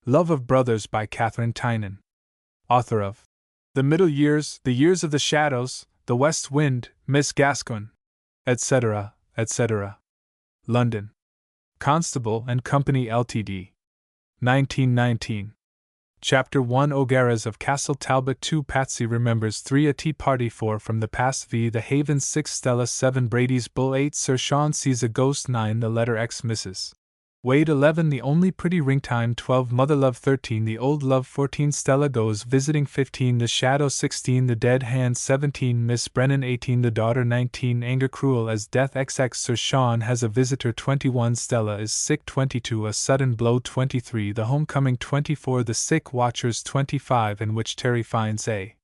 Love of Brothers by Katharine Tynan. Author of The Middle Years, The Years of the Shadows, The West Wind, Miss Gascoigne, etc., etc. London. Constable and Company Ltd. 1919. Chapter 1 O'Gara's of Castle Talbot 2 Patsy remembers 3 A tea party 4 From the past v The Haven 6 Stella 7 Brady's Bull 8 Sir Sean sees a ghost 9 The letter X Mrs. Wade 11 The only pretty ring time 12 Mother Love 13 The old love 14 Stella goes visiting 15 The shadow 16 The dead hand 17 Miss Brennan 18 The daughter 19 Anger cruel as death XX Sir Sean has a visitor 21 Stella is sick 22 A sudden blow 23 The homecoming 24 The sick watchers 25 in which Terry finds a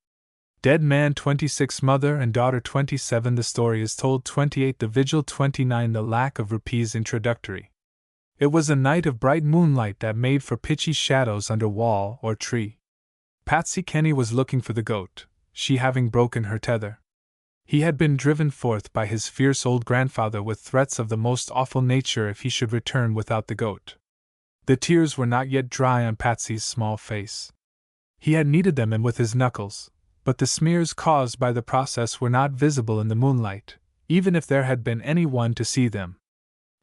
dead man 26 Mother and daughter 27 The story is told 28 The vigil 29 The lack of rupees introductory. It was a night of bright moonlight that made for pitchy shadows under wall or tree. Patsy Kenny was looking for the goat, she having broken her tether. He had been driven forth by his fierce old grandfather with threats of the most awful nature if he should return without the goat. The tears were not yet dry on Patsy's small face. He had kneaded them in with his knuckles, but the smears caused by the process were not visible in the moonlight, even if there had been any one to see them.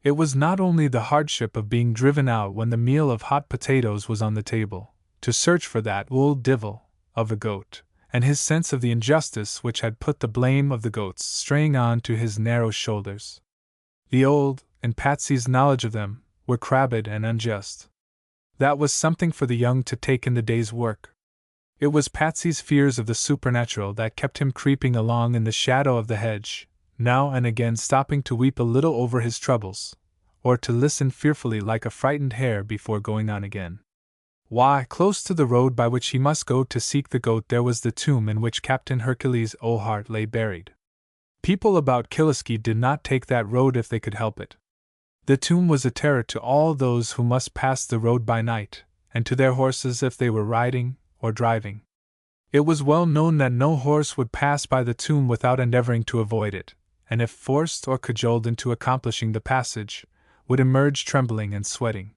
It was not only the hardship of being driven out when the meal of hot potatoes was on the table, to search for that old divil of a goat, and his sense of the injustice which had put the blame of the goats straying on to his narrow shoulders. The old, and Patsy's knowledge of them, were crabbed and unjust. That was something for the young to take in the day's work. It was Patsy's fears of the supernatural that kept him creeping along in the shadow of the hedge, now and again stopping to weep a little over his troubles, or to listen fearfully like a frightened hare before going on again. Why, close to the road by which he must go to seek the goat there was the tomb in which Captain Hercules O'Hart lay buried. People about Killisky did not take that road if they could help it. The tomb was a terror to all those who must pass the road by night, and to their horses if they were riding or driving. It was well known that no horse would pass by the tomb without endeavoring to avoid it, and if forced or cajoled into accomplishing the passage, would emerge trembling and sweating.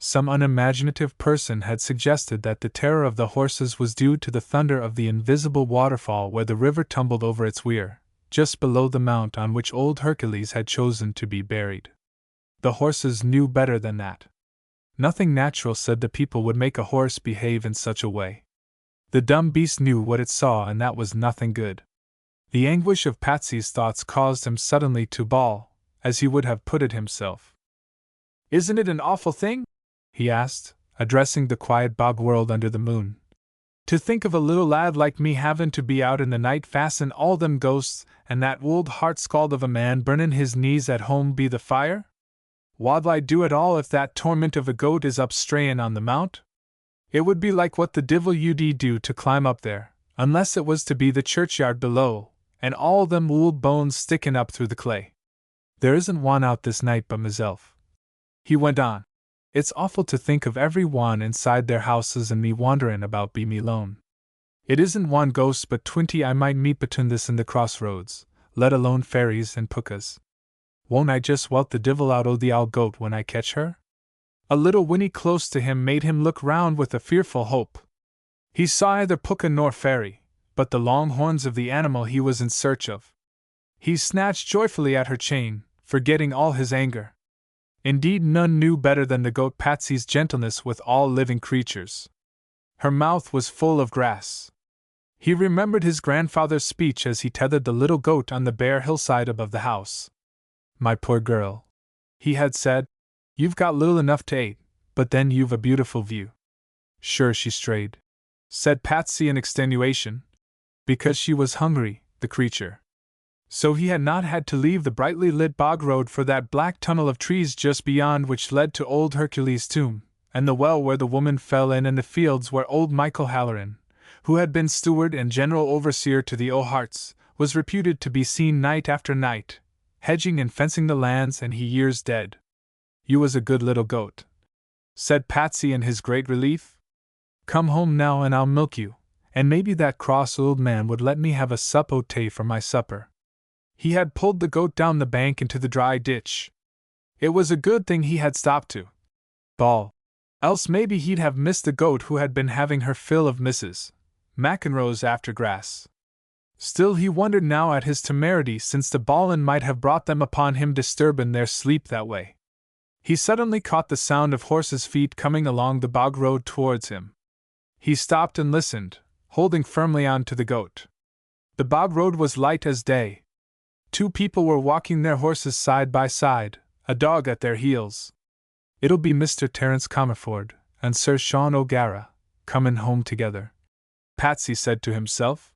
Some unimaginative person had suggested that the terror of the horses was due to the thunder of the invisible waterfall where the river tumbled over its weir, just below the mount on which old Hercules had chosen to be buried. The horses knew better than that. Nothing natural, said the people, would make a horse behave in such a way. The dumb beast knew what it saw, and that was nothing good. The anguish of Patsy's thoughts caused him suddenly to bawl, as he would have put it himself. "Isn't it an awful thing?" he asked, addressing the quiet bog world under the moon. "To think of a little lad like me havin' to be out in the night fassin' all them ghosts, and that old heart scald of a man burnin' his knees at home be the fire? What'll I do at all if that torment of a goat is up strayin' on the mount? It would be like what the divil you'd do to climb up there, unless it was to be the churchyard below, and all them old bones stickin' up through the clay. There isn't one out this night but myself," he went on. "It's awful to think of every one inside their houses and me wanderin' about be me lone. It isn't one ghost but 20 I might meet between this and the crossroads, let alone fairies and pookas. Won't I just welt the divil out o' the old goat when I catch her?" A little whinny close to him made him look round with a fearful hope. He saw either pooka nor fairy, but the long horns of the animal he was in search of. He snatched joyfully at her chain, forgetting all his anger. Indeed, none knew better than the goat Patsy's gentleness with all living creatures. Her mouth was full of grass. He remembered his grandfather's speech as he tethered the little goat on the bare hillside above the house. "My poor girl," he had said, "you've got little enough to eat, but then you've a beautiful view." "Sure she strayed," said Patsy in extenuation, "because she was hungry, the creature." So he had not had to leave the brightly lit bog road for that black tunnel of trees just beyond which led to old Hercules' tomb, and the well where the woman fell in, and the fields where old Michael Halloran, who had been steward and general overseer to the O'Harts, was reputed to be seen night after night, hedging and fencing the lands, and he years dead. "You was a good little goat," said Patsy in his great relief. "Come home now and I'll milk you, and maybe that cross old man would let me have a sup o' tay for my supper." He had pulled the goat down the bank into the dry ditch. It was a good thing he had stopped to bawl. Else maybe he'd have missed the goat who had been having her fill of Mrs. McEnroe's after grass. Still he wondered now at his temerity, since the ballin might have brought them upon him disturbin' their sleep that way. He suddenly caught the sound of horses' feet coming along the bog road towards him. He stopped and listened, holding firmly on to the goat. The bog road was light as day. 2 people were walking their horses side by side, a dog at their heels. It'll be Mr. Terence Comerford and Sir Sean O'Gara, comin' home together, Patsy said to himself.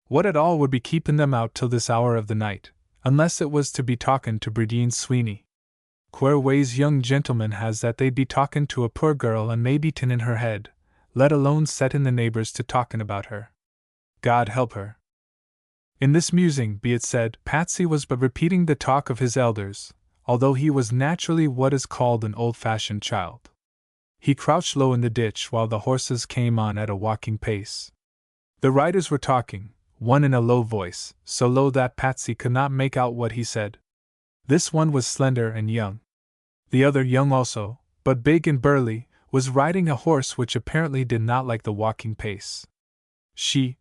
What at all would be keepin' them out till this hour of the night, unless it was to be talkin' to Bradeen Sweeney? Queer ways young gentlemen has that they'd be talkin' to a poor girl and maybe tinnin' her head, let alone settin' the neighbors to talkin' about her. God help her. In this musing, be it said, Patsy was but repeating the talk of his elders, although he was naturally what is called an old-fashioned child. He crouched low in the ditch while the horses came on at a walking pace. The riders were talking, one in a low voice, so low that Patsy could not make out what he said. This one was slender and young. The other, young also, but big and burly, was riding a horse which apparently did not like the walking pace.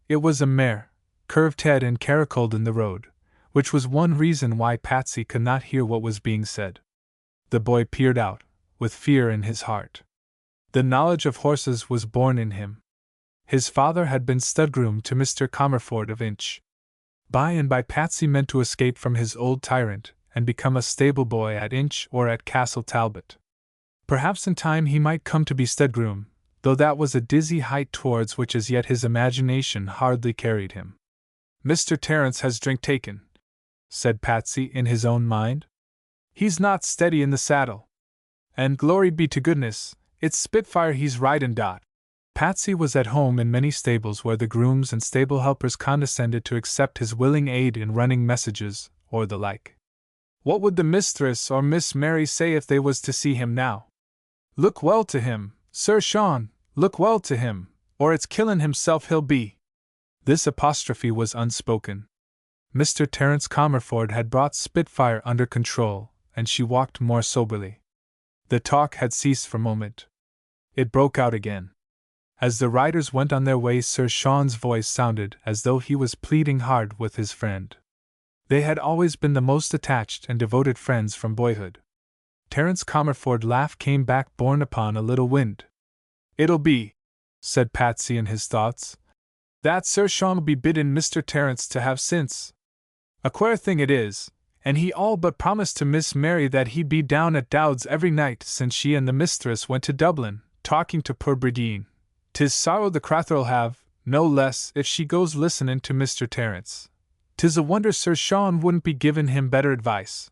It was a mare, curved head and caracoled in the road, which was one reason why Patsy could not hear what was being said. The boy peered out, with fear in his heart. The knowledge of horses was born in him. His father had been stud-groom to Mr. Comerford of Inch. By and by Patsy meant to escape from his old tyrant, and become a stable-boy at Inch or at Castle Talbot. Perhaps in time he might come to be stud-groom, though that was a dizzy height towards which as yet his imagination hardly carried him. Mr. Terence has drink taken, said Patsy in his own mind. He's not steady in the saddle. And glory be to goodness, it's Spitfire he's ridin'. Patsy was at home in many stables where the grooms and stable helpers condescended to accept his willing aid in running messages, or the like. What would the mistress or Miss Mary say if they was to see him now? Look well to him, Sir Sean, look well to him, or it's killin' himself he'll be. This apostrophe was unspoken. Mr. Terence Comerford had brought Spitfire under control, and she walked more soberly. The talk had ceased for a moment. It broke out again. As the riders went on their way, Sir Sean's voice sounded as though he was pleading hard with his friend. They had always been the most attached and devoted friends from boyhood. Terence Comerford's laugh came back borne upon a little wind. It'll be, said Patsy in his thoughts, that Sir Sean'll be biddin' Mr. Terence to have since. A queer thing it is, and he all but promised to Miss Mary that he'd be down at Dowd's every night since she and the mistress went to Dublin, talking to poor Bradeen. 'Tis sorrow the crathur'll have, no less, if she goes listenin' to Mr. Terence. 'Tis a wonder Sir Sean wouldn't be givin' him better advice.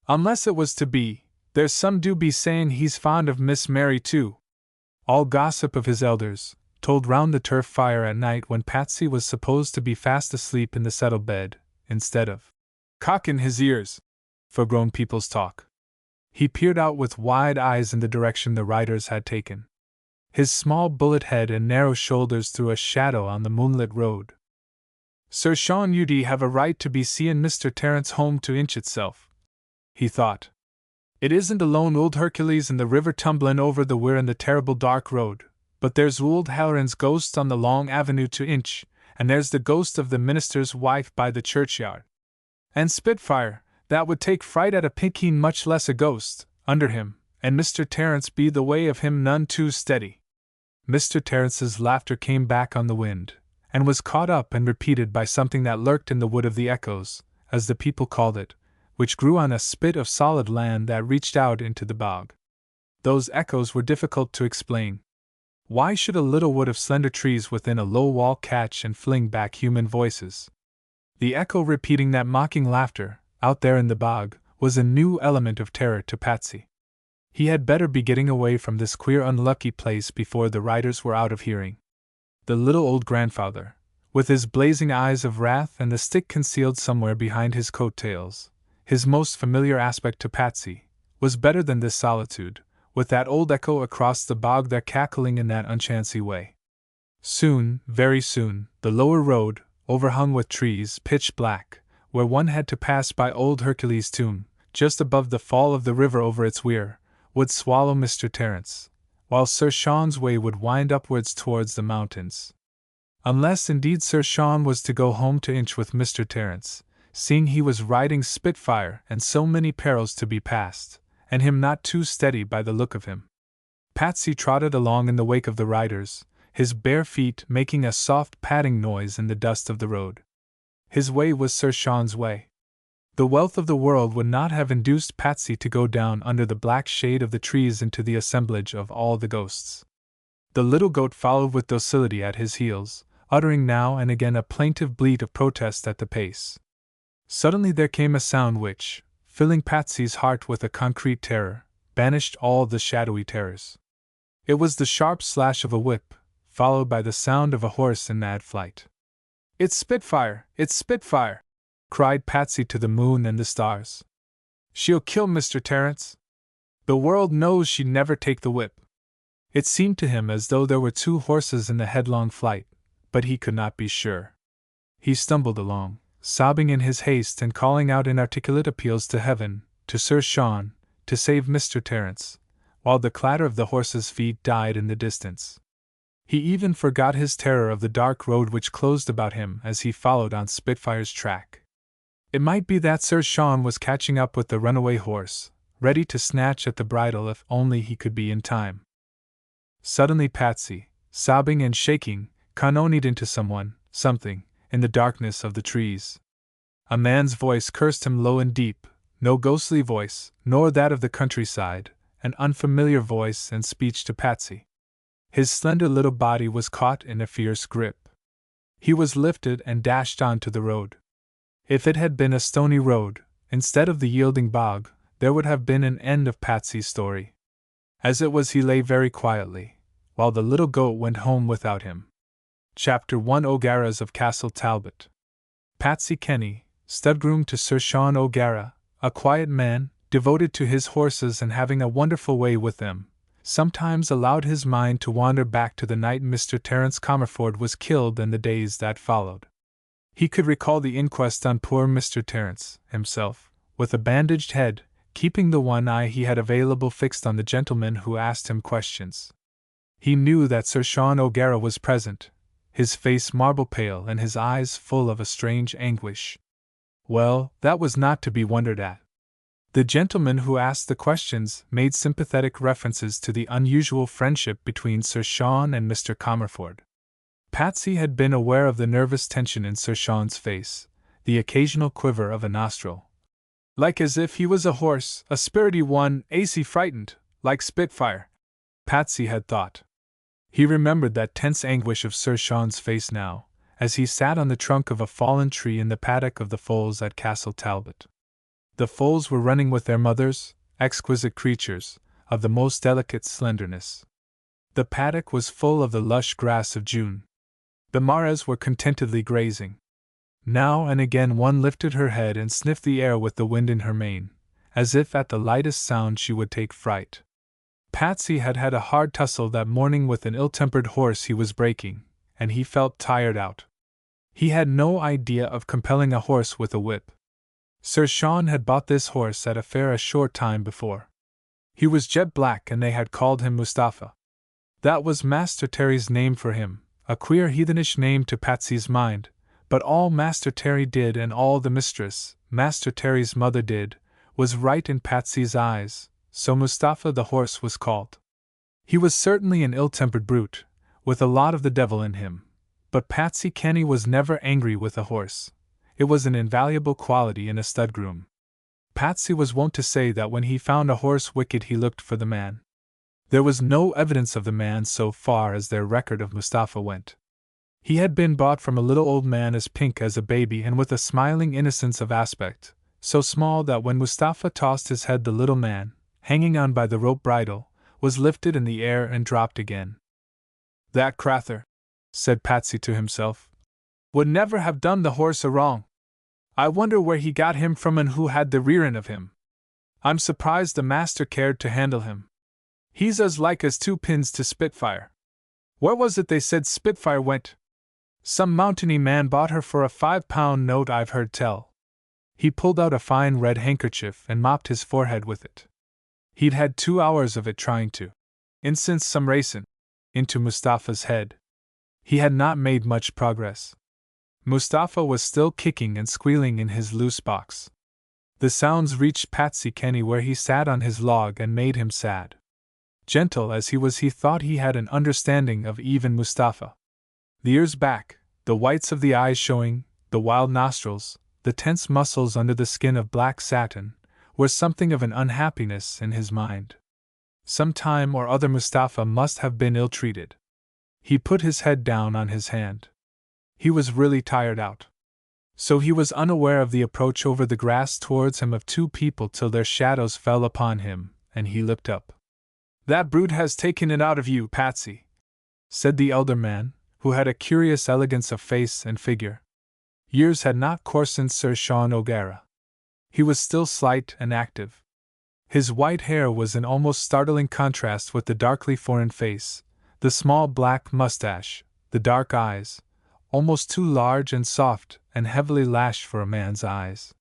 Unless it was to be, there's some do be sayin' he's fond of Miss Mary too. All gossip of his elders, told round the turf fire at night when Patsy was supposed to be fast asleep in the settle bed, instead of cockin' his ears for grown people's talk. He peered out with wide eyes in the direction the riders had taken. His small bullet head and narrow shoulders threw a shadow on the moonlit road. Sir Sean ud have a right to be seein' Mr. Terence home to Inch itself, he thought. It isn't alone old Hercules and the river tumblin' over the weir and the terrible dark road, but there's old Halloran's ghost on the long avenue to Inch, and there's the ghost of the minister's wife by the churchyard. And Spitfire, that would take fright at a pinking much less a ghost, under him, and Mr. Terence be the way of him none too steady. Mr. Terence's laughter came back on the wind, and was caught up and repeated by something that lurked in the wood of the echoes, as the people called it, which grew on a spit of solid land that reached out into the bog. Those echoes were difficult to explain. Why should a little wood of slender trees within a low wall catch and fling back human voices? The echo repeating that mocking laughter, out there in the bog, was a new element of terror to Patsy. He had better be getting away from this queer unlucky place before the riders were out of hearing. The little old grandfather, with his blazing eyes of wrath and the stick concealed somewhere behind his coat-tails, his most familiar aspect to Patsy, was better than this solitude, with that old echo across the bog there cackling in that unchancy way. Soon, very soon, the lower road, overhung with trees pitch black, where one had to pass by old Hercules' tomb, just above the fall of the river over its weir, would swallow Mr. Terence, while Sir Sean's way would wind upwards towards the mountains. Unless indeed Sir Sean was to go home to Inch with Mr. Terence, seeing he was riding Spitfire and so many perils to be passed, and him not too steady by the look of him. Patsy trotted along in the wake of the riders, his bare feet making a soft padding noise in the dust of the road. His way was Sir Sean's way. The wealth of the world would not have induced Patsy to go down under the black shade of the trees into the assemblage of all the ghosts. The little goat followed with docility at his heels, uttering now and again a plaintive bleat of protest at the pace. Suddenly there came a sound which, filling Patsy's heart with a concrete terror, banished all the shadowy terrors. It was the sharp slash of a whip, followed by the sound of a horse in mad flight. "It's Spitfire! It's Spitfire!" cried Patsy to the moon and the stars. "She'll kill Mr. Terence. The world knows she'd never take the whip." It seemed to him as though there were two horses in the headlong flight, but he could not be sure. He stumbled along, sobbing in his haste and calling out inarticulate appeals to heaven, to Sir Sean, to save Mr. Terence, while the clatter of the horses' feet died in the distance. He even forgot his terror of the dark road which closed about him as he followed on Spitfire's track. It might be that Sir Sean was catching up with the runaway horse, ready to snatch at the bridle if only he could be in time. Suddenly Patsy, sobbing and shaking, cannonied into something, in the darkness of the trees. A man's voice cursed him low and deep, no ghostly voice, nor that of the countryside, an unfamiliar voice and speech to Patsy. His slender little body was caught in a fierce grip. He was lifted and dashed on to the road. If it had been a stony road, instead of the yielding bog, there would have been an end of Patsy's story. As it was, he lay very quietly, while the little goat went home without him. Chapter 1 O'Gara's of Castle Talbot. Patsy Kenny, stud-groom to Sir Sean O'Gara, a quiet man, devoted to his horses and having a wonderful way with them, sometimes allowed his mind to wander back to the night Mr. Terence Comerford was killed and the days that followed. He could recall the inquest on poor Mr. Terence, himself, with a bandaged head, keeping the one eye he had available fixed on the gentleman who asked him questions. He knew that Sir Sean O'Gara was present, his face marble pale and his eyes full of a strange anguish. Well, that was not to be wondered at. The gentleman who asked the questions made sympathetic references to the unusual friendship between Sir Sean and Mr. Comerford. Patsy had been aware of the nervous tension in Sir Sean's face, the occasional quiver of a nostril. Like as if he was a horse, a spirity one, acy frightened, like Spitfire, Patsy had thought. He remembered that tense anguish of Sir Sean's face now, as he sat on the trunk of a fallen tree in the paddock of the foals at Castle Talbot. The foals were running with their mothers, exquisite creatures, of the most delicate slenderness. The paddock was full of the lush grass of June. The mares were contentedly grazing. Now and again one lifted her head and sniffed the air with the wind in her mane, as if at the lightest sound she would take fright. Patsy had had a hard tussle that morning with an ill-tempered horse he was breaking, and he felt tired out. He had no idea of compelling a horse with a whip. Sir Sean had bought this horse at a fair a short time before. He was jet black and they had called him Mustafa. That was Master Terry's name for him, a queer heathenish name to Patsy's mind, but all Master Terry did and all the mistress, Master Terry's mother, did, was right in Patsy's eyes, so Mustafa the horse was called. He was certainly an ill-tempered brute, with a lot of the devil in him, but Patsy Kenny was never angry with a horse. It was an invaluable quality in a stud-groom. Patsy was wont to say that when he found a horse wicked he looked for the man. There was no evidence of the man so far as their record of Mustafa went. He had been bought from a little old man as pink as a baby and with a smiling innocence of aspect, so small that when Mustafa tossed his head the little man, hanging on by the rope bridle, was lifted in the air and dropped again. "That crather," said Patsy to himself, "would never have done the horse a wrong. I wonder where he got him from and who had the rearin' of him. I'm surprised the master cared to handle him. He's as like as two pins to Spitfire. Where was it they said Spitfire went? Some mountainy man bought her for a 5-pound note, I've heard tell." He pulled out a fine red handkerchief and mopped his forehead with it. He'd had 2 hours of it trying to Incense some raisin into Mustafa's head. He had not made much progress. Mustafa was still kicking and squealing in his loose box. The sounds reached Patsy Kenny where he sat on his log and made him sad. Gentle as he was, he thought he had an understanding of even Mustafa. The ears back, the whites of the eyes showing, the wild nostrils, the tense muscles under the skin of black satin, were something of an unhappiness in his mind. Some time or other Mustafa must have been ill-treated. He put his head down on his hand. He was really tired out. So he was unaware of the approach over the grass towards him of two people till their shadows fell upon him, and he looked up. "That brute has taken it out of you, Patsy," said the elder man, who had a curious elegance of face and figure. Years had not coarsened Sir Sean O'Gara. He was still slight and active. His white hair was in almost startling contrast with the darkly foreign face, the small black mustache, the dark eyes, almost too large and soft and heavily lashed for a man's eyes.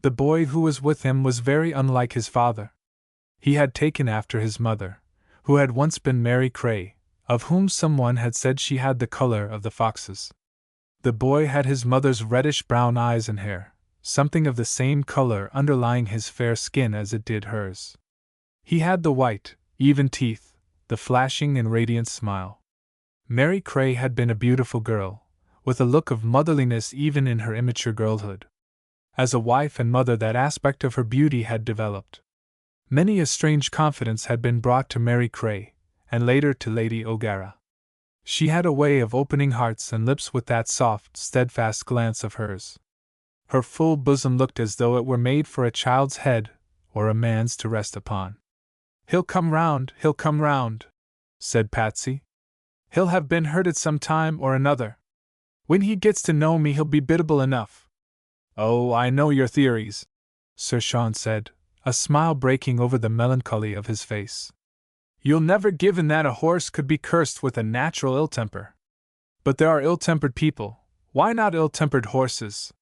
The boy who was with him was very unlike his father. He had taken after his mother, who had once been Mary Cray, of whom someone had said she had the color of the foxes. The boy had his mother's reddish-brown eyes and hair, something of the same color underlying his fair skin as it did hers. He had the white, even teeth, the flashing and radiant smile. Mary Cray had been a beautiful girl, with a look of motherliness even in her immature girlhood. As a wife and mother, that aspect of her beauty had developed. Many a strange confidence had been brought to Mary Cray, and later to Lady O'Gara. She had a way of opening hearts and lips with that soft, steadfast glance of hers. Her full bosom looked as though it were made for a child's head or a man's to rest upon. He'll come round," said Patsy. "He'll have been hurted some time or another. When he gets to know me he'll be biddable enough." "Oh, I know your theories," Sir Sean said, a smile breaking over the melancholy of his face. "You'll never give in that a horse could be cursed with a natural ill-temper. But there are ill-tempered people, why not ill-tempered horses?"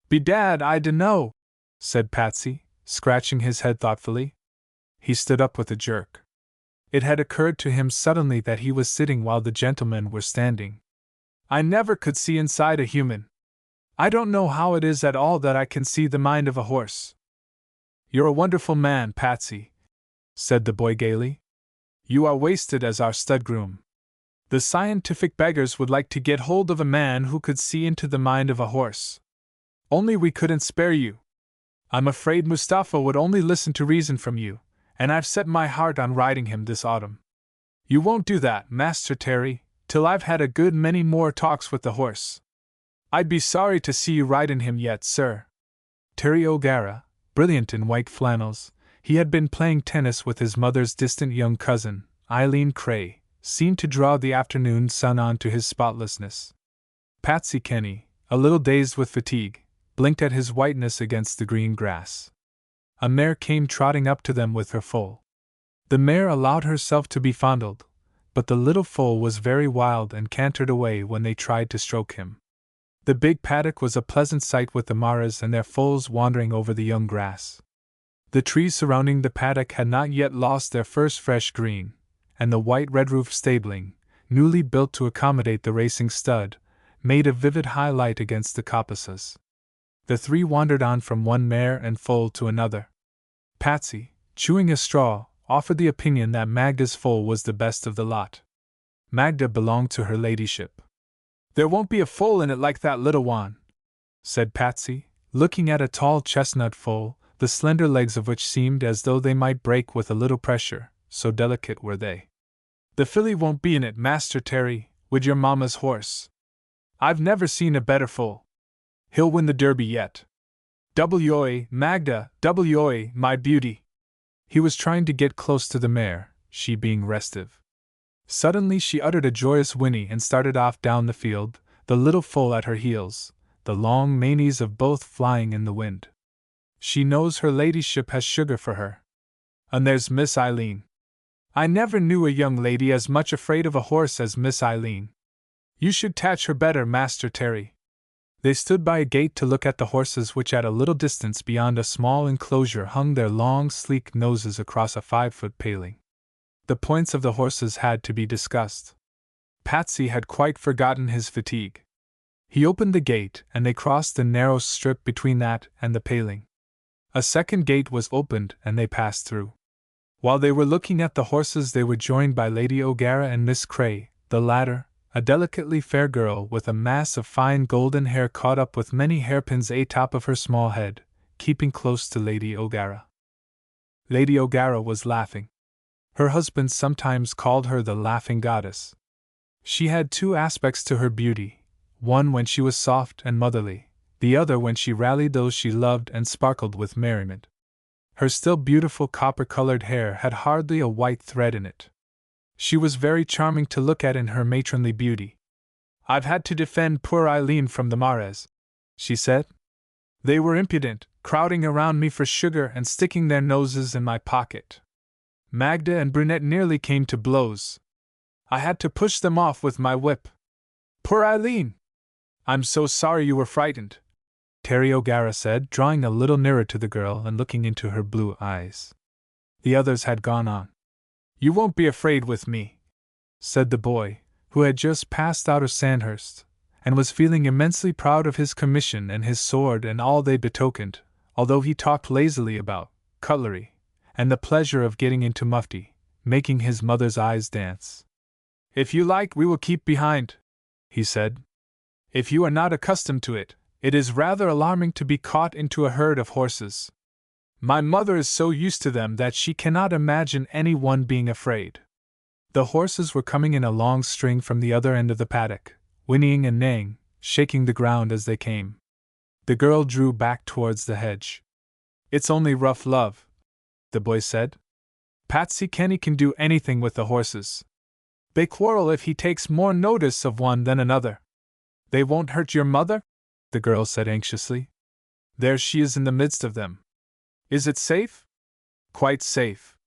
"Bedad, I dunno," said Patsy, scratching his head thoughtfully. He stood up with a jerk. It had occurred to him suddenly that he was sitting while the gentlemen were standing. "I never could see inside a human. I don't know how it is at all that I can see the mind of a horse." "You're a wonderful man, Patsy," said the boy gaily. "You are wasted as our stud groom. The scientific beggars would like to get hold of a man who could see into the mind of a horse. Only we couldn't spare you. I'm afraid Mustafa would only listen to reason from you, and I've set my heart on riding him this autumn. You won't do that, Master Terry, till I've had a good many more talks with the horse. I'd be sorry to see you riding him yet, sir." Terry O'Gara, brilliant in white flannels, he had been playing tennis with his mother's distant young cousin, Eileen Cray, seemed to draw the afternoon sun on to his spotlessness. Patsy Kenny, a little dazed with fatigue, blinked at his whiteness against the green grass. A mare came trotting up to them with her foal. The mare allowed herself to be fondled, but the little foal was very wild and cantered away when they tried to stroke him. The big paddock was a pleasant sight with the maras and their foals wandering over the young grass. The trees surrounding the paddock had not yet lost their first fresh green, and the white red-roofed stabling, newly built to accommodate the racing stud, made a vivid high light against the coppices. The three wandered on from one mare and foal to another. Patsy, chewing a straw, offered the opinion that Magda's foal was the best of the lot. Magda belonged to her ladyship. "There won't be a foal in it like that little one," said Patsy, looking at a tall chestnut foal, the slender legs of which seemed as though they might break with a little pressure, so delicate were they. "The filly won't be in it, Master Terry, with your mamma's horse. I've never seen a better foal. He'll win the Derby yet. W.O.A. Magda, W.O.A. my beauty." He was trying to get close to the mare, she being restive. Suddenly she uttered a joyous whinny and started off down the field, the little foal at her heels, the long manes of both flying in the wind. "She knows her ladyship has sugar for her. And there's Miss Eileen. I never knew a young lady as much afraid of a horse as Miss Eileen. You should catch her better, Master Terry." They stood by a gate to look at the horses which at a little distance beyond a small enclosure hung their long sleek noses across a 5-foot paling. The points of the horses had to be discussed. Patsy had quite forgotten his fatigue. He opened the gate, and they crossed the narrow strip between that and the paling. A second gate was opened, and they passed through. While they were looking at the horses, they were joined by Lady O'Gara and Miss Cray, the latter, a delicately fair girl with a mass of fine golden hair caught up with many hairpins atop of her small head, keeping close to Lady O'Gara. Lady O'Gara was laughing. Her husband sometimes called her the laughing goddess. She had two aspects to her beauty, one when she was soft and motherly, the other when she rallied those she loved and sparkled with merriment. Her still beautiful copper-colored hair had hardly a white thread in it. She was very charming to look at in her matronly beauty. "I've had to defend poor Eileen from the Mares," she said. "They were impudent, crowding around me for sugar and sticking their noses in my pocket. Magda and Brunette nearly came to blows. I had to push them off with my whip. Poor Eileen! I'm so sorry you were frightened," Terry O'Gara said, drawing a little nearer to the girl and looking into her blue eyes. The others had gone on. "You won't be afraid with me," said the boy, who had just passed out of Sandhurst, and was feeling immensely proud of his commission and his sword and all they betokened, although he talked lazily about cutlery, and the pleasure of getting into mufti, making his mother's eyes dance. "If you like, we will keep behind," he said. "If you are not accustomed to it, it is rather alarming to be caught into a herd of horses. My mother is so used to them that she cannot imagine any one being afraid." The horses were coming in a long string from the other end of the paddock, whinnying and neighing, shaking the ground as they came. The girl drew back towards the hedge. "It's only rough love," the boy said. "Patsy Kenny can do anything with the horses. They quarrel if he takes more notice of one than another." "They won't hurt your mother?" the girl said anxiously. "There she is in the midst of them." "Is it safe?" "Quite safe.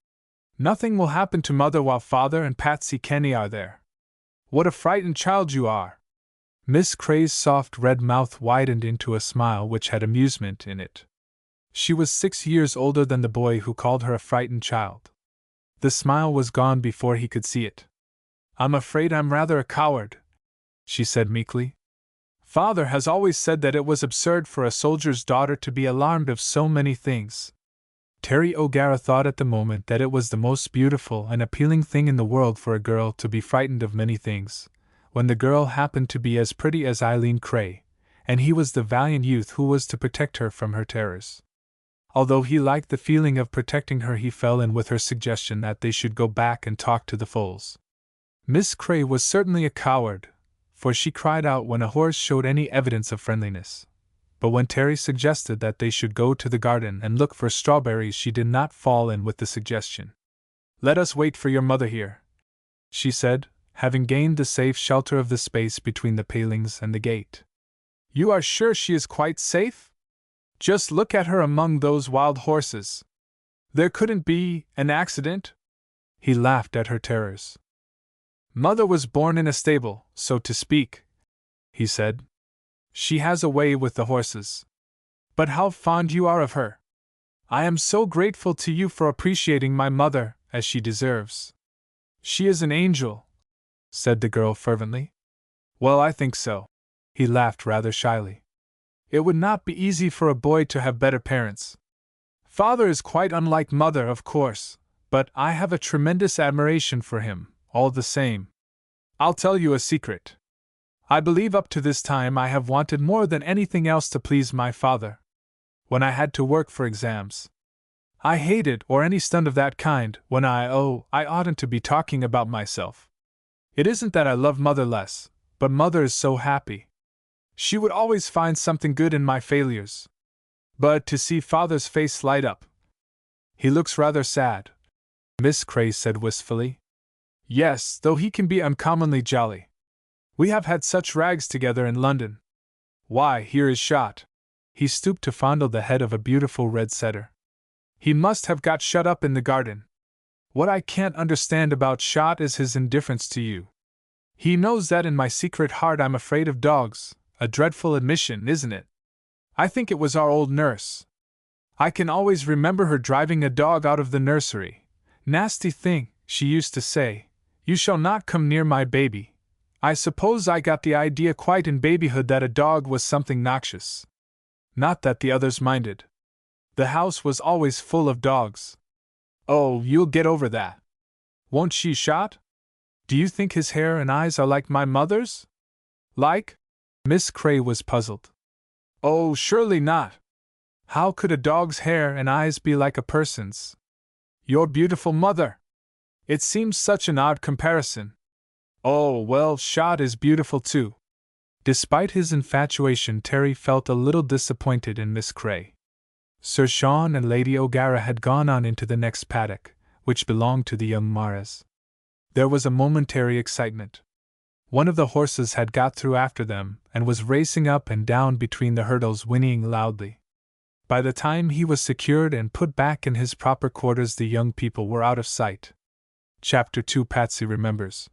Nothing will happen to Mother while Father and Patsy Kenny are there." "What a frightened child you are!" Miss Cray's soft red mouth widened into a smile which had amusement in it. She was 6 years older than the boy who called her a frightened child. The smile was gone before he could see it. "I'm afraid I'm rather a coward," she said meekly. "Father has always said that it was absurd for a soldier's daughter to be alarmed of so many things." Terry O'Gara thought at the moment that it was the most beautiful and appealing thing in the world for a girl to be frightened of many things, when the girl happened to be as pretty as Eileen Cray, and he was the valiant youth who was to protect her from her terrors. Although he liked the feeling of protecting her, he fell in with her suggestion that they should go back and talk to the foals. Miss Cray was certainly a coward, for she cried out when a horse showed any evidence of friendliness. But when Terry suggested that they should go to the garden and look for strawberries, she did not fall in with the suggestion. "Let us wait for your mother here," she said, having gained the safe shelter of the space between the palings and the gate. "You are sure she is quite safe? Just look at her among those wild horses. There couldn't be an accident?" He laughed at her terrors. "Mother was born in a stable, so to speak," he said. "She has a way with the horses. But how fond you are of her! I am so grateful to you for appreciating my mother, as she deserves." "She is an angel," said the girl fervently. "Well, I think so." He laughed rather shyly. "It would not be easy for a boy to have better parents. Father is quite unlike Mother, of course, but I have a tremendous admiration for him, all the same. I'll tell you a secret. I believe up to this time I have wanted more than anything else to please my father. When I had to work for exams, I hated or any stunt of that kind. When I oughtn't to be talking about myself. It isn't that I love Mother less, but Mother is so happy. She would always find something good in my failures. But to see Father's face light up. He looks rather sad," Miss Cray said wistfully. "Yes, though he can be uncommonly jolly. We have had such rags together in London. Why, here is Shot." He stooped to fondle the head of a beautiful red setter. "He must have got shut up in the garden. What I can't understand about Shot is his indifference to you. He knows that in my secret heart I'm afraid of dogs, a dreadful admission, isn't it? I think it was our old nurse. I can always remember her driving a dog out of the nursery. Nasty thing, she used to say, "You shall not come near my baby." I suppose I got the idea quite in babyhood that a dog was something noxious. Not that the others minded. The house was always full of dogs. Oh, you'll get over that. Won't she, Shot? Do you think his hair and eyes are like my mother's? Like? Miss Cray was puzzled. Oh, surely not. How could a dog's hair and eyes be like a person's? Your beautiful mother! It seems such an odd comparison. Oh, well, Shot is beautiful too. Despite his infatuation, Terry felt a little disappointed in Miss Cray. Sir Sean and Lady O'Gara had gone on into the next paddock, which belonged to the young Maras. There was a momentary excitement. One of the horses had got through after them and was racing up and down between the hurdles, whinnying loudly. By the time he was secured and put back in his proper quarters, the young people were out of sight. Chapter 2. Patsy Remembers.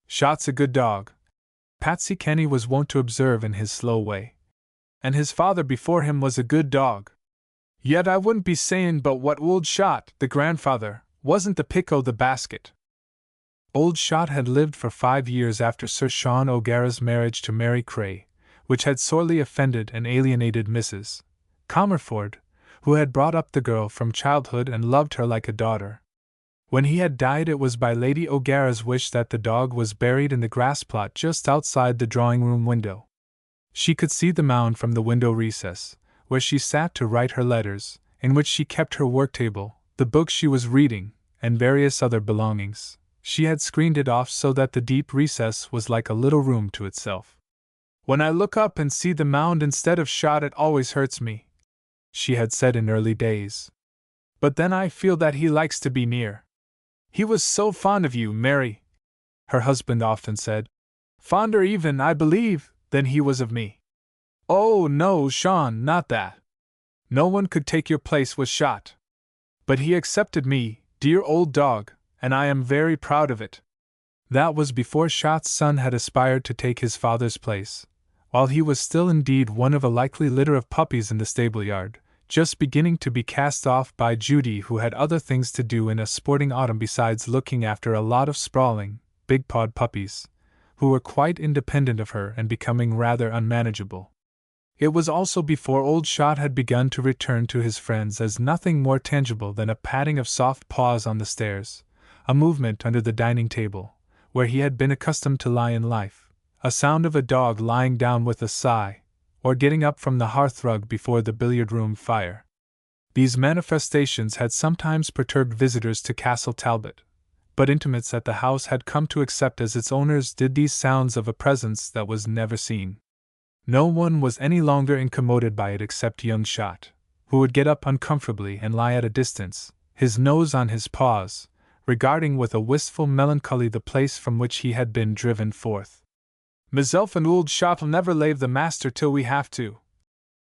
Shot's a good dog, Patsy Kenny was wont to observe in his slow way. And his father before him was a good dog. Yet I wouldn't be sayin' but what old Shot, the grandfather, wasn't the pick o' the basket. Old Shot had lived for 5 years after Sir Sean O'Gara's marriage to Mary Cray, which had sorely offended and alienated Mrs. Comerford, who had brought up the girl from childhood and loved her like a daughter. When he had died, it was by Lady O'Gara's wish that the dog was buried in the grass plot just outside the drawing-room window. She could see the mound from the window recess, where she sat to write her letters, in which she kept her work-table, the book she was reading, and various other belongings. She had screened it off so that the deep recess was like a little room to itself. "When I look up and see the mound instead of Shot, it always hurts me," she had said in early days. "But then I feel that he likes to be near. He was so fond of you, Mary," her husband often said. "Fonder even, I believe, than he was of me." "Oh, no, Sean, not that. No one could take your place with Shot. But he accepted me, dear old dog, and I am very proud of it." That was before Shot's son had aspired to take his father's place, while he was still indeed one of a likely litter of puppies in the stable-yard, just beginning to be cast off by Judy, who had other things to do in a sporting autumn besides looking after a lot of sprawling, big-pawed puppies, who were quite independent of her and becoming rather unmanageable. It was also before old Shot had begun to return to his friends as nothing more tangible than a patting of soft paws on the stairs, a movement under the dining table, where he had been accustomed to lie in life, a sound of a dog lying down with a sigh, or getting up from the hearthrug before the billiard-room fire. These manifestations had sometimes perturbed visitors to Castle Talbot, but intimates at the house had come to accept as its owners did these sounds of a presence that was never seen. No one was any longer incommoded by it except young Shot, who would get up uncomfortably and lie at a distance, his nose on his paws, regarding with a wistful melancholy the place from which he had been driven forth. "Meself and old Shot'll never lave the master till we have to,"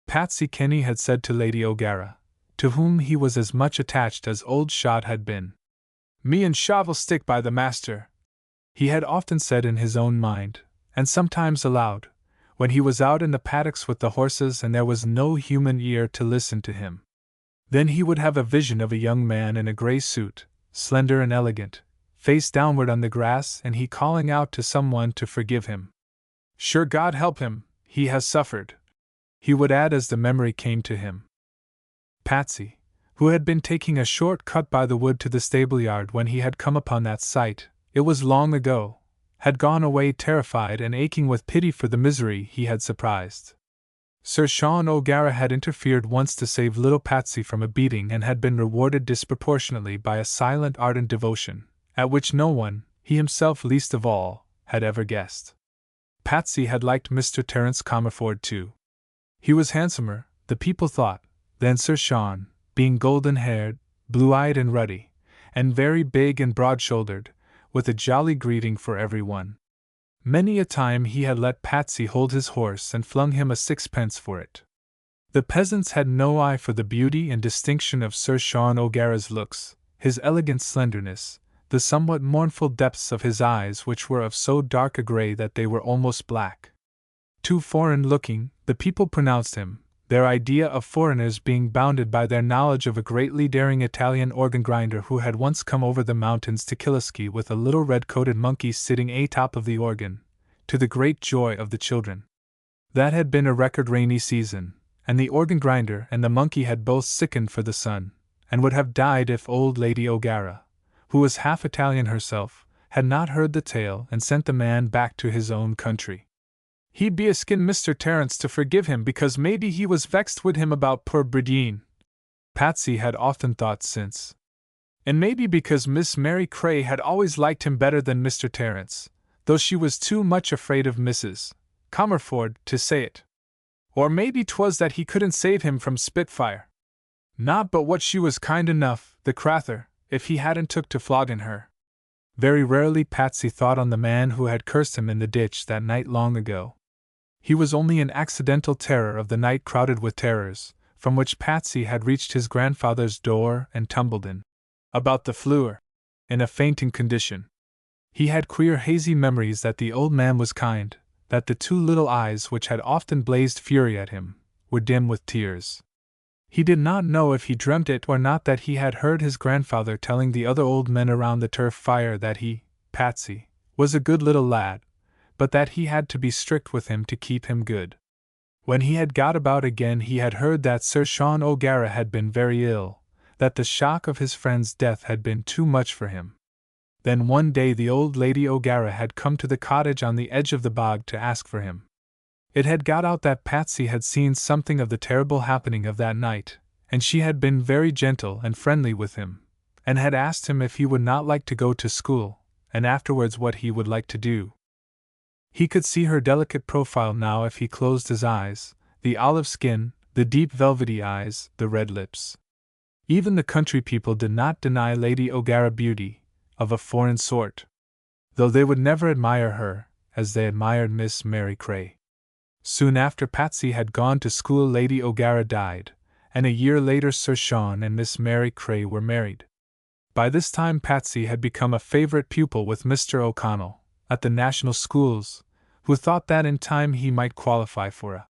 Patsy Kenny had said to Lady O'Gara, to whom he was as much attached as old Shot had been. "Me and Shot'll stick by the master," he had often said in his own mind, and sometimes aloud, when he was out in the paddocks with the horses and there was no human ear to listen to him. Then he would have a vision of a young man in a grey suit, slender and elegant, face downward on the grass, and he calling out to someone to forgive him. "Sure, God help him, he has suffered," he would add as the memory came to him. Patsy, who had been taking a short cut by the wood to the stable-yard when he had come upon that sight, it was long ago, had gone away terrified and aching with pity for the misery he had surprised. Sir Sean O'Gara had interfered once to save little Patsy from a beating and had been rewarded disproportionately by a silent ardent devotion, at which no one, he himself least of all, had ever guessed. Patsy had liked Mr. Terence Comerford too. He was handsomer, the people thought, than Sir Sean, being golden-haired, blue-eyed and ruddy, and very big and broad-shouldered, with a jolly greeting for everyone. Many a time he had let Patsy hold his horse and flung him a sixpence for it. The peasants had no eye for the beauty and distinction of Sir Sean O'Gara's looks, his elegant slenderness, the somewhat mournful depths of his eyes, which were of so dark a grey that they were almost black. Too foreign-looking, the people pronounced him, their idea of foreigners being bounded by their knowledge of a greatly daring Italian organ grinder who had once come over the mountains to Killisky with a little red-coated monkey sitting atop of the organ, to the great joy of the children. That had been a record rainy season, and the organ grinder and the monkey had both sickened for the sun, and would have died if old Lady O'Gara, who was half Italian herself, had not heard the tale and sent the man back to his own country. He'd be askin Mr. Terence to forgive him because maybe he was vexed wid him about poor Brideen, Patsy had often thought since. And maybe because Miss Mary Cray had always liked him better than Mr. Terence, though she was too much afraid of Mrs. Comerford to say it. Or maybe 'twas that he couldn't save him from Spitfire. Not but what she was kind enough, the crathur, if he hadn't took to flogging her. Very rarely Patsy thought on the man who had cursed him in the ditch that night long ago. He was only an accidental terror of the night crowded with terrors, from which Patsy had reached his grandfather's door and tumbled in. About the floor, in a fainting condition. He had queer hazy memories that the old man was kind, that the two little eyes which had often blazed fury at him, were dim with tears. He did not know if he dreamt it or not that he had heard his grandfather telling the other old men around the turf fire that he, Patsy, was a good little lad, but that he had to be strict with him to keep him good. When he had got about again he had heard that Sir Sean O'Gara had been very ill, that the shock of his friend's death had been too much for him. Then one day the old Lady O'Gara had come to the cottage on the edge of the bog to ask for him. It had got out that Patsy had seen something of the terrible happening of that night, and she had been very gentle and friendly with him, and had asked him if he would not like to go to school, and afterwards what he would like to do. He could see her delicate profile now if he closed his eyes, the olive skin, the deep velvety eyes, the red lips. Even the country people did not deny Lady O'Gara beauty, of a foreign sort, though they would never admire her, as they admired Miss Mary Cray. Soon after Patsy had gone to school Lady O'Gara died, and a year later Sir Sean and Miss Mary Cray were married. By this time Patsy had become a favorite pupil with Mr. O'Connell, at the national schools, who thought that in time he might qualify for a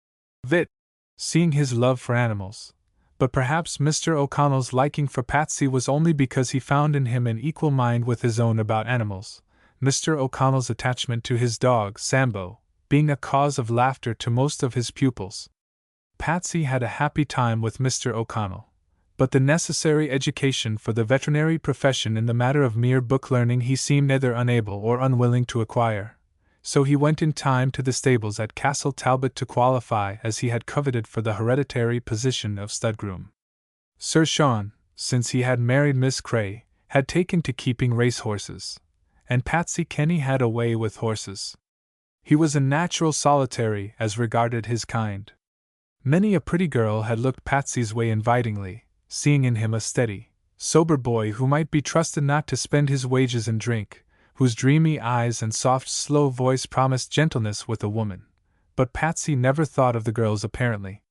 vit, seeing his love for animals. But perhaps Mr. O'Connell's liking for Patsy was only because he found in him an equal mind with his own about animals, Mr. O'Connell's attachment to his dog, Sambo, being a cause of laughter to most of his pupils. Patsy had a happy time with Mr. O'Connell, but the necessary education for the veterinary profession in the matter of mere book learning he seemed either unable or unwilling to acquire, so he went in time to the stables at Castle Talbot to qualify as he had coveted for the hereditary position of stud-groom. Sir Sean, since he had married Miss Cray, had taken to keeping race-horses, and Patsy Kenny had a way with horses. He was a natural solitary as regarded his kind. Many a pretty girl had looked Patsy's way invitingly, seeing in him a steady, sober boy who might be trusted not to spend his wages in drink, whose dreamy eyes and soft, slow voice promised gentleness with a woman. But Patsy never thought of the girls apparently.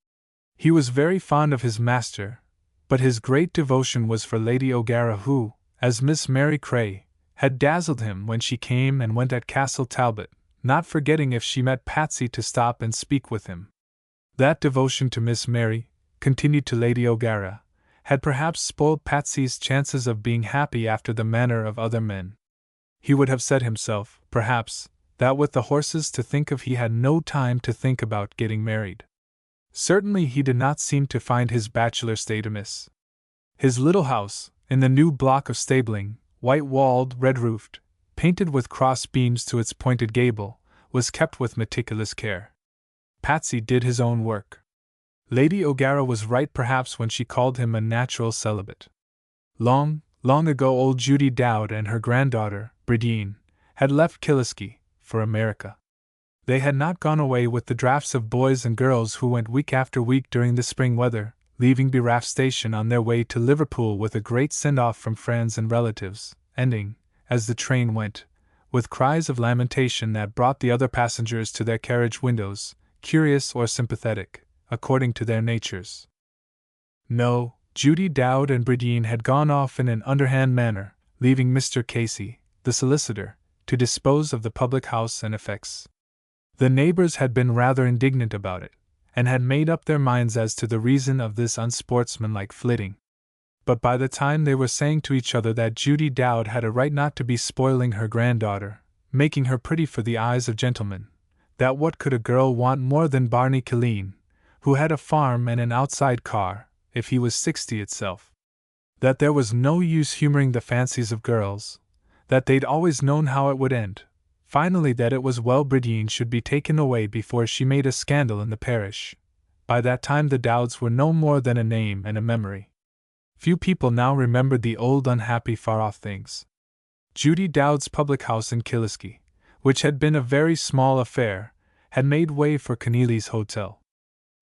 He was very fond of his master, but his great devotion was for Lady O'Gara who, as Miss Mary Cray, had dazzled him when she came and went at Castle Talbot, not forgetting if she met Patsy to stop and speak with him. That devotion to Miss Mary, continued to Lady O'Gara, had perhaps spoiled Patsy's chances of being happy after the manner of other men. He would have said himself, perhaps, that with the horses to think of he had no time to think about getting married. Certainly he did not seem to find his bachelor state amiss. His little house, in the new block of stabling, white-walled, red-roofed, painted with cross beams to its pointed gable, was kept with meticulous care. Patsy did his own work. Lady O'Gara was right perhaps when she called him a natural celibate. Long, long ago old Judy Dowd and her granddaughter, Brideen, had left Killisky, for America. They had not gone away with the drafts of boys and girls who went week after week during the spring weather, leaving Biraff Station on their way to Liverpool with a great send-off from friends and relatives, ending, as the train went, with cries of lamentation that brought the other passengers to their carriage windows, curious or sympathetic, according to their natures. No, Judy Dowd and Brideen had gone off in an underhand manner, leaving Mr. Casey, the solicitor, to dispose of the public house and effects. The neighbors had been rather indignant about it, and had made up their minds as to the reason of this unsportsmanlike flitting. But by the time they were saying to each other that Judy Dowd had a right not to be spoiling her granddaughter, making her pretty for the eyes of gentlemen, that what could a girl want more than Barney Killeen, who had a farm and an outside car, if he was 60 itself? That there was no use humoring the fancies of girls, that they'd always known how it would end. Finally, that it was well Brideen should be taken away before she made a scandal in the parish. By that time the Dowds were no more than a name and a memory. Few people now remembered the old unhappy far-off things. Judy Dowd's public house in Killisky, which had been a very small affair, had made way for Keneally's Hotel.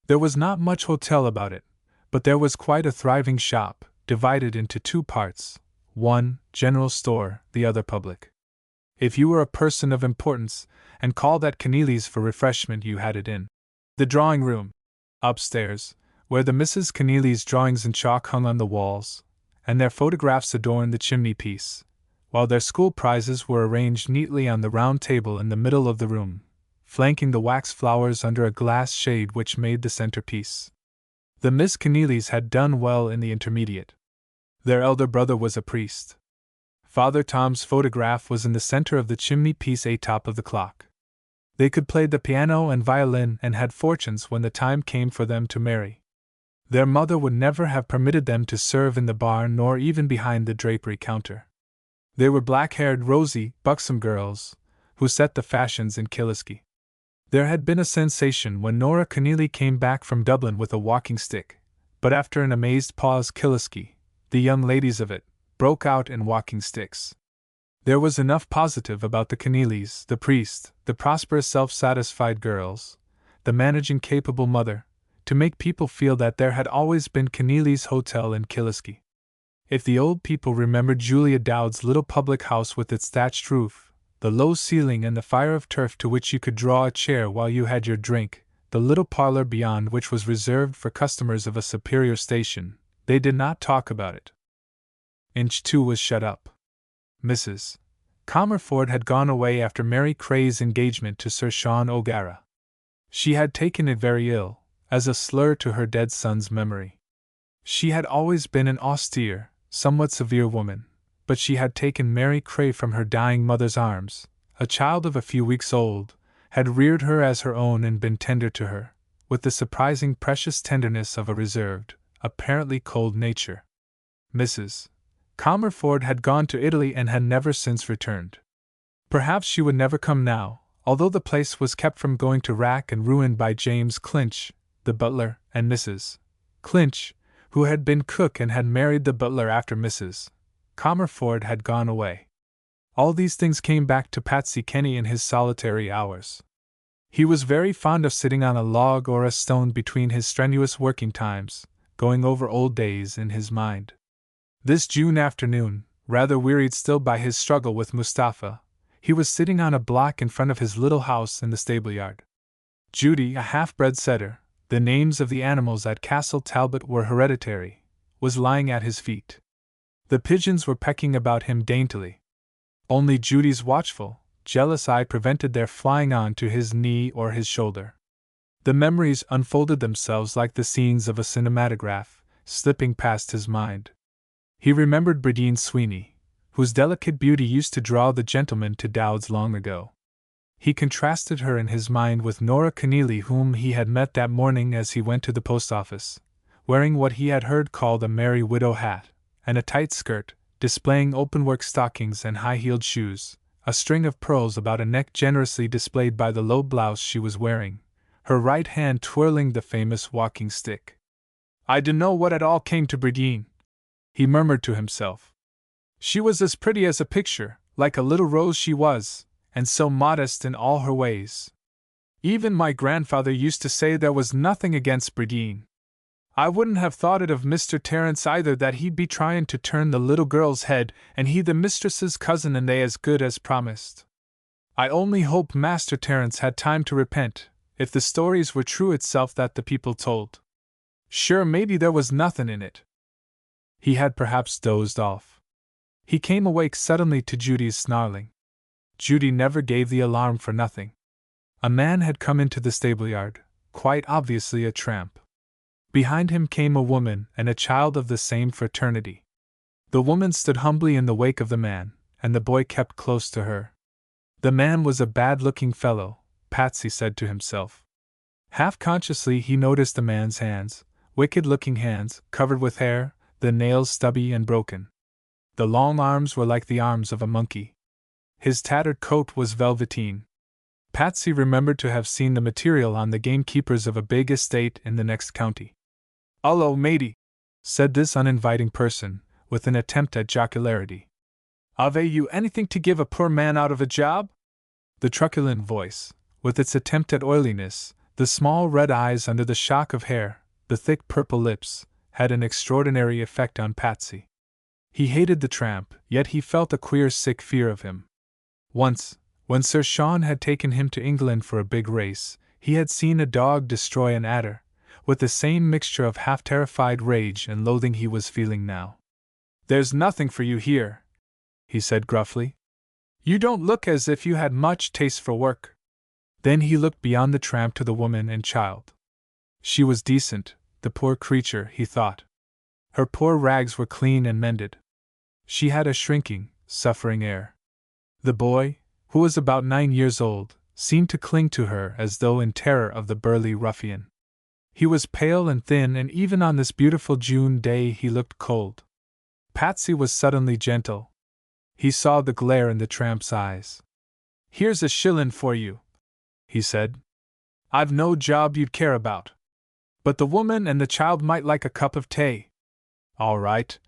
There was not much hotel about it, but there was quite a thriving shop, divided into two parts, one general store, the other public. If you were a person of importance, and called at Keneally's for refreshment, you had it in the drawing room, upstairs, where the Mrs. Keneally's drawings in chalk hung on the walls, and their photographs adorned the chimney-piece, while their school prizes were arranged neatly on the round table in the middle of the room, flanking the wax flowers under a glass shade which made the centerpiece. The Miss Keneallys had done well in the intermediate. Their elder brother was a priest. Father Tom's photograph was in the center of the chimney-piece atop of the clock. They could play the piano and violin and had fortunes when the time came for them to marry. Their mother would never have permitted them to serve in the bar nor even behind the drapery counter. They were black-haired, rosy, buxom girls, who set the fashions in Killisky. There had been a sensation when Nora Keneally came back from Dublin with a walking stick, but after an amazed pause Killisky, the young ladies of it, broke out in walking sticks. There was enough positive about the Keneallys, the priest, the prosperous self-satisfied girls, the managing capable mother, to make people feel that there had always been Keneally's Hotel in Killisky. If the old people remembered Julia Dowd's little public house with its thatched roof, the low ceiling and the fire of turf to which you could draw a chair while you had your drink, the little parlor beyond which was reserved for customers of a superior station, they did not talk about it. Inch 2 was shut up. Mrs. Comerford had gone away after Mary Cray's engagement to Sir Sean O'Gara. She had taken it very ill, as a slur to her dead son's memory. She had always been an austere, somewhat severe woman, but she had taken Mary Cray from her dying mother's arms, a child of a few weeks old, had reared her as her own and been tender to her, with the surprising precious tenderness of a reserved, apparently cold nature. Mrs. Comerford had gone to Italy and had never since returned. Perhaps she would never come now, although the place was kept from going to rack and ruin by James Clinch, the butler, and Mrs. Clinch, who had been cook and had married the butler after Mrs. Comerford had gone away. All these things came back to Patsy Kenny in his solitary hours. He was very fond of sitting on a log or a stone between his strenuous working times, going over old days in his mind. This June afternoon, rather wearied still by his struggle with Mustafa, he was sitting on a block in front of his little house in the stable-yard. Judy, a half-bred setter, the names of the animals at Castle Talbot were hereditary, was lying at his feet. The pigeons were pecking about him daintily. Only Judy's watchful, jealous eye prevented their flying on to his knee or his shoulder. The memories unfolded themselves like the scenes of a cinematograph, slipping past his mind. He remembered Brideen Sweeney, whose delicate beauty used to draw the gentleman to Dowd's long ago. He contrasted her in his mind with Nora Keneally, whom he had met that morning as he went to the post office, wearing what he had heard called a merry widow hat, and a tight skirt, displaying openwork stockings and high-heeled shoes, a string of pearls about a neck generously displayed by the low blouse she was wearing, her right hand twirling the famous walking stick. "I dunno what it all came to Brideen," he murmured to himself. "She was as pretty as a picture, like a little rose she was, and so modest in all her ways. Even my grandfather used to say there was nothing against Brideen. I wouldn't have thought it of Mr. Terence either, that he'd be trying to turn the little girl's head, and he the mistress's cousin and they as good as promised. I only hope Master Terence had time to repent, if the stories were true itself that the people told. Sure, maybe there was nothing in it." He had perhaps dozed off. He came awake suddenly to Judy's snarling. Judy never gave the alarm for nothing. A man had come into the stable-yard, quite obviously a tramp. Behind him came a woman and a child of the same fraternity. The woman stood humbly in the wake of the man, and the boy kept close to her. The man was a bad-looking fellow, Patsy said to himself. Half-consciously he noticed the man's hands, wicked-looking hands, covered with hair, the nails stubby and broken. The long arms were like the arms of a monkey. His tattered coat was velveteen. Patsy remembered to have seen the material on the gamekeepers of a big estate in the next county. "'Ullo, matey," said this uninviting person, with an attempt at jocularity. "Ave you anything to give a poor man out of a job?" The truculent voice, with its attempt at oiliness, the small red eyes under the shock of hair, the thick purple lips, had an extraordinary effect on Patsy. He hated the tramp, yet he felt a queer sick fear of him. Once, when Sir Sean had taken him to England for a big race, he had seen a dog destroy an adder, with the same mixture of half-terrified rage and loathing he was feeling now. "There's nothing for you here," he said gruffly. "You don't look as if you had much taste for work." Then he looked beyond the tramp to the woman and child. She was decent, the poor creature, he thought. Her poor rags were clean and mended. She had a shrinking, suffering air. The boy, who was about 9 years old, seemed to cling to her as though in terror of the burly ruffian. He was pale and thin, and even on this beautiful June day he looked cold. Patsy was suddenly gentle. He saw the glare in the tramp's eyes. "Here's a shillin' for you," he said. "I've no job you'd care about. But the woman and the child might like a cup of tea." "All right,"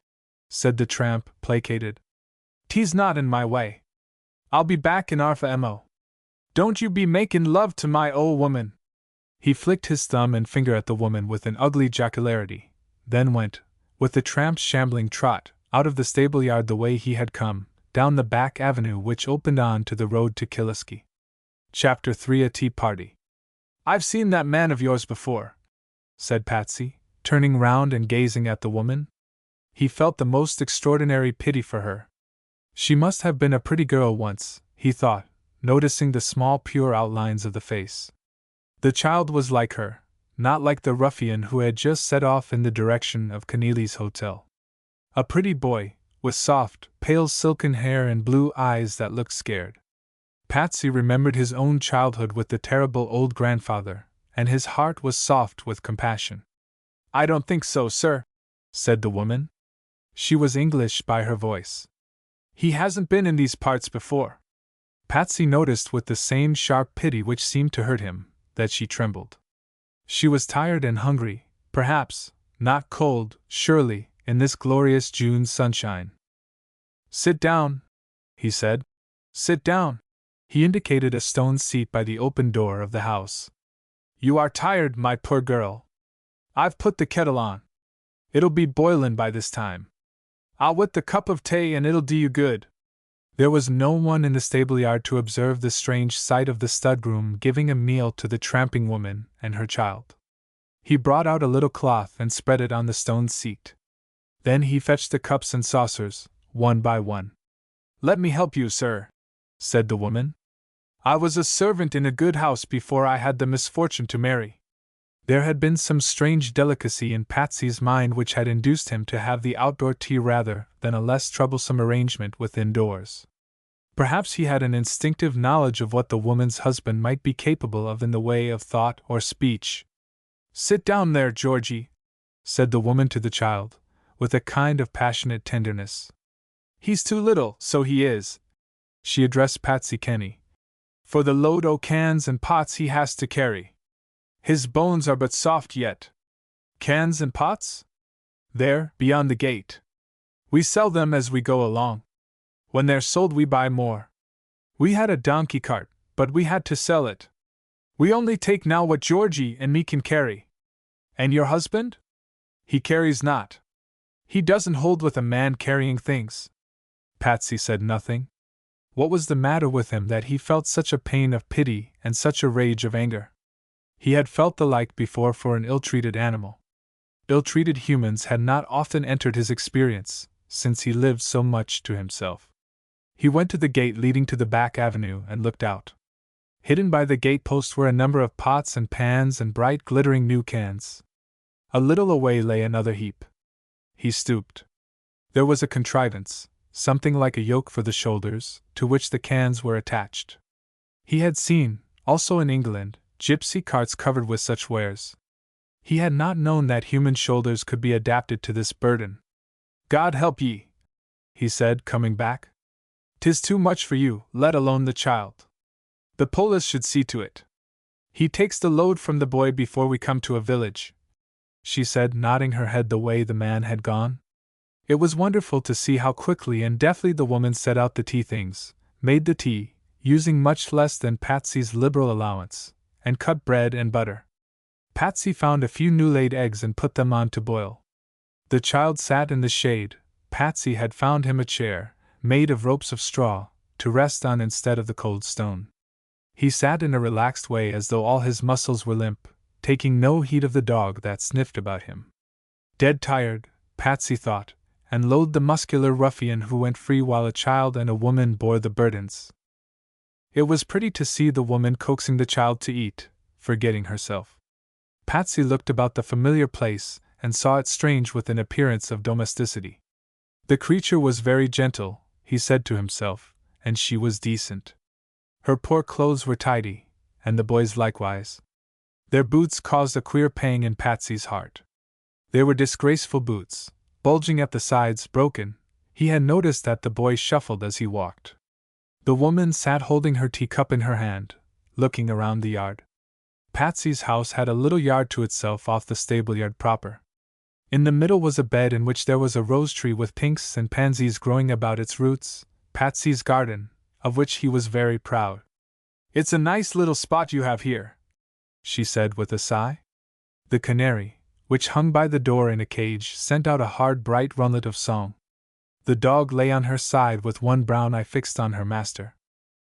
said the tramp, placated. "Tea's not in my way. I'll be back in 'arf a mo. Don't you be makin' love to my ole woman." He flicked his thumb and finger at the woman with an ugly jocularity, then went, with the tramp's shambling trot, out of the stable-yard the way he had come, down the back avenue which opened on to the road to Killisky. Chapter 3: A Tea Party. "I've seen that man of yours before," said Patsy, turning round and gazing at the woman. He felt the most extraordinary pity for her. She must have been a pretty girl once, he thought, noticing the small pure outlines of the face. The child was like her, not like the ruffian who had just set off in the direction of Keneally's hotel. A pretty boy, with soft, pale silken hair and blue eyes that looked scared. Patsy remembered his own childhood with the terrible old grandfather, and his heart was soft with compassion. "I don't think so, sir," said the woman. She was English by her voice. "He hasn't been in these parts before." Patsy noticed with the same sharp pity which seemed to hurt him, that she trembled. She was tired and hungry, perhaps, not cold, surely, in this glorious June sunshine. "Sit down," he said. "Sit down." He indicated a stone seat by the open door of the house. "You are tired, my poor girl. I've put the kettle on. It'll be boilin' by this time. I'll wet the cup of tea and it'll do you good." There was no one in the stable-yard to observe the strange sight of the stud-groom giving a meal to the tramping woman and her child. He brought out a little cloth and spread it on the stone seat. Then he fetched the cups and saucers, one by one. "Let me help you, sir," said the woman. "I was a servant in a good house before I had the misfortune to marry." There had been some strange delicacy in Patsy's mind which had induced him to have the outdoor tea rather than a less troublesome arrangement within doors. Perhaps he had an instinctive knowledge of what the woman's husband might be capable of in the way of thought or speech. "Sit down there, Georgie," said the woman to the child, with a kind of passionate tenderness. "He's too little, so he is," she addressed Patsy Kenny, "for the load o' cans and pots he has to carry. His bones are but soft yet." "Cans and pots?" "There, beyond the gate. We sell them as we go along. When they're sold we buy more. We had a donkey cart, but we had to sell it. We only take now what Georgie and me can carry." "And your husband?" "He carries not. He doesn't hold with a man carrying things." Patsy said nothing. What was the matter with him that he felt such a pain of pity and such a rage of anger? He had felt the like before for an ill-treated animal. Ill-treated humans had not often entered his experience, since he lived so much to himself. He went to the gate leading to the back avenue and looked out. Hidden by the gatepost were a number of pots and pans and bright glittering new cans. A little away lay another heap. He stooped. There was a contrivance, something like a yoke for the shoulders, to which the cans were attached. He had seen, also in England, gypsy carts covered with such wares. He had not known that human shoulders could be adapted to this burden. "God help ye," he said, coming back. "'Tis too much for you, let alone the child. The polis should see to it. He takes the load from the boy before we come to a village," she said, nodding her head the way the man had gone. It was wonderful to see how quickly and deftly the woman set out the tea things, made the tea, using much less than Patsy's liberal allowance, and cut bread and butter. Patsy found a few new-laid eggs and put them on to boil. The child sat in the shade. Patsy had found him a chair, made of ropes of straw, to rest on instead of the cold stone. He sat in a relaxed way as though all his muscles were limp, taking no heed of the dog that sniffed about him. Dead tired, Patsy thought, and loathed the muscular ruffian who went free while a child and a woman bore the burdens. It was pretty to see the woman coaxing the child to eat, forgetting herself. Patsy looked about the familiar place and saw it strange with an appearance of domesticity. The creature was very gentle, he said to himself, and she was decent. Her poor clothes were tidy, and the boy's likewise. Their boots caused a queer pang in Patsy's heart. They were disgraceful boots, bulging at the sides, broken. He had noticed that the boy shuffled as he walked. The woman sat holding her teacup in her hand, looking around the yard. Patsy's house had a little yard to itself off the stable-yard proper. In the middle was a bed in which there was a rose tree with pinks and pansies growing about its roots, Patsy's garden, of which he was very proud. "It's a nice little spot you have here," she said with a sigh. The canary, which hung by the door in a cage, sent out a hard, bright runlet of song. The dog lay on her side with one brown eye fixed on her master.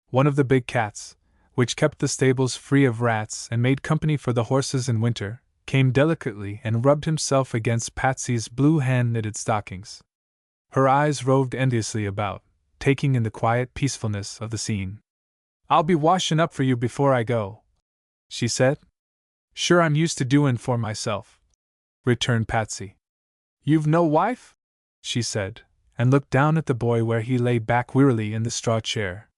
One of the big cats, which kept the stables free of rats and made company for the horses in winter, came delicately and rubbed himself against Patsy's blue hand-knitted stockings. Her eyes roved endlessly about, taking in the quiet peacefulness of the scene. "I'll be washin' up for you before I go," she said. "Sure, I'm used to doin' for myself," returned Patsy. "You've no wife?" she said, and looked down at the boy where he lay back wearily in the straw chair.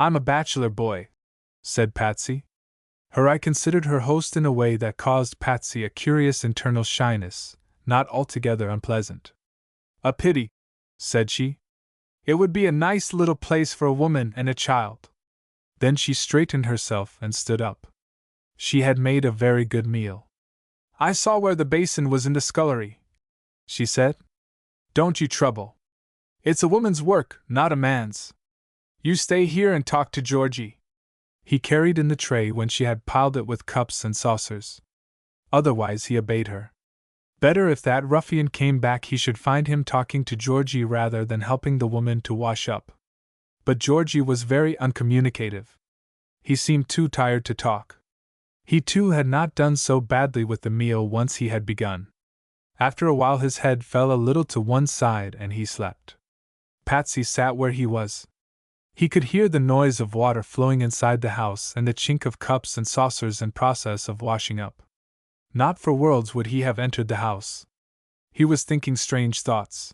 "I'm a bachelor boy," said Patsy. Her eye considered her host in a way that caused Patsy a curious internal shyness, not altogether unpleasant. "A pity," said she. "It would be a nice little place for a woman and a child." Then she straightened herself and stood up. She had made a very good meal. "I saw where the basin was in the scullery," she said. "Don't you trouble. It's a woman's work, not a man's. You stay here and talk to Georgie." He carried in the tray when she had piled it with cups and saucers. Otherwise he obeyed her. Better if that ruffian came back he should find him talking to Georgie rather than helping the woman to wash up. But Georgie was very uncommunicative. He seemed too tired to talk. He too had not done so badly with the meal once he had begun. After a while his head fell a little to one side and he slept. Patsy sat where he was. He could hear the noise of water flowing inside the house and the chink of cups and saucers in process of washing up. Not for worlds would he have entered the house. He was thinking strange thoughts.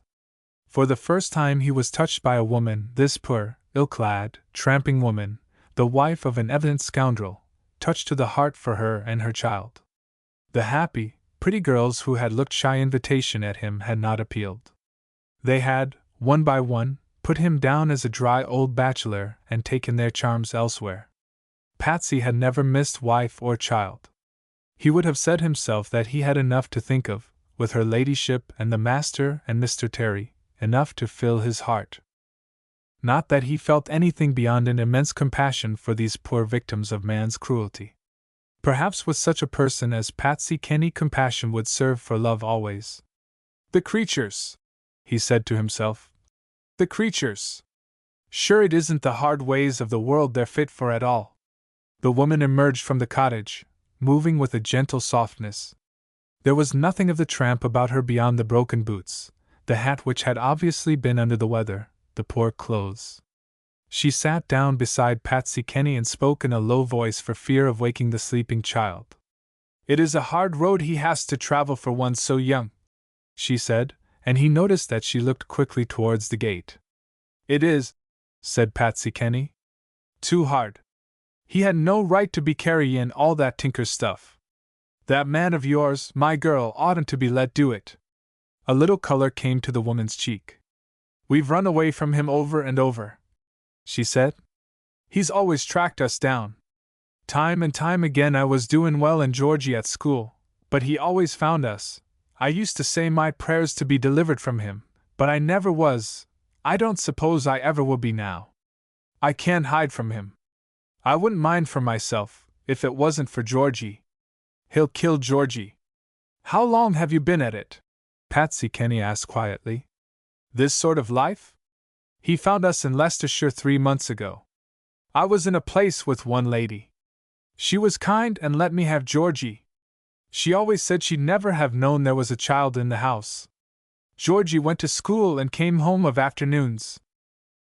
For the first time he was touched by a woman, this poor, ill-clad, tramping woman, the wife of an evident scoundrel, touched to the heart for her and her child. The happy, pretty girls who had looked shy invitation at him had not appealed. They had, one by one, put him down as a dry old bachelor and taken their charms elsewhere. Patsy had never missed wife or child. He would have said himself that he had enough to think of, with her ladyship and the master and Mr. Terry, enough to fill his heart. Not that he felt anything beyond an immense compassion for these poor victims of man's cruelty. Perhaps with such a person as Patsy Kenny compassion would serve for love always. "The creatures," he said to himself. "The creatures. Sure it isn't the hard ways of the world they're fit for at all." The woman emerged from the cottage, moving with a gentle softness. There was nothing of the tramp about her beyond the broken boots, the hat which had obviously been under the weather, the poor clothes. She sat down beside Patsy Kenny and spoke in a low voice for fear of waking the sleeping child. "It is a hard road he has to travel for one so young," she said, and he noticed that she looked quickly towards the gate. "It is," said Patsy Kenny. "Too hard. He had no right to be carrying all that tinker's stuff. That man of yours, my girl, oughtn't to be let do it." A little color came to the woman's cheek. "We've run away from him over and over," she said. "He's always tracked us down. Time and time again I was doing well in Georgie at school, but he always found us. I used to say my prayers to be delivered from him, but I never was. I don't suppose I ever will be now. I can't hide from him. I wouldn't mind for myself, if it wasn't for Georgie. He'll kill Georgie." "How long have you been at it?" Patsy Kenny asked quietly. "This sort of life? He found us in Leicestershire 3 months ago. I was in a place with one lady. She was kind and let me have Georgie. She always said she'd never have known there was a child in the house. Georgie went to school and came home of afternoons.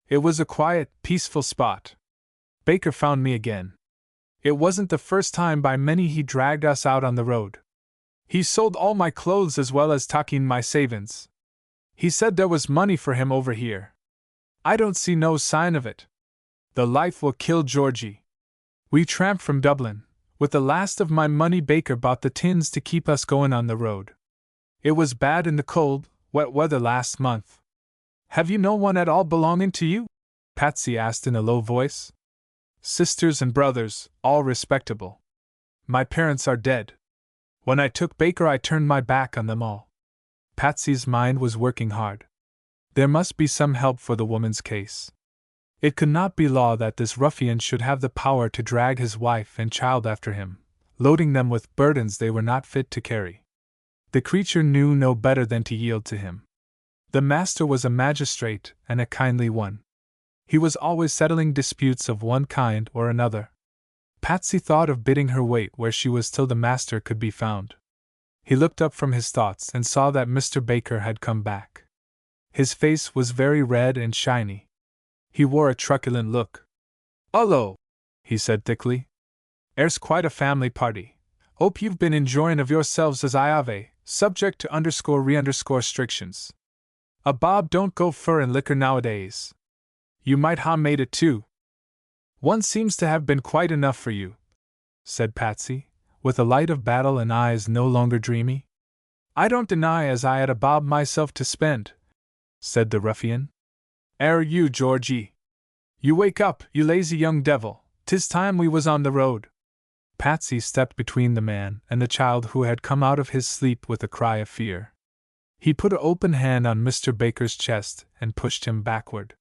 It was a quiet, peaceful spot. Baker found me again. It wasn't the first time by many he dragged us out on the road. He sold all my clothes as well as taking my savings. He said there was money for him over here. I don't see no sign of it. The life will kill Georgie. We tramped from Dublin. With the last of my money Baker bought the tins to keep us going on the road. It was bad in the cold, wet weather last month." "Have you no one at all belonging to you?" Patsy asked in a low voice. "Sisters and brothers, all respectable. My parents are dead. When I took Baker I turned my back on them all." Patsy's mind was working hard. There must be some help for the woman's case. It could not be law that this ruffian should have the power to drag his wife and child after him, loading them with burdens they were not fit to carry. The creature knew no better than to yield to him. The master was a magistrate, and a kindly one. He was always settling disputes of one kind or another. Patsy thought of bidding her wait where she was till the master could be found. He looked up from his thoughts and saw that Mr. Baker had come back. His face was very red and shiny. He wore a truculent look. "Hullo," he said thickly. "'Ere's quite a family party. 'Ope you've been enjoying of yourselves as I ave, subject to _re_strictions. A bob don't go fur in liquor nowadays. You might ha' made it too." "One seems to have been quite enough for you," said Patsy, with a light of battle and eyes no longer dreamy. "I don't deny as I had a bob myself to spend," said the ruffian. You, Georgie. You wake up, you lazy young devil, 'tis time we was on the road." Patsy stepped between the man and the child who had come out of his sleep with a cry of fear. He put an open hand on Mr. Baker's chest and pushed him backward.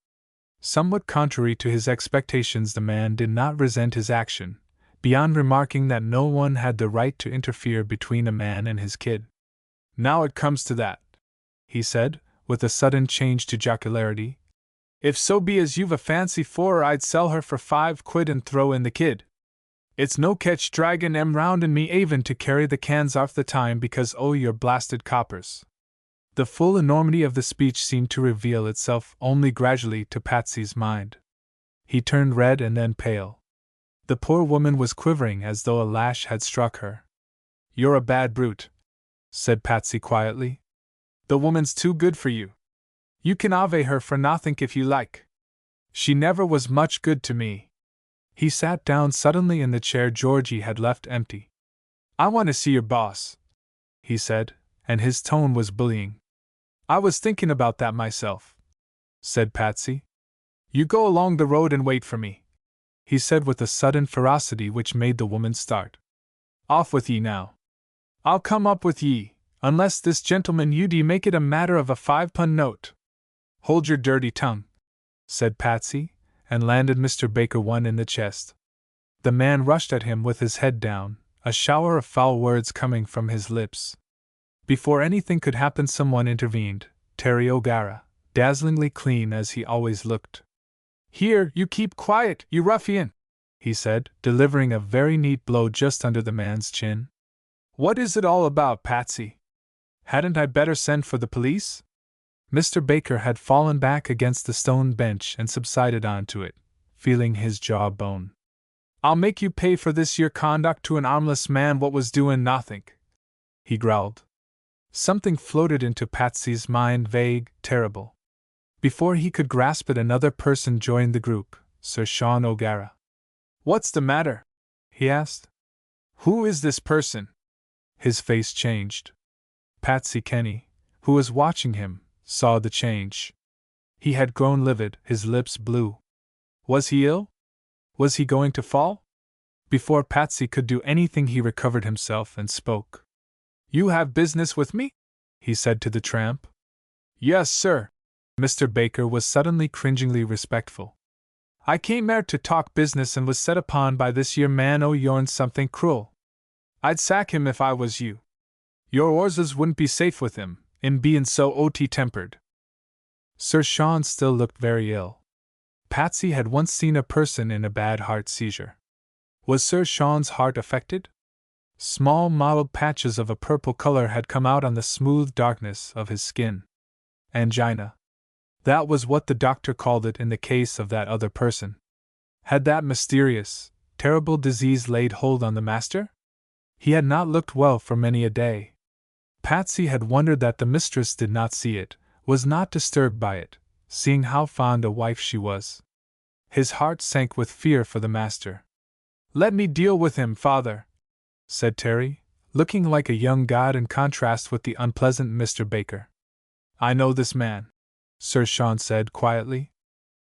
Somewhat contrary to his expectations, the man did not resent his action, beyond remarking that no one had the right to interfere between a man and his kid. "Now it comes to that," he said, with a sudden change to jocularity. "If so be as you've a fancy for her, I'd sell her for £5 and throw in the kid. It's no catch draggin' em round in me avin to carry the cans off the time because o' your blasted coppers." The full enormity of the speech seemed to reveal itself only gradually to Patsy's mind. He turned red and then pale. The poor woman was quivering as though a lash had struck her. "You're a bad brute," said Patsy quietly. "The woman's too good for you. You can ave her for nothink if you like. She never was much good to me." He sat down suddenly in the chair Georgie had left empty. "I want to see your boss," he said, and his tone was bullying. "I was thinking about that myself," said Patsy. "You go along the road and wait for me," he said with a sudden ferocity which made the woman start. "Off with ye now. I'll come up with ye, unless this gentleman you'd make it a matter of a £5 note." "Hold your dirty tongue," said Patsy, and landed Mr. Baker one in the chest. The man rushed at him with his head down, a shower of foul words coming from his lips. Before anything could happen, someone intervened, Terry O'Gara, dazzlingly clean as he always looked. "Here, you keep quiet, you ruffian," he said, delivering a very neat blow just under the man's chin. "What is it all about, Patsy? Hadn't I better send for the police?" Mr. Baker had fallen back against the stone bench and subsided onto it, feeling his jawbone. "I'll make you pay for this your conduct to an armless man what was doing nothink," he growled. Something floated into Patsy's mind, vague, terrible. Before he could grasp it, another person joined the group, Sir Sean O'Gara. "What's the matter?" he asked. "Who is this person?" His face changed. Patsy Kenny, who was watching him, saw the change. He had grown livid, his lips blue. Was he ill? Was he going to fall? Before Patsy could do anything, he recovered himself and spoke. "You have business with me?" he said to the tramp. "Yes, sir." Mr. Baker was suddenly cringingly respectful. "I came here to talk business and was set upon by this yer man o' yourn something cruel. I'd sack him if I was you. Your 'orzes wouldn't be safe with him, in bein' so ot-tempered." Sir Sean still looked very ill. Patsy had once seen a person in a bad heart seizure. Was Sir Sean's heart affected? Small mottled patches of a purple color had come out on the smooth darkness of his skin. Angina. That was what the doctor called it in the case of that other person. Had that mysterious, terrible disease laid hold on the master? He had not looked well for many a day. Patsy had wondered that the mistress did not see it, was not disturbed by it, seeing how fond a wife she was. His heart sank with fear for the master. "Let me deal with him, father," said Terry, looking like a young god in contrast with the unpleasant Mr. Baker. "I know this man," Sir Sean said quietly.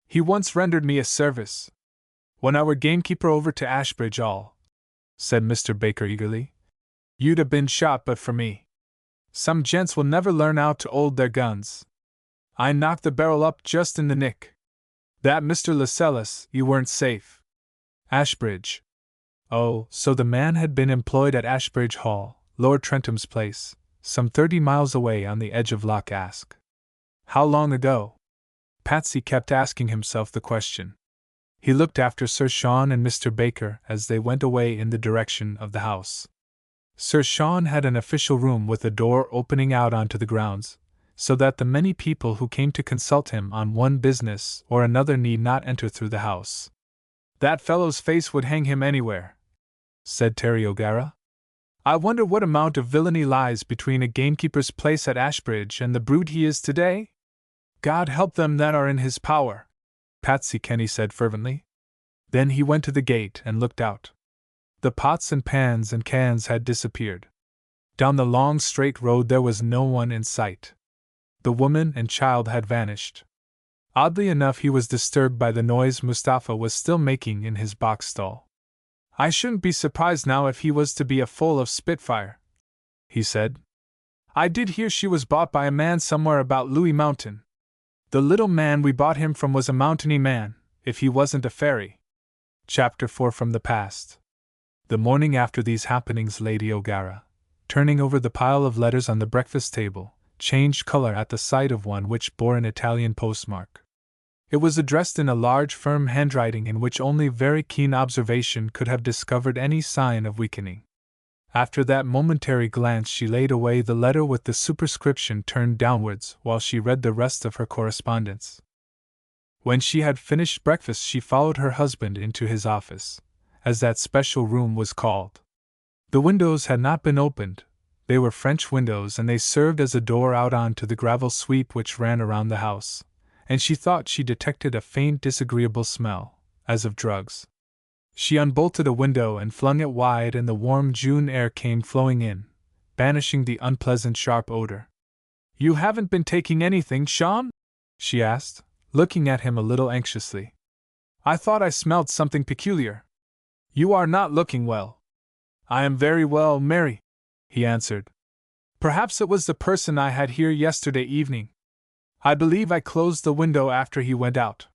"He once rendered me a service. When I were gamekeeper over to Ashbridge 'All," said Mr. Baker eagerly, "you'd have been shot but for me. Some gents will never learn how to 'old their guns. I knocked the barrel up just in the nick. That Mr. Lascelles, you weren't safe." Ashbridge. Oh, so the man had been employed at Ashbridge Hall, Lord Trentham's place, some 30 miles away on the edge of Loch Ask. How long ago? Patsy kept asking himself the question. He looked after Sir Sean and Mr. Baker as they went away in the direction of the house. Sir Sean had an official room with a door opening out onto the grounds, so that the many people who came to consult him on one business or another need not enter through the house. "That fellow's face would hang him anywhere," said Terry O'Gara. "I wonder what amount of villainy lies between a gamekeeper's place at Ashbridge and the brute he is today? God help them that are in his power," Patsy Kenny said fervently. Then he went to the gate and looked out. The pots and pans and cans had disappeared. Down the long straight road there was no one in sight. The woman and child had vanished. Oddly enough, he was disturbed by the noise Mustafa was still making in his box stall. "I shouldn't be surprised now if he was to be a foal of Spitfire," he said. "I did hear she was bought by a man somewhere about Louis Mountain. The little man we bought him from was a mountainy man, if he wasn't a fairy." Chapter 4 from the Past. The morning after these happenings, Lady O'Gara, turning over the pile of letters on the breakfast table, changed color at the sight of one which bore an Italian postmark. It was addressed in a large, firm handwriting in which only very keen observation could have discovered any sign of weakening. After that momentary glance, she laid away the letter with the superscription turned downwards while she read the rest of her correspondence. When she had finished breakfast, she followed her husband into his office, as that special room was called. The windows had not been opened. They were French windows, and they served as a door out onto the gravel sweep which ran around the house, and she thought she detected a faint disagreeable smell, as of drugs. She unbolted a window and flung it wide, and the warm June air came flowing in, banishing the unpleasant sharp odor. "You haven't been taking anything, Sean?" she asked, looking at him a little anxiously. "I thought I smelled something peculiar. You are not looking well." "I am very well, Mary," he answered. "Perhaps it was the person I had here yesterday evening. I believe I closed the window after he went out.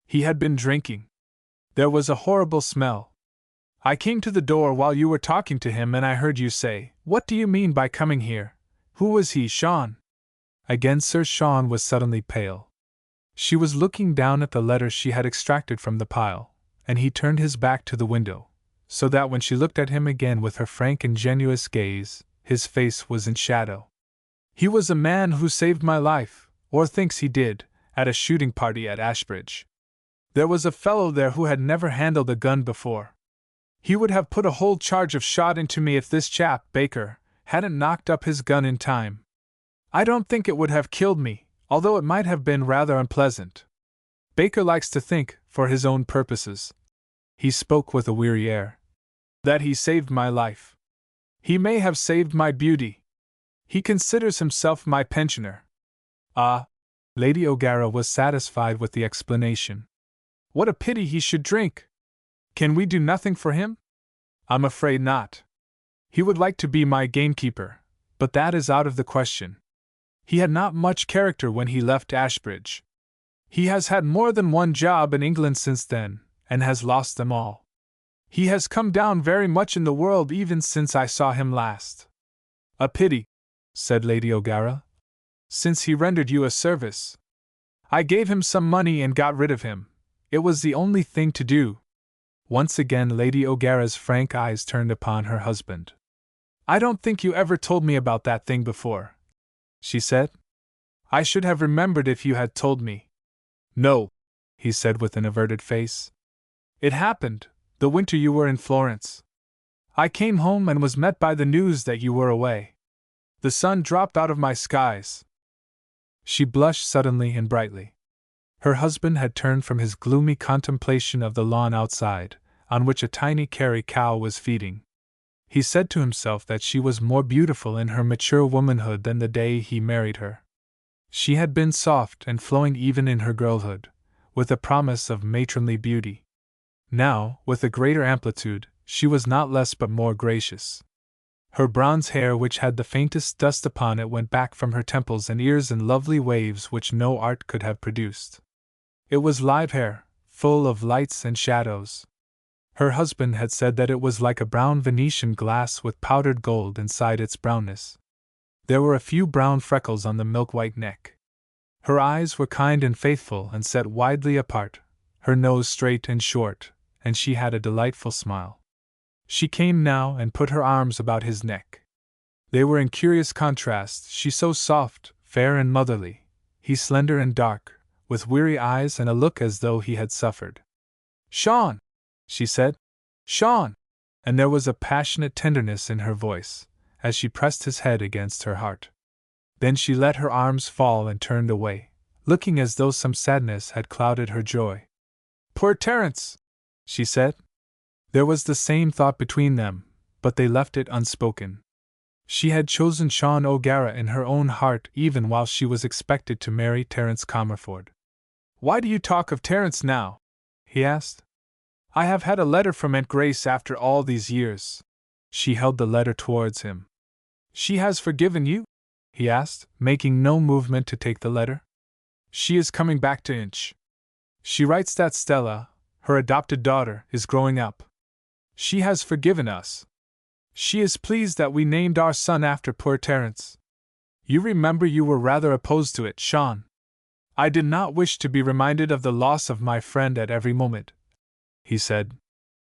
He had been drinking. There was a horrible smell. I came to the door while you were talking to him, and I heard you say, 'What do you mean by coming here?' Who was he, Sean?" Again Sir Sean was suddenly pale. She was looking down at the letter she had extracted from the pile, and he turned his back to the window, so that when she looked at him again with her frank ingenuous gaze, his face was in shadow. "He was a man who saved my life, or thinks he did, at a shooting party at Ashbridge. There was a fellow there who had never handled a gun before. He would have put a whole charge of shot into me if this chap, Baker, hadn't knocked up his gun in time. I don't think it would have killed me, although it might have been rather unpleasant. Baker likes to think, for his own purposes. He spoke with a weary air. That he saved my life. He may have saved my beauty. He considers himself my pensioner. Ah! Lady O'Gara was satisfied with the explanation. What a pity he should drink! Can we do nothing for him? I'm afraid not. He would like to be my gamekeeper, but that is out of the question. He had not much character when he left Ashbridge. He has had more than one job in England since then, and has lost them all. He has come down very much in the world even since I saw him last. A pity, said Lady O'Gara, since he rendered you a service. I gave him some money and got rid of him. It was the only thing to do. Once again Lady O'Gara's frank eyes turned upon her husband. I don't think you ever told me about that thing before, she said. I should have remembered if you had told me. No, he said with an averted face. It happened the winter you were in Florence. I came home and was met by the news that you were away. The sun dropped out of my skies. She blushed suddenly and brightly. Her husband had turned from his gloomy contemplation of the lawn outside, on which a tiny Kerry cow was feeding. He said to himself that she was more beautiful in her mature womanhood than the day he married her. She had been soft and flowing even in her girlhood, with a promise of matronly beauty. Now, with a greater amplitude, she was not less but more gracious. Her bronze hair, which had the faintest dust upon it, went back from her temples and ears in lovely waves which no art could have produced. It was live hair, full of lights and shadows. Her husband had said that it was like a brown Venetian glass with powdered gold inside its brownness. There were a few brown freckles on the milk-white neck. Her eyes were kind and faithful and set widely apart, her nose straight and short, and she had a delightful smile. She came now and put her arms about his neck. They were in curious contrast, she so soft, fair and motherly, he slender and dark, with weary eyes and a look as though he had suffered. "Sean!" she said. "Sean!" And there was a passionate tenderness in her voice, as she pressed his head against her heart. Then she let her arms fall and turned away, looking as though some sadness had clouded her joy. "Poor Terence!" she said. There was the same thought between them, but they left it unspoken. She had chosen Sean O'Gara in her own heart even while she was expected to marry Terence Comerford. "Why do you talk of Terence now?" he asked. "I have had a letter from Aunt Grace after all these years." She held the letter towards him. "She has forgiven you?" he asked, making no movement to take the letter. "She is coming back to Inch. She writes that Stella, her adopted daughter, is growing up. She has forgiven us. She is pleased that we named our son after poor Terence. You remember you were rather opposed to it, Sean. I did not wish to be reminded of the loss of my friend at every moment," he said.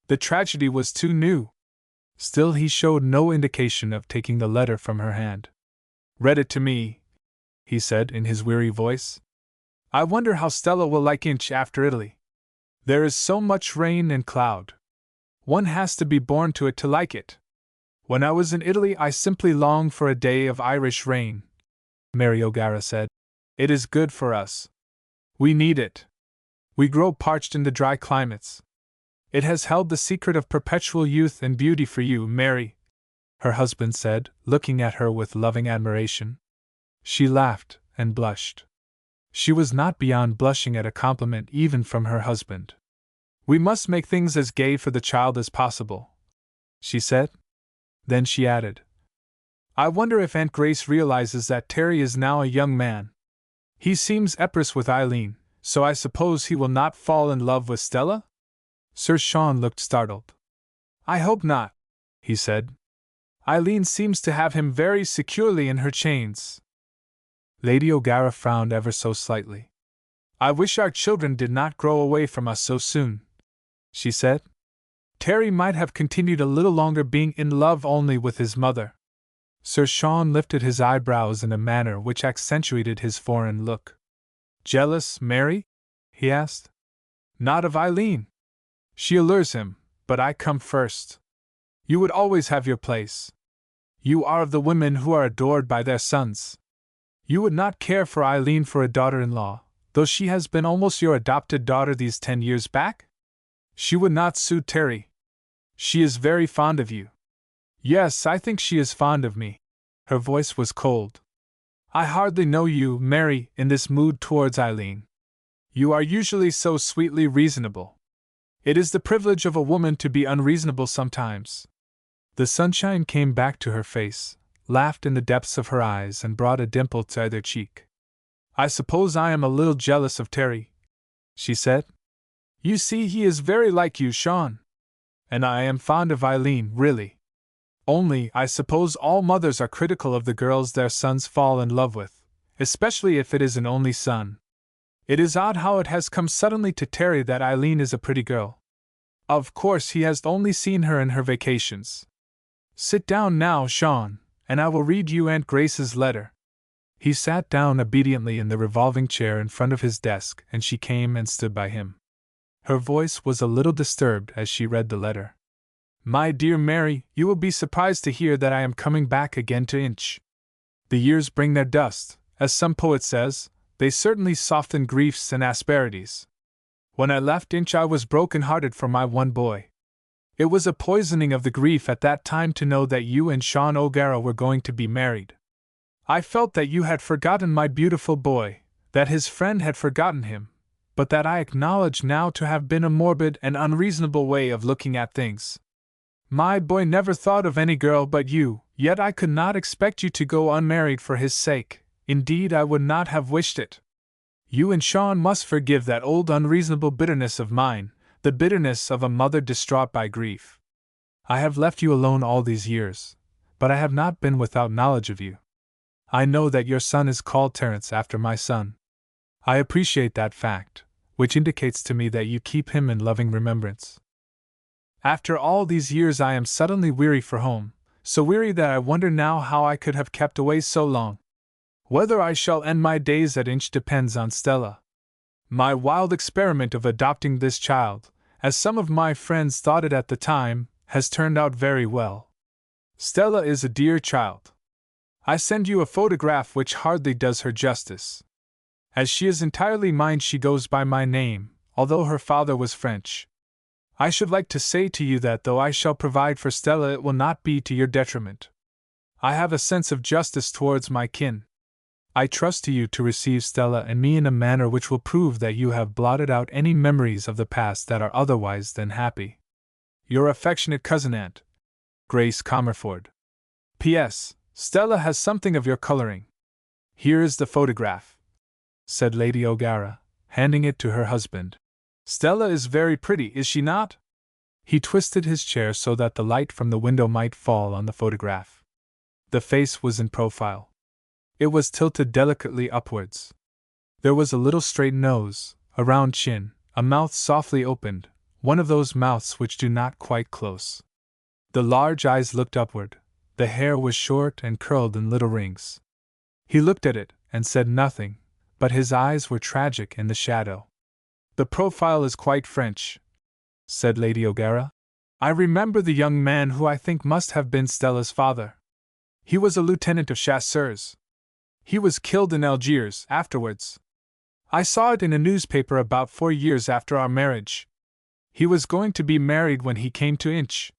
"The tragedy was too new." Still he showed no indication of taking the letter from her hand. "Read it to me," he said in his weary voice. "I wonder how Stella will like Inch after Italy. There is so much rain and cloud. One has to be born to it to like it. When I was in Italy I simply longed for a day of Irish rain," Mary O'Gara said. "It is good for us. We need it. We grow parched in the dry climates. It has held the secret of perpetual youth and beauty for you, Mary," her husband said, looking at her with loving admiration. She laughed and blushed. She was not beyond blushing at a compliment even from her husband. "We must make things as gay for the child as possible," she said. Then she added, "I wonder if Aunt Grace realizes that Terry is now a young man. He seems epris with Eileen, so I suppose he will not fall in love with Stella?" Sir Sean looked startled. "I hope not," he said. "Eileen seems to have him very securely in her chains." Lady O'Gara frowned ever so slightly. "I wish our children did not grow away from us so soon," she said. "Terry might have continued a little longer being in love only with his mother." Sir Sean lifted his eyebrows in a manner which accentuated his foreign look. "Jealous, Mary?" he asked. Not of Eileen. She allures him, but I come first. You would always have your place. You are of the women who are adored by their sons. You would not care for Eileen for a daughter-in-law, though she has been almost your adopted daughter these 10 years back? She would not suit Terry. She is very fond of you. Yes, I think she is fond of me. Her voice was cold. I hardly know you, Mary, in this mood towards Eileen. You are usually so sweetly reasonable. It is the privilege of a woman to be unreasonable sometimes. The sunshine came back to her face, laughed in the depths of her eyes, and brought a dimple to either cheek. I suppose I am a little jealous of Terry, she said. You see, he is very like you, Sean. And I am fond of Eileen, really. Only, I suppose all mothers are critical of the girls their sons fall in love with, especially if it is an only son. It is odd how it has come suddenly to Terry that Eileen is a pretty girl. Of course, he has only seen her in her vacations. Sit down now, Sean, and I will read you Aunt Grace's letter. He sat down obediently in the revolving chair in front of his desk, and she came and stood by him. Her voice was a little disturbed as she read the letter. My dear Mary, you will be surprised to hear that I am coming back again to Inch. The years bring their dust, as some poet says. They certainly soften griefs and asperities. When I left Inch I was broken-hearted for my one boy. It was a poisoning of the grief at that time to know that you and Sean O'Gara were going to be married. I felt that you had forgotten my beautiful boy, that his friend had forgotten him, but that I acknowledge now to have been a morbid and unreasonable way of looking at things. My boy never thought of any girl but you, yet I could not expect you to go unmarried for his sake. Indeed, I would not have wished it. You and Sean must forgive that old unreasonable bitterness of mine, the bitterness of a mother distraught by grief. I have left you alone all these years, but I have not been without knowledge of you. I know that your son is called Terence after my son. I appreciate that fact, which indicates to me that you keep him in loving remembrance. After all these years I am suddenly weary for home, so weary that I wonder now how I could have kept away so long. Whether I shall end my days at Inch depends on Stella. My wild experiment of adopting this child, as some of my friends thought it at the time, has turned out very well. Stella is a dear child. I send you a photograph which hardly does her justice. As she is entirely mine, she goes by my name, although her father was French. I should like to say to you that though I shall provide for Stella, it will not be to your detriment. I have a sense of justice towards my kin. I trust to you to receive Stella and me in a manner which will prove that you have blotted out any memories of the past that are otherwise than happy. Your affectionate cousin Aunt Grace Comerford. P.S. Stella has something of your coloring. Here is the photograph, said Lady O'Gara, handing it to her husband. Stella is very pretty, is she not? He twisted his chair so that the light from the window might fall on the photograph. The face was in profile. It was tilted delicately upwards. There was a little straight nose, a round chin, a mouth softly opened, one of those mouths which do not quite close. The large eyes looked upward. The hair was short and curled in little rings. He looked at it and said nothing, but his eyes were tragic in the shadow. The profile is quite French, said Lady O'Gara. I remember the young man who I think must have been Stella's father. He was a lieutenant of chasseurs. He was killed in Algiers afterwards. I saw it in a newspaper about 4 years after our marriage. He was going to be married when he came to Inch.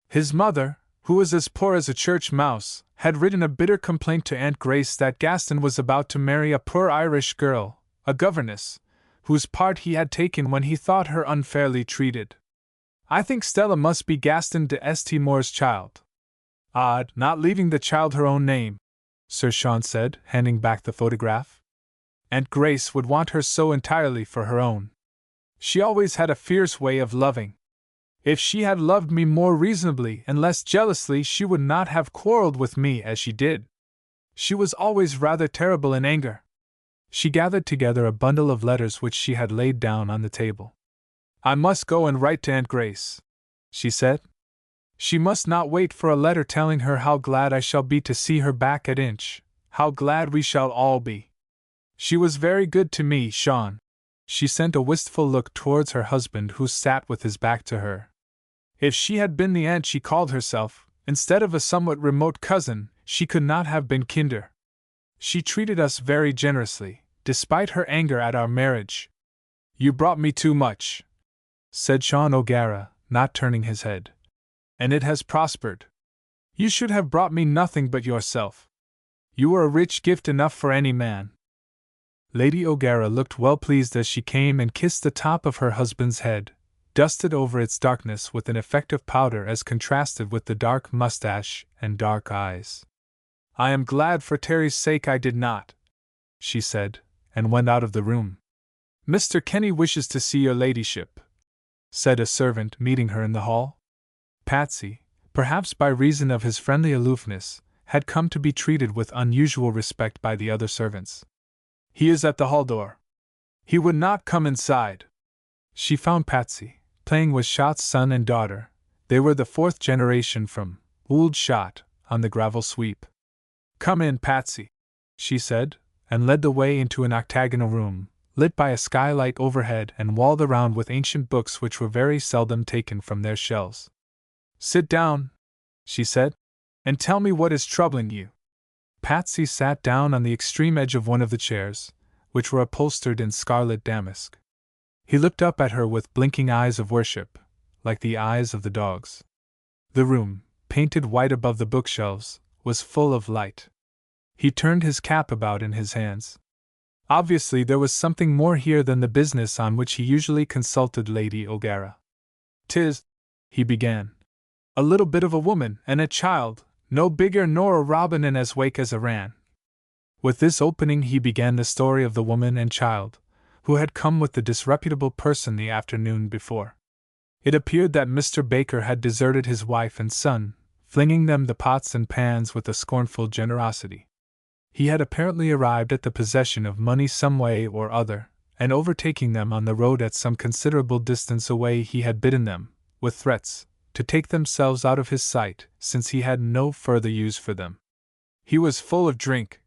His mother, who was as poor as a church mouse, had written a bitter complaint to Aunt Grace that Gaston was about to marry a poor Irish girl, a governess, whose part he had taken when he thought her unfairly treated. I think Stella must be Gaston de St. Maur's child. Odd, not leaving the child her own name, Sir Sean said, handing back the photograph. Aunt Grace would want her so entirely for her own. She always had a fierce way of loving. If she had loved me more reasonably and less jealously, she would not have quarreled with me as she did. She was always rather terrible in anger. She gathered together a bundle of letters which she had laid down on the table. I must go and write to Aunt Grace, she said. She must not wait for a letter telling her how glad I shall be to see her back at Inch, how glad we shall all be. She was very good to me, Sean. She sent a wistful look towards her husband, who sat with his back to her. If she had been the aunt she called herself, instead of a somewhat remote cousin, she could not have been kinder. She treated us very generously, despite her anger at our marriage. You brought me too much, said Sean O'Gara, not turning his head. And it has prospered. You should have brought me nothing but yourself. You were a rich gift enough for any man. Lady O'Gara looked well pleased as she came and kissed the top of her husband's head, dusted over its darkness with an effect of powder as contrasted with the dark mustache and dark eyes. I am glad for Terry's sake I did not, she said, and went out of the room. Mr. Kenny wishes to see your ladyship, said a servant, meeting her in the hall. Patsy, perhaps by reason of his friendly aloofness, had come to be treated with unusual respect by the other servants. He is at the hall door. He would not come inside. She found Patsy, playing with Shot's son and daughter. They were the fourth generation from Old Shot, on the gravel sweep. Come in, Patsy, she said, and led the way into an octagonal room, lit by a skylight overhead and walled around with ancient books which were very seldom taken from their shelves. Sit down, she said, and tell me what is troubling you. Patsy sat down on the extreme edge of one of the chairs, which were upholstered in scarlet damask. He looked up at her with blinking eyes of worship, like the eyes of the dogs. The room, painted white above the bookshelves, was full of light. He turned his cap about in his hands. Obviously there was something more here than the business on which he usually consulted Lady O'Gara. "'Tis," he began, "a little bit of a woman and a child, no bigger nor a robin and as wake as a wran." With this opening he began the story of the woman and child, who had come with the disreputable person the afternoon before. It appeared that Mr. Baker had deserted his wife and son, flinging them the pots and pans with a scornful generosity. He had apparently arrived at the possession of money some way or other, and overtaking them on the road at some considerable distance away he had bidden them, with threats, to take themselves out of his sight, since he had no further use for them. He was full of drink,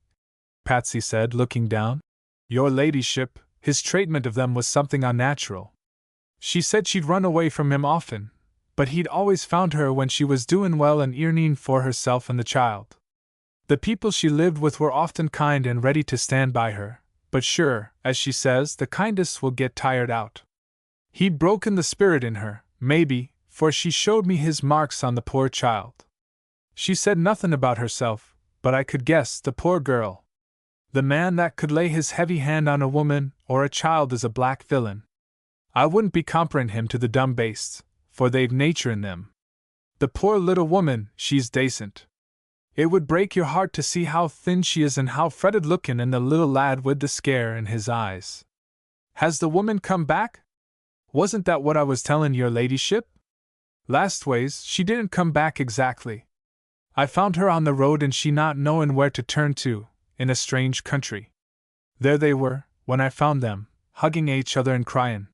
Patsy said, looking down. Your ladyship, his treatment of them was something unnatural. She said she'd run away from him often, but he'd always found her when she was doin' well and earning for herself and the child. The people she lived with were often kind and ready to stand by her, but sure, as she says, the kindest will get tired out. He'd broken the spirit in her, maybe, for she showed me his marks on the poor child. She said nothin' about herself, but I could guess, the poor girl. The man that could lay his heavy hand on a woman or a child is a black villain. I wouldn't be comparin' him to the dumb bastes, for they've nature in them. The poor little woman, she's dacent. It would break your heart to see how thin she is and how fretted lookin', and the little lad with the scare in his eyes. Has the woman come back? Wasn't that what I was tellin' your ladyship? Lastways, she didn't come back exactly. I found her on the road and she not knowin' where to turn to, in a strange country. There they were, when I found them, hugging each other and cryin'.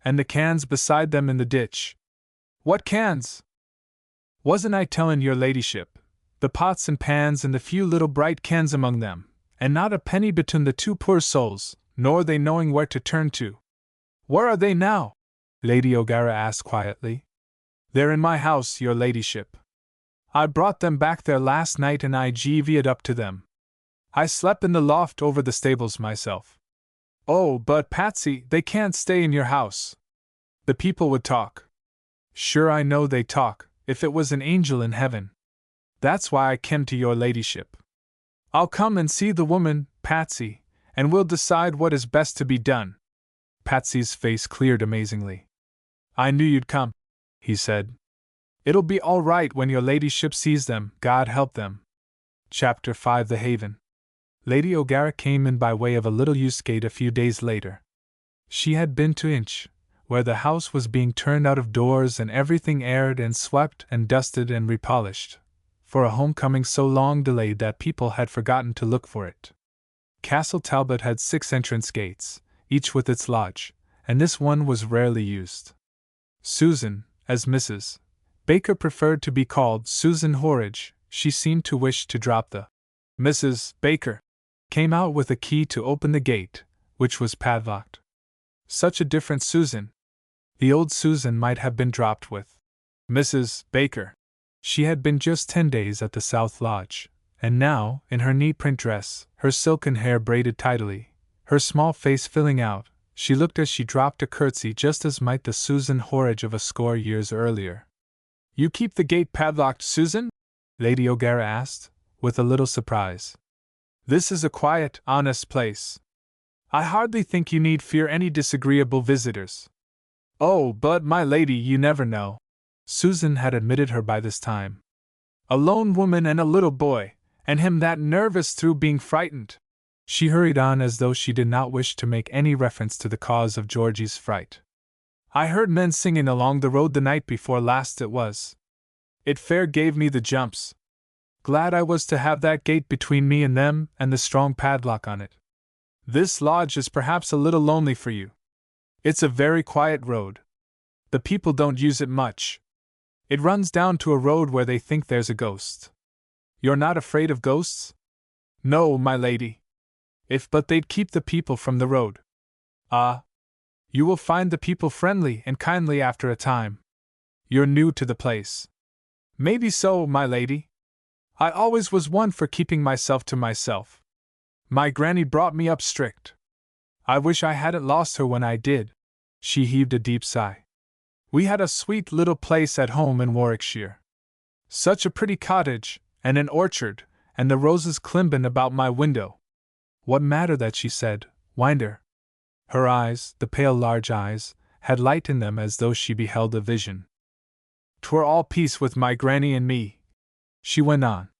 And the cans beside them in the ditch. What cans? Wasn't I tellin' your ladyship? The pots and pans and the few little bright cans among them, and not a penny between the two poor souls, nor they knowing where to turn to. Where are they now? Lady O'Gara asked quietly. They're in my house, your ladyship. I brought them back there last night and I GV'd up to them. I slept in the loft over the stables myself. Oh, but Patsy, they can't stay in your house. The people would talk. Sure, I know they talk, if it was an angel in heaven. That's why I came to your ladyship. I'll come and see the woman, Patsy, and we'll decide what is best to be done. Patsy's face cleared amazingly. I knew you'd come, he said. It'll be all right when your ladyship sees them, God help them. Chapter 5 The Haven. Lady O'Gara came in by way of a little-used gate a few days later. She had been to Inch, where the house was being turned out of doors and everything aired and swept and dusted and repolished, for a homecoming so long delayed that people had forgotten to look for it. Castle Talbot had 6 entrance gates, each with its lodge, and this one was rarely used. Susan, as Mrs. Baker preferred to be called Susan Horridge, she seemed to wish to drop the Mrs. Baker, came out with a key to open the gate, which was padlocked. Such a different Susan. The old Susan might have been dropped with Mrs. Baker. She had been just 10 days at the South Lodge, and now, in her neat print dress, her silken hair braided tidily, her small face filling out, she looked as she dropped a curtsy just as might the Susan Horridge of a score years earlier. "You keep the gate padlocked, Susan?" Lady O'Gara asked, with a little surprise. "This is a quiet, honest place. I hardly think you need fear any disagreeable visitors." "Oh, but my lady, you never know." Susan had admitted her by this time. "A lone woman and a little boy, and him that nervous through being frightened." She hurried on as though she did not wish to make any reference to the cause of Georgie's fright. "I heard men singing along the road the night before last it was. It fair gave me the jumps. Glad I was to have that gate between me and them and the strong padlock on it. This lodge is perhaps a little lonely for you. It's a very quiet road. The people don't use it much. It runs down to a road where they think there's a ghost. You're not afraid of ghosts?" "No, my lady. If but they'd keep the people from the road." "Ah. You will find the people friendly and kindly after a time. You're new to the place." "Maybe so, my lady. I always was one for keeping myself to myself. My granny brought me up strict. I wish I hadn't lost her when I did." She heaved a deep sigh. "We had a sweet little place at home in Warwickshire. Such a pretty cottage, and an orchard, and the roses climbin' about my window." "What matter that?" she said, Winder. Her eyes, the pale large eyes, had light in them as though she beheld a vision. "'Twere all peace with my granny and me," she went on.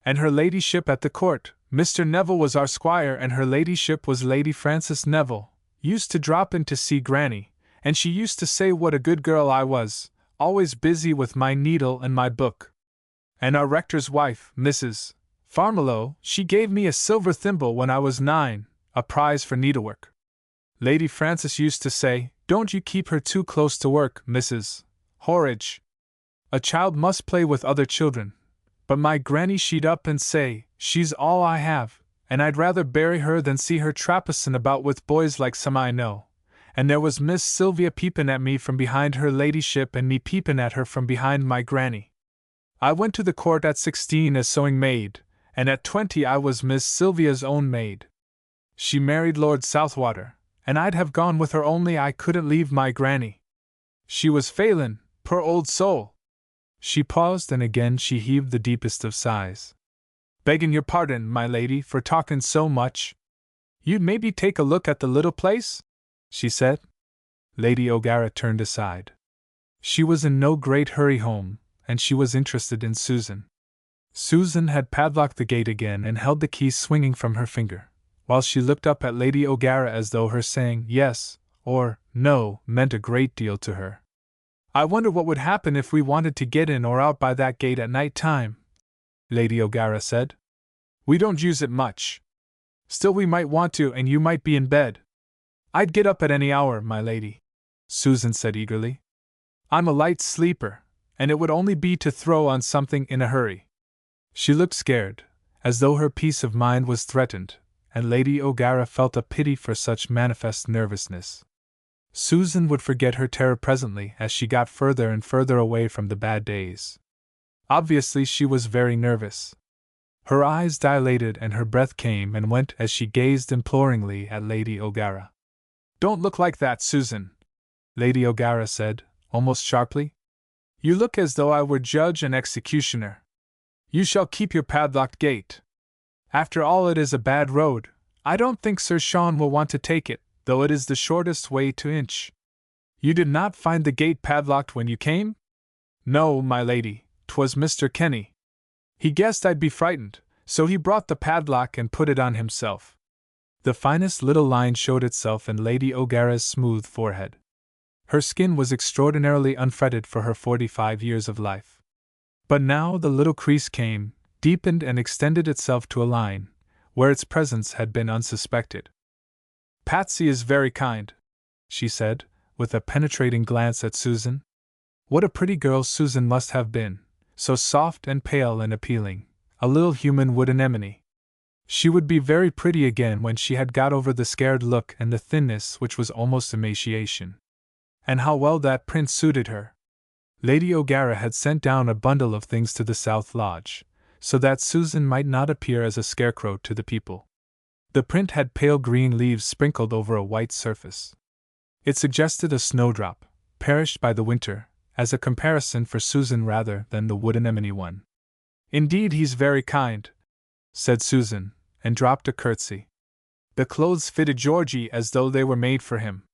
"And her ladyship at the court, Mr. Neville was our squire and her ladyship was Lady Frances Neville, used to drop in to see granny, and she used to say what a good girl I was, always busy with my needle and my book. And our rector's wife, Mrs. Farmiloe, she gave me a silver thimble when I was 9, a prize for needlework. Lady Frances used to say, 'Don't you keep her too close to work, Mrs. Horridge. A child must play with other children.' But my granny she'd up and say, 'She's all I have, and I'd rather bury her than see her trappassin' about with boys like some I know.' And there was Miss Sylvia peepin' at me from behind her ladyship and me peepin' at her from behind my granny. I went to the court at 16 as sewing maid, and at 20 I was Miss Sylvia's own maid. She married Lord Southwater, and I'd have gone with her only I couldn't leave my granny. She was failin', poor old soul." She paused and again she heaved the deepest of sighs. "Beggin' your pardon, my lady, for talkin' so much. You'd maybe take a look at the little place?" she said. Lady O'Gara turned aside. She was in no great hurry home, and she was interested in Susan. Susan had padlocked the gate again and held the key swinging from her finger, while she looked up at Lady O'Gara as though her saying yes or no meant a great deal to her. "I wonder what would happen if we wanted to get in or out by that gate at night time," Lady O'Gara said. "We don't use it much. Still we might want to and you might be in bed." "I'd get up at any hour, my lady," Susan said eagerly. "I'm a light sleeper, and it would only be to throw on something in a hurry." She looked scared, as though her peace of mind was threatened, and Lady O'Gara felt a pity for such manifest nervousness. Susan would forget her terror presently as she got further and further away from the bad days. Obviously she was very nervous. Her eyes dilated and her breath came and went as she gazed imploringly at Lady O'Gara. "Don't look like that, Susan," Lady O'Gara said, almost sharply. "You look as though I were judge and executioner. You shall keep your padlocked gate. After all, it is a bad road. I don't think Sir Sean will want to take it, though it is the shortest way to Inch. You did not find the gate padlocked when you came?" "No, my lady, 'twas Mr. Kenny. He guessed I'd be frightened, so he brought the padlock and put it on himself." The finest little line showed itself in Lady O'Gara's smooth forehead. Her skin was extraordinarily unfretted for her 45 years of life. But now the little crease came, deepened and extended itself to a line, where its presence had been unsuspected. "Patsy is very kind," she said, with a penetrating glance at Susan. What a pretty girl Susan must have been, so soft and pale and appealing, a little human wood anemone. She would be very pretty again when she had got over the scared look and the thinness which was almost emaciation. And how well that print suited her! Lady O'Gara had sent down a bundle of things to the South Lodge, so that Susan might not appear as a scarecrow to the people. The print had pale green leaves sprinkled over a white surface. It suggested a snowdrop, perished by the winter, as a comparison for Susan rather than the wood anemone one. "Indeed, he's very kind," said Susan, and dropped a curtsy. The clothes fitted Georgie as though they were made for him.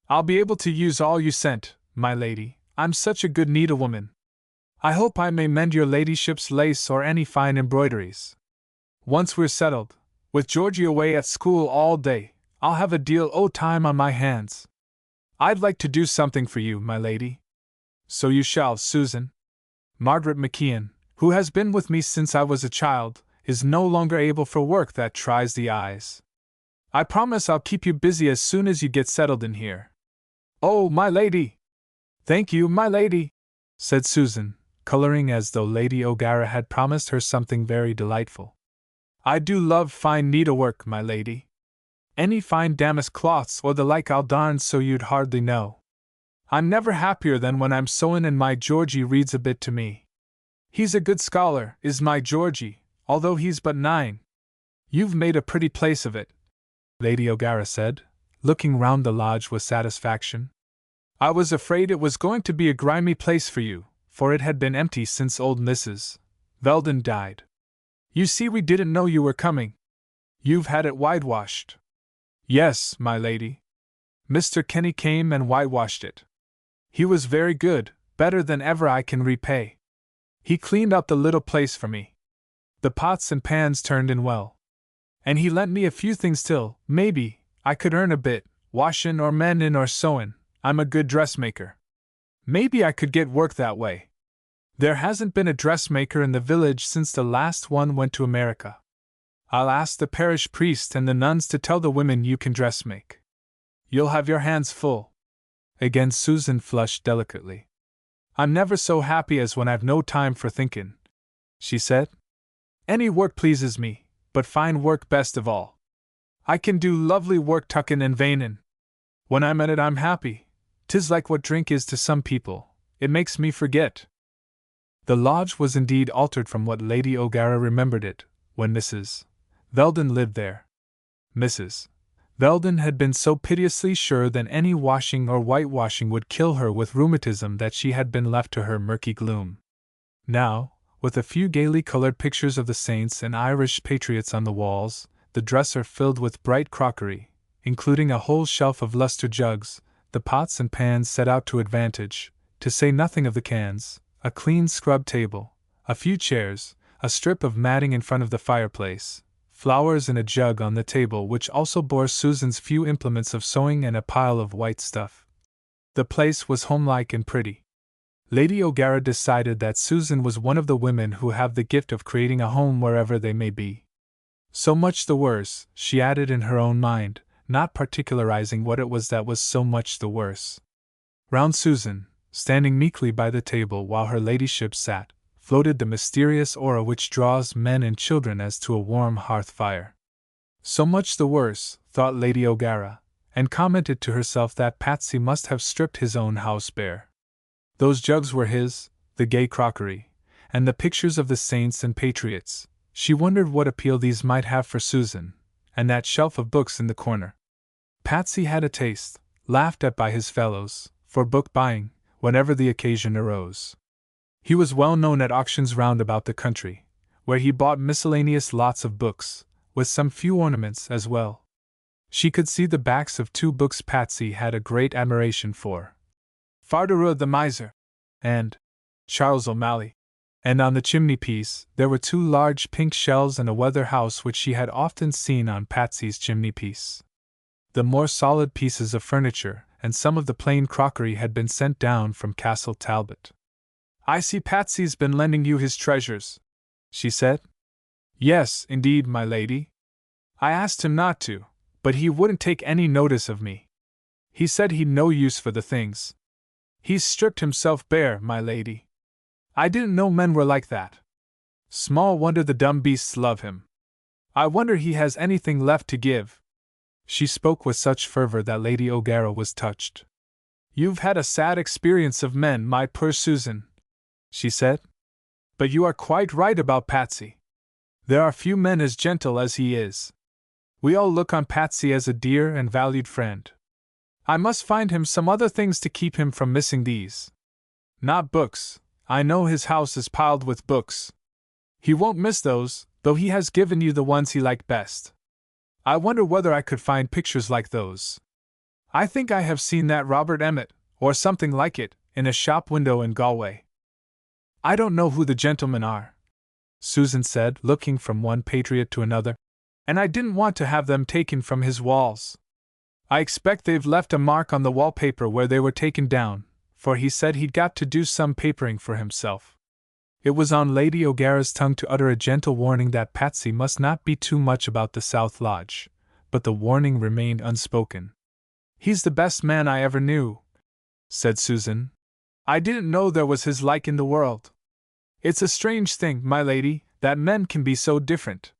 "I'll be able to use all you sent, my lady. I'm such a good needlewoman. I hope I may mend your ladyship's lace or any fine embroideries. Once we're settled, with Georgie away at school all day, I'll have a deal o' time on my hands. I'd like to do something for you, my lady." "So you shall, Susan. Margaret McKeon, who has been with me since I was a child, is no longer able for work that tries the eyes. I promise I'll keep you busy as soon as you get settled in here." "Oh, my lady!" "Thank you, my lady," said Susan, coloring as though Lady O'Gara had promised her something very delightful. "I do love fine needlework, my lady. Any fine damask cloths or the like I'll darn so you'd hardly know. I'm never happier than when I'm sewin' and my Georgie reads a bit to me. He's a good scholar, is my Georgie, although he's but 9. You've made a pretty place of it," Lady O'Gara said, looking round the lodge with satisfaction. "I was afraid it was going to be a grimy place for you, for it had been empty since old Mrs. Veldon died. You see, we didn't know you were coming. You've had it whitewashed." "Yes, my lady. Mr. Kenny came and whitewashed it. He was very good, better than ever I can repay. He cleaned up the little place for me. The pots and pans turned in well. And he lent me a few things till, maybe, I could earn a bit, washin' or mendin' or sewin'. I'm a good dressmaker. Maybe I could get work that way. There hasn't been a dressmaker in the village since the last one went to America. I'll ask the parish priest and the nuns to tell the women you can dressmake. You'll have your hands full." Again Susan flushed delicately. "I'm never so happy as when I've no time for thinkin'," she said. "Any work pleases me, but fine work best of all. I can do lovely work tuckin' and veinin'. When I'm at it I'm happy. 'Tis like what drink is to some people, it makes me forget." The lodge was indeed altered from what Lady O'Gara remembered it, when Mrs. Veldon lived there. Mrs. Veldon had been so piteously sure that any washing or whitewashing would kill her with rheumatism that she had been left to her murky gloom. Now, with a few gaily colored pictures of the saints and Irish patriots on the walls, the dresser filled with bright crockery, including a whole shelf of lustre jugs, the pots and pans set out to advantage, to say nothing of the cans, a clean scrubbed table, a few chairs, a strip of matting in front of the fireplace, flowers in a jug on the table which also bore Susan's few implements of sewing and a pile of white stuff. The place was homelike and pretty. Lady O'Gara decided that Susan was one of the women who have the gift of creating a home wherever they may be. "So much the worse," she added in her own mind, not particularizing what it was that was so much the worse. Round Susan, standing meekly by the table while her ladyship sat, floated the mysterious aura which draws men and children as to a warm hearth fire. So much the worse, thought Lady O'Gara, and commented to herself that Patsy must have stripped his own house bare. Those jugs were his, the gay crockery, and the pictures of the saints and patriots. She wondered what appeal these might have for Susan, and that shelf of books in the corner. Patsy had a taste, laughed at by his fellows, for book buying, whenever the occasion arose. He was well known at auctions round about the country, where he bought miscellaneous lots of books, with some few ornaments as well. She could see the backs of 2 books Patsy had a great admiration for, Farderoux the Miser, and Charles O'Malley. And on the chimney-piece there were 2 large pink shells and a weather house which she had often seen on Patsy's chimney-piece. The more solid pieces of furniture and some of the plain crockery had been sent down from Castle Talbot. "I see Patsy's been lending you his treasures," she said. "Yes, indeed, my lady. I asked him not to, but he wouldn't take any notice of me. He said he'd no use for the things. He's stripped himself bare, my lady. I didn't know men were like that. Small wonder the dumb beasts love him. I wonder he has anything left to give. She spoke with such fervor that Lady O'Gara was touched. You've had a sad experience of men, my poor Susan, she said. But you are quite right about Patsy. There are few men as gentle as he is. We all look on Patsy as a dear and valued friend. I must find him some other things to keep him from missing these. Not books. I know his house is piled with books. He won't miss those, though he has given you the ones he liked best. I wonder whether I could find pictures like those. I think I have seen that Robert Emmet, or something like it, in a shop window in Galway. I don't know who the gentlemen are, Susan said, looking from one patriot to another, and I didn't want to have them taken from his walls. I expect they've left a mark on the wallpaper where they were taken down, for he said he'd got to do some papering for himself. It was on Lady O'Gara's tongue to utter a gentle warning that Patsy must not be too much about the South Lodge, but the warning remained unspoken. He's the best man I ever knew, said Susan. I didn't know there was his like in the world. It's a strange thing, my lady, that men can be so different.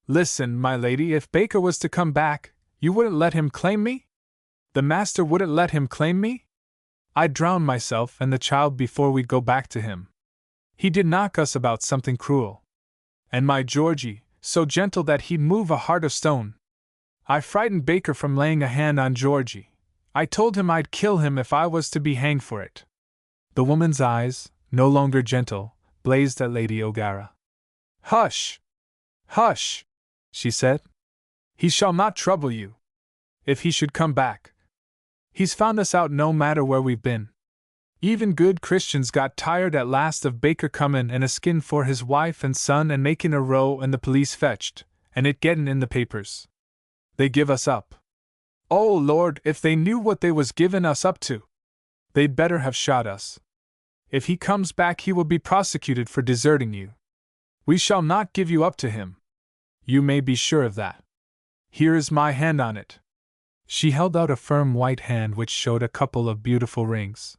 Listen, my lady, if Baker was to come back, you wouldn't let him claim me? The master wouldn't let him claim me? I'd drown myself and the child before we'd go back to him. He did knock us about something cruel. And my Georgie, so gentle that he'd move a heart of stone. I frightened Baker from laying a hand on Georgie. I told him I'd kill him if I was to be hanged for it. The woman's eyes, no longer gentle, blazed at Lady O'Gara. Hush! Hush! She said. He shall not trouble you. If he should come back. He's found us out no matter where we've been. Even good Christians got tired at last of Baker comin' and a skin for his wife and son and making a row and the police fetched, and it gettin' in the papers. They give us up. Oh Lord, if they knew what they was givin' us up to! They'd better have shot us. If he comes back he will be prosecuted for deserting you. We shall not give you up to him. You may be sure of that. Here is my hand on it. She held out a firm white hand which showed a couple of beautiful rings.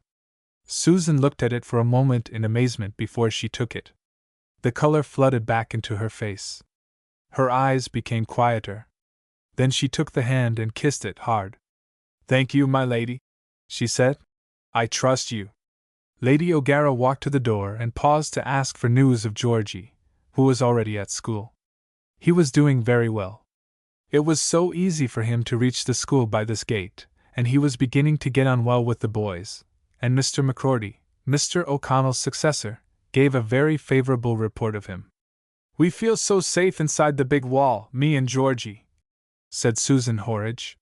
Susan looked at it for a moment in amazement before she took it. The color flooded back into her face. Her eyes became quieter. Then she took the hand and kissed it hard. Thank you, my lady, she said. I trust you. Lady O'Gara walked to the door and paused to ask for news of Georgie, who was already at school. He was doing very well. It was so easy for him to reach the school by this gate, and he was beginning to get on well with the boys, and Mr. McCrory, Mr. O'Connell's successor, gave a very favorable report of him. We feel so safe inside the big wall, me and Georgie, said Susan Horridge.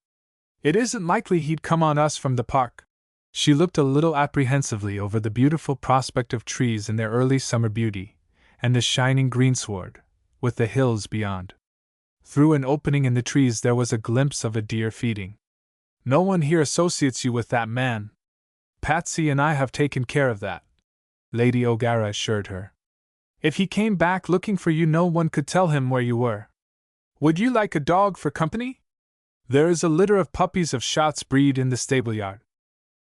It isn't likely he'd come on us from the park. She looked a little apprehensively over the beautiful prospect of trees in their early summer beauty, and the shining greensward, with the hills beyond. Through an opening in the trees there was a glimpse of a deer feeding. No one here associates you with that man. Patsy and I have taken care of that, Lady O'Gara assured her. If he came back looking for you no one could tell him where you were. Would you like a dog for company? There is a litter of puppies of Scots breed in the stable-yard.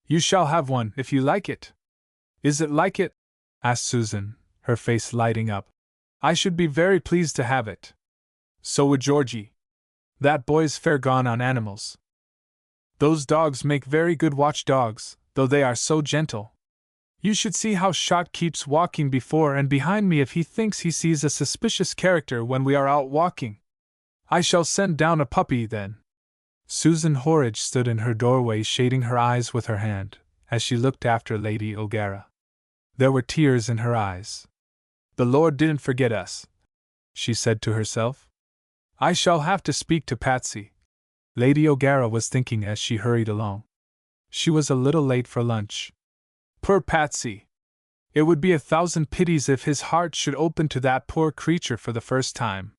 You shall have one if you like it. Is it like it? Asked Susan, her face lighting up. I should be very pleased to have it. So would Georgie. That boy's fair gone on animals. Those dogs make very good watchdogs, though they are so gentle. You should see how Shot keeps walking before and behind me if he thinks he sees a suspicious character when we are out walking. I shall send down a puppy then. Susan Horridge stood in her doorway shading her eyes with her hand, as she looked after Lady O'Gara. There were tears in her eyes. The Lord didn't forget us, she said to herself. I shall have to speak to Patsy, Lady O'Gara was thinking as she hurried along. She was a little late for lunch. Poor Patsy! It would be 1,000 pities if his heart should open to that poor creature for the first time.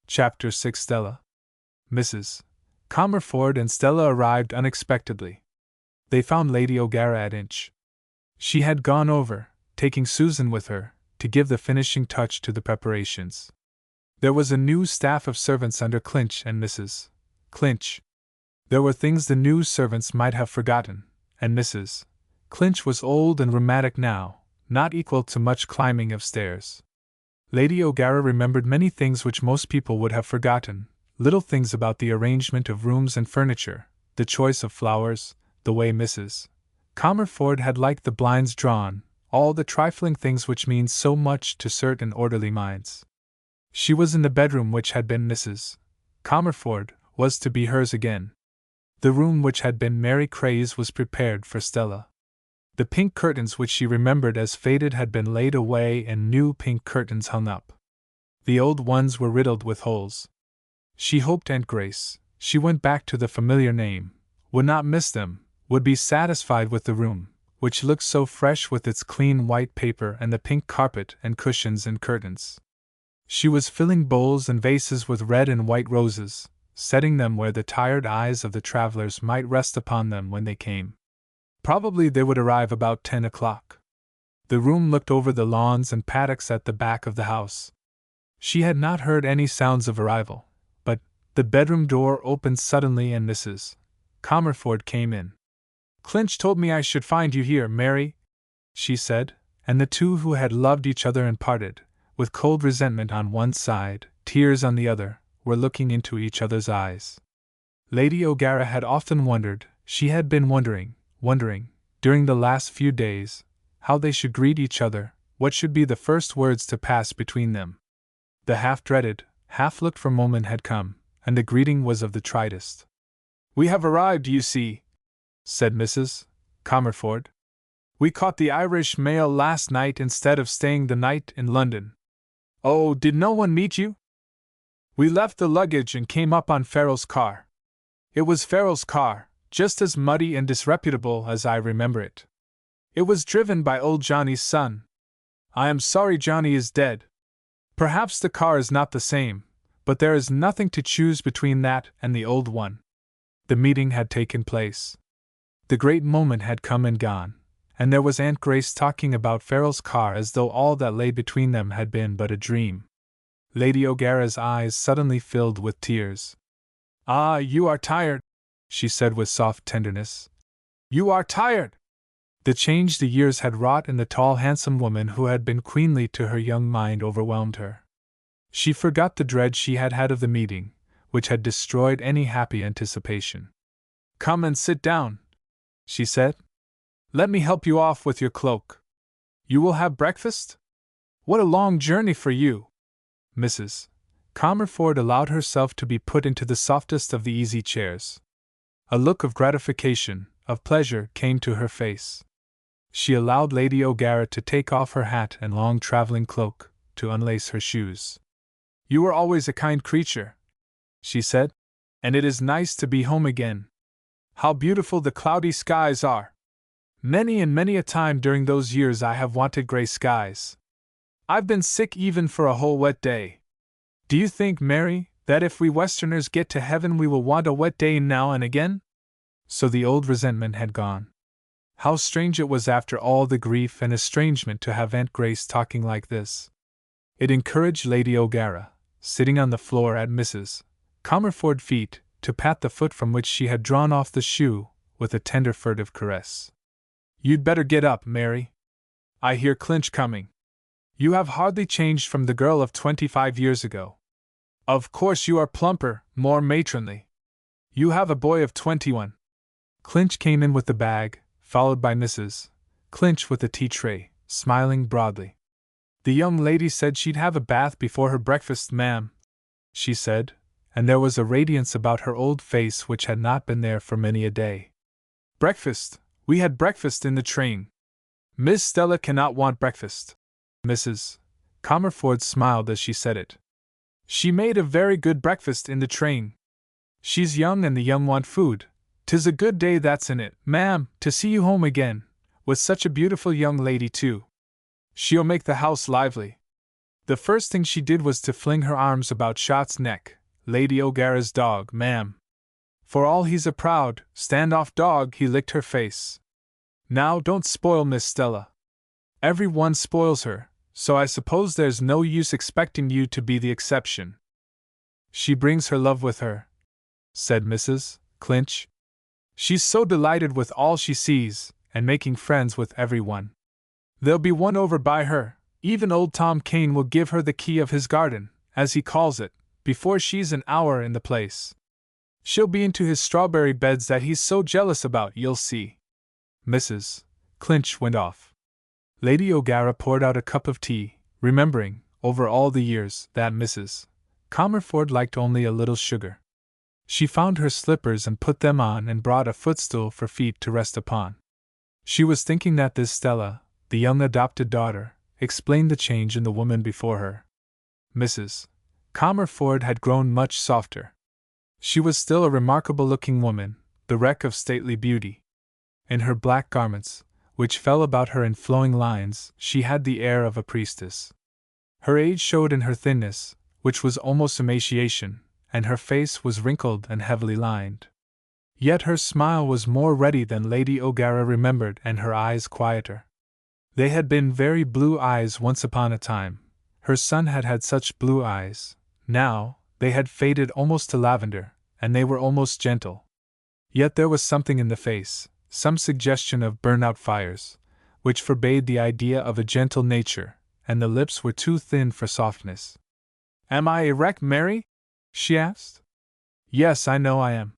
Chapter 6. Stella. Mrs. Comerford and Stella arrived unexpectedly. They found Lady O'Gara at Inch. She had gone over, taking Susan with her, to give the finishing touch to the preparations. There was a new staff of servants under Clinch and Mrs. Clinch. There were things the new servants might have forgotten, and Mrs. Clinch was old and rheumatic now, not equal to much climbing of stairs. Lady O'Gara remembered many things which most people would have forgotten, little things about the arrangement of rooms and furniture, the choice of flowers, the way Mrs. Comerford had liked the blinds drawn, all the trifling things which mean so much to certain orderly minds. She was in the bedroom which had been Mrs. Comerford, was to be hers again. The room which had been Mary Cray's was prepared for Stella. The pink curtains which she remembered as faded had been laid away and new pink curtains hung up. The old ones were riddled with holes. She hoped Aunt Grace, she went back to the familiar name, would not miss them, would be satisfied with the room, which looked so fresh with its clean white paper and the pink carpet and cushions and curtains. She was filling bowls and vases with red and white roses, setting them where the tired eyes of the travelers might rest upon them when they came. Probably they would arrive about 10 o'clock. The room looked over the lawns and paddocks at the back of the house. She had not heard any sounds of arrival, but the bedroom door opened suddenly and Mrs. Comerford came in. "Clinch told me I should find you here, Mary," she said, and the two who had loved each other and parted, with cold resentment on one side, tears on the other, were looking into each other's eyes. Lady O'Gara had often wondered, she had been wondering, during the last few days, how they should greet each other, what should be the first words to pass between them. The half-dreaded, half-looked-for moment had come, and the greeting was of the tritest. "We have arrived, you see," said Mrs. Comerford. "We caught the Irish mail last night instead of staying the night in London." "Oh, did no one meet you?" "We left the luggage and came up on Farrell's car. It was Farrell's car, just as muddy and disreputable as I remember it. It was driven by old Johnny's son. I am sorry Johnny is dead. Perhaps the car is not the same, but there is nothing to choose between that and the old one." The meeting had taken place. The great moment had come and gone, and there was Aunt Grace talking about Farrell's car as though all that lay between them had been but a dream. Lady O'Gara's eyes suddenly filled with tears. "Ah, you are tired," she said with soft tenderness. "You are tired!" The change the years had wrought in the tall, handsome woman who had been queenly to her young mind overwhelmed her. She forgot the dread she had had of the meeting, which had destroyed any happy anticipation. "Come and sit down," she said. "Let me help you off with your cloak. You will have breakfast? What a long journey for you!" Mrs. Comerford allowed herself to be put into the softest of the easy chairs. A look of gratification, of pleasure, came to her face. She allowed Lady O'Gara to take off her hat and long traveling cloak, to unlace her shoes. "You were always a kind creature," she said, "and it is nice to be home again. How beautiful the cloudy skies are! Many and many a time during those years I have wanted gray skies. I've been sick even for a whole wet day. Do you think, Mary, that if we Westerners get to heaven we will want a wet day now and again?" So the old resentment had gone. How strange it was after all the grief and estrangement to have Aunt Grace talking like this. It encouraged Lady O'Gara, sitting on the floor at Mrs. Comerford's feet, to pat the foot from which she had drawn off the shoe, with a tender furtive caress. "You'd better get up, Mary. I hear Clinch coming. You have hardly changed from the girl of 25 years ago. Of course you are plumper, more matronly. You have a boy of 21. Clinch came in with the bag, followed by Mrs. Clinch with the tea tray, smiling broadly. "The young lady said she'd have a bath before her breakfast, ma'am," she said, and there was a radiance about her old face which had not been there for many a day. "Breakfast! We had breakfast in the train. Miss Stella cannot want breakfast." Mrs. Comerford smiled as she said it. "She made a very good breakfast in the train. She's young and the young want food. 'Tis a good day that's in it, ma'am, to see you home again, with such a beautiful young lady too. She'll make the house lively." The first thing she did was to fling her arms about Shot's neck, Lady O'Gara's dog, ma'am. For all he's a proud, stand-off dog, he licked her face. "Now don't spoil Miss Stella. Every one spoils her, so I suppose there's no use expecting you to be the exception." "She brings her love with her," said Mrs. Clinch. "She's so delighted with all she sees, and making friends with everyone. There'll be one over by her, Even old Tom Kane will give her the key of his garden, as he calls it, before she's an hour in the place. She'll be into his strawberry beds that he's so jealous about, you'll see." Mrs. Clinch went off. Lady O'Gara poured out a cup of tea, remembering, over all the years, that Mrs. Comerford liked only a little sugar. She found her slippers and put them on and brought a footstool for feet to rest upon. She was thinking that this Stella, the young adopted daughter, explained the change in the woman before her. Mrs. Comerford had grown much softer. She was still a remarkable-looking woman, the wreck of stately beauty. In her black garments, which fell about her in flowing lines, she had the air of a priestess. Her age showed in her thinness, which was almost emaciation, and her face was wrinkled and heavily lined. Yet her smile was more ready than Lady O'Gara remembered, and her eyes quieter. They had been very blue eyes once upon a time. Her son had had such blue eyes. Now, they had faded almost to lavender, and they were almost gentle. Yet there was something in the face, some suggestion of burnt-out fires, which forbade the idea of a gentle nature, and the lips were too thin for softness. "Am I a wreck, Mary?" she asked. "Yes, I know I am.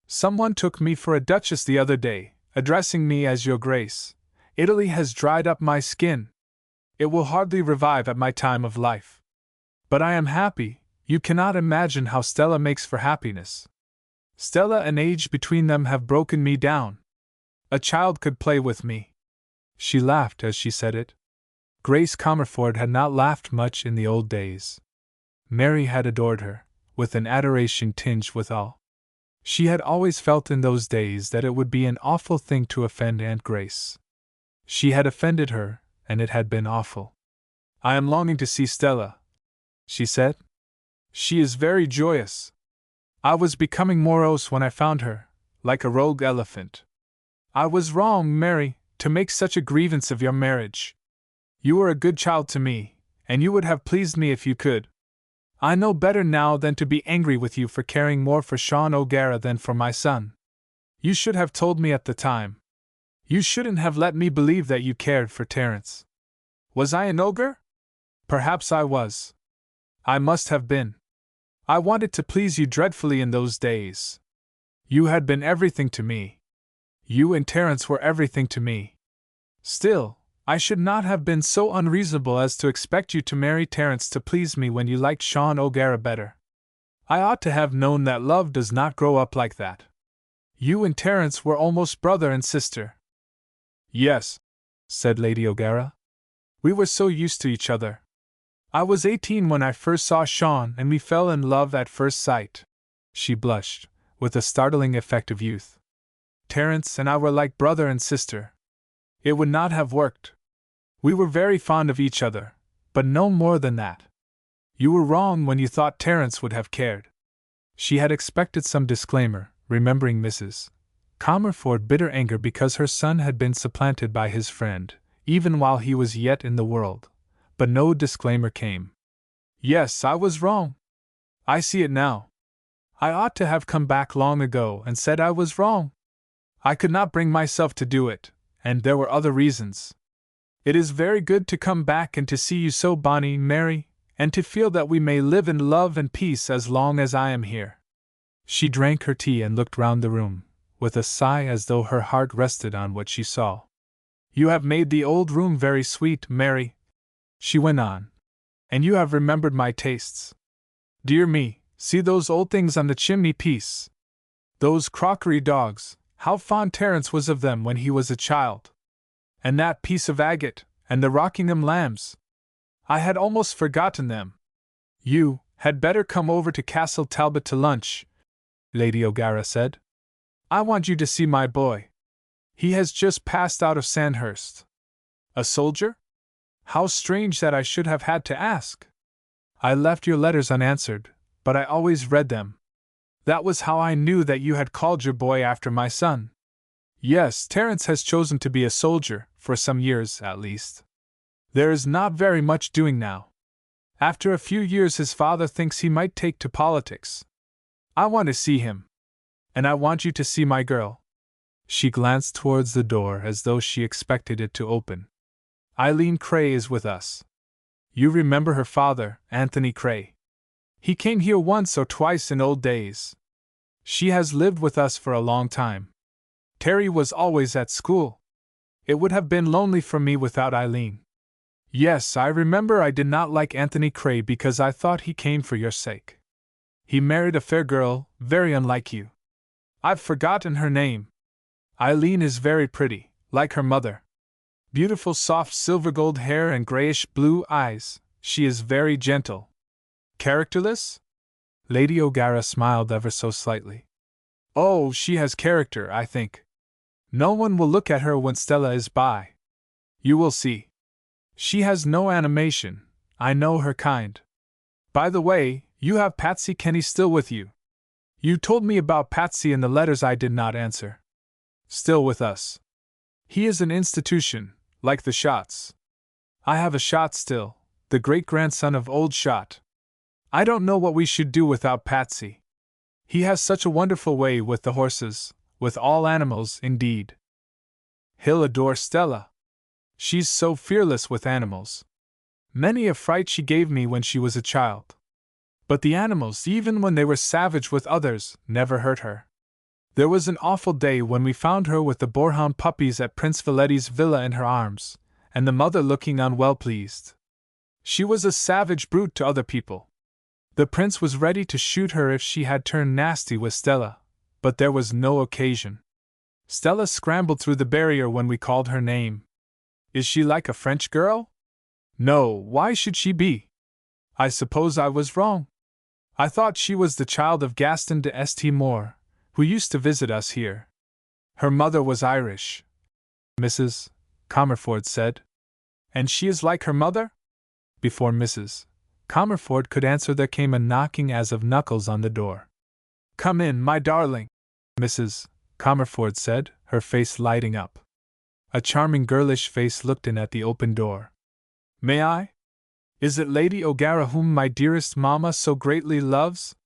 Someone took me for a duchess the other day, addressing me as Your Grace. Italy has dried up my skin. It will hardly revive at my time of life. But I am happy. You cannot imagine how Stella makes for happiness. Stella and age between them have broken me down. A child could play with me." She laughed as she said it. Grace Comerford had not laughed much in the old days. Mary had adored her, with an adoration tinged withal. She had always felt in those days that it would be an awful thing to offend Aunt Grace. She had offended her, and it had been awful. "I am longing to see Stella," she said. "She is very joyous. I was becoming morose when I found her, like a rogue elephant. I was wrong, Mary, to make such a grievance of your marriage. You were a good child to me, and you would have pleased me if you could. I know better now than to be angry with you for caring more for Sean O'Gara than for my son. You should have told me at the time. You shouldn't have let me believe that you cared for Terence. Was I an ogre? Perhaps I was. I must have been. I wanted to please you dreadfully in those days. You had been everything to me. You and Terence were everything to me. Still, I should not have been so unreasonable as to expect you to marry Terence to please me when you liked Sean O'Gara better. I ought to have known that love does not grow up like that. You and Terence were almost brother and sister." "Yes," said Lady O'Gara. "We were so used to each other. I was 18 when I first saw Sean, and we fell in love at first sight." She blushed, with a startling effect of youth. "Terence and I were like brother and sister. It would not have worked. We were very fond of each other, but no more than that. You were wrong when you thought Terence would have cared." She had expected some disclaimer, remembering Mrs. Comerford's bitter anger because her son had been supplanted by his friend, even while he was yet in the world, but no disclaimer came. "Yes, I was wrong. I see it now. I ought to have come back long ago and said I was wrong. I could not bring myself to do it, and there were other reasons. It is very good to come back and to see you so bonny, Mary, and to feel that we may live in love and peace as long as I am here." She drank her tea and looked round the room, with a sigh as though her heart rested on what she saw. "You have made the old room very sweet, Mary," she went on, "and you have remembered my tastes. Dear me, see those old things on the chimney-piece. Those crockery dogs, how fond Terence was of them when he was a child. And that piece of agate, and the Rockingham lambs. I had almost forgotten them. You had better come over to Castle Talbot to lunch," Lady O'Gara said. "I want you to see my boy. He has just passed out of Sandhurst." "A soldier? How strange that I should have had to ask. I left your letters unanswered, but I always read them. That was how I knew that you had called your boy after my son. Yes, Terence has chosen to be a soldier, for some years at least. There is not very much doing now. After a few years his father thinks he might take to politics. I want to see him. And I want you to see my girl." She glanced towards the door as though she expected it to open. "Eileen Cray is with us. You remember her father, Anthony Cray. He came here once or twice in old days. She has lived with us for a long time. Terry was always at school. It would have been lonely for me without Eileen. Yes, I remember I did not like Anthony Cray because I thought he came for your sake. He married a fair girl, very unlike you. I've forgotten her name. Eileen is very pretty, like her mother. Beautiful soft silver gold hair and grayish blue eyes. She is very gentle. Characterless? Lady O'Gara smiled ever so slightly. Oh, she has character, I think. No one will look at her when Stella is by. You will see. She has no animation. I know her kind. By the way, you have Patsy Kenny still with you. You told me about Patsy in the letters I did not answer. Still with us. He is an institution, like the Shots. I have a Shot still, the great-grandson of old Shot. I don't know what we should do without Patsy. He has such a wonderful way with the horses, with all animals, indeed. He'll adore Stella. She's so fearless with animals. Many a fright she gave me when she was a child. But the animals, even when they were savage with others, never hurt her. There was an awful day when we found her with the boarhound puppies at Prince Valetti's villa in her arms, and the mother looking on well pleased. She was a savage brute to other people. The prince was ready to shoot her if she had turned nasty with Stella, but there was no occasion. Stella scrambled through the barrier when we called her name. Is she like a French girl? No, why should she be? I suppose I was wrong. I thought she was the child of Gaston de St. Maur, who used to visit us here. Her mother was Irish, Mrs. Comerford said. And she is like her mother? Before Mrs. Comerford could answer, there came a knocking as of knuckles on the door. Come in, my darling, Mrs. Comerford said, her face lighting up. A charming girlish face looked in at the open door. May I? Is it Lady O'Gara whom my dearest mamma so greatly loves?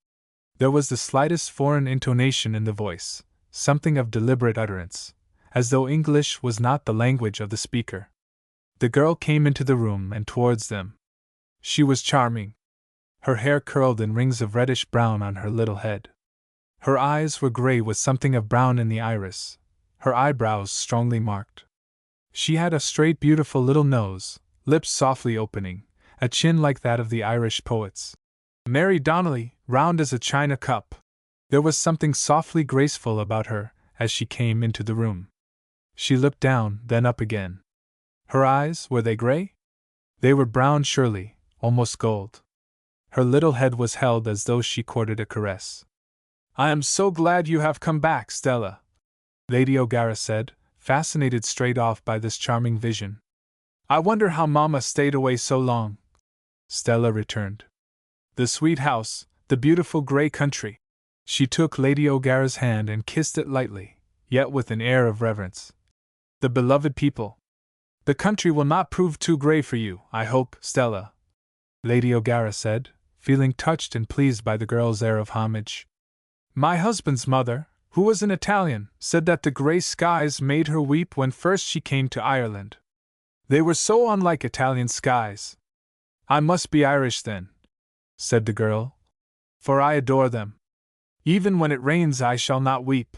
There was the slightest foreign intonation in the voice, something of deliberate utterance, as though English was not the language of the speaker. The girl came into the room and towards them. She was charming. Her hair curled in rings of reddish brown on her little head. Her eyes were gray with something of brown in the iris, her eyebrows strongly marked. She had a straight, beautiful little nose, lips softly opening, a chin like that of the Irish poets. Mary Donnelly, round as a china cup. There was something softly graceful about her as she came into the room. She looked down, then up again. Her eyes, were they gray? They were brown surely, almost gold. Her little head was held as though she courted a caress. I am so glad you have come back, Stella, Lady O'Gara said, fascinated straight off by this charming vision. I wonder how Mamma stayed away so long. Stella returned. The sweet house, the beautiful grey country. She took Lady O'Gara's hand and kissed it lightly, yet with an air of reverence. The beloved people. The country will not prove too grey for you, I hope, Stella, Lady O'Gara said, feeling touched and pleased by the girl's air of homage. My husband's mother, who was an Italian, said that the grey skies made her weep when first she came to Ireland. They were so unlike Italian skies. I must be Irish then, said the girl, for I adore them. Even when it rains I shall not weep.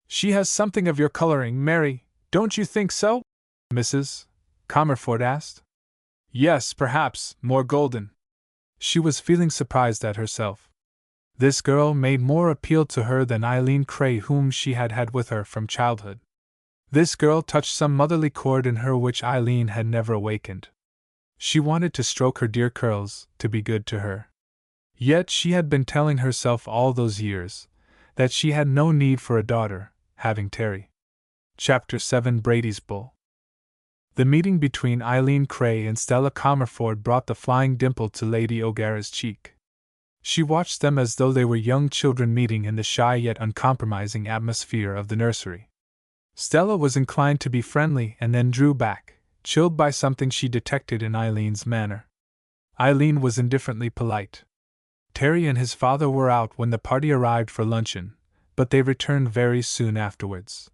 She has something of your coloring, Mary, don't you think so? Mrs. Comerford asked. Yes, perhaps, more golden. She was feeling surprised at herself. This girl made more appeal to her than Eileen Cray, whom she had had with her from childhood. This girl touched some motherly chord in her which Eileen had never awakened. She wanted to stroke her dear curls, to be good to her. Yet she had been telling herself all those years that she had no need for a daughter, having Terry. Chapter 7 Brady's Bull. The meeting between Eileen Cray and Stella Comerford brought the flying dimple to Lady O'Gara's cheek. She watched them as though they were young children meeting in the shy yet uncompromising atmosphere of the nursery. Stella was inclined to be friendly and then drew back, chilled by something she detected in Eileen's manner. Eileen was indifferently polite. Terry and his father were out when the party arrived for luncheon, but they returned very soon afterwards.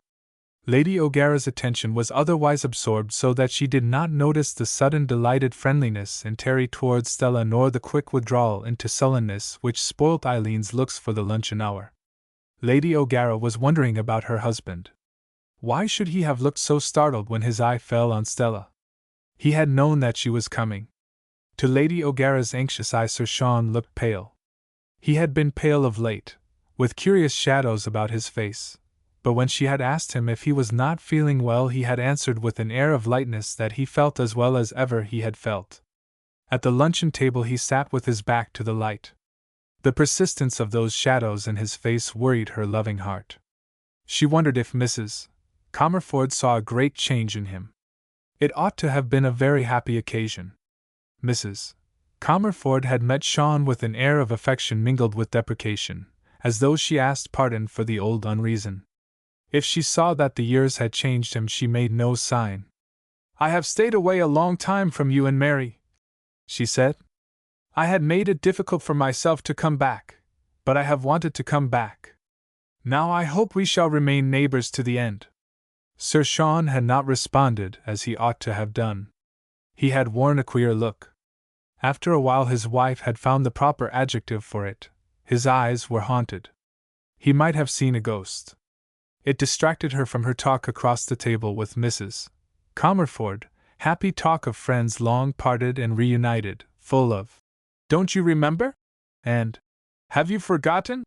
Lady O'Gara's attention was otherwise absorbed so that she did not notice the sudden delighted friendliness in Terry towards Stella nor the quick withdrawal into sullenness which spoilt Eileen's looks for the luncheon hour. Lady O'Gara was wondering about her husband. Why should he have looked so startled when his eye fell on Stella? He had known that she was coming. To Lady O'Gara's anxious eye Sir Sean looked pale. He had been pale of late, with curious shadows about his face. But when she had asked him if he was not feeling well, he had answered with an air of lightness that he felt as well as ever he had felt. At the luncheon table he sat with his back to the light. The persistence of those shadows in his face worried her loving heart. She wondered if Mrs. Comerford saw a great change in him. It ought to have been a very happy occasion. Mrs. Comerford had met Sean with an air of affection mingled with deprecation, as though she asked pardon for the old unreason. If she saw that the years had changed him, she made no sign. "I have stayed away a long time from you and Mary," she said. "I had made it difficult for myself to come back, but I have wanted to come back. Now I hope we shall remain neighbors to the end." Sir Sean had not responded as he ought to have done. He had worn a queer look. After a while his wife had found the proper adjective for it. His eyes were haunted. He might have seen a ghost. It distracted her from her talk across the table with Mrs. Comerford, happy talk of friends long parted and reunited, full of "Don't you remember?" and "Have you forgotten?"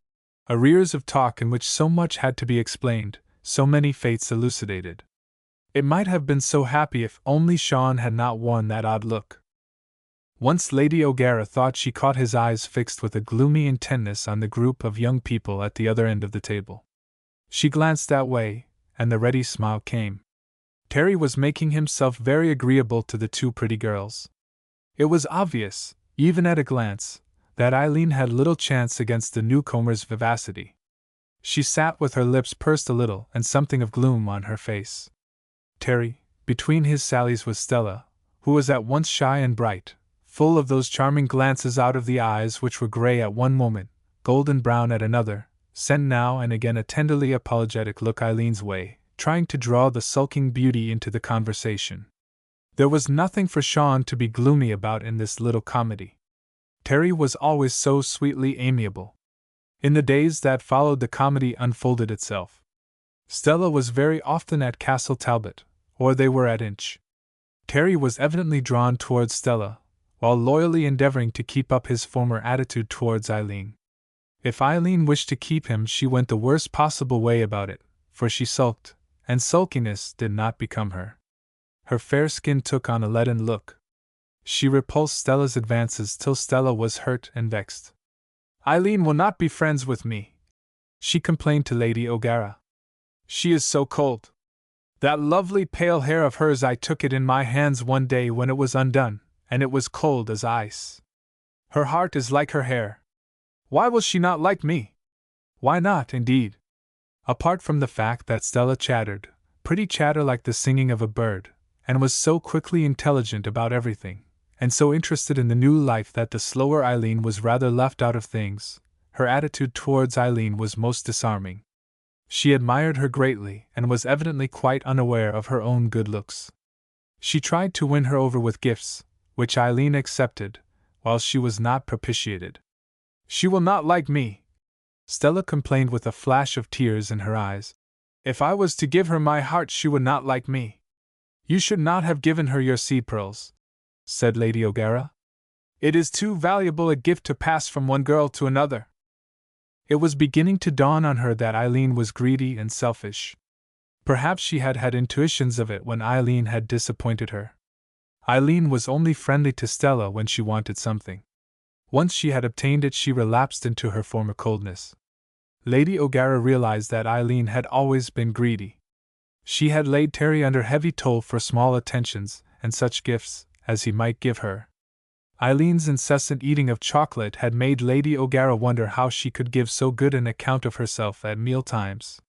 arrears of talk in which so much had to be explained, so many fates elucidated. It might have been so happy if only Sean had not worn that odd look. Once Lady O'Gara thought she caught his eyes fixed with a gloomy intentness on the group of young people at the other end of the table. She glanced that way, and the ready smile came. Terry was making himself very agreeable to the two pretty girls. It was obvious, even at a glance, that Eileen had little chance against the newcomer's vivacity. She sat with her lips pursed a little and something of gloom on her face. Terry, between his sallies with Stella, who was at once shy and bright, full of those charming glances out of the eyes which were gray at one moment, golden brown at another, sent now and again a tenderly apologetic look Eileen's way, trying to draw the sulking beauty into the conversation. There was nothing for Sean to be gloomy about in this little comedy. Terry was always so sweetly amiable. In the days that followed, the comedy unfolded itself. Stella was very often at Castle Talbot, or they were at Inch. Terry was evidently drawn towards Stella, while loyally endeavoring to keep up his former attitude towards Eileen. If Eileen wished to keep him, she went the worst possible way about it, for she sulked, and sulkiness did not become her. Her fair skin took on a leaden look. She repulsed Stella's advances till Stella was hurt and vexed. "Eileen will not be friends with me," she complained to Lady O'Gara. "She is so cold. That lovely pale hair of hers, I took it in my hands one day when it was undone, and it was cold as ice. Her heart is like her hair. Why will she not like me? Why not, indeed?" Apart from the fact that Stella chattered, pretty chatter like the singing of a bird, and was so quickly intelligent about everything, and so interested in the new life that the slower Eileen was rather left out of things, her attitude towards Eileen was most disarming. She admired her greatly, and was evidently quite unaware of her own good looks. She tried to win her over with gifts, which Eileen accepted, while she was not propitiated. "She will not like me," Stella complained with a flash of tears in her eyes. "If I was to give her my heart, she would not like me." "You should not have given her your seed pearls," said Lady O'Gara. "It is too valuable a gift to pass from one girl to another." It was beginning to dawn on her that Eileen was greedy and selfish. Perhaps she had had intuitions of it when Eileen had disappointed her. Eileen was only friendly to Stella when she wanted something. Once she had obtained it, she relapsed into her former coldness. Lady O'Gara realized that Eileen had always been greedy. She had laid Terry under heavy toll for small attentions and such gifts as he might give her. Eileen's incessant eating of chocolate had made Lady O'Gara wonder how she could give so good an account of herself at meal times.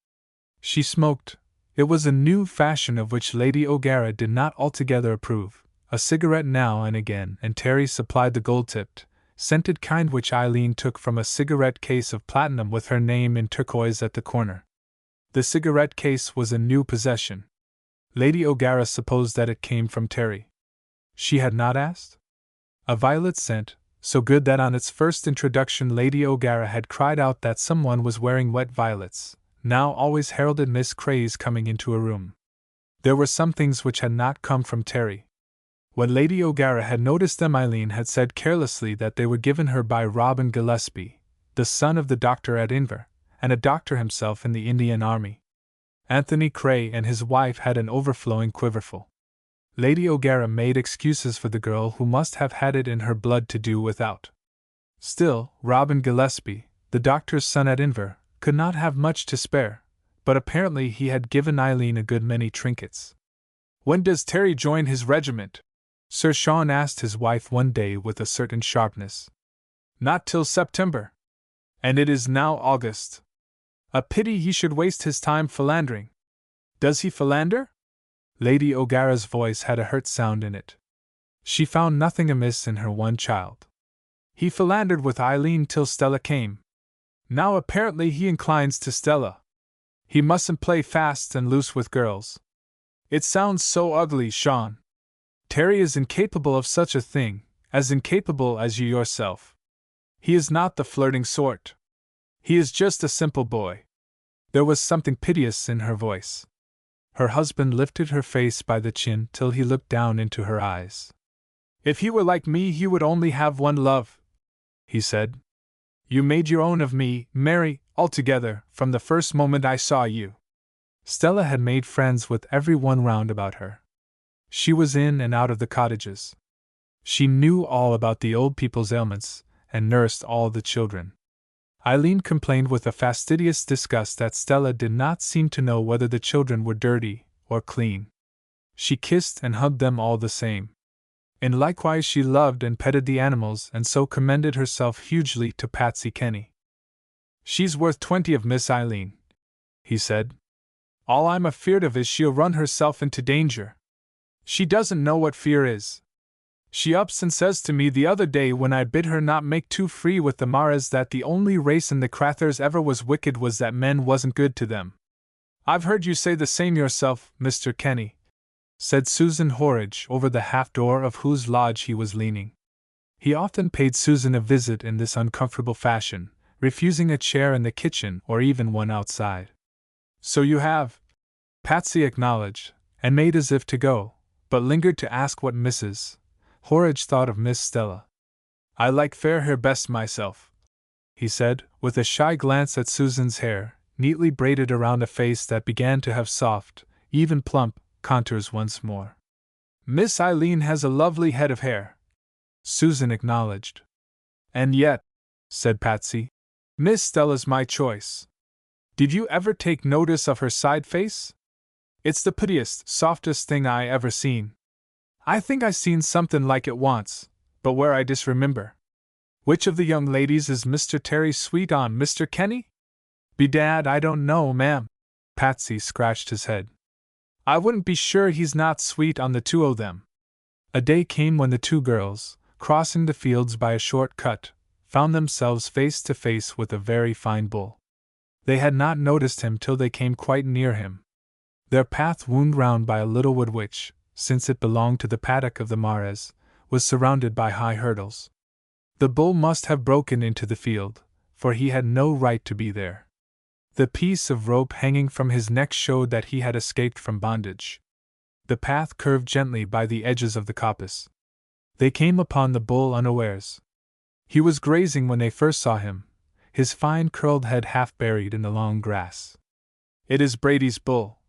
She smoked. It was a new fashion of which Lady O'Gara did not altogether approve, a cigarette now and again, and Terry supplied the gold-tipped, scented kind which Eileen took from a cigarette case of platinum with her name in turquoise at the corner. The cigarette case was a new possession. Lady O'Gara supposed that it came from Terry. She had not asked? A violet scent, so good that on its first introduction Lady O'Gara had cried out that someone was wearing wet violets, now always heralded Miss Cray's coming into a room. There were some things which had not come from Terry. When Lady O'Gara had noticed them, Eileen had said carelessly that they were given her by Robin Gillespie, the son of the doctor at Inver, and a doctor himself in the Indian Army. Anthony Cray and his wife had an overflowing quiverful. Lady O'Gara made excuses for the girl who must have had it in her blood to do without. Still, Robin Gillespie, the doctor's son at Inver, could not have much to spare, but apparently he had given Eileen a good many trinkets. "When does Terry join his regiment?" Sir Sean asked his wife one day with a certain sharpness. "Not till September. And it is now August. A pity he should waste his time philandering." "Does he philander?" Lady O'Gara's voice had a hurt sound in it. She found nothing amiss in her one child. "He philandered with Eileen till Stella came. Now apparently he inclines to Stella. He mustn't play fast and loose with girls. It sounds so ugly, Sean. Terry is incapable of such a thing, as incapable as you yourself. He is not the flirting sort. He is just a simple boy." There was something piteous in her voice. Her husband lifted her face by the chin till he looked down into her eyes. "If he were like me, he would only have one love," he said. "You made your own of me, Mary, altogether, from the first moment I saw you." Stella had made friends with every one round about her. She was in and out of the cottages. She knew all about the old people's ailments, and nursed all the children. Eileen complained with a fastidious disgust that Stella did not seem to know whether the children were dirty or clean. She kissed and hugged them all the same. In likewise she loved and petted the animals, and so commended herself hugely to Patsy Kenny. "She's worth 20 of Miss Eileen," he said. "All I'm afeard of is she'll run herself into danger. She doesn't know what fear is. She ups and says to me the other day when I bid her not make too free with the Maras that the only race in the Crathers ever was wicked was that men wasn't good to them. I've heard you say the same yourself, Mr. Kenny," said Susan Horridge over the half-door of whose lodge he was leaning. He often paid Susan a visit in this uncomfortable fashion, refusing a chair in the kitchen or even one outside. "So you have," Patsy acknowledged, and made as if to go, but lingered to ask what Mrs. Horridge thought of Miss Stella. "I like fair hair best myself," he said, with a shy glance at Susan's hair, neatly braided around a face that began to have soft, even plump, contours once more. "Miss Eileen has a lovely head of hair," Susan acknowledged. "And yet," said Patsy, "Miss Stella's my choice. Did you ever take notice of her side face? It's the prettiest, softest thing I ever seen. I think I seen something like it once, but where I disremember. Which of the young ladies is Mr. Terry sweet on, Mr. Kenny?" "Bedad, I don't know, ma'am." Patsy scratched his head. "I wouldn't be sure he's not sweet on the two o' them." A day came when the two girls, crossing the fields by a short cut, found themselves face to face with a very fine bull. They had not noticed him till they came quite near him. Their path wound round by a little wood which, since it belonged to the paddock of the Mares, was surrounded by high hurdles. The bull must have broken into the field, for he had no right to be there. The piece of rope hanging from his neck showed that he had escaped from bondage. The path curved gently by the edges of the coppice. They came upon the bull unawares. He was grazing when they first saw him, his fine curled head half buried in the long grass. "It is Brady's bull,"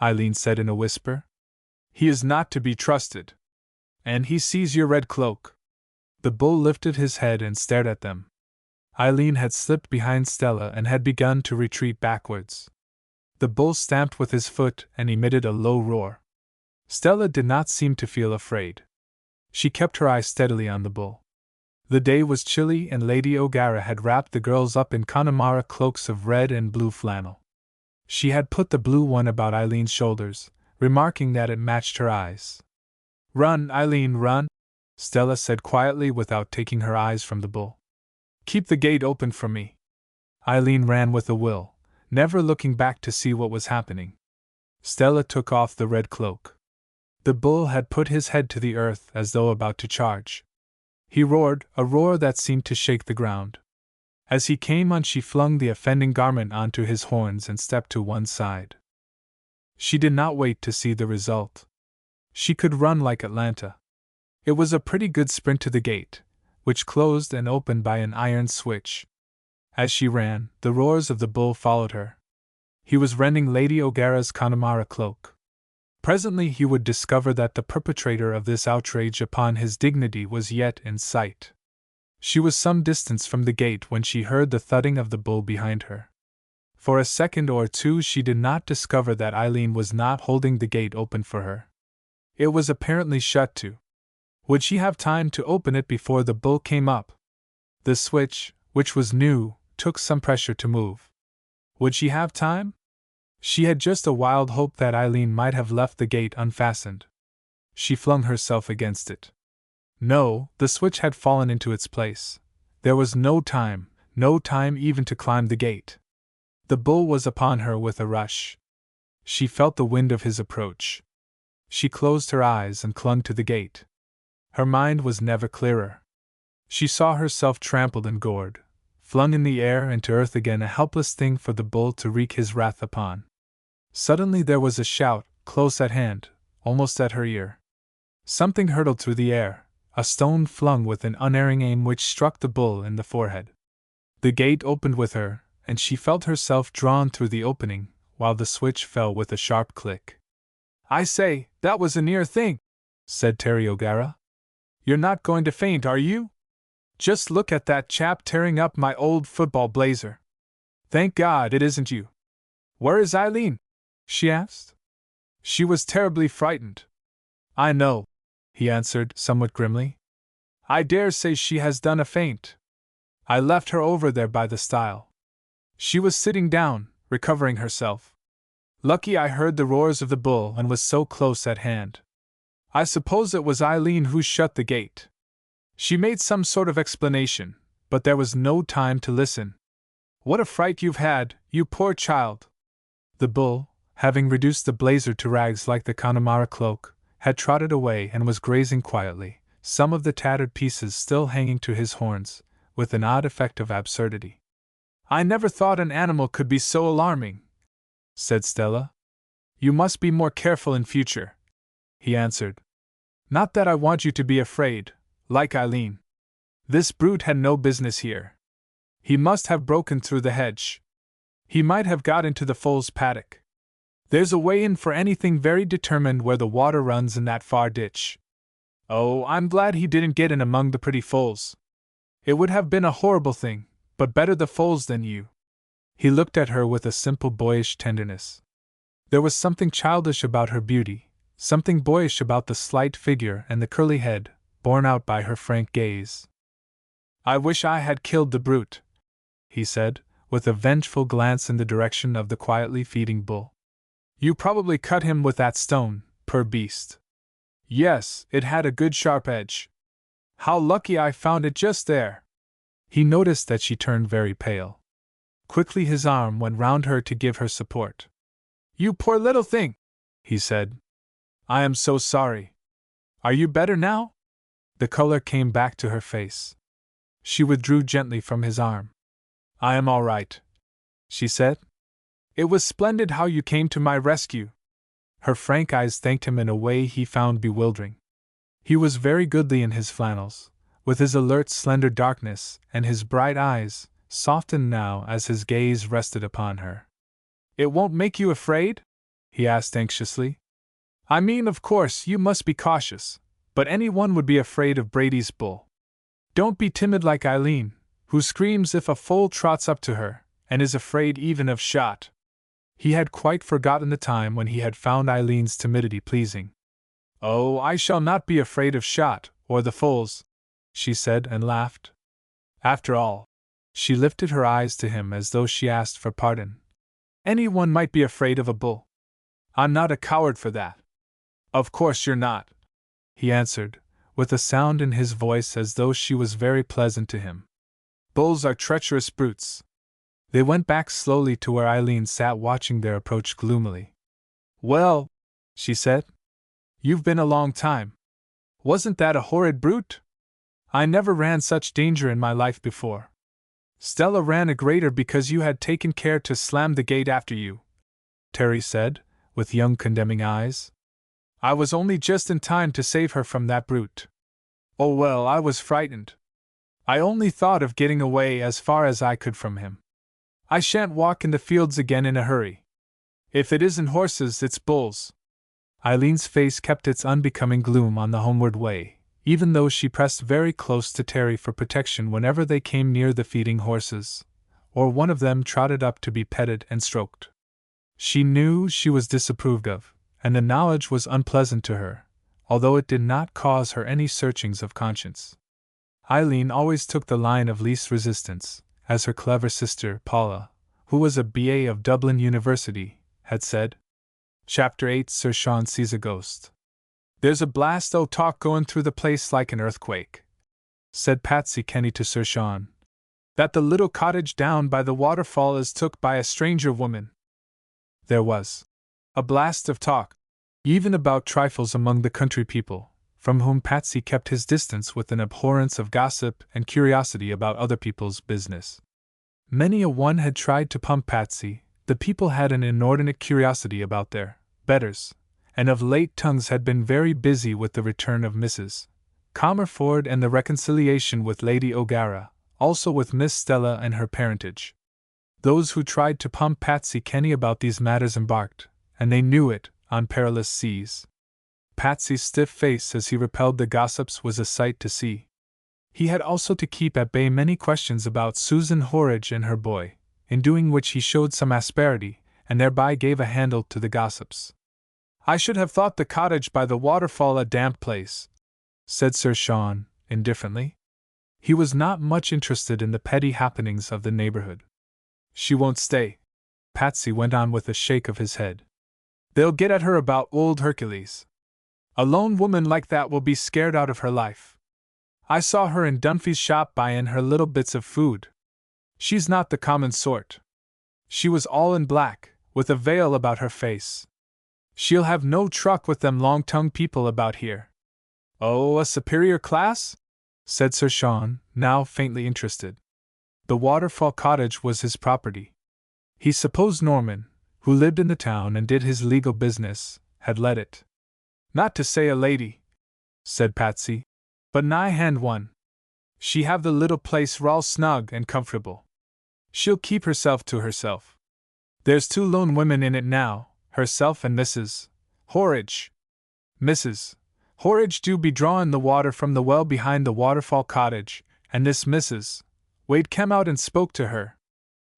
Eileen said in a whisper. "He is not to be trusted. And he sees your red cloak." The bull lifted his head and stared at them. Eileen had slipped behind Stella and had begun to retreat backwards. The bull stamped with his foot and emitted a low roar. Stella did not seem to feel afraid. She kept her eyes steadily on the bull. The day was chilly and Lady O'Gara had wrapped the girls up in Connemara cloaks of red and blue flannel. She had put the blue one about Eileen's shoulders, remarking that it matched her eyes. "Run, Eileen, run," Stella said quietly without taking her eyes from the bull. "Keep the gate open for me." Eileen ran with a will, never looking back to see what was happening. Stella took off the red cloak. The bull had put his head to the earth as though about to charge. He roared, a roar that seemed to shake the ground. As he came on, she flung the offending garment onto his horns and stepped to one side. She did not wait to see the result. She could run like Atlanta. It was a pretty good sprint to the gate, which closed and opened by an iron switch. As she ran, the roars of the bull followed her. He was rending Lady O'Gara's Connemara cloak. Presently he would discover that the perpetrator of this outrage upon his dignity was yet in sight. She was some distance from the gate when she heard the thudding of the bull behind her. For a second or two she did not discover that Eileen was not holding the gate open for her. It was apparently shut to. Would she have time to open it before the bull came up? The switch, which was new, took some pressure to move. Would she have time? She had just a wild hope that Eileen might have left the gate unfastened. She flung herself against it. No, the switch had fallen into its place. There was no time even to climb the gate. The bull was upon her with a rush. She felt the wind of his approach. She closed her eyes and clung to the gate. Her mind was never clearer. She saw herself trampled and gored, flung in the air and to earth again, a helpless thing for the bull to wreak his wrath upon. Suddenly there was a shout, close at hand, almost at her ear. Something hurtled through the air, a stone flung with an unerring aim which struck the bull in the forehead. The gate opened with her, and she felt herself drawn through the opening, while the switch fell with a sharp click. "I say, that was a near thing," said Terry O'Gara. "You're not going to faint, are you? Just look at that chap tearing up my old football blazer. Thank God it isn't you. Where is Eileen?" she asked. She was terribly frightened. "I know," he answered somewhat grimly. "I dare say she has done a faint. I left her over there by the stile. She was sitting down, recovering herself. Lucky I heard the roars of the bull and was so close at hand. I suppose it was Eileen who shut the gate." She made some sort of explanation, but there was no time to listen. "What a fright you've had, you poor child!" The bull, having reduced the blazer to rags like the Connemara cloak, had trotted away and was grazing quietly, some of the tattered pieces still hanging to his horns, with an odd effect of absurdity. "I never thought an animal could be so alarming," said Stella. "You must be more careful in future," he answered. "Not that I want you to be afraid, like Eileen. This brute had no business here. He must have broken through the hedge. He might have got into the foal's paddock. There's a way in for anything very determined where the water runs in that far ditch. Oh, I'm glad he didn't get in among the pretty foals. It would have been a horrible thing, but better the foals than you." He looked at her with a simple boyish tenderness. There was something childish about her beauty, something boyish about the slight figure and the curly head, borne out by her frank gaze. "I wish I had killed the brute," he said, with a vengeful glance in the direction of the quietly feeding bull. "You probably cut him with that stone, poor beast." "Yes, it had a good sharp edge. How lucky I found it just there." He noticed that she turned very pale. Quickly his arm went round her to give her support. "You poor little thing," he said. "I am so sorry. Are you better now?" The color came back to her face. She withdrew gently from his arm. "I am all right," she said. "It was splendid how you came to my rescue." Her frank eyes thanked him in a way he found bewildering. He was very goodly in his flannels, with his alert slender darkness and his bright eyes, softened now as his gaze rested upon her. "It won't make you afraid?" he asked anxiously. "I mean, of course, you must be cautious, but anyone would be afraid of Brady's bull. Don't be timid like Eileen, who screams if a foal trots up to her, and is afraid even of shot." He had quite forgotten the time when he had found Eileen's timidity pleasing. "Oh, I shall not be afraid of shot, or the foals," she said and laughed. After all, she lifted her eyes to him as though she asked for pardon. "Anyone might be afraid of a bull. I'm not a coward for that." "Of course you're not," he answered, with a sound in his voice as though she was very pleasant to him. "Bulls are treacherous brutes. They went back slowly to where Eileen sat watching their approach gloomily. "Well," she said, "you've been a long time. Wasn't that a horrid brute? I never ran such danger in my life before." "Stella ran a greater because you had taken care to slam the gate after you," Terry said, with young condemning eyes. "I was only just in time to save her from that brute. Oh well, I was frightened. I only thought of getting away as far as I could from him. I shan't walk in the fields again in a hurry. If it isn't horses, it's bulls." Eileen's face kept its unbecoming gloom on the homeward way, even though she pressed very close to Terry for protection whenever they came near the feeding horses, or one of them trotted up to be petted and stroked. She knew she was disapproved of, and the knowledge was unpleasant to her, although it did not cause her any searchings of conscience. Eileen always took the line of least resistance, as her clever sister, Paula, who was a BA of Dublin University, had said. Chapter 8 Sir Sean Sees a Ghost. "There's a blast o' talk going through the place like an earthquake," said Patsy Kenny to Sir Sean. "That the little cottage down by the waterfall is took by a stranger woman." There was a blast of talk, even about trifles among the country people, from whom Patsy kept his distance with an abhorrence of gossip and curiosity about other people's business. Many a one had tried to pump Patsy. The people had an inordinate curiosity about their betters, and of late tongues had been very busy with the return of Mrs. Comerford and the reconciliation with Lady O'Gara, also with Miss Stella and her parentage. Those who tried to pump Patsy Kenny about these matters embarked, and they knew it, on perilous seas. Patsy's stiff face as he repelled the gossips was a sight to see. He had also to keep at bay many questions about Susan Horridge and her boy, in doing which he showed some asperity, and thereby gave a handle to the gossips. "I should have thought the cottage by the waterfall a damp place," said Sir Sean, indifferently. He was not much interested in the petty happenings of the neighborhood. "She won't stay," Patsy went on with a shake of his head. "They'll get at her about old Hercules. A lone woman like that will be scared out of her life. I saw her in Dunphy's shop buying her little bits of food. She's not the common sort. She was all in black, with a veil about her face. She'll have no truck with them long-tongued people about here." "Oh, a superior class?" said Sir Sean, now faintly interested. The waterfall cottage was his property. He supposed Norman, who lived in the town and did his legal business, had let it. "Not to say a lady," said Patsy, "but nigh-hand one. She have the little place rall snug and comfortable. She'll keep herself to herself. There's 2 lone women in it now, herself and Mrs. Horridge. Mrs. Horridge do be drawing the water from the well behind the waterfall cottage, and this Mrs. Wade came out and spoke to her.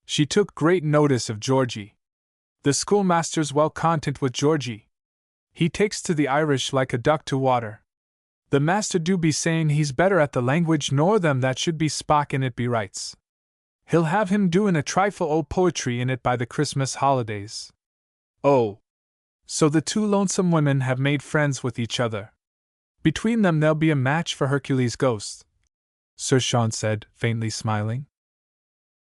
She took great notice of Georgie. The schoolmaster's well content with Georgie. He takes to the Irish like a duck to water. The master do be saying he's better at the language nor them that should be spoken it be rights. He'll have him doin' a trifle o' poetry in it by the Christmas holidays." "Oh! So the 2 lonesome women have made friends with each other. Between them there'll be a match for Hercules' ghost," Sir Sean said, faintly smiling.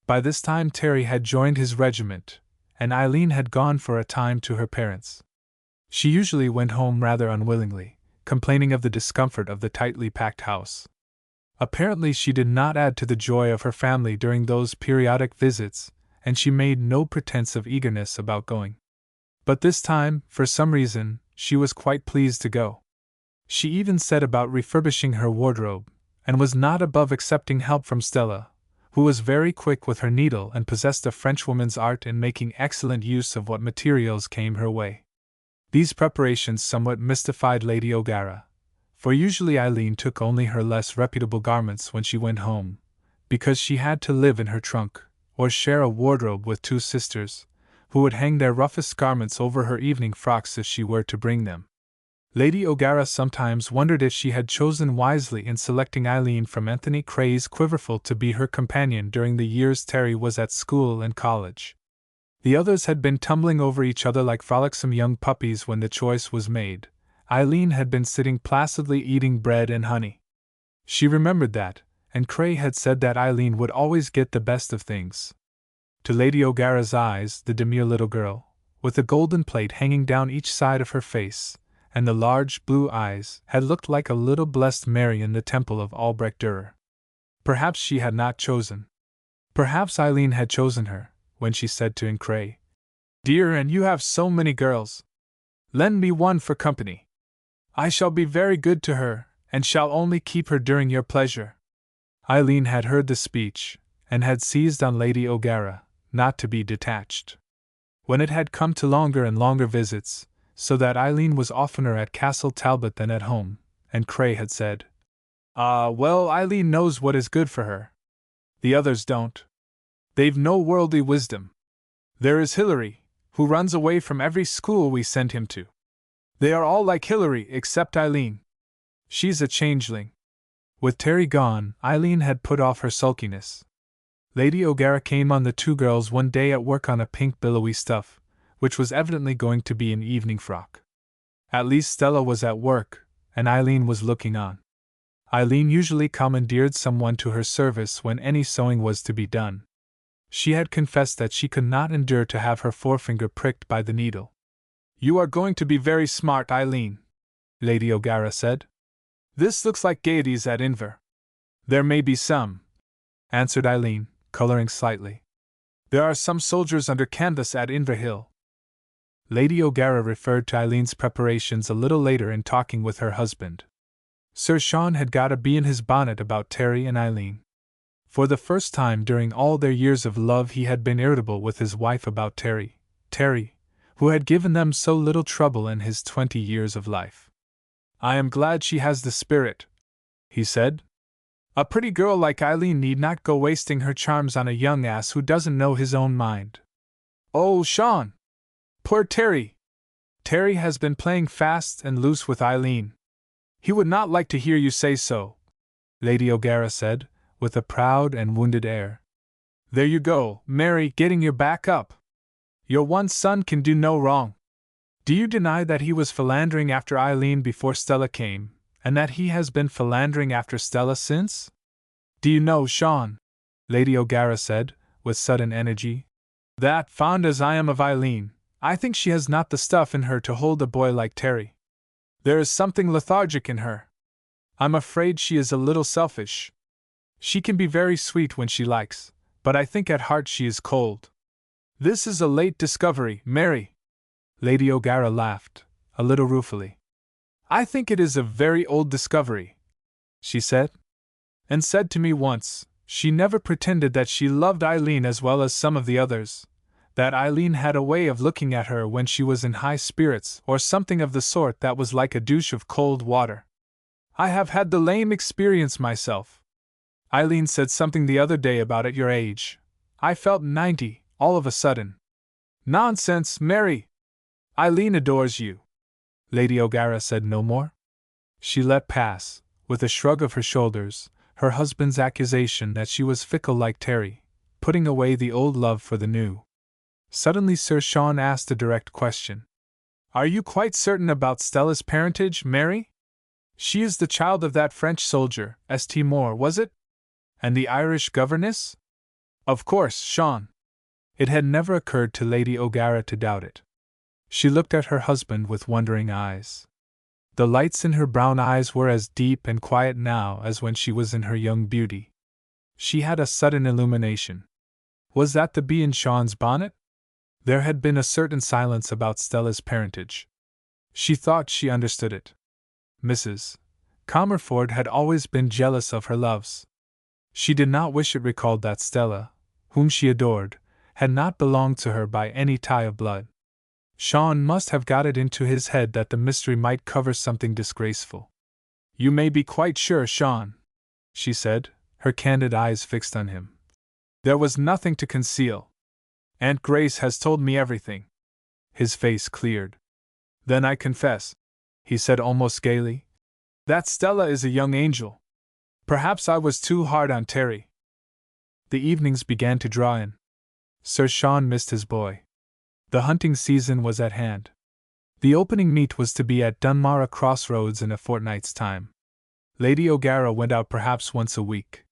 By this time Terry had joined his regiment, and Eileen had gone for a time to her parents'. She usually went home rather unwillingly, complaining of the discomfort of the tightly packed house. Apparently she did not add to the joy of her family during those periodic visits, and she made no pretense of eagerness about going. But this time, for some reason, she was quite pleased to go. She even set about refurbishing her wardrobe, and was not above accepting help from Stella, who was very quick with her needle and possessed a Frenchwoman's art in making excellent use of what materials came her way. These preparations somewhat mystified Lady O'Gara, for usually Eileen took only her less reputable garments when she went home, because she had to live in her trunk, or share a wardrobe with 2 sisters, who would hang their roughest garments over her evening frocks if she were to bring them. Lady O'Gara sometimes wondered if she had chosen wisely in selecting Eileen from Anthony Cray's Quiverful to be her companion during the years Terry was at school and college. The others had been tumbling over each other like frolicsome young puppies when the choice was made. Eileen had been sitting placidly eating bread and honey. She remembered that, and Cray had said that Eileen would always get the best of things. To Lady O'Gara's eyes, the demure little girl, with the golden plait hanging down each side of her face, and the large blue eyes, had looked like a little blessed Mary in the temple of Albrecht Dürer. Perhaps she had not chosen. Perhaps Eileen had chosen her, when she said to Incray, "Dear, and you have so many girls. Lend me one for company. I shall be very good to her, and shall only keep her during your pleasure." Eileen had heard the speech, and had seized on Lady O'Gara, not to be detached. When it had come to longer and longer visits, so that Eileen was oftener at Castle Talbot than at home, and Cray had said, Well, Eileen knows what is good for her. The others don't. They've no worldly wisdom. There is Hilary, who runs away from every school we send him to. They are all like Hilary except Eileen. She's a changeling." With Terry gone, Eileen had put off her sulkiness. Lady O'Gara came on the two girls one day at work on a pink billowy stuff, which was evidently going to be an evening frock. At least Stella was at work, and Eileen was looking on. Eileen usually commandeered someone to her service when any sewing was to be done. She had confessed that she could not endure to have her forefinger pricked by the needle. "You are going to be very smart, Eileen," Lady O'Gara said. "This looks like gaieties at Inver." "There may be some," answered Eileen, coloring slightly. "There are some soldiers under canvas at Inverhill." Lady O'Gara referred to Eileen's preparations a little later in talking with her husband. Sir Sean had got a bee in his bonnet about Terry and Eileen. For the first time during all their years of love he had been irritable with his wife about Terry, who had given them so little trouble in his 20 years of life. "I am glad she has the spirit," he said. "A pretty girl like Eileen need not go wasting her charms on a young ass who doesn't know his own mind." "Oh, Sean! Poor Terry! Terry has been playing fast and loose with Eileen. He would not like to hear you say so," Lady O'Gara said, with a proud and wounded air. "There you go, Mary, getting your back up. Your one son can do no wrong. Do you deny that he was philandering after Eileen before Stella came, and that he has been philandering after Stella since? Do you know, Sean," Lady O'Gara said, with sudden energy, "that, fond as I am of Eileen, I think she has not the stuff in her to hold a boy like Terry. There is something lethargic in her. I'm afraid she is a little selfish. She can be very sweet when she likes, but I think at heart she is cold. This is a late discovery, Mary." Lady O'Gara laughed, a little ruefully. "I think it is a very old discovery," she said. "And said to me once, she never pretended that she loved Eileen as well as some of the others, that Eileen had a way of looking at her when she was in high spirits or something of the sort that was like a douche of cold water. I have had the lame experience myself. Eileen said something the other day about at your age. I felt 90, all of a sudden." "Nonsense, Mary! Eileen adores you." Lady O'Gara said no more. She let pass, with a shrug of her shoulders, her husband's accusation that she was fickle like Terry, putting away the old love for the new. Suddenly Sir Sean asked a direct question. "Are you quite certain about Stella's parentage, Mary? She is the child of that French soldier, St. Moore, was it? And the Irish governess?" "Of course, Sean." It had never occurred to Lady O'Gara to doubt it. She looked at her husband with wondering eyes. The lights in her brown eyes were as deep and quiet now as when she was in her young beauty. She had a sudden illumination. Was that the bee in Sean's bonnet? There had been a certain silence about Stella's parentage. She thought she understood it. Mrs. Comerford had always been jealous of her loves. She did not wish it recalled that Stella, whom she adored, had not belonged to her by any tie of blood. Sean must have got it into his head that the mystery might cover something disgraceful. "You may be quite sure, Sean," she said, her candid eyes fixed on him. "There was nothing to conceal. Aunt Grace has told me everything." His face cleared. "Then I confess," he said almost gaily, "that Stella is a young angel. Perhaps I was too hard on Terry." The evenings began to draw in. Sir Sean missed his boy. The hunting season was at hand. The opening meet was to be at Dunmara Crossroads in a fortnight's time. Lady O'Gara went out perhaps once a week.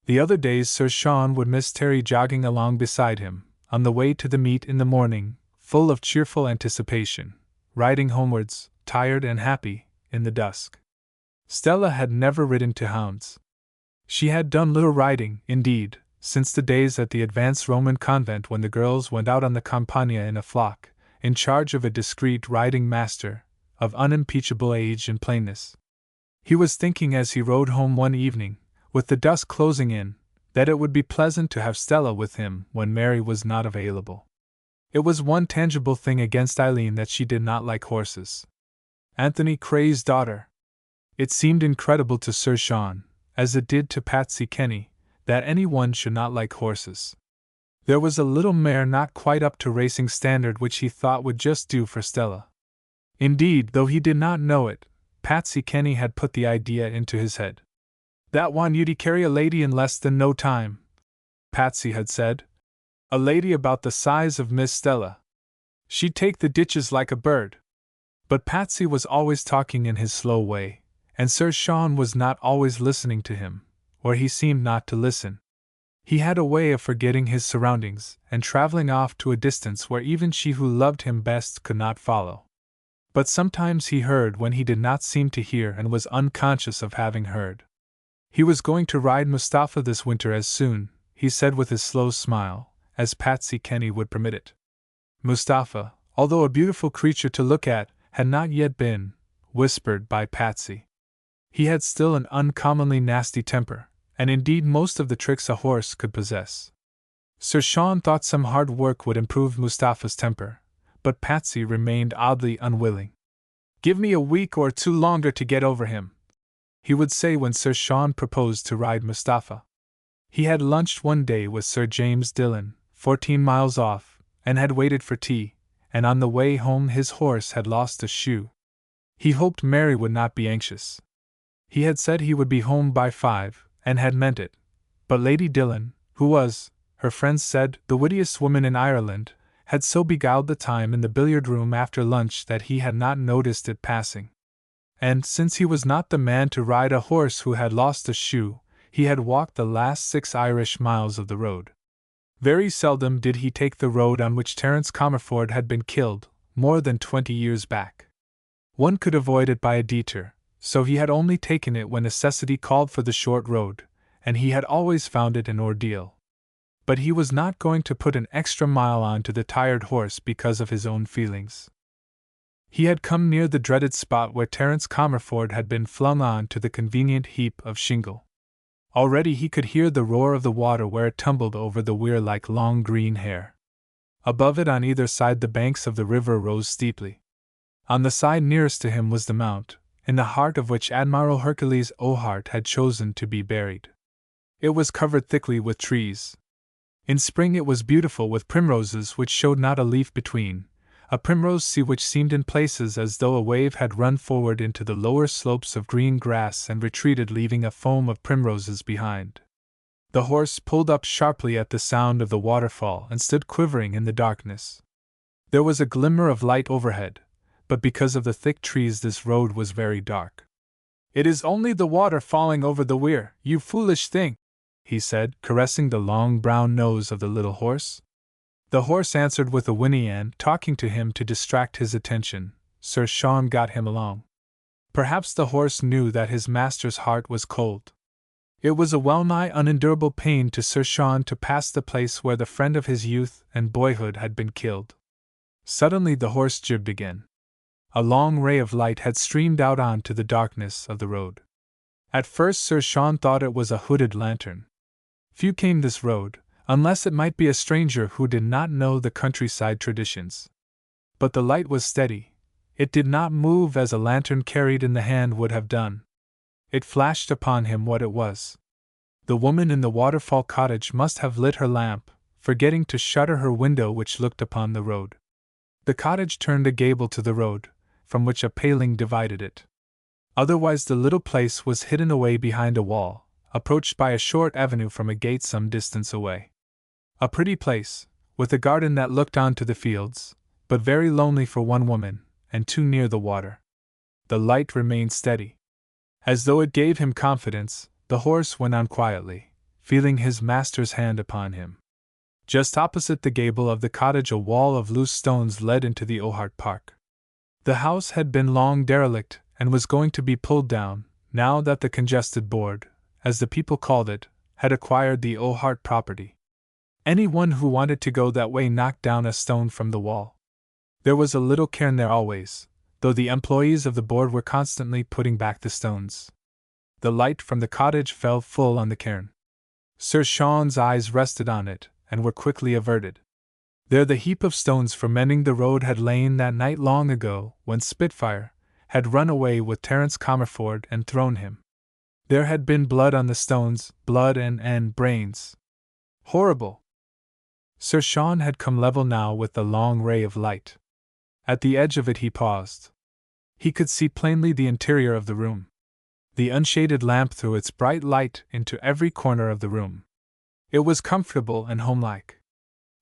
The other days Sir Sean would miss Terry jogging along beside him, on the way to the meet in the morning, full of cheerful anticipation, riding homewards, tired and happy, in the dusk. Stella had never ridden to hounds. She had done little riding, indeed, since the days at the advanced Roman convent when the girls went out on the Campagna in a flock, in charge of a discreet riding master, of unimpeachable age and plainness. He was thinking as he rode home one evening, with the dusk closing in, that it would be pleasant to have Stella with him when Mary was not available. It was one tangible thing against Eileen that she did not like horses. Anthony Cray's daughter. It seemed incredible to Sir Sean, as it did to Patsy Kenny, that anyone should not like horses. There was a little mare not quite up to racing standard which he thought would just do for Stella. Indeed, though he did not know it, Patsy Kenny had put the idea into his head. "That one you'd carry a lady in less than no time," Patsy had said. "A lady about the size of Miss Stella. She'd take the ditches like a bird." But Patsy was always talking in his slow way, and Sir Sean was not always listening to him, or he seemed not to listen. He had a way of forgetting his surroundings and traveling off to a distance where even she who loved him best could not follow. But sometimes he heard when he did not seem to hear and was unconscious of having heard. He was going to ride Mustafa this winter as soon, he said with his slow smile, as Patsy Kenny would permit it. Mustafa, although a beautiful creature to look at, had not yet been whispered by Patsy. He had still an uncommonly nasty temper, and indeed most of the tricks a horse could possess. Sir Sean thought some hard work would improve Mustafa's temper, but Patsy remained oddly unwilling. "Give me a week or two longer to get over him," he would say when Sir Sean proposed to ride Mustafa. He had lunched one day with Sir James Dillon, 14 miles off, and had waited for tea, and on the way home his horse had lost a shoe. He hoped Mary would not be anxious. He had said he would be home by 5, and had meant it, but Lady Dillon, who was, her friends said, the wittiest woman in Ireland, had so beguiled the time in the billiard-room after lunch that he had not noticed it passing. And, since he was not the man to ride a horse who had lost a shoe, he had walked the last 6 Irish miles of the road. Very seldom did he take the road on which Terence Comerford had been killed, more than 20 years back. One could avoid it by a detour, so he had only taken it when necessity called for the short road, and he had always found it an ordeal. But he was not going to put an extra mile on to the tired horse because of his own feelings. He had come near the dreaded spot where Terence Comerford had been flung on to the convenient heap of shingle. Already he could hear the roar of the water where it tumbled over the weir like long green hair. Above it on either side the banks of the river rose steeply. On the side nearest to him was the mount, in the heart of which Admiral Hercules O'Hart had chosen to be buried. It was covered thickly with trees. In spring it was beautiful with primroses which showed not a leaf between, a primrose sea which seemed in places as though a wave had run forward into the lower slopes of green grass and retreated leaving a foam of primroses behind. The horse pulled up sharply at the sound of the waterfall and stood quivering in the darkness. There was a glimmer of light overhead, but because of the thick trees this road was very dark. "It is only the water falling over the weir, you foolish thing," he said, caressing the long brown nose of the little horse. The horse answered with a whinny and, talking to him to distract his attention, Sir Sean got him along. Perhaps the horse knew that his master's heart was cold. It was a well-nigh unendurable pain to Sir Sean to pass the place where the friend of his youth and boyhood had been killed. Suddenly the horse jibbed again. A long ray of light had streamed out onto the darkness of the road. At first Sir Sean thought it was a hooded lantern. Few came this road, unless it might be a stranger who did not know the countryside traditions. But the light was steady. It did not move as a lantern carried in the hand would have done. It flashed upon him what it was. The woman in the waterfall cottage must have lit her lamp, forgetting to shutter her window which looked upon the road. The cottage turned a gable to the road, from which a paling divided it. Otherwise the little place was hidden away behind a wall, approached by a short avenue from a gate some distance away. A pretty place, with a garden that looked on to the fields, but very lonely for one woman, and too near the water. The light remained steady. As though it gave him confidence, the horse went on quietly, feeling his master's hand upon him. Just opposite the gable of the cottage, a wall of loose stones led into the Ohart Park. The house had been long derelict and was going to be pulled down, now that the congested board, as the people called it, had acquired the Ohart property. Anyone who wanted to go that way knocked down a stone from the wall. There was a little cairn there always, though the employees of the board were constantly putting back the stones. The light from the cottage fell full on the cairn. Sir Sean's eyes rested on it, and were quickly averted. There the heap of stones for mending the road had lain that night long ago, when Spitfire had run away with Terence Comerford and thrown him. There had been blood on the stones, blood and brains. Horrible! Sir Sean had come level now with the long ray of light. At the edge of it he paused. He could see plainly the interior of the room. The unshaded lamp threw its bright light into every corner of the room. It was comfortable and homelike.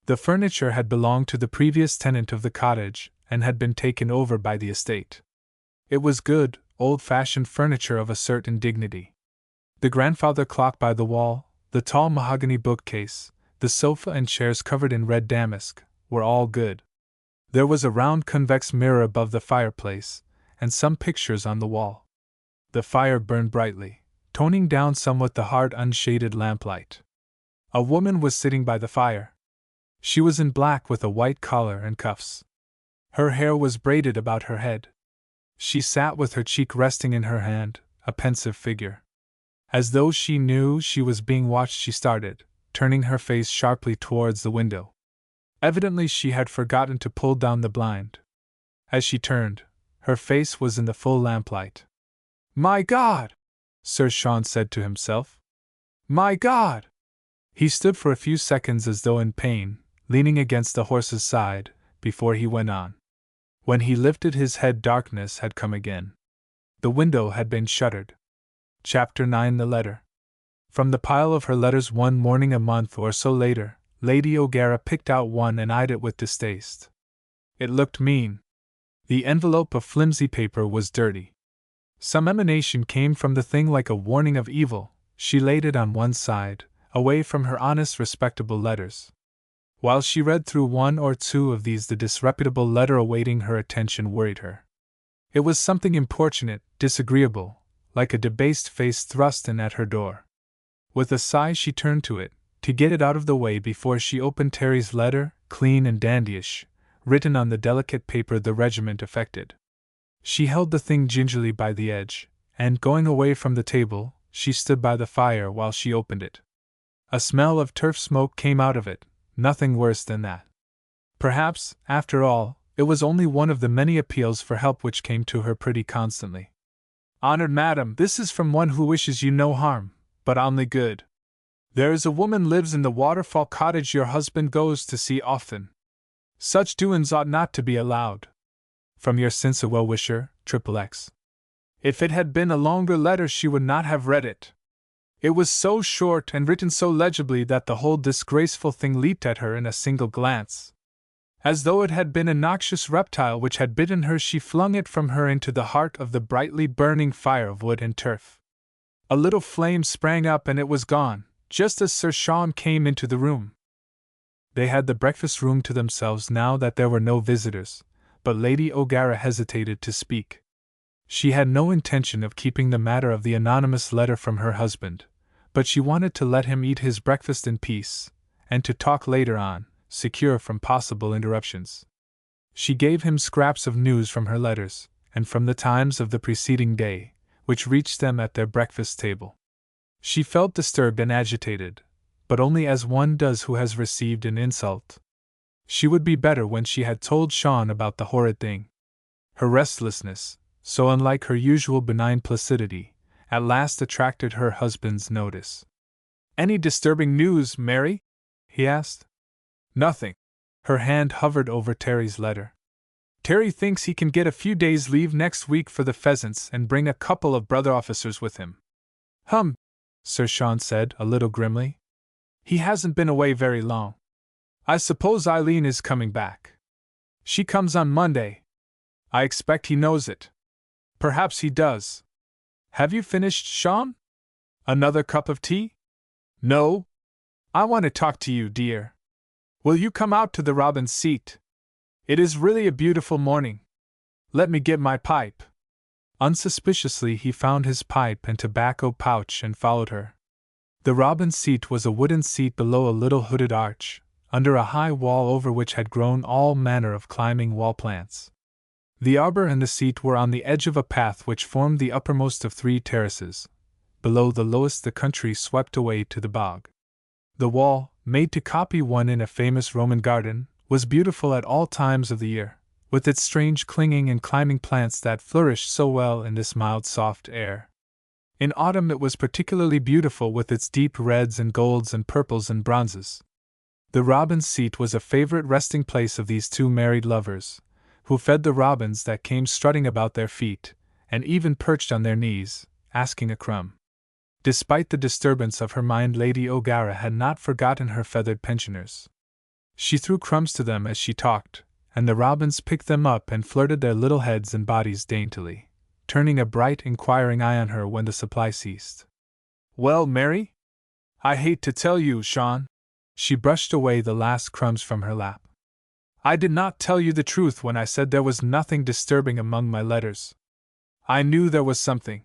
The furniture had belonged to the previous tenant of the cottage, and had been taken over by the estate. It was good, old-fashioned furniture of a certain dignity. The grandfather clock by the wall, the tall mahogany bookcase, the sofa and chairs covered in red damask, were all good. There was a round convex mirror above the fireplace, and some pictures on the wall. The fire burned brightly, toning down somewhat the hard unshaded lamplight. A woman was sitting by the fire. She was in black with a white collar and cuffs. Her hair was braided about her head. She sat with her cheek resting in her hand, a pensive figure. As though she knew she was being watched, she started, turning her face sharply towards the window. Evidently she had forgotten to pull down the blind. As she turned, her face was in the full lamplight. "My God!" Sir Sean said to himself. "My God!" He stood for a few seconds as though in pain, leaning against the horse's side, before he went on. When he lifted his head, darkness had come again. The window had been shuttered. Chapter 9. The letter. From the pile of her letters one morning a month or so later, Lady O'Gara picked out one and eyed it with distaste. It looked mean. The envelope of flimsy paper was dirty. Some emanation came from the thing like a warning of evil. She laid it on one side, away from her honest, respectable letters. While she read through one or two of these, the disreputable letter awaiting her attention worried her. It was something importunate, disagreeable, like a debased face thrust in at her door. With a sigh she turned to it, to get it out of the way before she opened Terry's letter, clean and dandyish, written on the delicate paper the regiment affected. She held the thing gingerly by the edge, and going away from the table, she stood by the fire while she opened it. A smell of turf smoke came out of it, nothing worse than that. Perhaps, after all, it was only one of the many appeals for help which came to her pretty constantly. "Honored Madam, this is from one who wishes you no harm, but only good. There is a woman lives in the Waterfall cottage your husband goes to see often. Such doings ought not to be allowed. From your sincere well-wisher, XXX." If it had been a longer letter she would not have read it. It was so short and written so legibly that the whole disgraceful thing leaped at her in a single glance. As though it had been a noxious reptile which had bitten her, she flung it from her into the heart of the brightly burning fire of wood and turf. A little flame sprang up and it was gone, just as Sir Sean came into the room. They had the breakfast room to themselves now that there were no visitors, but Lady O'Gara hesitated to speak. She had no intention of keeping the matter of the anonymous letter from her husband, but she wanted to let him eat his breakfast in peace, and to talk later on, secure from possible interruptions. She gave him scraps of news from her letters, and from the Times of the preceding day, which reached them at their breakfast table. She felt disturbed and agitated, but only as one does who has received an insult. She would be better when she had told Sean about the horrid thing. Her restlessness, so unlike her usual benign placidity, at last attracted her husband's notice. "Any disturbing news, Mary?" he asked. "Nothing." Her hand hovered over Terry's letter. "Terry thinks he can get a few days' leave next week for the pheasants and bring a couple of brother officers with him." "Hum," Sir Sean said, a little grimly. "He hasn't been away very long. I suppose Eileen is coming back. She comes on Monday. I expect he knows it. Perhaps he does. Have you finished, Sean? Another cup of tea?" "No. I want to talk to you, dear." Will you come out to the robin's seat? It is really a beautiful morning. Let me get my pipe. Unsuspiciously he found his pipe and tobacco pouch and followed her. The robin's seat was a wooden seat below a little hooded arch, under a high wall over which had grown all manner of climbing wall plants. The arbor and the seat were on the edge of a path which formed the uppermost of 3 terraces. Below the lowest the country swept away to the bog. The wall, made to copy one in a famous Roman garden, was beautiful at all times of the year, with its strange clinging and climbing plants that flourished so well in this mild soft air. In autumn it was particularly beautiful with its deep reds and golds and purples and bronzes. The robin's seat was a favorite resting place of these 2 married lovers, who fed the robins that came strutting about their feet, and even perched on their knees, asking a crumb. Despite the disturbance of her mind, Lady O'Gara had not forgotten her feathered pensioners. She threw crumbs to them as she talked, and the robins picked them up and flirted their little heads and bodies daintily, turning a bright, inquiring eye on her when the supply ceased. Well, Mary? I hate to tell you, Sean. She brushed away the last crumbs from her lap. I did not tell you the truth when I said there was nothing disturbing among my letters. I knew there was something.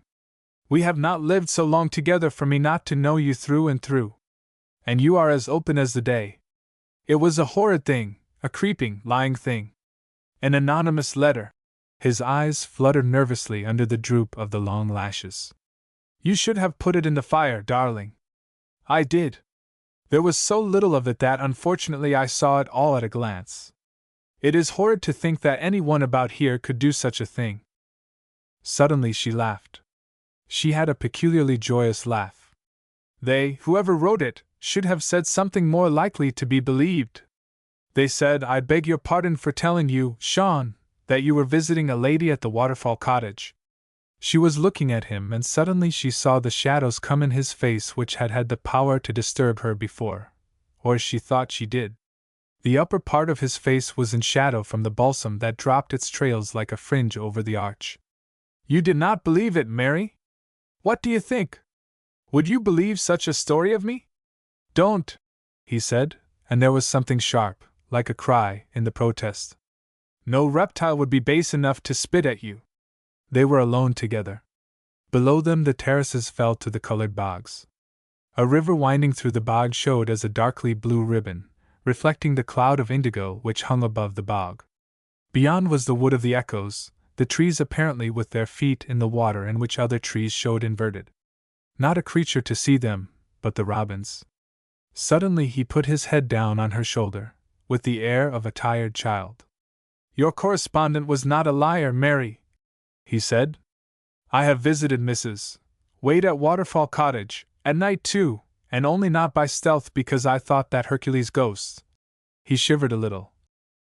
We have not lived so long together for me not to know you through and through. And you are as open as the day. It was a horrid thing, a creeping, lying thing. An anonymous letter. His eyes fluttered nervously under the droop of the long lashes. You should have put it in the fire, darling. I did. There was so little of it that unfortunately I saw it all at a glance. It is horrid to think that anyone about here could do such a thing. Suddenly she laughed. She had a peculiarly joyous laugh. They, whoever wrote it, should have said something more likely to be believed. They said, I beg your pardon for telling you, Sean, that you were visiting a lady at the Waterfall Cottage. She was looking at him, and suddenly she saw the shadows come in his face which had had the power to disturb her before, or she thought she did. The upper part of his face was in shadow from the balsam that dropped its trails like a fringe over the arch. You did not believe it, Mary? What do you think? Would you believe such a story of me? Don't, he said, and there was something sharp, like a cry, in the protest. No reptile would be base enough to spit at you. They were alone together. Below them the terraces fell to the colored bogs. A river winding through the bog showed as a darkly blue ribbon, reflecting the cloud of indigo which hung above the bog. Beyond was the wood of the echoes, the trees apparently with their feet in the water and which other trees showed inverted. Not a creature to see them, but the robins. Suddenly he put his head down on her shoulder, with the air of a tired child. Your correspondent was not a liar, Mary, he said. I have visited Mrs. Wade at Waterfall Cottage, at night too, and only not by stealth because I thought that Hercules' ghosts, he shivered a little,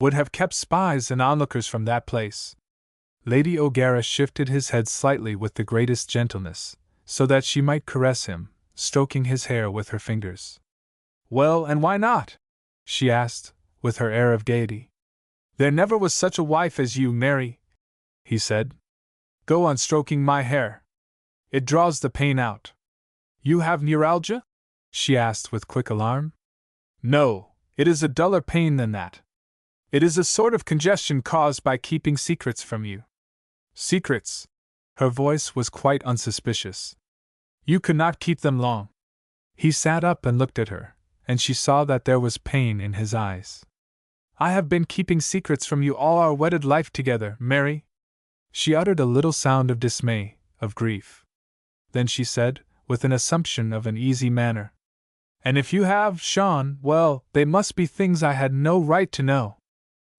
would have kept spies and onlookers from that place. Lady O'Gara shifted his head slightly with the greatest gentleness, so that she might caress him, stroking his hair with her fingers. Well, and why not? She asked, with her air of gaiety. There never was such a wife as you, Mary, he said. Go on stroking my hair. It draws the pain out. You have neuralgia? She asked with quick alarm. No, it is a duller pain than that. It is a sort of congestion caused by keeping secrets from you. Secrets? Her voice was quite unsuspicious. You could not keep them long. He sat up and looked at her, and she saw that there was pain in his eyes. I have been keeping secrets from you all our wedded life together, Mary. She uttered a little sound of dismay, of grief. Then she said, with an assumption of an easy manner, and if you have, Sean, well, they must be things I had no right to know.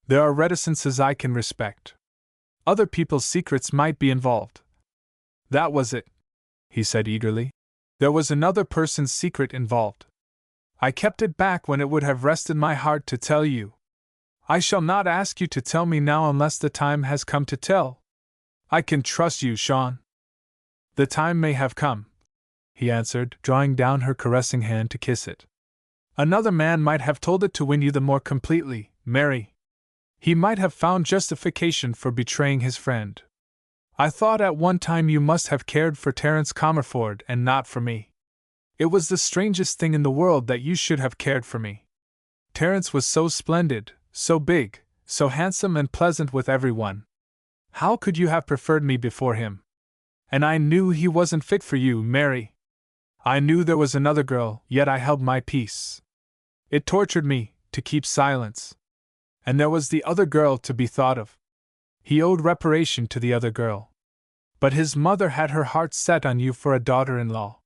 There are reticences I can respect. Other people's secrets might be involved. That was it, he said eagerly. There was another person's secret involved. I kept it back when it would have rested my heart to tell you. I shall not ask you to tell me now unless the time has come to tell. I can trust you, Sean. The time may have come, he answered, drawing down her caressing hand to kiss it. Another man might have told it to win you the more completely, Mary. He might have found justification for betraying his friend. I thought at one time you must have cared for Terence Comerford and not for me. It was the strangest thing in the world that you should have cared for me. Terence was so splendid, so big, so handsome and pleasant with everyone. How could you have preferred me before him? And I knew he wasn't fit for you, Mary. I knew there was another girl, yet I held my peace. It tortured me to keep silence. And there was the other girl to be thought of. He owed reparation to the other girl. But his mother had her heart set on you for a daughter-in-law.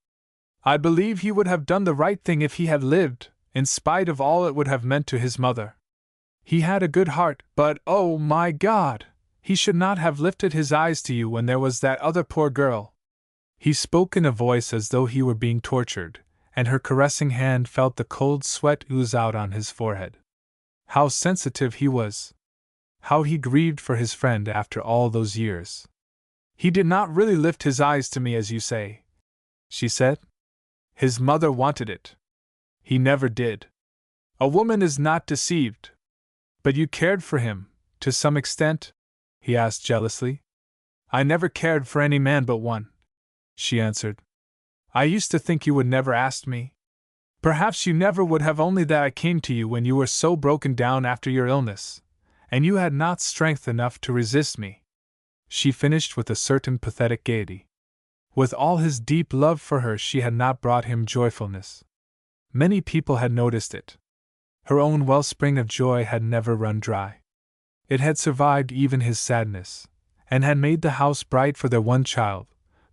I believe he would have done the right thing if he had lived, in spite of all it would have meant to his mother. He had a good heart, but oh my God! He should not have lifted his eyes to you when there was that other poor girl. He spoke in a voice as though he were being tortured, and her caressing hand felt the cold sweat ooze out on his forehead. How sensitive he was! How he grieved for his friend after all those years. He did not really lift his eyes to me, as you say, she said. His mother wanted it. He never did. A woman is not deceived. But you cared for him, to some extent? He asked jealously. I never cared for any man but one, she answered. I used to think you would never ask me. Perhaps you never would have, only that I came to you when you were so broken down after your illness, and you had not strength enough to resist me. She finished with a certain pathetic gaiety. With all his deep love for her, she had not brought him joyfulness. Many people had noticed it. Her own wellspring of joy had never run dry. It had survived even his sadness, and had made the house bright for their one child,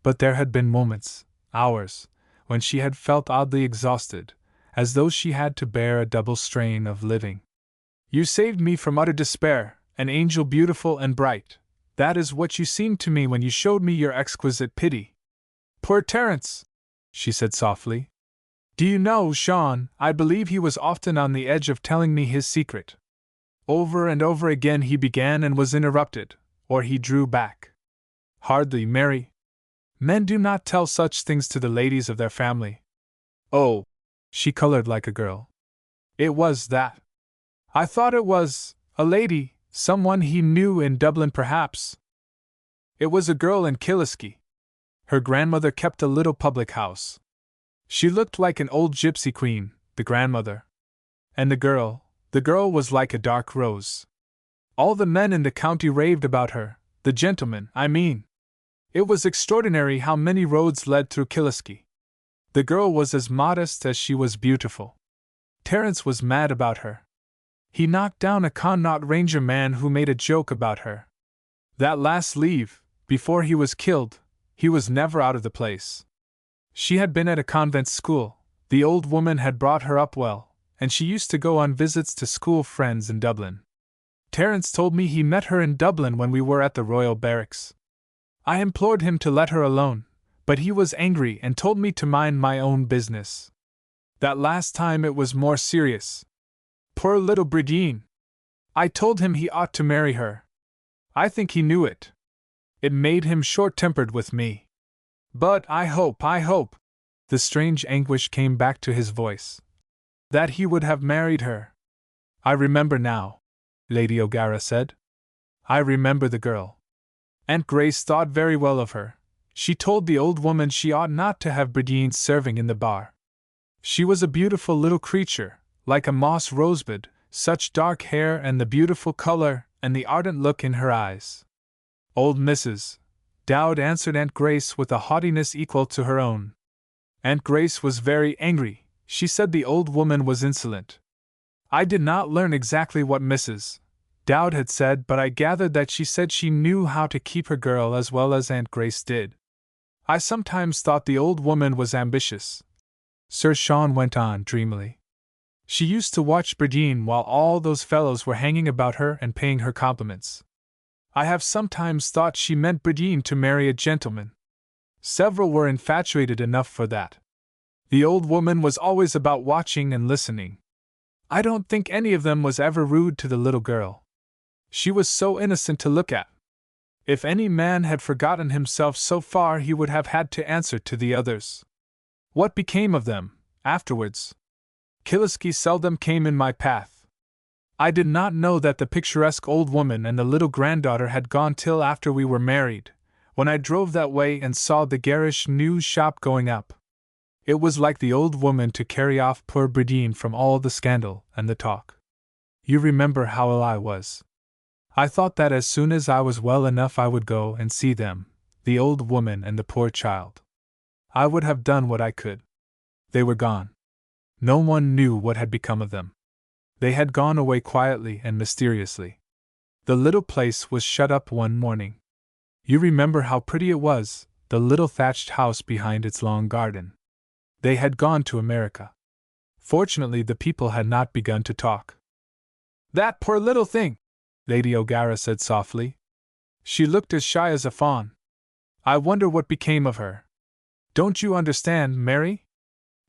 but there had been moments, hours, when she had felt oddly exhausted, as though she had to bear a double strain of living. You saved me from utter despair, an angel beautiful and bright. That is what you seemed to me when you showed me your exquisite pity. Poor Terence, she said softly. Do you know, Sean, I believe he was often on the edge of telling me his secret. Over and over again he began and was interrupted, or he drew back. Hardly, Mary. Men do not tell such things to the ladies of their family. Oh, she colored like a girl. It was that. I thought it was a lady, someone he knew in Dublin perhaps. It was a girl in Killisky. Her grandmother kept a little public house. She looked like an old gypsy queen, the grandmother. And the girl was like a dark rose. All the men in the county raved about her, the gentlemen, I mean. It was extraordinary how many roads led through Killisky. The girl was as modest as she was beautiful. Terence was mad about her. He knocked down a Connaught Ranger man who made a joke about her. That last leave, before he was killed, he was never out of the place. She had been at a convent school, the old woman had brought her up well, and she used to go on visits to school friends in Dublin. Terence told me he met her in Dublin when we were at the Royal Barracks. I implored him to let her alone, but he was angry and told me to mind my own business. That last time it was more serious. Poor little Bridine! I told him he ought to marry her. I think he knew it. It made him short-tempered with me. But I hope, the strange anguish came back to his voice, that he would have married her. I remember now, Lady O'Gara said. I remember the girl. Aunt Grace thought very well of her. She told the old woman she ought not to have Bridine serving in the bar. She was a beautiful little creature, like a moss rosebud, such dark hair and the beautiful color and the ardent look in her eyes. Old Mrs. Dowd answered Aunt Grace with a haughtiness equal to her own. Aunt Grace was very angry. She said the old woman was insolent. I did not learn exactly what Mrs. Dowd had said, but I gathered that she said she knew how to keep her girl as well as Aunt Grace did. I sometimes thought the old woman was ambitious. Sir Sean went on dreamily. She used to watch Bridine while all those fellows were hanging about her and paying her compliments. I have sometimes thought she meant Bridine to marry a gentleman. Several were infatuated enough for that. The old woman was always about watching and listening. I don't think any of them was ever rude to the little girl. She was so innocent to look at. If any man had forgotten himself so far, he would have had to answer to the others. What became of them, afterwards? Killisky seldom came in my path. I did not know that the picturesque old woman and the little granddaughter had gone till after we were married, when I drove that way and saw the garish news shop going up. It was like the old woman to carry off poor Bridine from all the scandal and the talk. You remember how ill I was. I thought that as soon as I was well enough I would go and see them, the old woman and the poor child. I would have done what I could. They were gone. No one knew what had become of them. They had gone away quietly and mysteriously. The little place was shut up one morning. You remember how pretty it was, the little thatched house behind its long garden. They had gone to America. Fortunately, the people had not begun to talk. "That poor little thing," Lady O'Gara said softly. "She looked as shy as a fawn. I wonder what became of her. Don't you understand, Mary?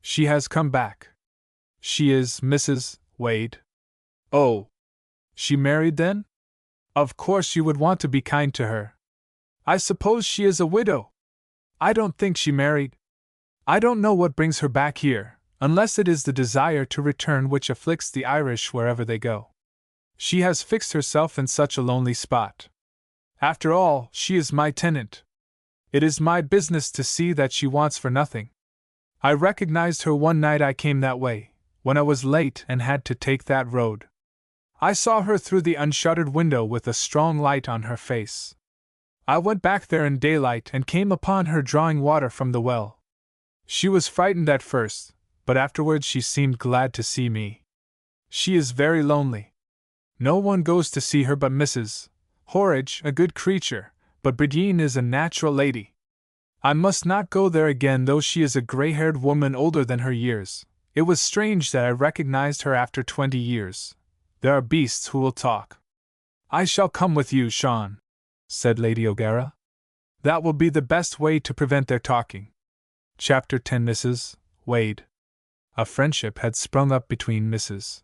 She has come back. She is Mrs. Wade." "Oh. She married then? Of course you would want to be kind to her. I suppose she is a widow." "I don't think she married. I don't know what brings her back here, unless it is the desire to return which afflicts the Irish wherever they go. She has fixed herself in such a lonely spot. After all, she is my tenant. It is my business to see that she wants for nothing. I recognized her one night I came that way, when I was late and had to take that road. I saw her through the unshuttered window with a strong light on her face. I went back there in daylight and came upon her drawing water from the well. She was frightened at first, but afterwards she seemed glad to see me. She is very lonely. No one goes to see her but Mrs. Horridge, a good creature, but Bridine is a natural lady. I must not go there again, though she is a gray-haired woman older than her years. It was strange that I recognized her after 20 years. There are beasts who will talk." "I shall come with you, Sean," said Lady O'Gara. "That will be the best way to prevent their talking." Chapter 10. Mrs. Wade. A friendship had sprung up between Mrs.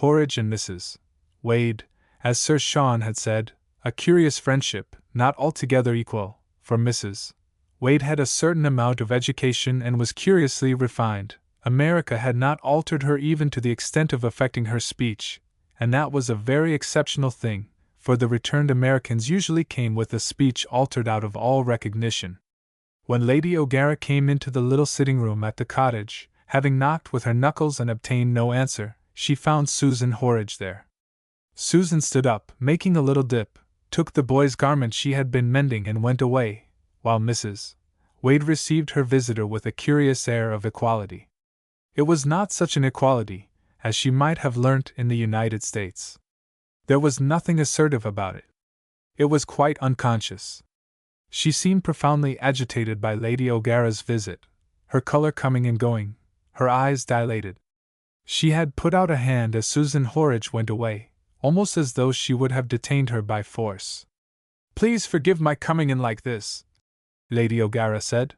Horridge and Mrs. Wade, as Sir Sean had said, a curious friendship, not altogether equal, for Mrs. Wade had a certain amount of education and was curiously refined. America had not altered her even to the extent of affecting her speech, and that was a very exceptional thing, for the returned Americans usually came with a speech altered out of all recognition. When Lady O'Gara came into the little sitting room at the cottage, having knocked with her knuckles and obtained no answer, she found Susan Horridge there. Susan stood up, making a little dip, took the boy's garment she had been mending and went away, while Mrs. Wade received her visitor with a curious air of equality. It was not such an equality as she might have learnt in the United States. There was nothing assertive about it. It was quite unconscious. She seemed profoundly agitated by Lady O'Gara's visit, her color coming and going, her eyes dilated. She had put out a hand as Susan Horridge went away, almost as though she would have detained her by force. "Please forgive my coming in like this," Lady O'Gara said.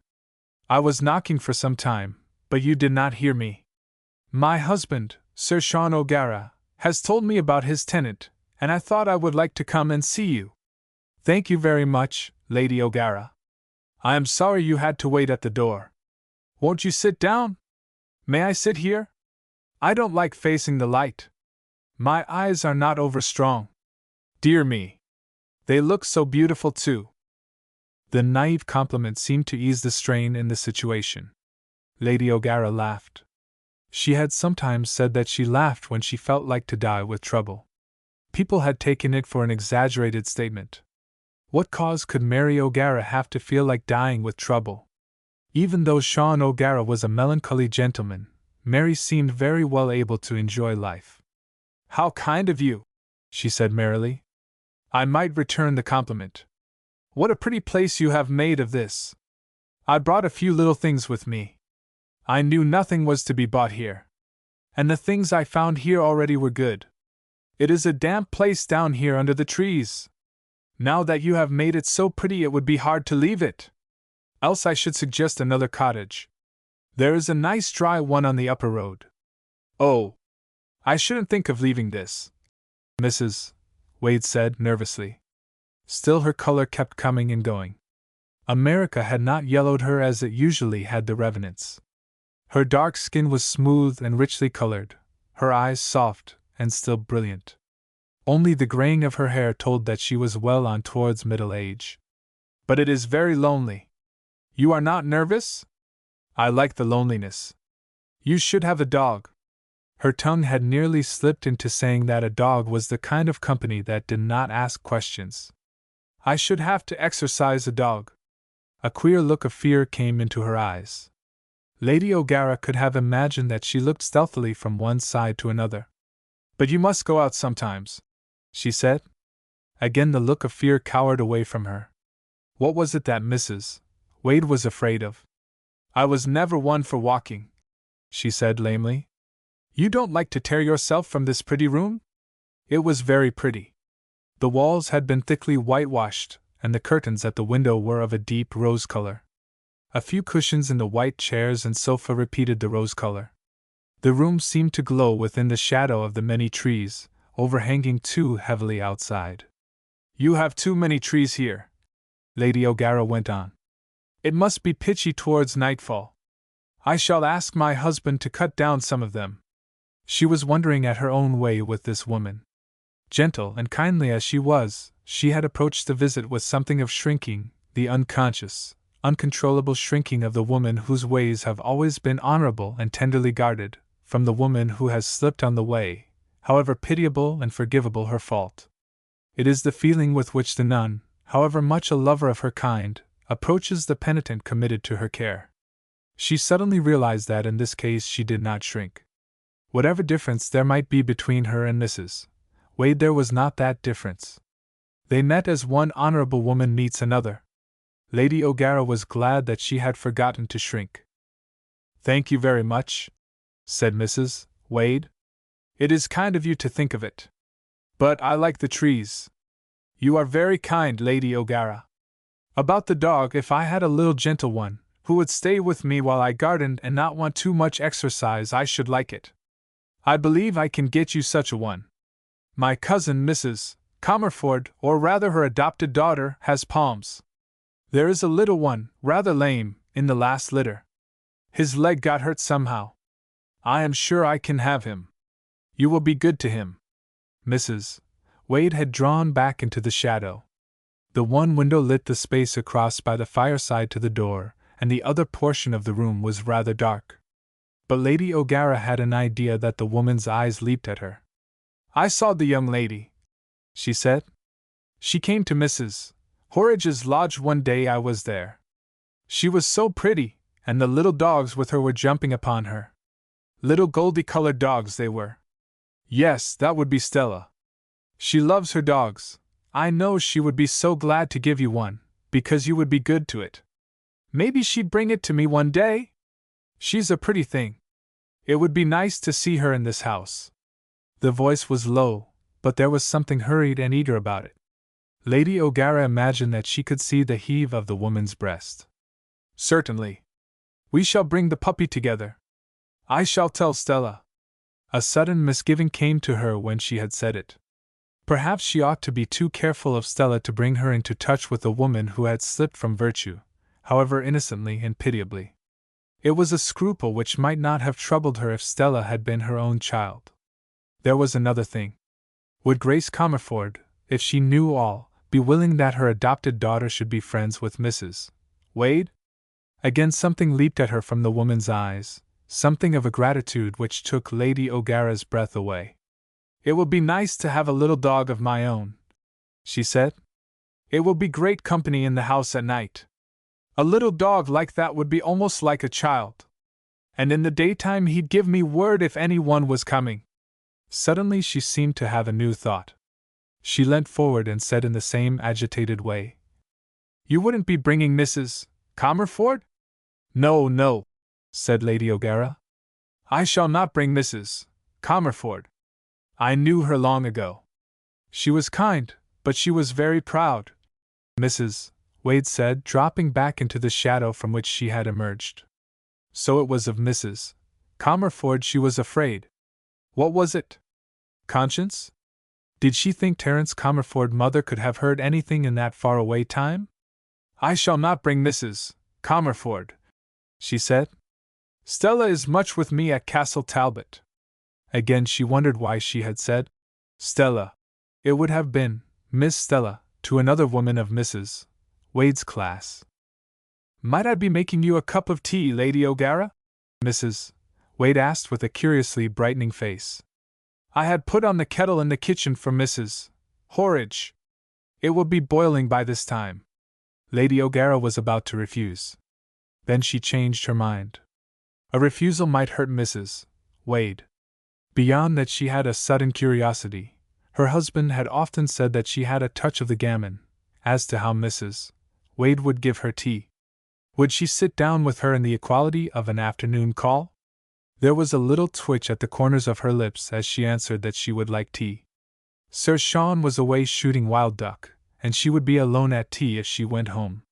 "I was knocking for some time, but you did not hear me. My husband, Sir Sean O'Gara, has told me about his tenant, and I thought I would like to come and see you." "Thank you very much, Lady O'Gara. I am sorry you had to wait at the door. Won't you sit down? May I sit here? I don't like facing the light. My eyes are not over strong. Dear me! They look so beautiful too." The naive compliment seemed to ease the strain in the situation. Lady O'Gara laughed. She had sometimes said that she laughed when she felt like to die with trouble. People had taken it for an exaggerated statement. What cause could Mary O'Gara have to feel like dying with trouble? Even though Sean O'Gara was a melancholy gentleman, Mary seemed very well able to enjoy life. "How kind of you," she said merrily. "I might return the compliment. What a pretty place you have made of this. I brought a few little things with me. I knew nothing was to be bought here. And the things I found here already were good. It is a damp place down here under the trees. Now that you have made it so pretty it would be hard to leave it. Else I should suggest another cottage. There is a nice dry one on the upper road. Oh! I shouldn't think of leaving this," Mrs. Wade said nervously. Still her color kept coming and going. America had not yellowed her as it usually had the Revenants. Her dark skin was smooth and richly colored, her eyes soft and still brilliant. Only the graying of her hair told that she was well on towards middle age. "But it is very lonely. You are not nervous?" I like the loneliness. You should have a dog. Her tongue had nearly slipped into saying that a dog was the kind of company that did not ask questions. I should have to exercise a dog. A queer look of fear came into her eyes. Lady O'Gara could have imagined that she looked stealthily from one side to another. But you must go out sometimes, she said. Again the look of fear cowered away from her. What was it that Mrs. Wade was afraid of? I was never one for walking, she said lamely. You don't like to tear yourself from this pretty room? It was very pretty. The walls had been thickly whitewashed, and the curtains at the window were of a deep rose color. A few cushions in the white chairs and sofa repeated the rose color. The room seemed to glow within the shadow of the many trees, overhanging too heavily outside. You have too many trees here, Lady O'Gara went on. It must be pitchy towards nightfall. I shall ask my husband to cut down some of them. She was wondering at her own way with this woman. Gentle and kindly as she was, she had approached the visit with something of shrinking, the unconscious, uncontrollable shrinking of the woman whose ways have always been honorable and tenderly guarded, from the woman who has slipped on the way, however pitiable and forgivable her fault. It is the feeling with which the nun, however much a lover of her kind, approaches the penitent committed to her care. She suddenly realized that in this case she did not shrink. Whatever difference there might be between her and Mrs. Wade, there was not that difference. They met as one honorable woman meets another. Lady O'Gara was glad that she had forgotten to shrink. Thank you very much, said Mrs. Wade. It is kind of you to think of it. But I like the trees. You are very kind, Lady O'Gara. About the dog, if I had a little gentle one, who would stay with me while I gardened and not want too much exercise, I should like it. I believe I can get you such a one. My cousin Mrs. Comerford, or rather her adopted daughter, has Palms. There is a little one, rather lame, in the last litter. His leg got hurt somehow. I am sure I can have him. You will be good to him. Mrs. Wade had drawn back into the shadow. The one window lit the space across by the fireside to the door, and the other portion of the room was rather dark. But Lady O'Gara had an idea that the woman's eyes leaped at her. I saw the young lady, she said. She came to Mrs. Horridge's lodge one day I was there. She was so pretty, and the little dogs with her were jumping upon her. Little goldy-colored dogs they were. Yes, that would be Stella. She loves her dogs. I know she would be so glad to give you one, because you would be good to it. Maybe she'd bring it to me one day? She's a pretty thing. It would be nice to see her in this house. The voice was low, but there was something hurried and eager about it. Lady O'Gara imagined that she could see the heave of the woman's breast. Certainly. We shall bring the puppy together. I shall tell Stella. A sudden misgiving came to her when she had said it. Perhaps she ought to be too careful of Stella to bring her into touch with a woman who had slipped from virtue, however innocently and pitiably. It was a scruple which might not have troubled her if Stella had been her own child. There was another thing. Would Grace Comerford, if she knew all, be willing that her adopted daughter should be friends with Mrs. Wade? Again something leaped at her from the woman's eyes, something of a gratitude which took Lady O'Gara's breath away. It will be nice to have a little dog of my own, she said. It will be great company in the house at night. A little dog like that would be almost like a child. And in the daytime he'd give me word if anyone was coming. Suddenly she seemed to have a new thought. She leant forward and said in the same agitated way, You wouldn't be bringing Mrs. Comerford? No, no, said Lady O'Gara. I shall not bring Mrs. Comerford. I knew her long ago. She was kind, but she was very proud, Mrs. Wade said, dropping back into the shadow from which she had emerged. So it was of Mrs. Comerford she was afraid. What was it? Conscience? Did she think Terence Comerford's mother could have heard anything in that far-away time? I shall not bring Mrs. Comerford, she said. Stella is much with me at Castle Talbot. Again she wondered why she had said Stella. It would have been Miss Stella to another woman of Mrs. Wade's class. Might I be making you a cup of tea, Lady O'Gara? Mrs. Wade asked with a curiously brightening face. I had put on the kettle in the kitchen for Mrs. Horridge. It will be boiling by this time. Lady O'Gara was about to refuse. Then she changed her mind. A refusal might hurt Mrs. Wade. Beyond that, she had a sudden curiosity. Her husband had often said that she had a touch of the gammon, as to how Mrs. Wade would give her tea. Would she sit down with her in the equality of an afternoon call? There was a little twitch at the corners of her lips as she answered that she would like tea. Sir Sean was away shooting wild duck, and she would be alone at tea if she went home.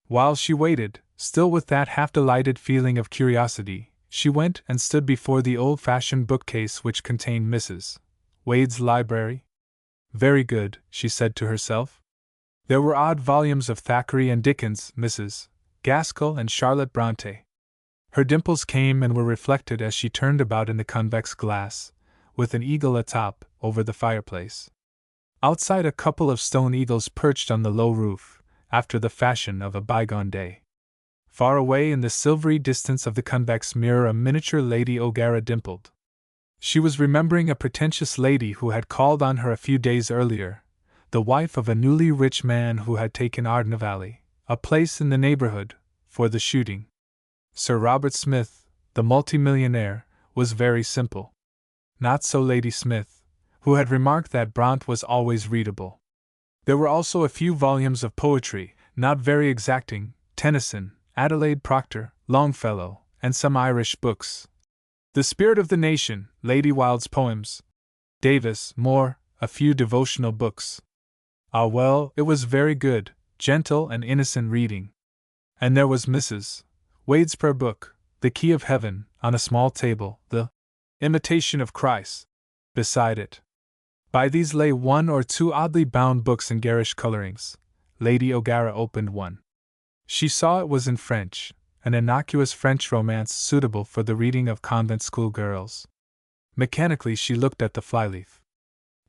While she waited, still with that half-delighted feeling of curiosity, she went and stood before the old-fashioned bookcase which contained Mrs. Wade's library. Very good, she said to herself. There were odd volumes of Thackeray and Dickens, Mrs. Gaskell and Charlotte Brontë. Her dimples came and were reflected as she turned about in the convex glass, with an eagle atop, over the fireplace. Outside, a couple of stone eagles perched on the low roof, after the fashion of a bygone day. Far away in the silvery distance of the convex mirror, a miniature Lady O'Gara dimpled. She was remembering a pretentious lady who had called on her a few days earlier, the wife of a newly rich man who had taken Ardna Valley, a place in the neighborhood, for the shooting. Sir Robert Smith, the multimillionaire, was very simple. Not so Lady Smith, who had remarked that Brant was always readable. There were also a few volumes of poetry, not very exacting, Tennyson, Adelaide Proctor, Longfellow, and some Irish books. The Spirit of the Nation, Lady Wilde's poems. Davis, Moore, a few devotional books. Ah well, it was very good, gentle and innocent reading. And there was Mrs. Wade's prayer book, The Key of Heaven, on a small table, the Imitation of Christ, beside it. By these lay one or two oddly bound books in garish colorings. Lady O'Gara opened one. She saw it was in French, an innocuous French romance suitable for the reading of convent school girls. Mechanically she looked at the flyleaf.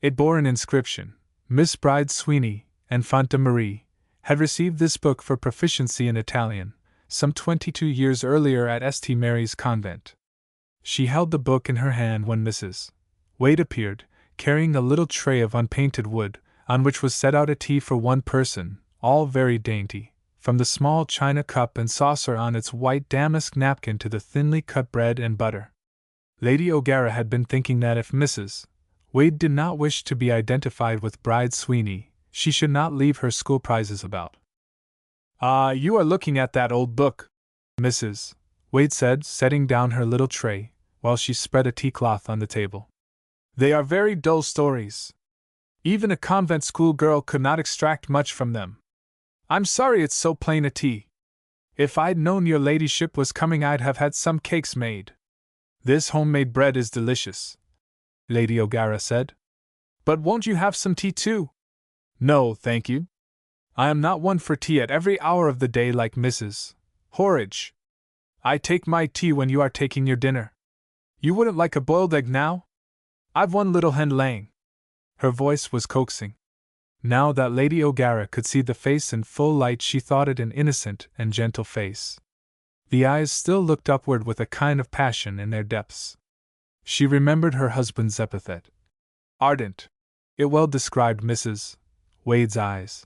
It bore an inscription: Miss Bride Sweeney, Enfant de Marie, had received this book for proficiency in Italian, some 22 years earlier at St. Mary's Convent. She held the book in her hand when Mrs. Wade appeared, carrying a little tray of unpainted wood, on which was set out a tea for one person, all very dainty, from the small china cup and saucer on its white damask napkin to the thinly cut bread and butter. Lady O'Gara had been thinking that if Mrs. Wade did not wish to be identified with Bride Sweeney, she should not leave her school prizes about. Ah, you are looking at that old book, Mrs. Wade said, setting down her little tray, while she spread a tea-cloth on the table. They are very dull stories. Even a convent school girl could not extract much from them. I'm sorry it's so plain a tea. If I'd known your ladyship was coming, I'd have had some cakes made. This homemade bread is delicious, Lady O'Gara said. But won't you have some tea too? No, thank you. I am not one for tea at every hour of the day like Mrs. Horridge. I take my tea when you are taking your dinner. You wouldn't like a boiled egg now? I've one little hen laying. Her voice was coaxing. Now that Lady O'Gara could see the face in full light, she thought it an innocent and gentle face. The eyes still looked upward with a kind of passion in their depths. She remembered her husband's epithet. Ardent. It well described Mrs. Wade's eyes.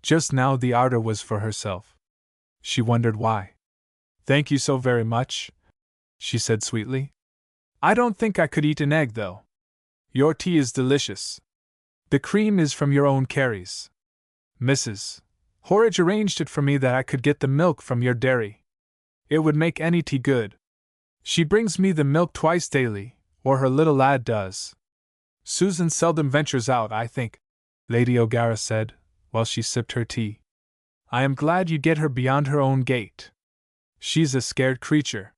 Just now the ardor was for herself. She wondered why. Thank you so very much, she said sweetly. I don't think I could eat an egg, though. Your tea is delicious. The cream is from your own Carries. Mrs. Horridge arranged it for me that I could get the milk from your dairy. It would make any tea good. She brings me the milk twice daily, or her little lad does. Susan seldom ventures out, I think, Lady O'Gara said, while she sipped her tea. I am glad you get her beyond her own gate. She's a scared creature.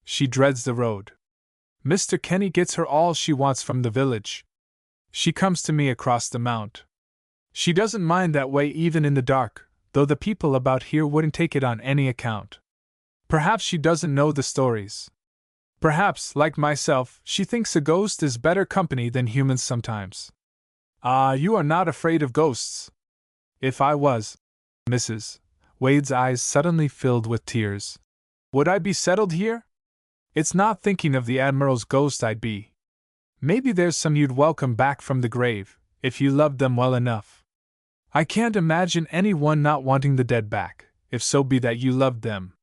She dreads the road. Mr. Kenny gets her all she wants from the village. She comes to me across the mount. She doesn't mind that way even in the dark, though the people about here wouldn't take it on any account. Perhaps she doesn't know the stories. Perhaps, like myself, she thinks a ghost is better company than humans sometimes. Ah, you are not afraid of ghosts. If I was, Mrs. Wade's eyes suddenly filled with tears. Would I be settled here? It's not thinking of the Admiral's ghost I'd be. Maybe there's some you'd welcome back from the grave, if you loved them well enough. I can't imagine anyone not wanting the dead back, if so be that you loved them.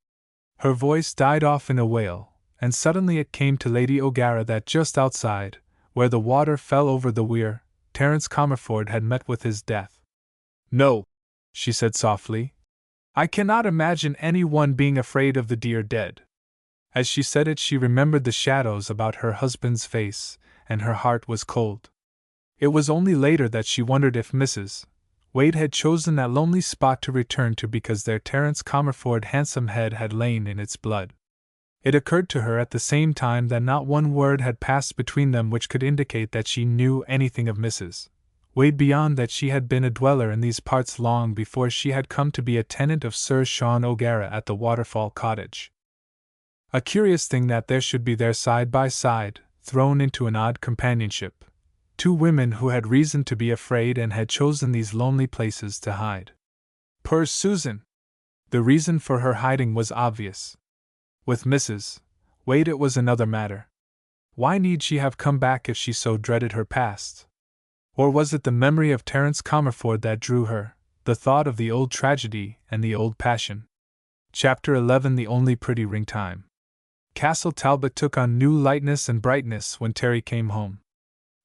Her voice died off in a wail, and suddenly it came to Lady O'Gara that just outside, where the water fell over the weir, Terence Comerford had met with his death. No, she said softly. I cannot imagine anyone being afraid of the dear dead. As she said it, she remembered the shadows about her husband's face, and her heart was cold. It was only later that she wondered if Mrs. Wade had chosen that lonely spot to return to because their Terence Comerford handsome head had lain in its blood. It occurred to her at the same time that not one word had passed between them which could indicate that she knew anything of Mrs. Wade beyond that she had been a dweller in these parts long before she had come to be a tenant of Sir Sean O'Gara at the Waterfall Cottage. A curious thing that there should be there side by side, thrown into an odd companionship, two women who had reason to be afraid and had chosen these lonely places to hide. Poor Susan! The reason for her hiding was obvious. With Mrs. Wade it was another matter. Why need she have come back if she so dreaded her past? Or was it the memory of Terence Comerford that drew her, the thought of the old tragedy and the old passion? Chapter 11 The Only Pretty Ring Time. Castle Talbot took on new lightness and brightness when Terry came home.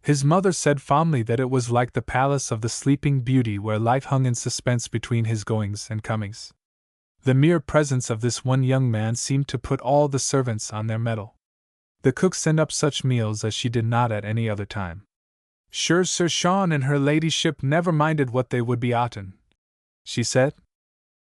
His mother said fondly that it was like the palace of the Sleeping Beauty where life hung in suspense between his goings and comings. The mere presence of this one young man seemed to put all the servants on their mettle. The cook sent up such meals as she did not at any other time. Sure Sir Sean and her ladyship never minded what they would be otten, she said.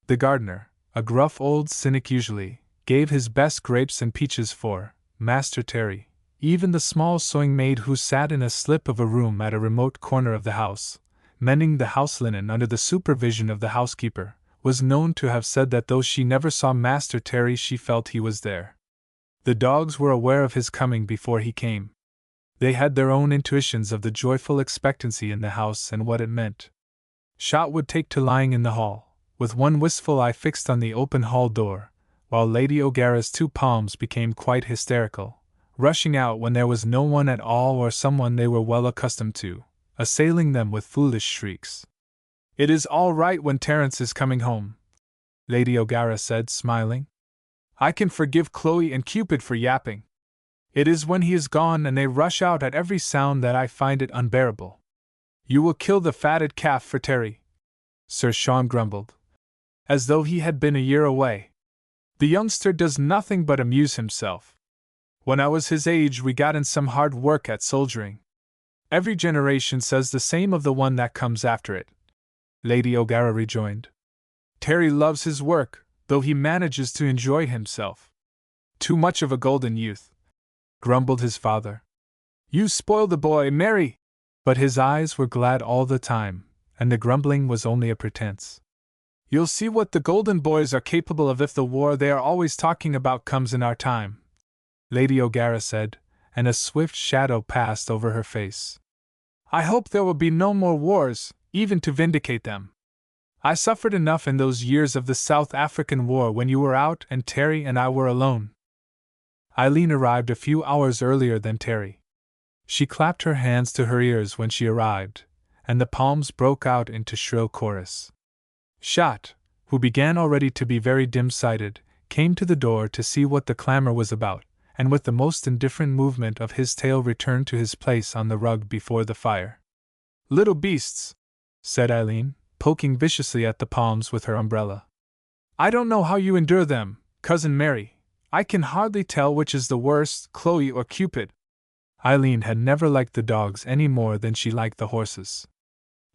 The gardener, a gruff old cynic usually, gave his best grapes and peaches for Master Terry. Even the small sewing maid who sat in a slip of a room at a remote corner of the house, mending the house linen under the supervision of the housekeeper, was known to have said that though she never saw Master Terry she felt he was there. The dogs were aware of his coming before he came. They had their own intuitions of the joyful expectancy in the house and what it meant. Shot would take to lying in the hall, with one wistful eye fixed on the open hall door, while Lady O'Gara's two palms became quite hysterical, rushing out when there was no one at all or someone they were well accustomed to, assailing them with foolish shrieks. It is all right when Terence is coming home, Lady O'Gara said, smiling. I can forgive Chloe and Cupid for yapping. It is when he is gone and they rush out at every sound that I find it unbearable. You will kill the fatted calf for Terry, Sir Sean grumbled, as though he had been a year away. The youngster does nothing but amuse himself. When I was his age we got in some hard work at soldiering. Every generation says the same of the one that comes after it, Lady O'Gara rejoined. Terry loves his work, though he manages to enjoy himself. Too much of a golden youth, grumbled his father. You spoil the boy, Mary! But his eyes were glad all the time, and the grumbling was only a pretense. You'll see what the golden boys are capable of if the war they are always talking about comes in our time, Lady O'Gara said, and a swift shadow passed over her face. I hope there will be no more wars, even to vindicate them. I suffered enough in those years of the South African War when you were out and Terry and I were alone. Eileen arrived a few hours earlier than Terry. She clapped her hands to her ears when she arrived, and the palms broke out into shrill chorus. Shot, who began already to be very dim-sighted, came to the door to see what the clamor was about, and with the most indifferent movement of his tail returned to his place on the rug before the fire. Little beasts, said Eileen, poking viciously at the palms with her umbrella. I don't know how you endure them, Cousin Mary. I can hardly tell which is the worst, Chloe or Cupid. Eileen had never liked the dogs any more than she liked the horses.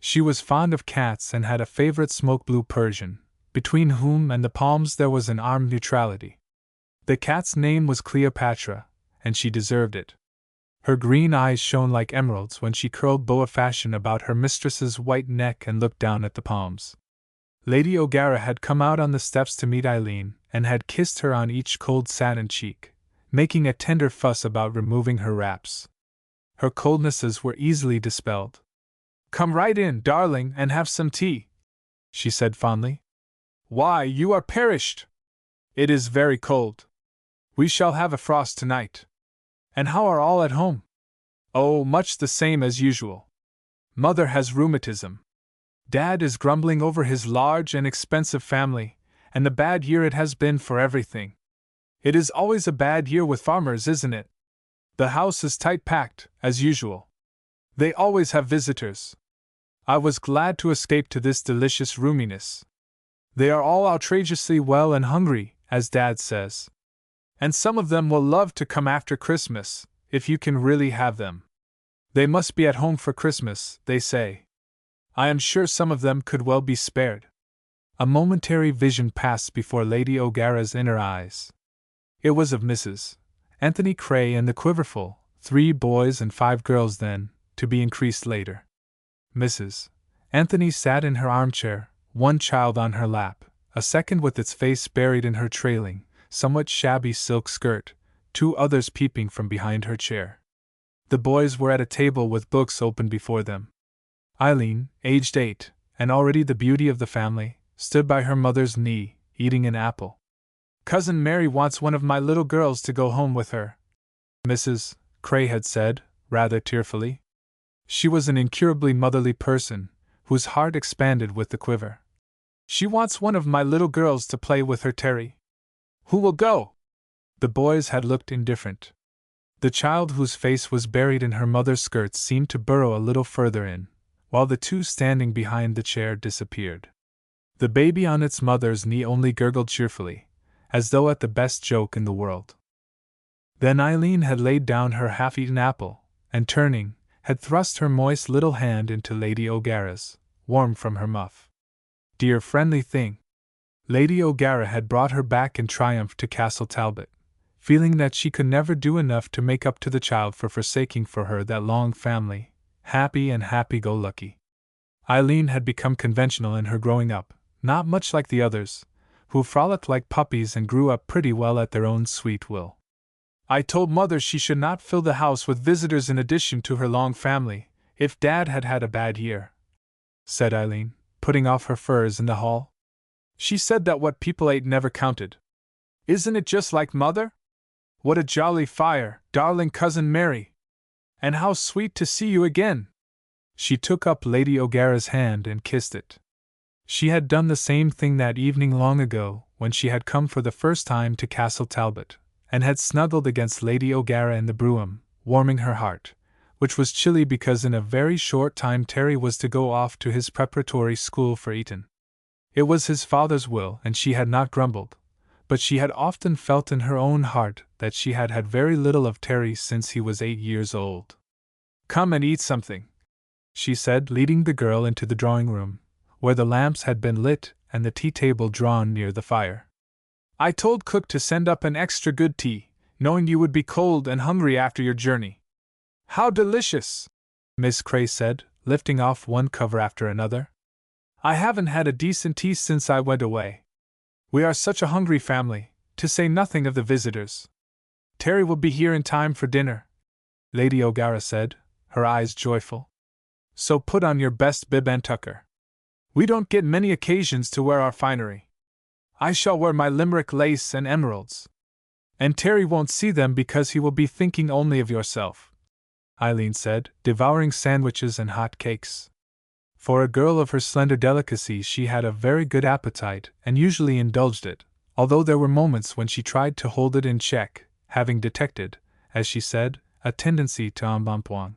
She was fond of cats and had a favorite smoke-blue Persian, between whom and the palms there was an armed neutrality. The cat's name was Cleopatra, and she deserved it. Her green eyes shone like emeralds when she curled boa fashion about her mistress's white neck and looked down at the palms. Lady O'Gara had come out on the steps to meet Eileen, and had kissed her on each cold satin cheek, making a tender fuss about removing her wraps. Her coldnesses were easily dispelled. Come right in, darling, and have some tea, she said fondly. Why, you are perished! It is very cold. We shall have a frost tonight. And how are all at home? Oh, much the same as usual. Mother has rheumatism. Dad is grumbling over his large and expensive family, and the bad year it has been for everything. It is always a bad year with farmers, isn't it? The house is tight-packed, as usual. They always have visitors. I was glad to escape to this delicious roominess. They are all outrageously well and hungry, as Dad says. And some of them will love to come after Christmas, if you can really have them. They must be at home for Christmas, they say. I am sure some of them could well be spared. A momentary vision passed before Lady O'Gara's inner eyes. It was of Mrs. Anthony Cray and the Quiverful, 3 boys and 5 girls then, to be increased later. Mrs. Anthony sat in her armchair, one child on her lap, a second with its face buried in her trailing, somewhat shabby silk skirt, 2 others peeping from behind her chair. The boys were at a table with books open before them. Eileen, aged 8, and already the beauty of the family, stood by her mother's knee, eating an apple. Cousin Mary wants one of my little girls to go home with her, Mrs. Cray had said, rather tearfully. She was an incurably motherly person, whose heart expanded with the quiver. She wants one of my little girls to play with her, Terry. Who will go? The boys had looked indifferent. The child whose face was buried in her mother's skirts seemed to burrow a little further in, while the 2 standing behind the chair disappeared. The baby on its mother's knee only gurgled cheerfully, as though at the best joke in the world. Then Eileen had laid down her half-eaten apple, and turning, had thrust her moist little hand into Lady O'Gara's, warm from her muff. Dear friendly thing! Lady O'Gara had brought her back in triumph to Castle Talbot, feeling that she could never do enough to make up to the child for forsaking for her that long family, happy and happy-go-lucky. Eileen had become conventional in her growing up, not much like the others, who frolicked like puppies and grew up pretty well at their own sweet will. I told Mother she should not fill the house with visitors in addition to her long family, if Dad had had a bad year, said Eileen, putting off her furs in the hall. She said that what people ate never counted. Isn't it just like Mother? What a jolly fire, darling Cousin Mary! And how sweet to see you again! She took up Lady O'Gara's hand and kissed it. She had done the same thing that evening long ago, when she had come for the first time to Castle Talbot, and had snuggled against Lady O'Gara in the brougham, warming her heart, which was chilly because in a very short time Terry was to go off to his preparatory school for Eton. It was his father's will, and she had not grumbled, but she had often felt in her own heart that she had had very little of Terry since he was 8 years old. Come and eat something, she said, leading the girl into the drawing-room, where the lamps had been lit and the tea-table drawn near the fire. I told cook to send up an extra good tea, knowing you would be cold and hungry after your journey. How delicious! Miss Cray said, lifting off one cover after another. I haven't had a decent tea since I went away. We are such a hungry family, to say nothing of the visitors. Terry will be here in time for dinner, Lady O'Gara said, her eyes joyful. So put on your best bib and tucker. We don't get many occasions to wear our finery. I shall wear my Limerick lace and emeralds. And Terry won't see them because he will be thinking only of yourself, Eileen said, devouring sandwiches and hot cakes. For a girl of her slender delicacy she had a very good appetite and usually indulged it, although there were moments when she tried to hold it in check, having detected, as she said, a tendency to embonpoint.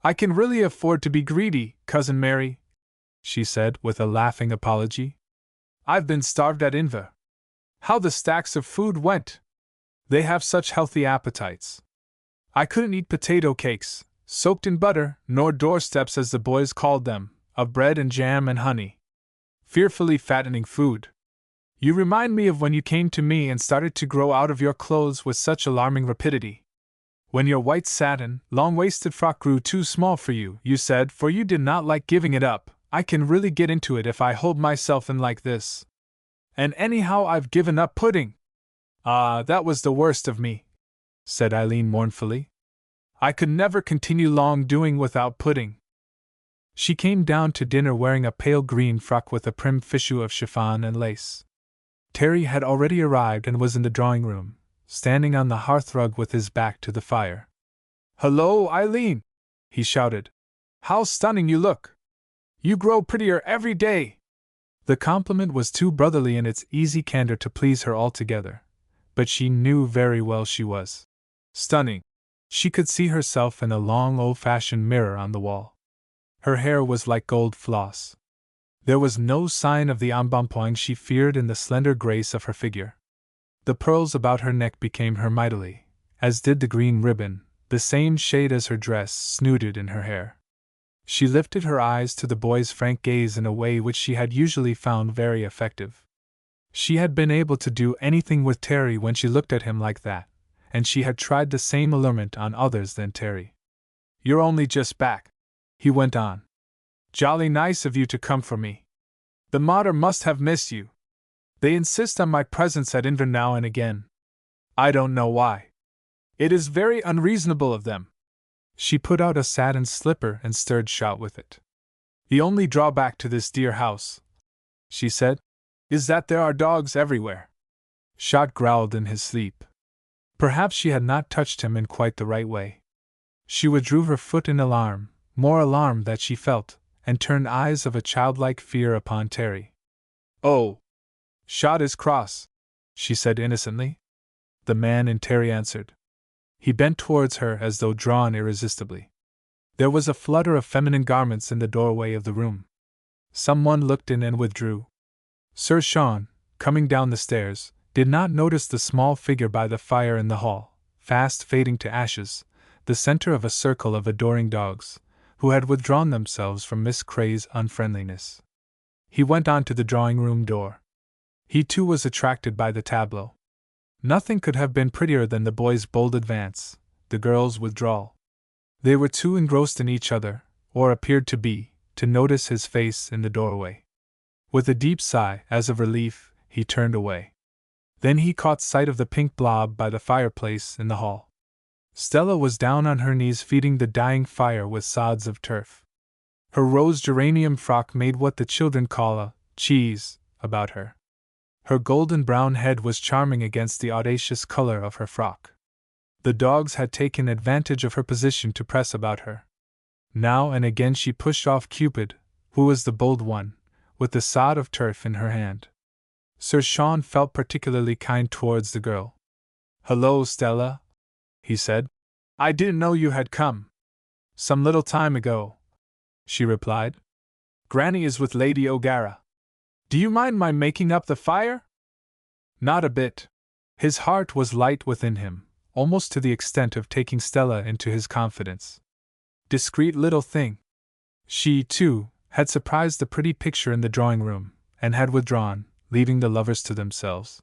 I can really afford to be greedy, Cousin Mary, she said with a laughing apology. I've been starved at Inver. How the stacks of food went! They have such healthy appetites. I couldn't eat potato cakes, soaked in butter, nor doorsteps as the boys called them, of bread and jam and honey. Fearfully fattening food. You remind me of when you came to me and started to grow out of your clothes with such alarming rapidity. When your white satin, long-waisted frock grew too small for you, you said, for you did not like giving it up, I can really get into it if I hold myself in like this. And anyhow I've given up pudding. Ah, that was the worst of me, said Eileen mournfully. I could never continue long doing without pudding. She came down to dinner wearing a pale green frock with a prim fichu of chiffon and lace. Terry had already arrived and was in the drawing room, standing on the hearthrug with his back to the fire. "Hello, Eileen!" he shouted. "How stunning you look! You grow prettier every day!" The compliment was too brotherly in its easy candor to please her altogether, but she knew very well she was stunning. She could see herself in a long old-fashioned mirror on the wall. Her hair was like gold floss. There was no sign of the embonpoint she feared in the slender grace of her figure. The pearls about her neck became her mightily, as did the green ribbon, the same shade as her dress, snooded in her hair. She lifted her eyes to the boy's frank gaze in a way which she had usually found very effective. She had been able to do anything with Terry when she looked at him like that, and she had tried the same allurement on others than Terry. "You're only just back," he went on. "Jolly nice of you to come for me. The mater must have missed you. They insist on my presence at Inver now and again. I don't know why. It is very unreasonable of them." She put out a satin slipper and stirred shot with it. "The only drawback to this dear house," she said, "is that there are dogs everywhere." Shot growled in his sleep. Perhaps she had not touched him in quite the right way. She withdrew her foot in alarm, more alarm that she felt, and turned eyes of a childlike fear upon Terry. "Oh! Shot is cross," she said innocently. The man in Terry answered. He bent towards her as though drawn irresistibly. There was a flutter of feminine garments in the doorway of the room. Someone looked in and withdrew. Sir Sean, coming down the stairs, did not notice the small figure by the fire in the hall, fast fading to ashes, the center of a circle of adoring dogs, who had withdrawn themselves from Miss Cray's unfriendliness. He went on to the drawing-room door. He too was attracted by the tableau. Nothing could have been prettier than the boy's bold advance, the girl's withdrawal. They were too engrossed in each other, or appeared to be, to notice his face in the doorway. With a deep sigh, as of relief, he turned away. Then he caught sight of the pink blob by the fireplace in the hall. Stella was down on her knees feeding the dying fire with sods of turf. Her rose geranium frock made what the children call a cheese about her. Her golden brown head was charming against the audacious color of her frock. The dogs had taken advantage of her position to press about her. Now and again she pushed off Cupid, who was the bold one, with the sod of turf in her hand. Sir Sean felt particularly kind towards the girl. "Hello, Stella," he said. "I didn't know you had come." "Some little time ago," she replied. "Granny is with Lady O'Gara. Do you mind my making up the fire?" Not a bit. His heart was light within him, almost to the extent of taking Stella into his confidence. Discreet little thing. She, too, had surprised the pretty picture in the drawing-room, and had withdrawn, leaving the lovers to themselves.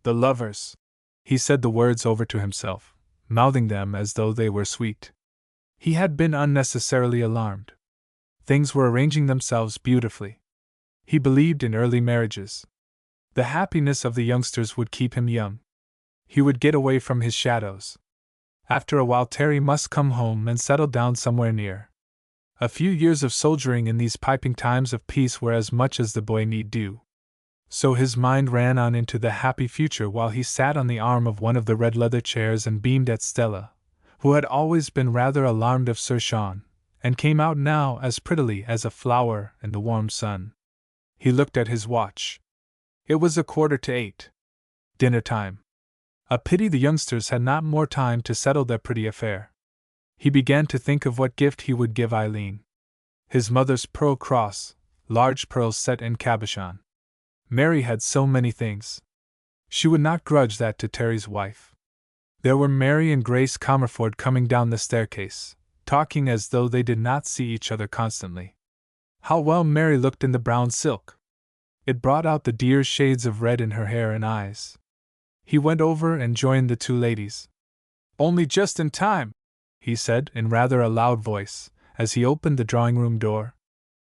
The lovers! He said the words over to himself, mouthing them as though they were sweet. He had been unnecessarily alarmed. Things were arranging themselves beautifully. He believed in early marriages. The happiness of the youngsters would keep him young. He would get away from his shadows. After a while Terry must come home and settle down somewhere near. A few years of soldiering in these piping times of peace were as much as the boy need do. So his mind ran on into the happy future while he sat on the arm of one of the red leather chairs and beamed at Stella, who had always been rather alarmed of Sir Sean, and came out now as prettily as a flower in the warm sun. He looked at his watch. It was 7:15. Dinner time. A pity the youngsters had not more time to settle their pretty affair. He began to think of what gift he would give Eileen. His mother's pearl cross, large pearls set in cabochon. Mary had so many things. She would not grudge that to Terry's wife. There were Mary and Grace Comerford coming down the staircase, talking as though they did not see each other constantly. How well Mary looked in the brown silk! It brought out the dear shades of red in her hair and eyes. He went over and joined the two ladies. "Only just in time," he said in rather a loud voice, as he opened the drawing-room door.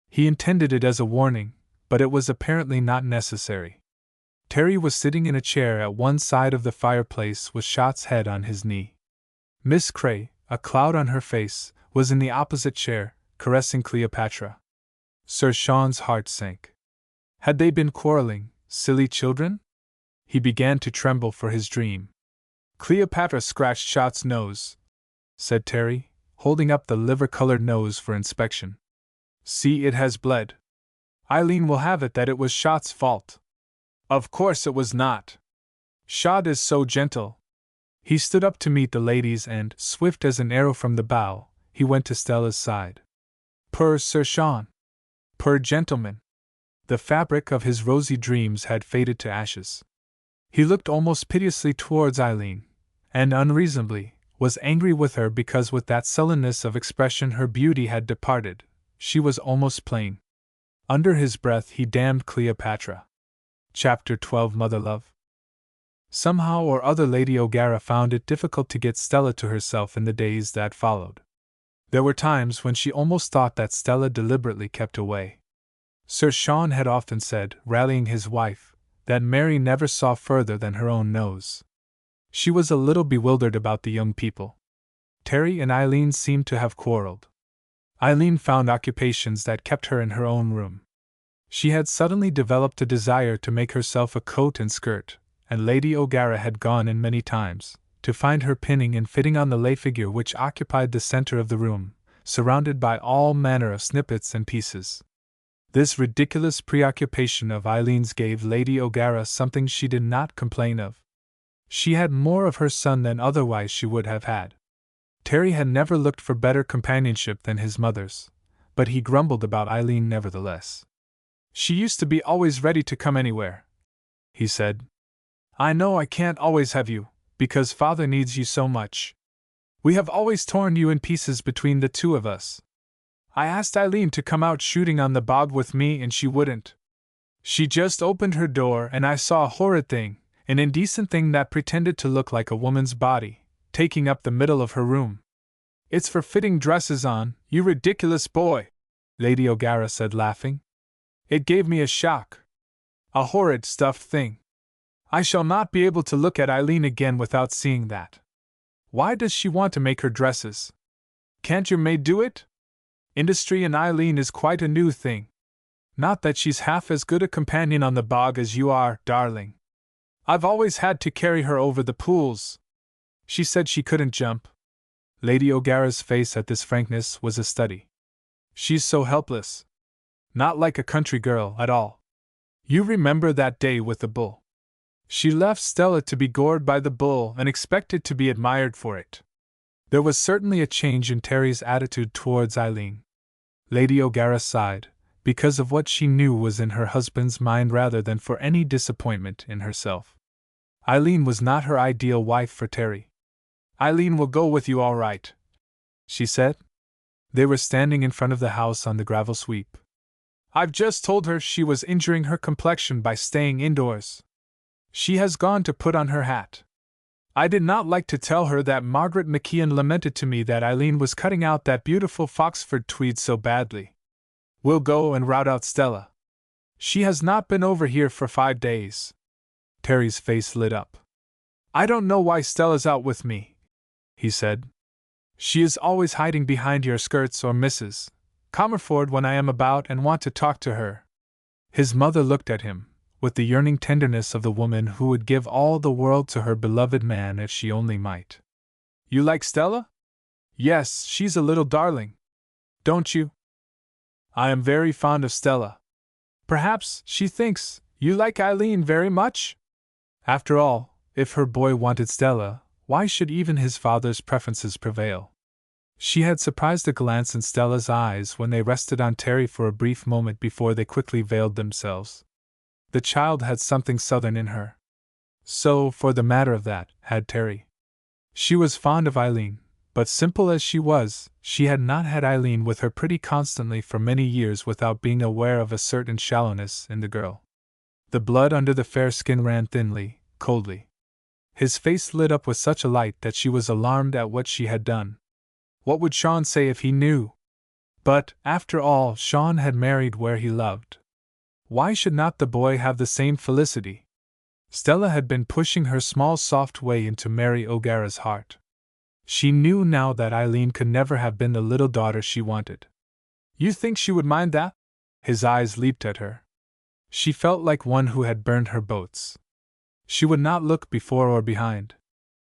He intended it as a warning, but it was apparently not necessary. Terry was sitting in a chair at one side of the fireplace with Shot's head on his knee. Miss Cray, a cloud on her face, was in the opposite chair, caressing Cleopatra. Sir Sean's heart sank. Had they been quarreling, silly children? He began to tremble for his dream. Cleopatra scratched Shot's nose, said Terry, holding up the liver-colored nose for inspection. See, it has bled. Eileen will have it that it was Shot's fault. Of course it was not. Shot is so gentle. He stood up to meet the ladies and, swift as an arrow from the bow, he went to Stella's side. Poor Sir Sean. Poor gentleman. The fabric of his rosy dreams had faded to ashes. He looked almost piteously towards Eileen, and unreasonably, was angry with her because with that sullenness of expression her beauty had departed. She was almost plain. Under his breath he damned Cleopatra. Chapter 12 Mother-Love. Somehow or other Lady O'Gara found it difficult to get Stella to herself in the days that followed. There were times when she almost thought that Stella deliberately kept away. Sir Sean had often said, rallying his wife, that Mary never saw further than her own nose. She was a little bewildered about the young people. Terry and Eileen seemed to have quarreled. Eileen found occupations that kept her in her own room. She had suddenly developed a desire to make herself a coat and skirt, and Lady O'Gara had gone in many times, to find her pinning and fitting on the lay figure which occupied the center of the room, surrounded by all manner of snippets and pieces. This ridiculous preoccupation of Eileen's gave Lady O'Gara something she did not complain of. She had more of her son than otherwise she would have had. Terry had never looked for better companionship than his mother's, but he grumbled about Eileen nevertheless. She used to be always ready to come anywhere, he said. I know I can't always have you, because Father needs you so much. We have always torn you in pieces between the two of us. I asked Eileen to come out shooting on the bog with me and she wouldn't. She just opened her door and I saw a horrid thing, an indecent thing that pretended to look like a woman's body, taking up the middle of her room. It's for fitting dresses on, you ridiculous boy, Lady O'Gara said, laughing. It gave me a shock. A horrid stuffed thing. I shall not be able to look at Eileen again without seeing that. Why does she want to make her dresses? Can't your maid do it? Industry in Eileen is quite a new thing. Not that she's half as good a companion on the bog as you are, darling. I've always had to carry her over the pools. She said she couldn't jump. Lady O'Gara's face at this frankness was a study. She's so helpless. Not like a country girl at all. You remember that day with the bull. She left Stella to be gored by the bull and expected to be admired for it. There was certainly a change in Terry's attitude towards Eileen. Lady O'Gara sighed, because of what she knew was in her husband's mind rather than for any disappointment in herself. Eileen was not her ideal wife for Terry. Eileen will go with you all right, she said. They were standing in front of the house on the gravel sweep. I've just told her she was injuring her complexion by staying indoors. She has gone to put on her hat. I did not like to tell her that Margaret McKeon lamented to me that Eileen was cutting out that beautiful Foxford tweed so badly. We'll go and rout out Stella. She has not been over here for 5 days. Terry's face lit up. I don't know why Stella's out with me, he said. She is always hiding behind your skirts or Mrs. Comerford when I am about and want to talk to her. His mother looked at him, with the yearning tenderness of the woman who would give all the world to her beloved man if she only might. You like Stella? Yes, she's a little darling. Don't you? I am very fond of Stella. Perhaps she thinks you like Eileen very much? After all, if her boy wanted Stella, why should even his father's preferences prevail? She had surprised a glance in Stella's eyes when they rested on Terry for a brief moment before they quickly veiled themselves. The child had something southern in her. So, for the matter of that, had Terry. She was fond of Eileen, but simple as she was, she had not had Eileen with her pretty constantly for many years without being aware of a certain shallowness in the girl. The blood under the fair skin ran thinly, coldly. His face lit up with such a light that she was alarmed at what she had done. What would Sean say if he knew? But, after all, Sean had married where he loved. Why should not the boy have the same felicity? Stella had been pushing her small soft way into Mary O'Gara's heart. She knew now that Eileen could never have been the little daughter she wanted. You think she would mind that? His eyes leaped at her. She felt like one who had burned her boats. She would not look before or behind.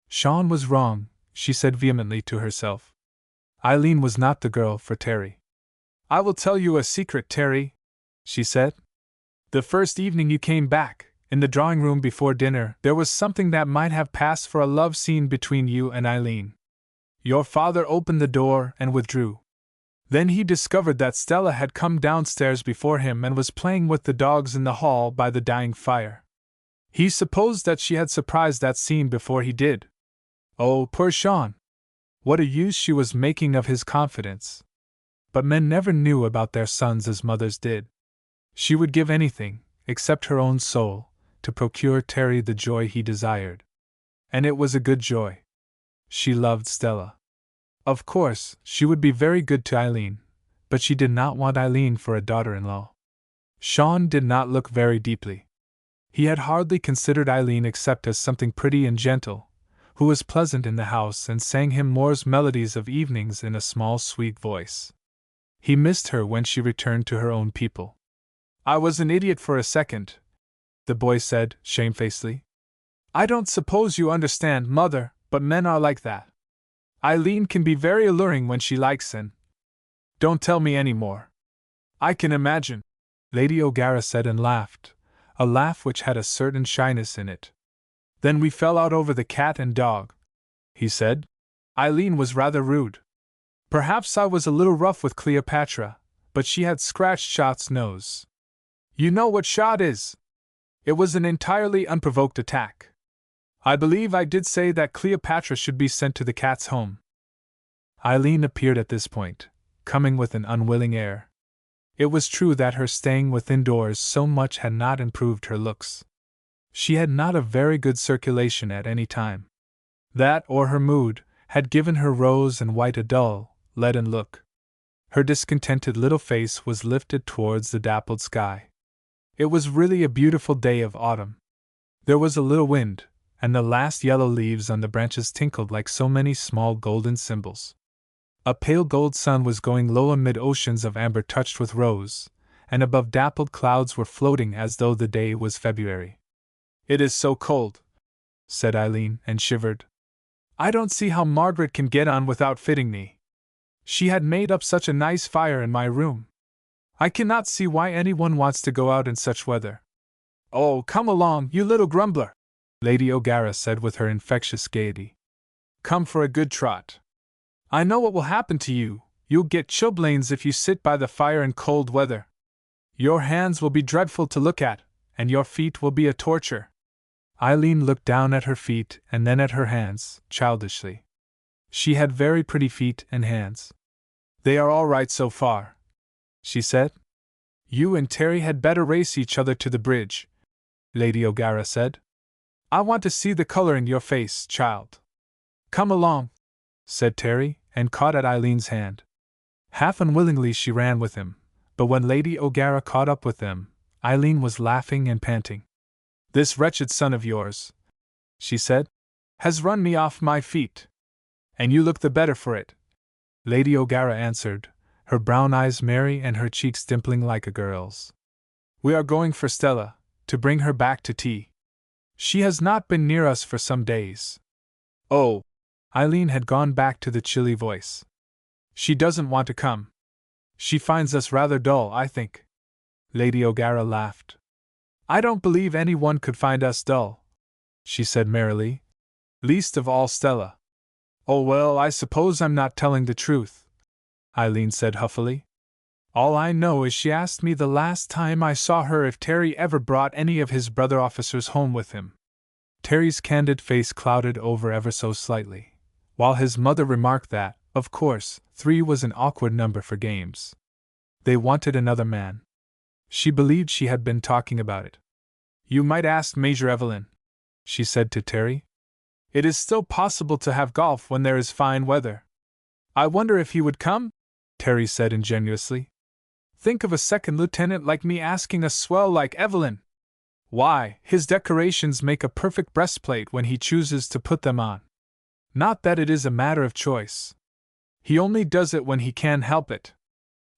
Sean was wrong, she said vehemently to herself. Eileen was not the girl for Terry. I will tell you a secret, Terry, she said. The first evening you came back, in the drawing room before dinner, there was something that might have passed for a love scene between you and Eileen. Your father opened the door and withdrew. Then he discovered that Stella had come downstairs before him and was playing with the dogs in the hall by the dying fire. He supposed that she had surprised that scene before he did. Oh, poor Sean! What a use she was making of his confidence. But men never knew about their sons as mothers did. She would give anything, except her own soul, to procure Terry the joy he desired. And it was a good joy. She loved Stella. Of course, she would be very good to Eileen, but she did not want Eileen for a daughter-in-law. Sean did not look very deeply. He had hardly considered Eileen except as something pretty and gentle, who was pleasant in the house and sang him Moore's melodies of evenings in a small sweet voice. He missed her when she returned to her own people. I was an idiot for a second, the boy said, shamefacedly. I don't suppose you understand, Mother, but men are like that. Eileen can be very alluring when she likes and… Don't tell me any more. I can imagine, Lady O'Gara said and laughed, a laugh which had a certain shyness in it. Then we fell out over the cat and dog, he said. Eileen was rather rude. Perhaps I was a little rough with Cleopatra, but she had scratched Shot's nose. You know what Shot is? It was an entirely unprovoked attack. I believe I did say that Cleopatra should be sent to the cat's home. Eileen appeared at this point, coming with an unwilling air. It was true that her staying within doors so much had not improved her looks. She had not a very good circulation at any time. That, or her mood, had given her rose and white a dull, leaden look. Her discontented little face was lifted towards the dappled sky. It was really a beautiful day of autumn. There was a little wind, and the last yellow leaves on the branches tinkled like so many small golden cymbals. A pale gold sun was going low amid oceans of amber touched with rose, and above dappled clouds were floating as though the day was February. It is so cold, said Eileen, and shivered. I don't see how Margaret can get on without fitting me. She had made up such a nice fire in my room. I cannot see why anyone wants to go out in such weather. Oh, come along, you little grumbler, Lady O'Gara said with her infectious gaiety. Come for a good trot. I know what will happen to you. You'll get chilblains if you sit by the fire in cold weather. Your hands will be dreadful to look at, and your feet will be a torture. Eileen looked down at her feet and then at her hands, childishly. She had very pretty feet and hands. They are all right so far, she said. You and Terry had better race each other to the bridge, Lady O'Gara said. I want to see the color in your face, child. Come along, said Terry, and caught at Eileen's hand. Half unwillingly she ran with him, but when Lady O'Gara caught up with them, Eileen was laughing and panting. This wretched son of yours, she said, has run me off my feet. And you look the better for it, Lady O'Gara answered, her brown eyes merry and her cheeks dimpling like a girl's. We are going for Stella, to bring her back to tea. She has not been near us for some days. Oh, Eileen had gone back to the chilly voice. She doesn't want to come. She finds us rather dull, I think. Lady O'Gara laughed. I don't believe anyone could find us dull, she said merrily. Least of all Stella. Oh well, I suppose I'm not telling the truth, Eileen said huffily. All I know is she asked me the last time I saw her if Terry ever brought any of his brother officers home with him. Terry's candid face clouded over ever so slightly, while his mother remarked that, of course, 3 was an awkward number for games. They wanted another man. She believed she had been talking about it. You might ask Major Evelyn, she said to Terry. It is still possible to have golf when there is fine weather. I wonder if he would come? Terry said ingenuously. Think of a second lieutenant like me asking a swell like Evelyn. Why, his decorations make a perfect breastplate when he chooses to put them on. Not that it is a matter of choice. He only does it when he can help it.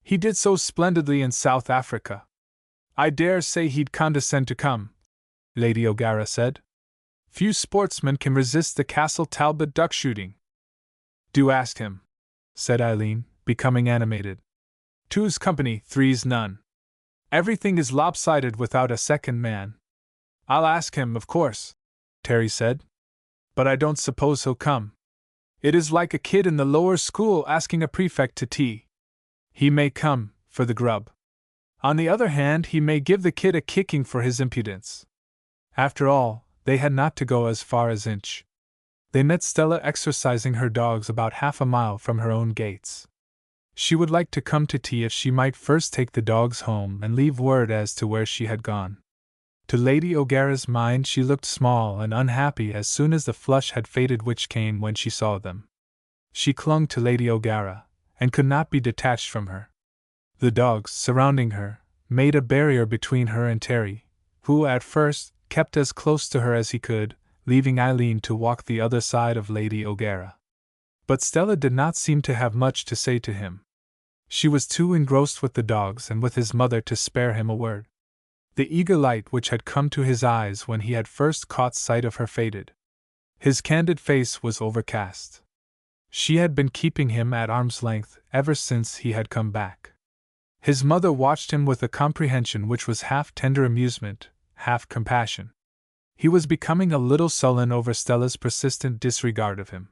He did so splendidly in South Africa. I dare say he'd condescend to come, Lady O'Gara said. Few sportsmen can resist the Castle Talbot duck shooting. Do ask him, said Eileen, becoming animated. Two's company, three's none. Everything is lopsided without a second man. I'll ask him, of course, Terry said. But I don't suppose he'll come. It is like a kid in the lower school asking a prefect to tea. He may come, for the grub. On the other hand, he may give the kid a kicking for his impudence. After all, they had not to go as far as Inch. They met Stella exercising her dogs about half a mile from her own gates. She would like to come to tea if she might first take the dogs home and leave word as to where she had gone. To Lady O'Gara's mind she looked small and unhappy as soon as the flush had faded which came when she saw them. She clung to Lady O'Gara, and could not be detached from her. The dogs, surrounding her, made a barrier between her and Terry, who, at first, kept as close to her as he could, leaving Eileen to walk the other side of Lady O'Gara. But Stella did not seem to have much to say to him. She was too engrossed with the dogs and with his mother to spare him a word. The eager light which had come to his eyes when he had first caught sight of her faded. His candid face was overcast. She had been keeping him at arm's length ever since he had come back. His mother watched him with a comprehension which was half tender amusement, half compassion. He was becoming a little sullen over Stella's persistent disregard of him.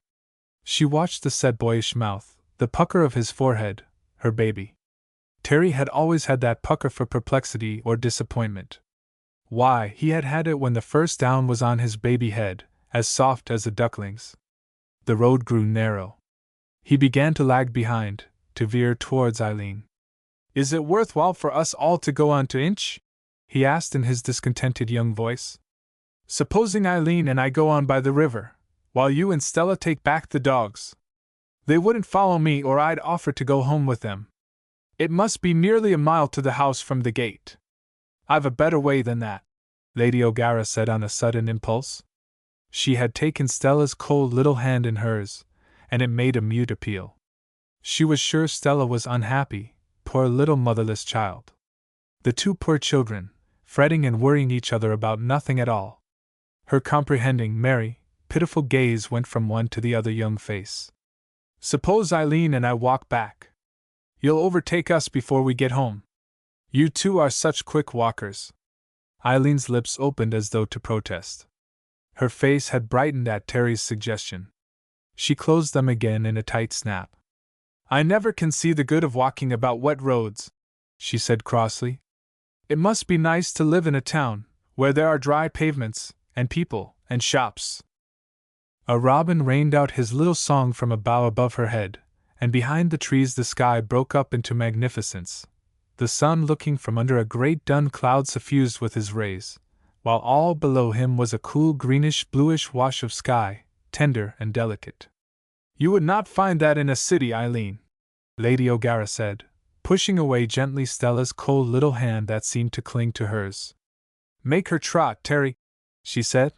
She watched the set boyish mouth, the pucker of his forehead, her baby. Terry had always had that pucker for perplexity or disappointment. Why, he had had it when the first down was on his baby head, as soft as a duckling's. The road grew narrow. He began to lag behind, to veer towards Eileen. Is it worthwhile for us all to go on to Inch? He asked in his discontented young voice. Supposing Eileen and I go on by the river, while you and Stella take back the dogs. They wouldn't follow me or I'd offer to go home with them. It must be nearly a mile to the house from the gate. I've a better way than that, Lady O'Gara said on a sudden impulse. She had taken Stella's cold little hand in hers, and it made a mute appeal. She was sure Stella was unhappy, poor little motherless child. The two poor children, fretting and worrying each other about nothing at all. Her comprehending, merry, pitiful gaze went from one to the other young face. Suppose Eileen and I walk back. You'll overtake us before we get home. You two are such quick walkers. Eileen's lips opened as though to protest. Her face had brightened at Terry's suggestion. She closed them again in a tight snap. I never can see the good of walking about wet roads, she said crossly. It must be nice to live in a town, where there are dry pavements, and people, and shops. A robin rained out his little song from a bough above her head, and behind the trees the sky broke up into magnificence, the sun looking from under a great dun cloud suffused with his rays, while all below him was a cool greenish-bluish wash of sky, tender and delicate. You would not find that in a city, Eileen, Lady O'Gara said, pushing away gently Stella's cold little hand that seemed to cling to hers. Make her trot, Terry, she said.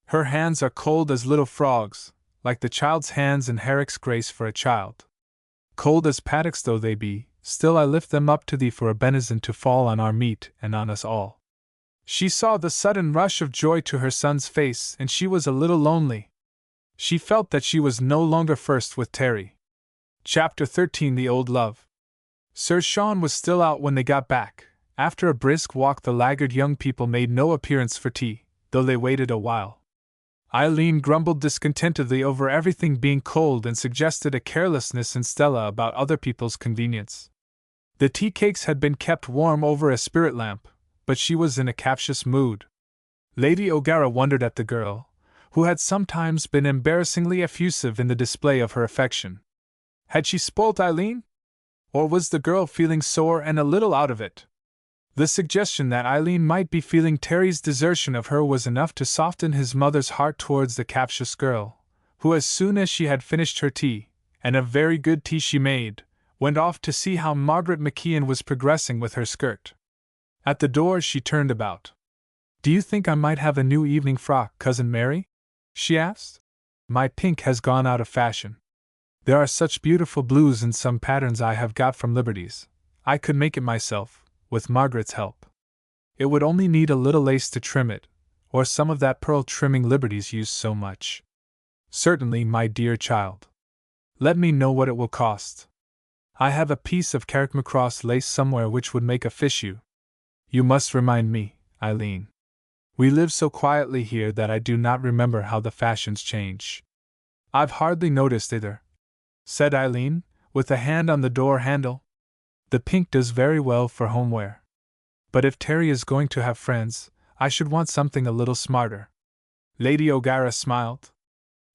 Her hands are cold as little frogs, like the child's hands in Herrick's Grace for a Child. Cold as paddocks though they be, still I lift them up to thee for a benison to fall on our meat and on us all. She saw the sudden rush of joy to her son's face, and she was a little lonely. She felt that she was no longer first with Terry. Chapter 13 The Old Love. Sir Sean was still out when they got back. After a brisk walk the laggard young people made no appearance for tea, though they waited a while. Eileen grumbled discontentedly over everything being cold and suggested a carelessness in Stella about other people's convenience. The tea cakes had been kept warm over a spirit lamp, but she was in a captious mood. Lady O'Gara wondered at the girl, who had sometimes been embarrassingly effusive in the display of her affection. Had she spoilt Eileen? Or was the girl feeling sore and a little out of it? The suggestion that Eileen might be feeling Terry's desertion of her was enough to soften his mother's heart towards the captious girl, who as soon as she had finished her tea, and a very good tea she made, went off to see how Margaret McKeon was progressing with her skirt. At the door she turned about. Do you think I might have a new evening frock, Cousin Mary? She asked. My pink has gone out of fashion. There are such beautiful blues in some patterns I have got from Liberty's, I could make it myself, with Margaret's help. It would only need a little lace to trim it, or some of that pearl trimming Liberty's used so much. Certainly, my dear child. Let me know what it will cost. I have a piece of Carrickmacross lace somewhere which would make a fichu. You must remind me, Eileen. We live so quietly here that I do not remember how the fashions change. I've hardly noticed either, said Eileen, with a hand on the door handle. The pink does very well for homeware. But if Terry is going to have friends, I should want something a little smarter. Lady O'Gara smiled.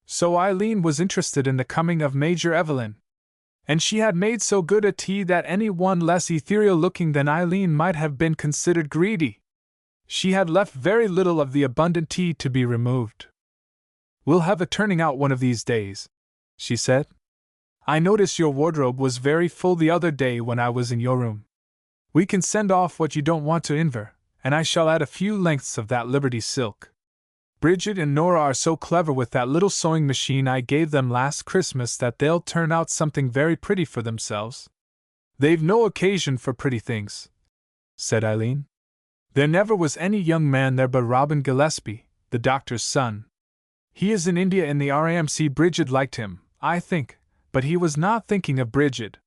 So Eileen was interested in the coming of Major Evelyn. And she had made so good a tea that any one less ethereal-looking than Eileen might have been considered greedy. She had left very little of the abundant tea to be removed. We'll have a turning out one of these days, she said. I noticed your wardrobe was very full the other day when I was in your room. We can send off what you don't want to Inver, and I shall add a few lengths of that Liberty silk. Bridget and Nora are so clever with that little sewing machine I gave them last Christmas that they'll turn out something very pretty for themselves. They've no occasion for pretty things, said Eileen. There never was any young man there but Robin Gillespie, the doctor's son. He is in India in the RAMC. Bridget liked him, I think, but he was not thinking of Bridget.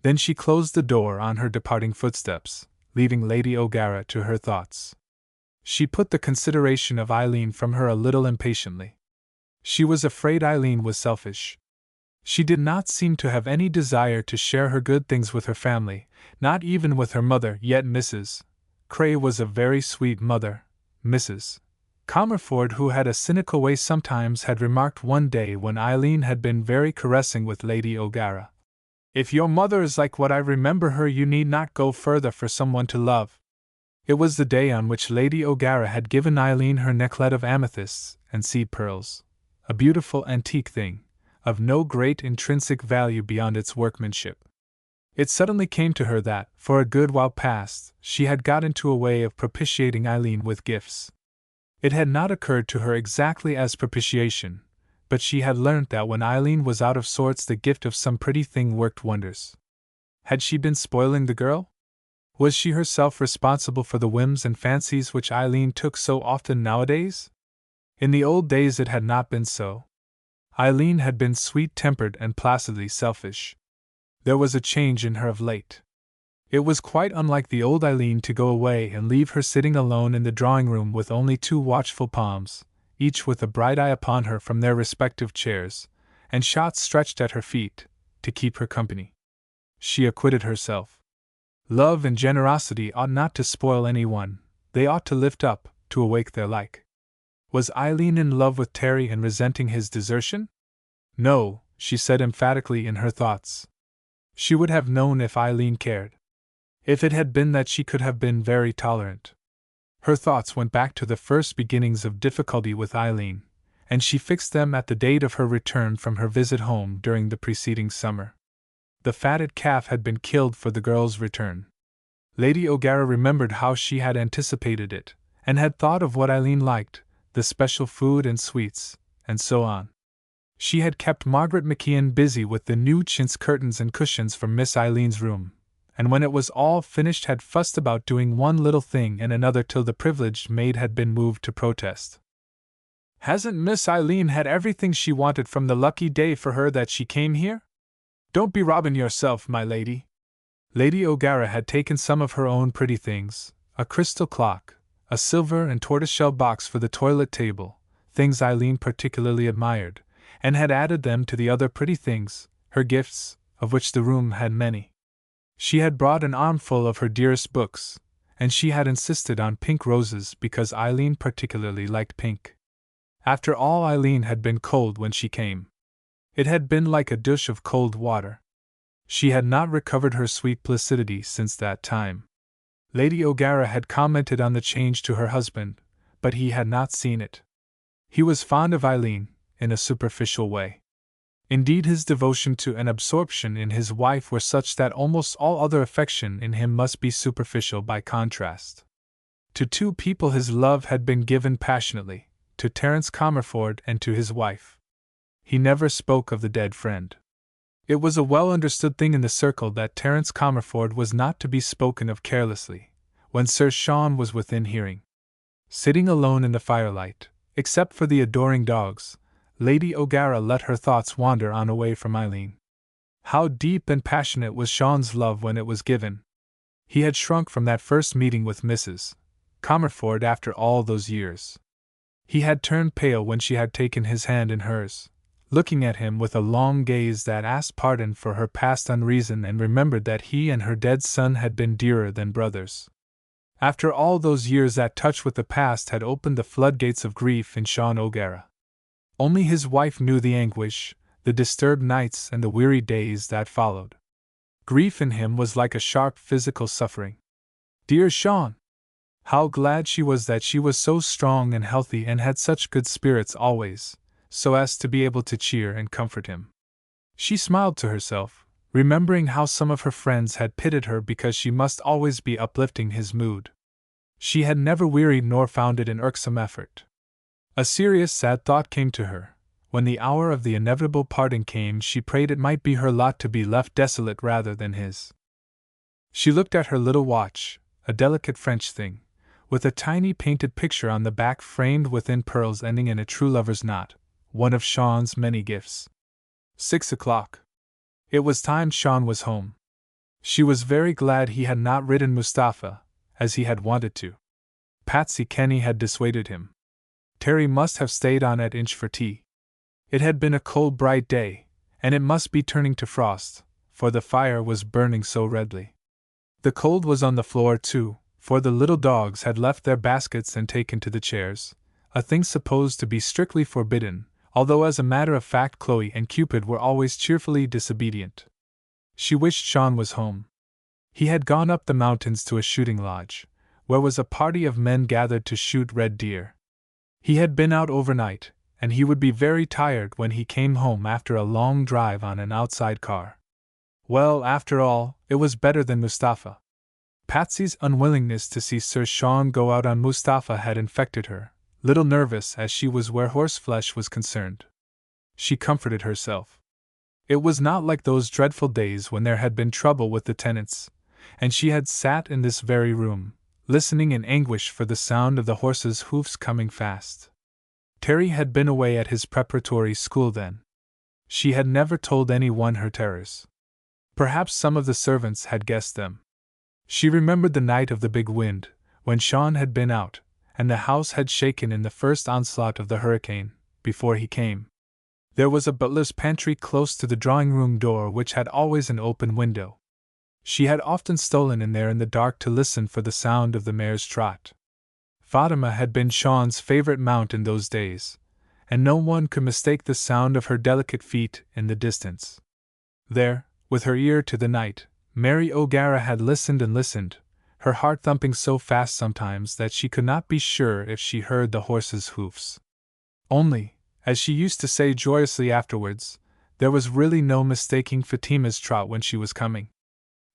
Then she closed the door on her departing footsteps, leaving Lady O'Gara to her thoughts. She put the consideration of Eileen from her a little impatiently. She was afraid Eileen was selfish. She did not seem to have any desire to share her good things with her family, not even with her mother, yet Mrs. Cray was a very sweet mother. Mrs. Comerford, who had a cynical way sometimes, had remarked one day when Eileen had been very caressing with Lady O'Gara, "If your mother is like what I remember her, you need not go further for someone to love." It was the day on which Lady O'Gara had given Eileen her necklet of amethysts and seed pearls, a beautiful antique thing, of no great intrinsic value beyond its workmanship. It suddenly came to her that, for a good while past, she had got into a way of propitiating Eileen with gifts. It had not occurred to her exactly as propitiation, but she had learnt that when Eileen was out of sorts the gift of some pretty thing worked wonders. Had she been spoiling the girl? Was she herself responsible for the whims and fancies which Eileen took so often nowadays? In the old days it had not been so. Eileen had been sweet-tempered and placidly selfish. There was a change in her of late. It was quite unlike the old Eileen to go away and leave her sitting alone in the drawing-room with only two watchful palms, each with a bright eye upon her from their respective chairs, and shots stretched at her feet, to keep her company. She acquitted herself. Love and generosity ought not to spoil anyone, they ought to lift up, to awake their like. Was Eileen in love with Terry and resenting his desertion? No, she said emphatically in her thoughts. She would have known if Eileen cared. If it had been that, she could have been very tolerant. Her thoughts went back to the first beginnings of difficulty with Eileen, and she fixed them at the date of her return from her visit home during the preceding summer. The fatted calf had been killed for the girl's return. Lady O'Gara remembered how she had anticipated it, and had thought of what Eileen liked, the special food and sweets, and so on. She had kept Margaret McKeon busy with the new chintz curtains and cushions for Miss Eileen's room, and when it was all finished had fussed about doing one little thing and another till the privileged maid had been moved to protest. "Hasn't Miss Eileen had everything she wanted from the lucky day for her that she came here? Don't be robbing yourself, my lady." Lady O'Gara had taken some of her own pretty things, a crystal clock, a silver and tortoiseshell box for the toilet table, things Eileen particularly admired, and had added them to the other pretty things, her gifts, of which the room had many. She had brought an armful of her dearest books, and she had insisted on pink roses because Eileen particularly liked pink. After all, Eileen had been cold when she came. It had been like a douche of cold water. She had not recovered her sweet placidity since that time. Lady O'Gara had commented on the change to her husband, but he had not seen it. He was fond of Eileen, in a superficial way. Indeed, his devotion to and absorption in his wife were such that almost all other affection in him must be superficial by contrast. To two people his love had been given passionately, to Terence Comerford and to his wife. He never spoke of the dead friend. It was a well-understood thing in the circle that Terence Comerford was not to be spoken of carelessly, when Sir Sean was within hearing. Sitting alone in the firelight, except for the adoring dogs, Lady O'Gara let her thoughts wander on away from Eileen. How deep and passionate was Sean's love when it was given! He had shrunk from that first meeting with Mrs. Comerford after all those years. He had turned pale when she had taken his hand in hers, looking at him with a long gaze that asked pardon for her past unreason and remembered that he and her dead son had been dearer than brothers. After all those years, that touch with the past had opened the floodgates of grief in Sean O'Gara. Only his wife knew the anguish, the disturbed nights and the weary days that followed. Grief in him was like a sharp physical suffering. Dear Sean! How glad she was that she was so strong and healthy and had such good spirits always, so as to be able to cheer and comfort him. She smiled to herself, remembering how some of her friends had pitied her because she must always be uplifting his mood. She had never wearied nor found it an irksome effort. A serious, sad thought came to her. When the hour of the inevitable parting came, she prayed it might be her lot to be left desolate rather than his. She looked at her little watch, a delicate French thing, with a tiny painted picture on the back framed within pearls ending in a true lover's knot, one of Sean's many gifts. 6 o'clock. It was time Sean was home. She was very glad he had not ridden Mustafa, as he had wanted to. Patsy Kenny had dissuaded him. Terry must have stayed on at Inch for tea. It had been a cold, bright day, and it must be turning to frost, for the fire was burning so redly. The cold was on the floor, too, for the little dogs had left their baskets and taken to the chairs, a thing supposed to be strictly forbidden, although as a matter of fact Chloe and Cupid were always cheerfully disobedient. She wished Sean was home. He had gone up the mountains to a shooting lodge, where was a party of men gathered to shoot red deer. He had been out overnight, and he would be very tired when he came home after a long drive on an outside car. Well, after all, it was better than Mustafa. Patsy's unwillingness to see Sir Sean go out on Mustafa had infected her, little nervous as she was where horseflesh was concerned. She comforted herself. It was not like those dreadful days when there had been trouble with the tenants, and she had sat in this very room, listening in anguish for the sound of the horses' hoofs coming fast. Terry had been away at his preparatory school then. She had never told anyone her terrors. Perhaps some of the servants had guessed them. She remembered the night of the big wind, when Sean had been out, and the house had shaken in the first onslaught of the hurricane, before he came. There was a butler's pantry close to the drawing-room door which had always an open window. She had often stolen in there in the dark to listen for the sound of the mare's trot. Fatima had been Sean's favorite mount in those days, and no one could mistake the sound of her delicate feet in the distance. There, with her ear to the night, Mary O'Gara had listened and listened, her heart thumping so fast sometimes that she could not be sure if she heard the horses' hoofs. Only, as she used to say joyously afterwards, there was really no mistaking Fatima's trot when she was coming.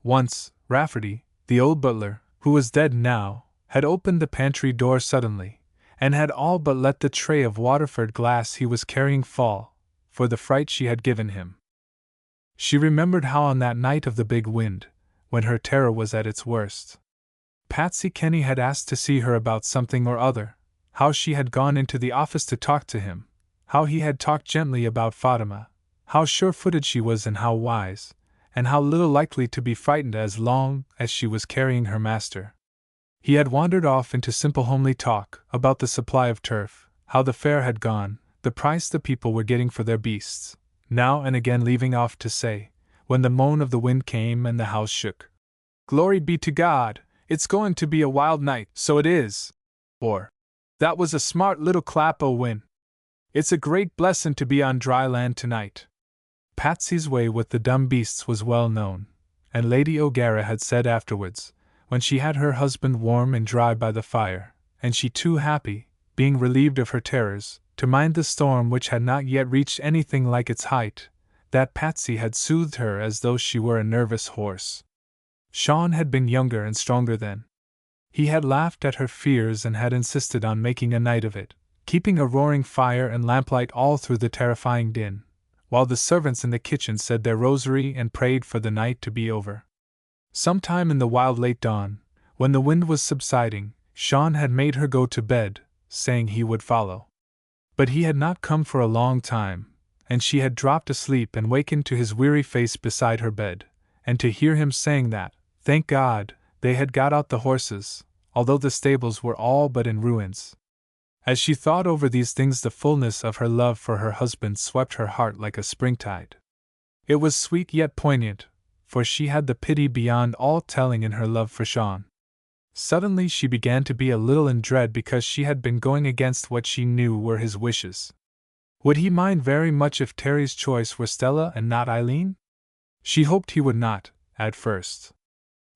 Once, Rafferty, the old butler, who was dead now, had opened the pantry door suddenly, and had all but let the tray of Waterford glass he was carrying fall, for the fright she had given him. She remembered how on that night of the big wind, when her terror was at its worst, Patsy Kenny had asked to see her about something or other, how she had gone into the office to talk to him, how he had talked gently about Fatima, how sure-footed she was and how wise, and how little likely to be frightened as long as she was carrying her master. He had wandered off into simple homely talk about the supply of turf, how the fair had gone, the price the people were getting for their beasts, now and again leaving off to say, when the moan of the wind came and the house shook, "Glory be to God, it's going to be a wild night, so it is," or, "That was a smart little clap o' wind. It's a great blessin' to be on dry land tonight." Patsy's way with the dumb beasts was well known, and Lady O'Gara had said afterwards, when she had her husband warm and dry by the fire, and she too happy, being relieved of her terrors, to mind the storm which had not yet reached anything like its height, that Patsy had soothed her as though she were a nervous horse. Sean had been younger and stronger then. He had laughed at her fears and had insisted on making a night of it, keeping a roaring fire and lamplight all through the terrifying din, while the servants in the kitchen said their rosary and prayed for the night to be over. Sometime in the wild late dawn, when the wind was subsiding, Sean had made her go to bed, saying he would follow. But he had not come for a long time, and she had dropped asleep and wakened to his weary face beside her bed, and to hear him saying that, thank God, they had got out the horses, although the stables were all but in ruins. As she thought over these things, the fullness of her love for her husband swept her heart like a springtide. It was sweet yet poignant, for she had the pity beyond all telling in her love for Sean. Suddenly she began to be a little in dread because she had been going against what she knew were his wishes. Would he mind very much if Terry's choice were Stella and not Eileen? She hoped he would not, at first.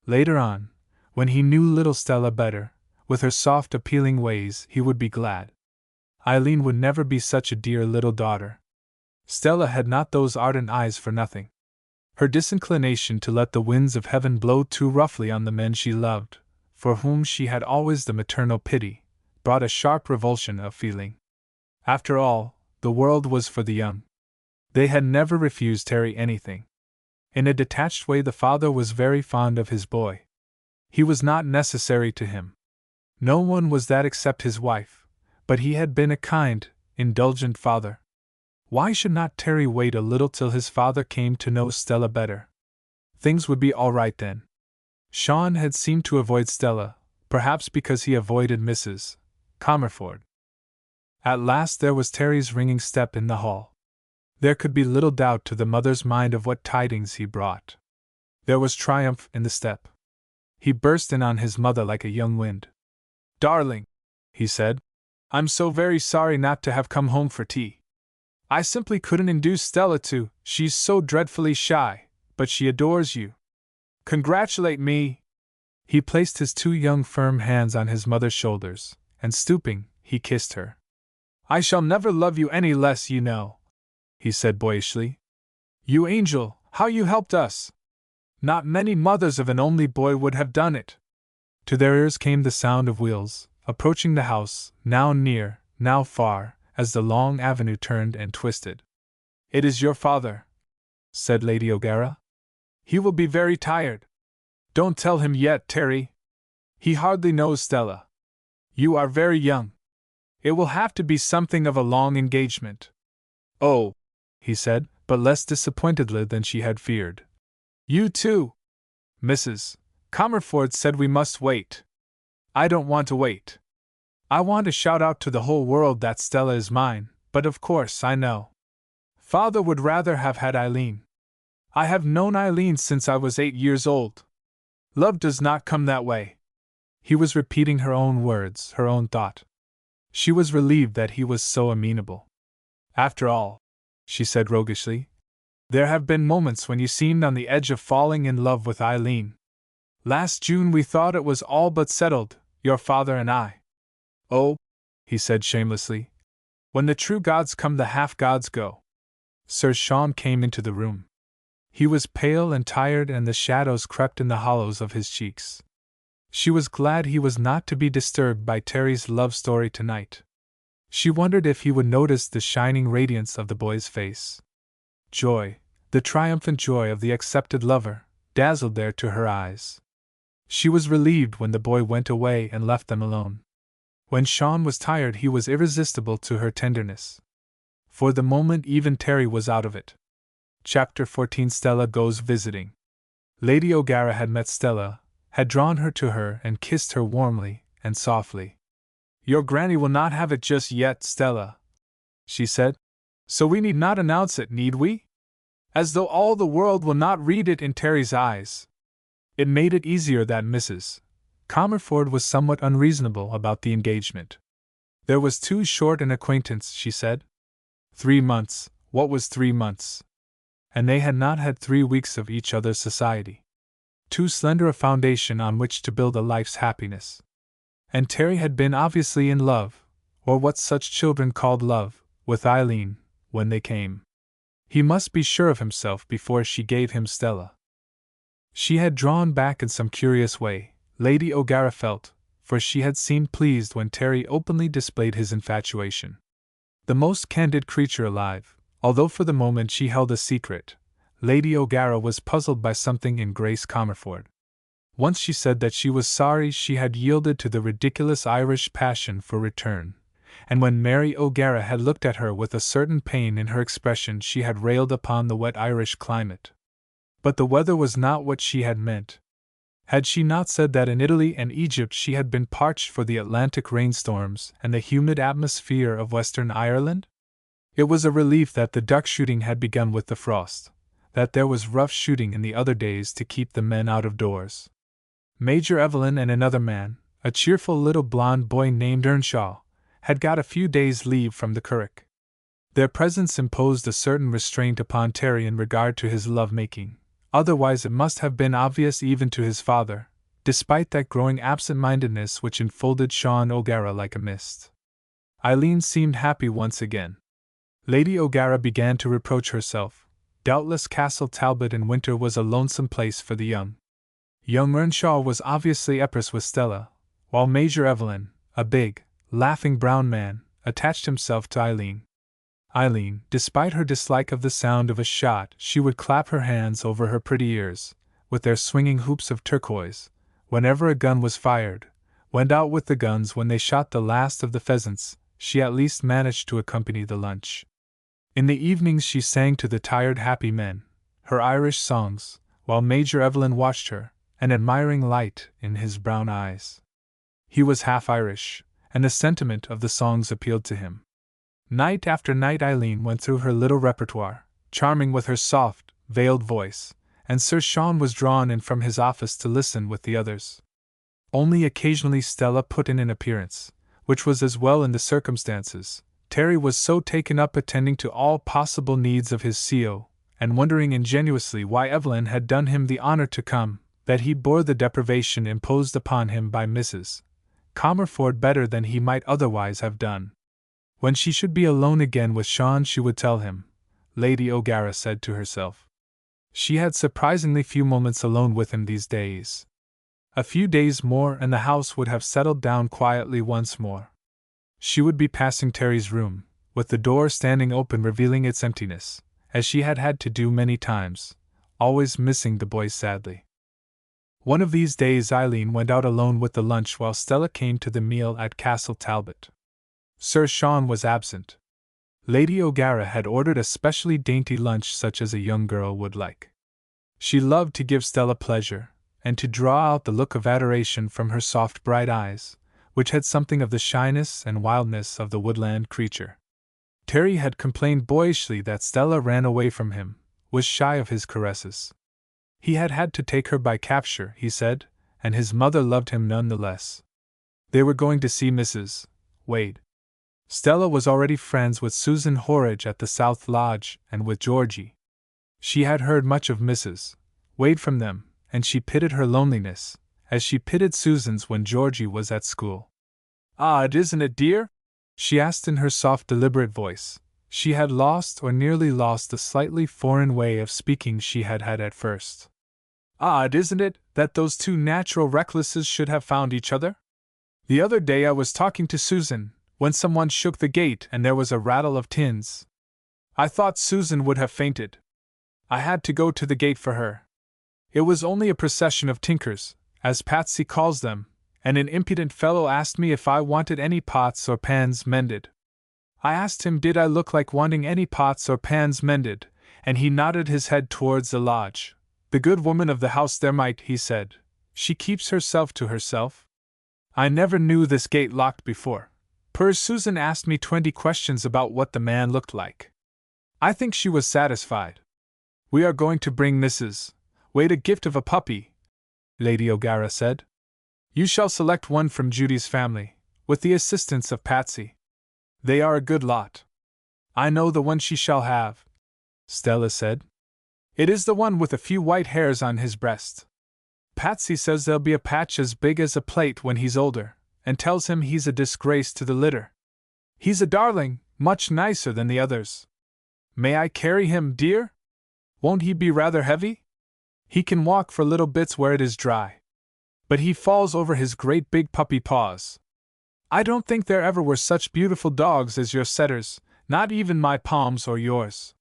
Later on, when he knew little Stella better, with her soft appealing ways, he would be glad. Eileen would never be such a dear little daughter. Stella had not those ardent eyes for nothing. Her disinclination to let the winds of heaven blow too roughly on the men she loved, for whom she had always the maternal pity, brought a sharp revulsion of feeling. After all, the world was for the young. They had never refused Terry anything. In a detached way, the father was very fond of his boy. He was not necessary to him. No one was that except his wife, but he had been a kind, indulgent father. Why should not Terry wait a little till his father came to know Stella better? Things would be all right then. Sean had seemed to avoid Stella, perhaps because he avoided Mrs. Comerford. At last there was Terry's ringing step in the hall. There could be little doubt to the mother's mind of what tidings he brought. There was triumph in the step. He burst in on his mother like a young wind. "Darling," he said, "I'm so very sorry not to have come home for tea. I simply couldn't induce Stella to, she's so dreadfully shy, but she adores you. Congratulate me!" He placed his two young firm hands on his mother's shoulders, and stooping, he kissed her. "I shall never love you any less, you know," he said boyishly. "You angel, how you helped us! Not many mothers of an only boy would have done it." To their ears came the sound of wheels, approaching the house, now near, now far, as the long avenue turned and twisted. "It is your father," said Lady O'Gara. "He will be very tired. Don't tell him yet, Terry. He hardly knows Stella. You are very young. It will have to be something of a long engagement." "Oh," he said, but less disappointedly than she had feared. "You too. Mrs. Comerford said we must wait. I don't want to wait. I want to shout out to the whole world that Stella is mine, but of course I know. Father would rather have had Eileen. I have known Eileen since I was 8 years old. Love does not come that way." He was repeating her own words, her own thought. She was relieved that he was so amenable. "After all," she said roguishly, "there have been moments when you seemed on the edge of falling in love with Eileen. Last June we thought it was all but settled, your father and I." "Oh," he said shamelessly, "when the true gods come, the half-gods go." Sir Sean came into the room. He was pale and tired, and the shadows crept in the hollows of his cheeks. She was glad he was not to be disturbed by Terry's love story tonight. She wondered if he would notice the shining radiance of the boy's face. Joy, the triumphant joy of the accepted lover, dazzled there to her eyes. She was relieved when the boy went away and left them alone. When Sean was tired, he was irresistible to her tenderness. For the moment, even Terry was out of it. Chapter 14. Stella Goes Visiting. Lady O'Gara had met Stella, had drawn her to her and kissed her warmly and softly. "Your granny will not have it just yet, Stella," she said. "So we need not announce it, need we? As though all the world will not read it in Terry's eyes." It made it easier that Mrs. Comerford was somewhat unreasonable about the engagement. There was too short an acquaintance, she said. 3 months, what was 3 months? And they had not had 3 weeks of each other's society. Too slender a foundation on which to build a life's happiness. And Terry had been obviously in love, or what such children called love, with Eileen, when they came. He must be sure of himself before she gave him Stella. She had drawn back in some curious way, Lady O'Gara felt, for she had seemed pleased when Terry openly displayed his infatuation. The most candid creature alive, Although for the moment she held a secret, Lady O'Gara was puzzled by something in Grace Comerford. Once she said that she was sorry she had yielded to the ridiculous Irish passion for return, and when Mary O'Gara had looked at her with a certain pain in her expression she had railed upon the wet Irish climate. But the weather was not what she had meant. Had she not said that in Italy and Egypt she had been parched for the Atlantic rainstorms and the humid atmosphere of Western Ireland? It was a relief that the duck shooting had begun with the frost, that there was rough shooting in the other days to keep the men out of doors. Major Evelyn and another man, a cheerful little blond boy named Earnshaw, had got a few days' leave from the Curragh. Their presence imposed a certain restraint upon Terry in regard to his love-making, otherwise it must have been obvious even to his father, despite that growing absent-mindedness which enfolded Sean O'Gara like a mist. Eileen seemed happy once again. Lady O'Gara began to reproach herself. Doubtless Castle Talbot in winter was a lonesome place for the young. Young Earnshaw was obviously epris with Stella, while Major Evelyn, a big, laughing brown man, attached himself to Eileen. Eileen, despite her dislike of the sound of a shot, she would clap her hands over her pretty ears, with their swinging hoops of turquoise, whenever a gun was fired, went out with the guns when they shot the last of the pheasants. She at least managed to accompany the lunch. In the evenings she sang to the tired happy men, her Irish songs, while Major Evelyn watched her, an admiring light in his brown eyes. He was half Irish, and the sentiment of the songs appealed to him. Night after night Eileen went through her little repertoire, charming with her soft, veiled voice, and Sir Sean was drawn in from his office to listen with the others. Only occasionally Stella put in an appearance, which was as well in the circumstances. Terry was so taken up attending to all possible needs of his CO, and wondering ingenuously why Evelyn had done him the honor to come, that he bore the deprivation imposed upon him by Mrs. Comerford better than he might otherwise have done. When she should be alone again with Sean she would tell him, Lady O'Gara said to herself. She had surprisingly few moments alone with him these days. A few days more and the house would have settled down quietly once more. She would be passing Terry's room, with the door standing open revealing its emptiness, as she had had to do many times, always missing the boy sadly. One of these days Eileen went out alone with the lunch while Stella came to the meal at Castle Talbot. Sir Sean was absent. Lady O'Gara had ordered a specially dainty lunch such as a young girl would like. She loved to give Stella pleasure, and to draw out the look of adoration from her soft bright eyes, which had something of the shyness and wildness of the woodland creature. Terry had complained boyishly that Stella ran away from him, was shy of his caresses. He had had to take her by capture, he said, and his mother loved him none the less. They were going to see Mrs. Wade. Stella was already friends with Susan Horridge at the South Lodge and with Georgie. She had heard much of Mrs. Wade from them, and she pitted her loneliness, as she pitted Susan's when Georgie was at school. "Ah, isn't it, dear?" she asked in her soft, deliberate voice. She had lost or nearly lost the slightly foreign way of speaking she had had at first. "Ah, isn't it, that those two natural recluses should have found each other? The other day I was talking to Susan, when someone shook the gate and there was a rattle of tins. I thought Susan would have fainted. I had to go to the gate for her. It was only a procession of tinkers, as Patsy calls them, and an impudent fellow asked me if I wanted any pots or pans mended. I asked him did I look like wanting any pots or pans mended, and he nodded his head towards the lodge. The good woman of the house there might, he said. She keeps herself to herself. I never knew this gate locked before. Susan asked me 20 questions about what the man looked like. I think she was satisfied. We are going to bring Mrs. Wade a gift of a puppy, Lady O'Gara said. You shall select one from Judy's family, with the assistance of Patsy. They are a good lot. I know the one she shall have, Stella said. It is the one with a few white hairs on his breast. Patsy says there'll be a patch as big as a plate when he's older, and tells him he's a disgrace to the litter. He's a darling, much nicer than the others. May I carry him, dear? Won't he be rather heavy? He can walk for little bits where it is dry. But he falls over his great big puppy paws. I don't think there ever were such beautiful dogs as your setters, not even my Palms or yours.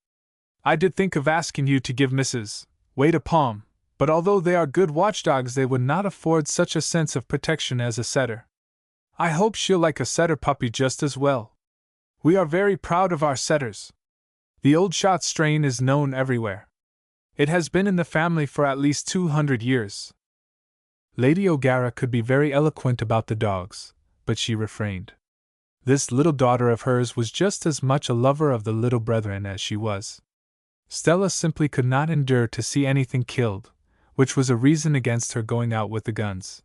I did think of asking you to give Mrs. Wade a palm, but although they are good watchdogs, they would not afford such a sense of protection as a setter. I hope she'll like a setter puppy just as well. We are very proud of our setters. The old shot strain is known everywhere. It has been in the family for at least 200 years. Lady O'Gara could be very eloquent about the dogs, but she refrained. This little daughter of hers was just as much a lover of the little brethren as she was. Stella simply could not endure to see anything killed, which was a reason against her going out with the guns.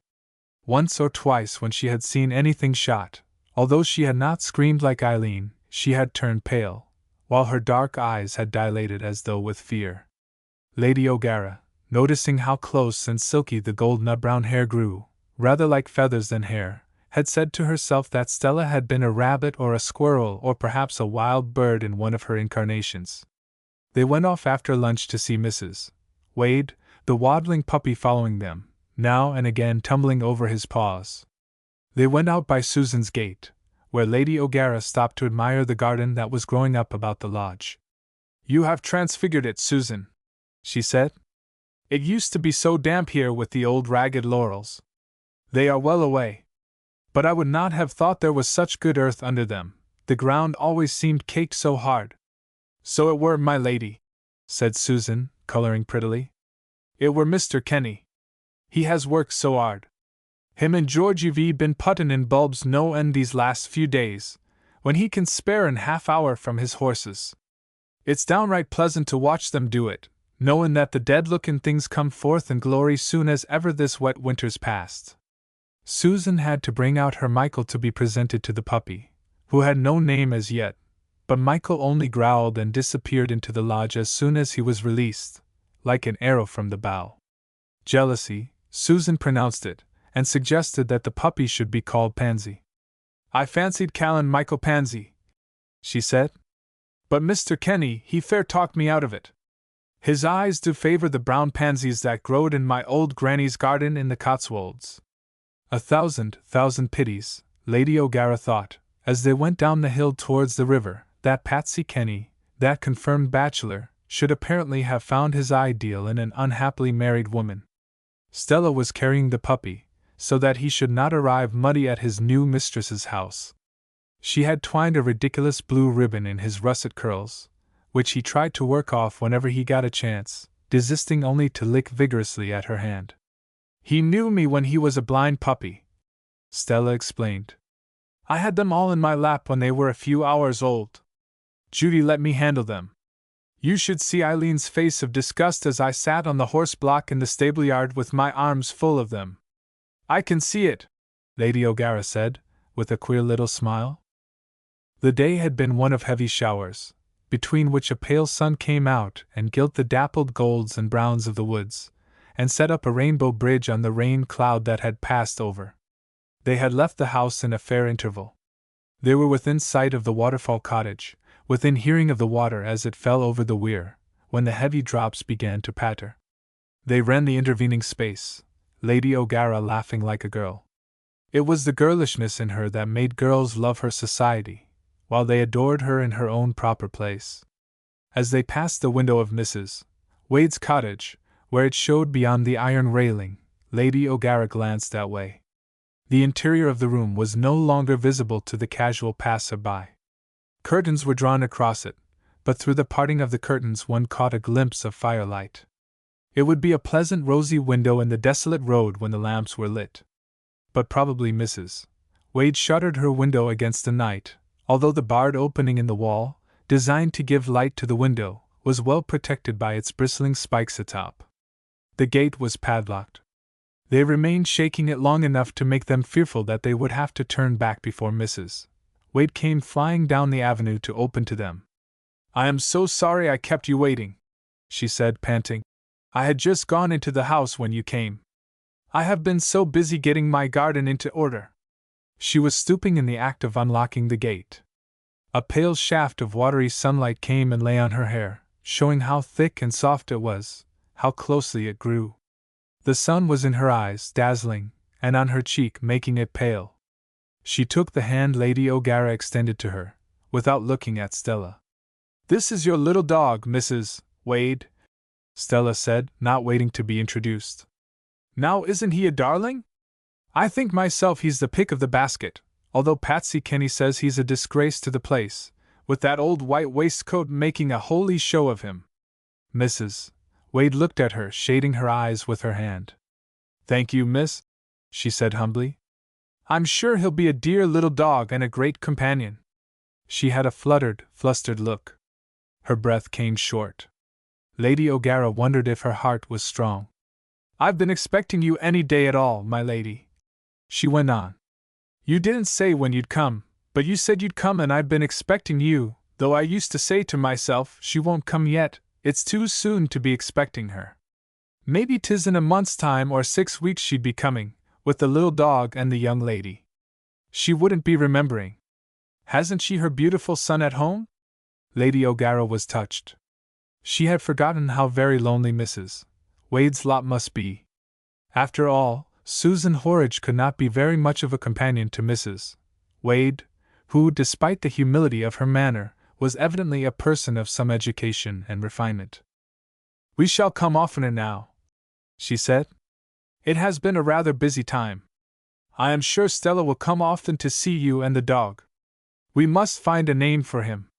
Once or twice when she had seen anything shot, although she had not screamed like Eileen, she had turned pale, while her dark eyes had dilated as though with fear. Lady O'Gara, noticing how close and silky the gold nut-brown hair grew, rather like feathers than hair, had said to herself that Stella had been a rabbit or a squirrel or perhaps a wild bird in one of her incarnations. They went off after lunch to see Mrs. Wade, the waddling puppy following them, now and again tumbling over his paws. They went out by Susan's gate, where Lady O'Gara stopped to admire the garden that was growing up about the lodge. "You have transfigured it, Susan," she said. "It used to be so damp here with the old ragged laurels. They are well away. But I would not have thought there was such good earth under them, the ground always seemed caked so hard." "So it were, my lady," said Susan, coloring prettily. "It were Mr. Kenny. He has worked so hard. Him and Georgie V been puttin' in bulbs no end these last few days, when he can spare an half-hour from his horses. It's downright pleasant to watch them do it, knowin' that the dead-lookin' things come forth in glory soon as ever this wet winter's past." Susan had to bring out her Michael to be presented to the puppy, who had no name as yet, but Michael only growled and disappeared into the lodge as soon as he was released, like an arrow from the bow. Jealousy, Susan pronounced it, and suggested that the puppy should be called Pansy. "I fancied callin' Michael Pansy," she said. "But Mr. Kenny, he fair talked me out of it. His eyes do favor the brown pansies that growed in my old granny's garden in the Cotswolds." A thousand pities, Lady O'Gara thought, as they went down the hill towards the river, that Patsy Kenny, that confirmed bachelor, should apparently have found his ideal in an unhappily married woman. Stella was carrying the puppy, so that he should not arrive muddy at his new mistress's house. She had twined a ridiculous blue ribbon in his russet curls, which he tried to work off whenever he got a chance, desisting only to lick vigorously at her hand. "He knew me when he was a blind puppy," Stella explained. "I had them all in my lap when they were a few hours old. Judy let me handle them. You should see Eileen's face of disgust as I sat on the horse block in the stable-yard with my arms full of them." "I can see it," Lady O'Gara said, with a queer little smile. The day had been one of heavy showers, between which a pale sun came out and gilt the dappled golds and browns of the woods, and set up a rainbow bridge on the rain cloud that had passed over. They had left the house in a fair interval. They were within sight of the waterfall cottage, within hearing of the water as it fell over the weir, when the heavy drops began to patter. They ran the intervening space, Lady O'Gara laughing like a girl. It was the girlishness in her that made girls love her society, while they adored her in her own proper place. As they passed the window of Mrs. Wade's cottage, where it showed beyond the iron railing, Lady O'Gara glanced that way. The interior of the room was no longer visible to the casual passer-by. Curtains were drawn across it, but through the parting of the curtains one caught a glimpse of firelight. It would be a pleasant rosy window in the desolate road when the lamps were lit. But probably Mrs. Wade shuttered her window against the night, although the barred opening in the wall, designed to give light to the window, was well protected by its bristling spikes atop. The gate was padlocked. They remained shaking it long enough to make them fearful that they would have to turn back before Mrs. Wade came flying down the avenue to open to them. "I am so sorry I kept you waiting," she said, panting. "I had just gone into the house when you came. I have been so busy getting my garden into order." She was stooping in the act of unlocking the gate. A pale shaft of watery sunlight came and lay on her hair, showing how thick and soft it was, how closely it grew. The sun was in her eyes, dazzling, and on her cheek, making it pale. She took the hand Lady O'Gara extended to her, without looking at Stella. "This is your little dog, Mrs. Wade," Stella said, not waiting to be introduced. "Now isn't he a darling? I think myself he's the pick of the basket, although Patsy Kenny says he's a disgrace to the place, with that old white waistcoat making a holy show of him." Mrs. Wade looked at her, shading her eyes with her hand. "Thank you, miss," she said humbly. "I'm sure he'll be a dear little dog and a great companion." She had a fluttered, flustered look. Her breath came short. Lady O'Gara wondered if her heart was strong. "I've been expecting you any day at all, my lady," she went on. "You didn't say when you'd come, but you said you'd come, and I've been expecting you, though I used to say to myself, she won't come yet, it's too soon to be expecting her. Maybe 'tis in a month's time or 6 weeks she'd be coming, with the little dog and the young lady. She wouldn't be remembering. Hasn't she her beautiful son at home?" Lady O'Gara was touched. She had forgotten how very lonely Mrs. Wade's lot must be. After all, Susan Horridge could not be very much of a companion to Mrs. Wade, who, despite the humility of her manner, was evidently a person of some education and refinement. "We shall come oftener now," she said. "It has been a rather busy time. I am sure Stella will come often to see you and the dog. We must find a name for him.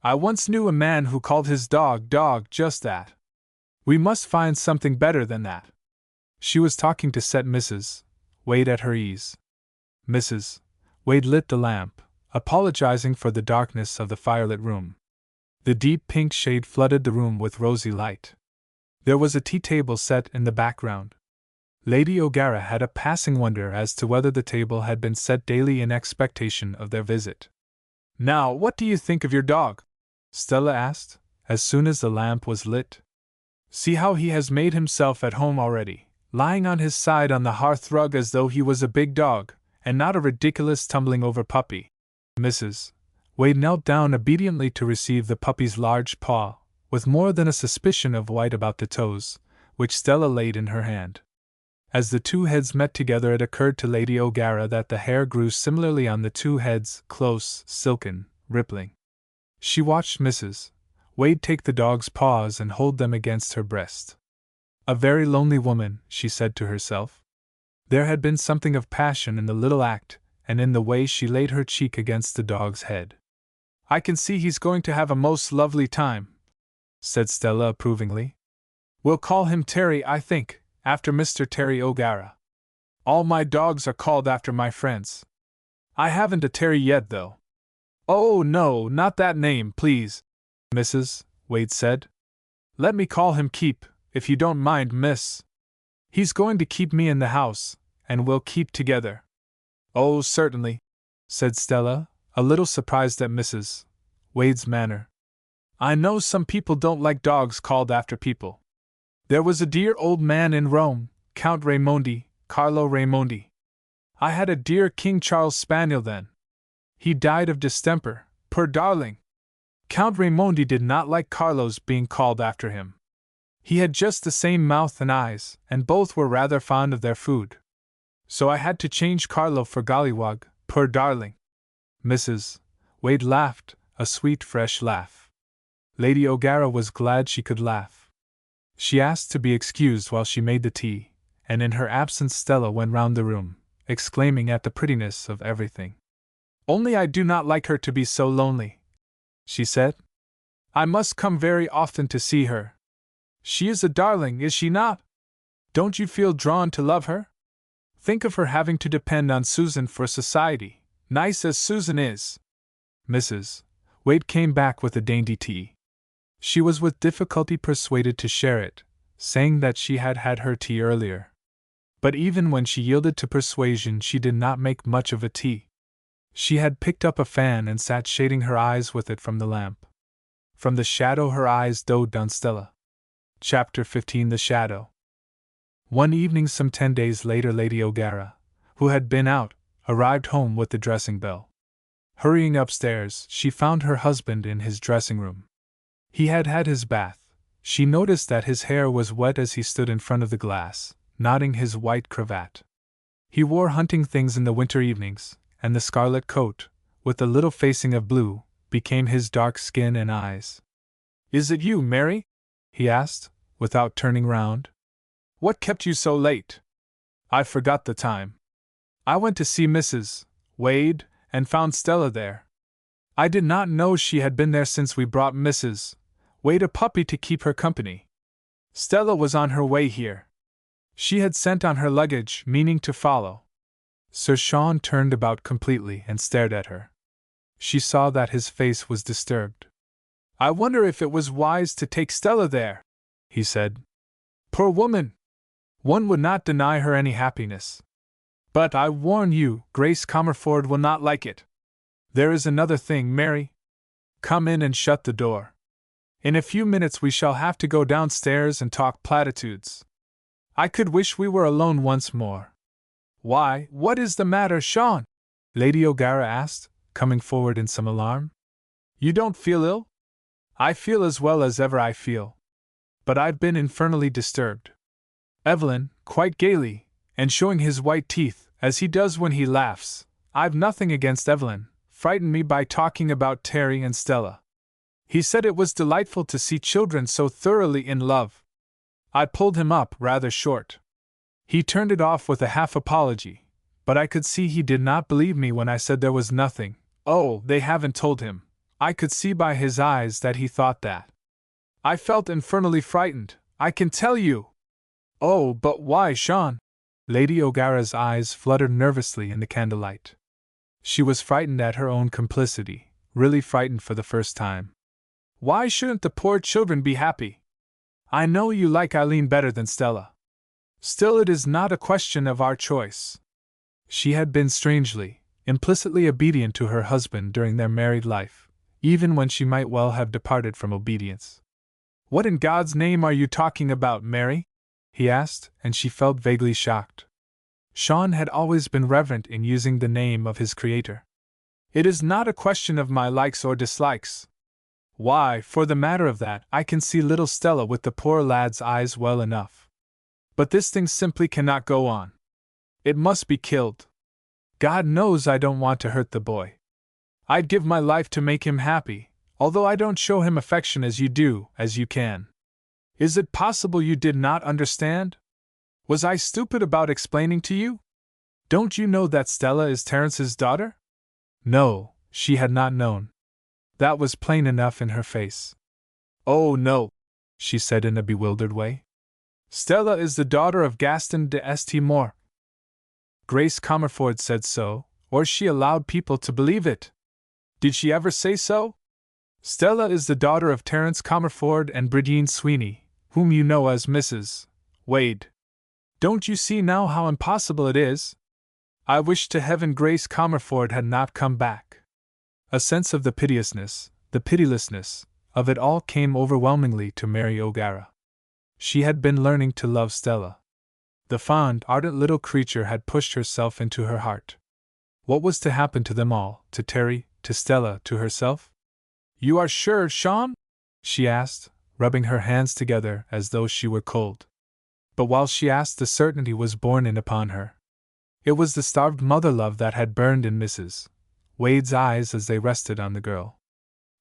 I once knew a man who called his dog just that. We must find something better than that." She was talking to set Mrs. Wade at her ease. Mrs. Wade lit the lamp, apologizing for the darkness of the firelit room. The deep pink shade flooded the room with rosy light. There was a tea table set in the background. Lady O'Gara had a passing wonder as to whether the table had been set daily in expectation of their visit. "Now, what do you think of your dog?" Stella asked, as soon as the lamp was lit. "See how he has made himself at home already, lying on his side on the hearth-rug as though he was a big dog, and not a ridiculous tumbling-over puppy." Mrs. Wade knelt down obediently to receive the puppy's large paw, with more than a suspicion of white about the toes, which Stella laid in her hand. As the two heads met together, it occurred to Lady O'Gara that the hair grew similarly on the two heads, close, silken, rippling. She watched Mrs. Wade take the dog's paws and hold them against her breast. A very lonely woman, she said to herself. There had been something of passion in the little act, and in the way she laid her cheek against the dog's head. "I can see he's going to have a most lovely time," said Stella approvingly. "We'll call him Terry, I think, after Mr. Terry O'Gara. All my dogs are called after my friends. I haven't a Terry yet, though." "Oh, no, not that name, please," Mrs. Wade said. "Let me call him Keep, if you don't mind, miss. He's going to keep me in the house, and we'll keep together." "Oh, certainly," said Stella, a little surprised at Mrs. Wade's manner. "I know some people don't like dogs called after people. There was a dear old man in Rome, Count Raimondi, Carlo Raimondi. I had a dear King Charles Spaniel then. He died of distemper, poor darling. Count Raimondi did not like Carlo's being called after him. He had just the same mouth and eyes, and both were rather fond of their food. So I had to change Carlo for Gollywog, poor darling." Mrs. Wade laughed, a sweet, fresh laugh. Lady O'Gara was glad she could laugh. She asked to be excused while she made the tea, and in her absence Stella went round the room, exclaiming at the prettiness of everything. "Only I do not like her to be so lonely," she said. "I must come very often to see her. She is a darling, is she not? Don't you feel drawn to love her? Think of her having to depend on Susan for society, nice as Susan is." Mrs. Wade came back with the dainty tea. She was with difficulty persuaded to share it, saying that she had had her tea earlier. But even when she yielded to persuasion, she did not make much of a tea. She had picked up a fan and sat shading her eyes with it from the lamp. From the shadow her eyes dozed on Stella. Chapter 15. The Shadow. One evening some 10 days later, Lady O'Gara, who had been out, arrived home with the dressing bell. Hurrying upstairs, she found her husband in his dressing room. He had had his bath. She noticed that his hair was wet as he stood in front of the glass, knotting his white cravat. He wore hunting things in the winter evenings, and the scarlet coat, with the little facing of blue, became his dark skin and eyes. "Is it you, Mary?" he asked, without turning round. "What kept you so late?" "I forgot the time. I went to see Mrs. Wade, and found Stella there. I did not know she had been there since we brought Mrs. Wade a puppy to keep her company. Stella was on her way here. She had sent on her luggage, meaning to follow." Sir Sean turned about completely and stared at her. She saw that his face was disturbed. "I wonder if it was wise to take Stella there," he said. "Poor woman! One would not deny her any happiness. But I warn you, Grace Comerford will not like it. There is another thing, Mary. Come in and shut the door. In a few minutes we shall have to go downstairs and talk platitudes. I could wish we were alone once more." "Why, what is the matter, Sean?" Lady O'Gara asked, coming forward in some alarm. "You don't feel ill?" "I feel as well as ever I feel. But I've been infernally disturbed." Evelyn, quite gaily, and showing his white teeth, as he does when he laughs, I've nothing against Evelyn, frightened me by talking about Terry and Stella. He said it was delightful to see children so thoroughly in love. I pulled him up rather short. He turned it off with a half apology, but I could see he did not believe me when I said there was nothing. Oh, they haven't told him. I could see by his eyes that he thought that. I felt infernally frightened, I can tell you. "Oh, but why, Sean?" Lady O'Gara's eyes fluttered nervously in the candlelight. She was frightened at her own complicity, really frightened for the first time. "Why shouldn't the poor children be happy? I know you like Eileen better than Stella. Still, it is not a question of our choice." She had been strangely, implicitly obedient to her husband during their married life, even when she might well have departed from obedience. "What in God's name are you talking about, Mary?" he asked, and she felt vaguely shocked. Sean had always been reverent in using the name of his Creator. "It is not a question of my likes or dislikes. Why, for the matter of that, I can see little Stella with the poor lad's eyes well enough. But this thing simply cannot go on. It must be killed. God knows I don't want to hurt the boy. I'd give my life to make him happy, although I don't show him affection as you do, as you can. Is it possible you did not understand? Was I stupid about explaining to you? Don't you know that Stella is Terrence's daughter?" No, she had not known. That was plain enough in her face. "Oh, no," she said in a bewildered way. "Stella is the daughter of Gaston de St. Maur. Grace Comerford said so, or she allowed people to believe it. Did she ever say so? Stella is the daughter of Terence Comerford and Bridine Sweeney, whom you know as Mrs. Wade. Don't you see now how impossible it is? I wish to heaven Grace Comerford had not come back." A sense of the piteousness, the pitilessness, of it all came overwhelmingly to Mary O'Gara. She had been learning to love Stella. The fond, ardent little creature had pushed herself into her heart. What was to happen to them all, to Terry, to Stella, to herself? "You are sure, Sean?" she asked, rubbing her hands together as though she were cold. But while she asked, the certainty was borne in upon her. It was the starved mother love that had burned in Mrs. Wade's eyes as they rested on the girl.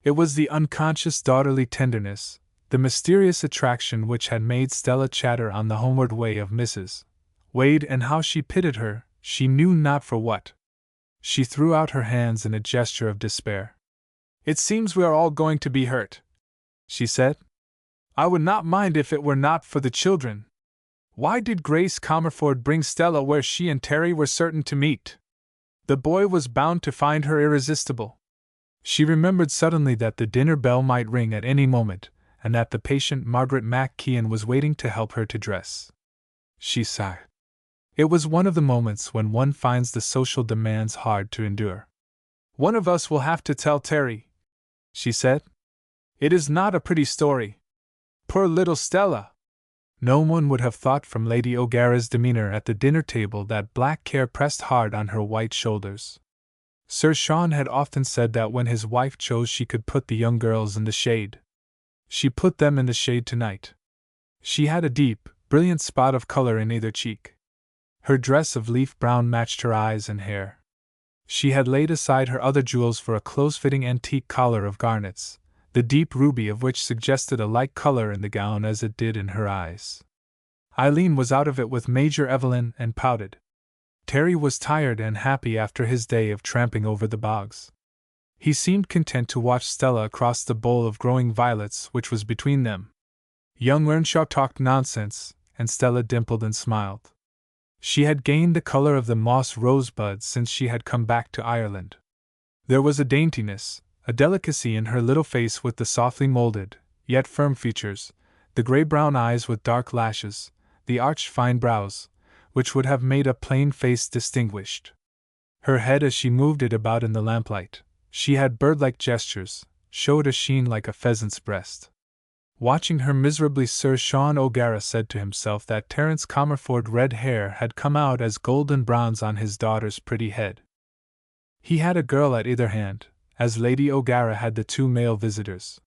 It was the unconscious daughterly tenderness, the mysterious attraction which had made Stella chatter on the homeward way of Mrs. Wade, and how she pitied her, she knew not for what. She threw out her hands in a gesture of despair. "It seems we are all going to be hurt," she said. "I would not mind if it were not for the children. Why did Grace Comerford bring Stella where she and Terry were certain to meet? The boy was bound to find her irresistible." She remembered suddenly that the dinner bell might ring at any moment, and that the patient Margaret MacKeon was waiting to help her to dress. She sighed. It was one of the moments when one finds the social demands hard to endure. "One of us will have to tell Terry," she said. "It is not a pretty story. Poor little Stella." No one would have thought from Lady O'Gara's demeanor at the dinner table that black care pressed hard on her white shoulders. Sir Sean had often said that when his wife chose she could put the young girls in the shade. She put them in the shade tonight. She had a deep, brilliant spot of color in either cheek. Her dress of leaf brown matched her eyes and hair. She had laid aside her other jewels for a close-fitting antique collar of garnets, the deep ruby of which suggested a light color in the gown as it did in her eyes. Eileen was out of it with Major Evelyn and pouted. Terry was tired and happy after his day of tramping over the bogs. He seemed content to watch Stella across the bowl of growing violets which was between them. Young Earnshaw talked nonsense, and Stella dimpled and smiled. She had gained the color of the moss rosebud since she had come back to Ireland. There was a daintiness, a delicacy in her little face with the softly molded, yet firm features, the gray-brown eyes with dark lashes, the arched fine brows, which would have made a plain face distinguished. Her head as she moved it about in the lamplight, she had bird-like gestures, showed a sheen like a pheasant's breast. Watching her miserably, Sir Sean O'Gara said to himself that Terence Comerford's red hair had come out as golden browns on his daughter's pretty head. He had a girl at either hand, as Lady O'Gara had the two male visitors.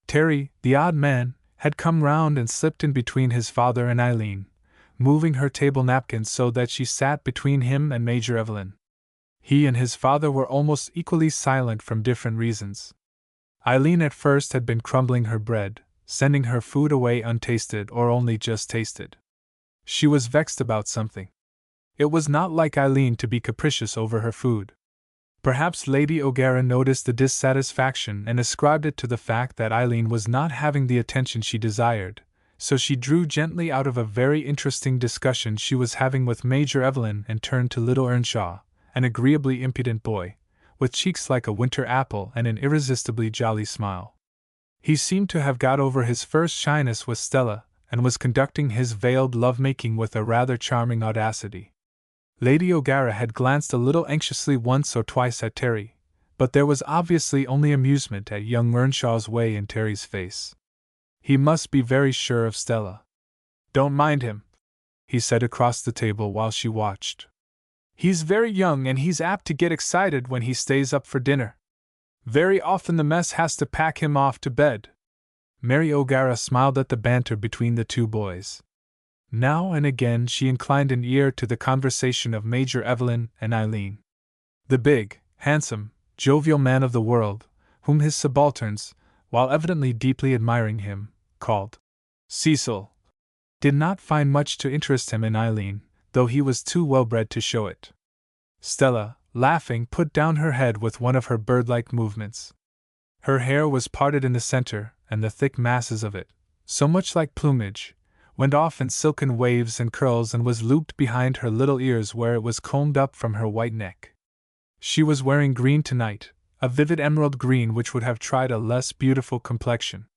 Terry, the odd man, had come round and slipped in between his father and Eileen, moving her table napkin so that she sat between him and Major Evelyn. He and his father were almost equally silent from different reasons. Eileen at first had been crumbling her bread, sending her food away untasted or only just tasted. She was vexed about something. It was not like Eileen to be capricious over her food. Perhaps Lady O'Gara noticed the dissatisfaction and ascribed it to the fact that Eileen was not having the attention she desired, so she drew gently out of a very interesting discussion she was having with Major Evelyn and turned to little Earnshaw, an agreeably impudent boy, with cheeks like a winter apple and an irresistibly jolly smile. He seemed to have got over his first shyness with Stella, and was conducting his veiled love-making with a rather charming audacity. Lady O'Gara had glanced a little anxiously once or twice at Terry, but there was obviously only amusement at young Earnshaw's way in Terry's face. He must be very sure of Stella. "Don't mind him," he said across the table while she watched. "He's very young and he's apt to get excited when he stays up for dinner. Very often the mess has to pack him off to bed." Mary O'Gara smiled at the banter between the two boys. Now and again she inclined an ear to the conversation of Major Evelyn and Eileen. The big, handsome, jovial man of the world, whom his subalterns, while evidently deeply admiring him, called Cecil, did not find much to interest him in Eileen, though he was too well-bred to show it. Stella, laughing, put down her head with one of her bird-like movements. Her hair was parted in the center, and the thick masses of it, so much like plumage, went off in silken waves and curls and was looped behind her little ears where it was combed up from her white neck. She was wearing green tonight, a vivid emerald green which would have tried a less beautiful complexion.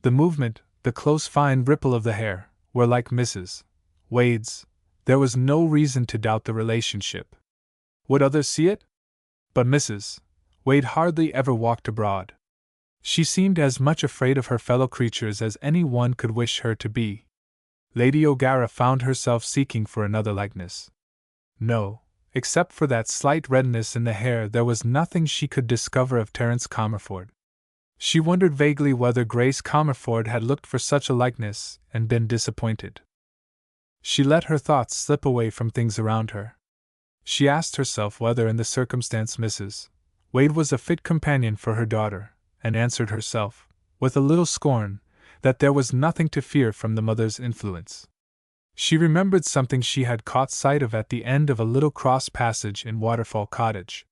The movement, the close fine ripple of the hair, were like Mrs. Wade's. There was no reason to doubt the relationship. Would others see it? But Mrs. Wade hardly ever walked abroad. She seemed as much afraid of her fellow creatures as any one could wish her to be. Lady O'Gara found herself seeking for another likeness. No, except for that slight redness in the hair there was nothing she could discover of Terence Comerford. She wondered vaguely whether Grace Comerford had looked for such a likeness and been disappointed. She let her thoughts slip away from things around her. She asked herself whether in the circumstance Mrs. Wade was a fit companion for her daughter, and answered herself, with a little scorn, that there was nothing to fear from the mother's influence. She remembered something she had caught sight of at the end of a little cross passage in Waterfall Cottage.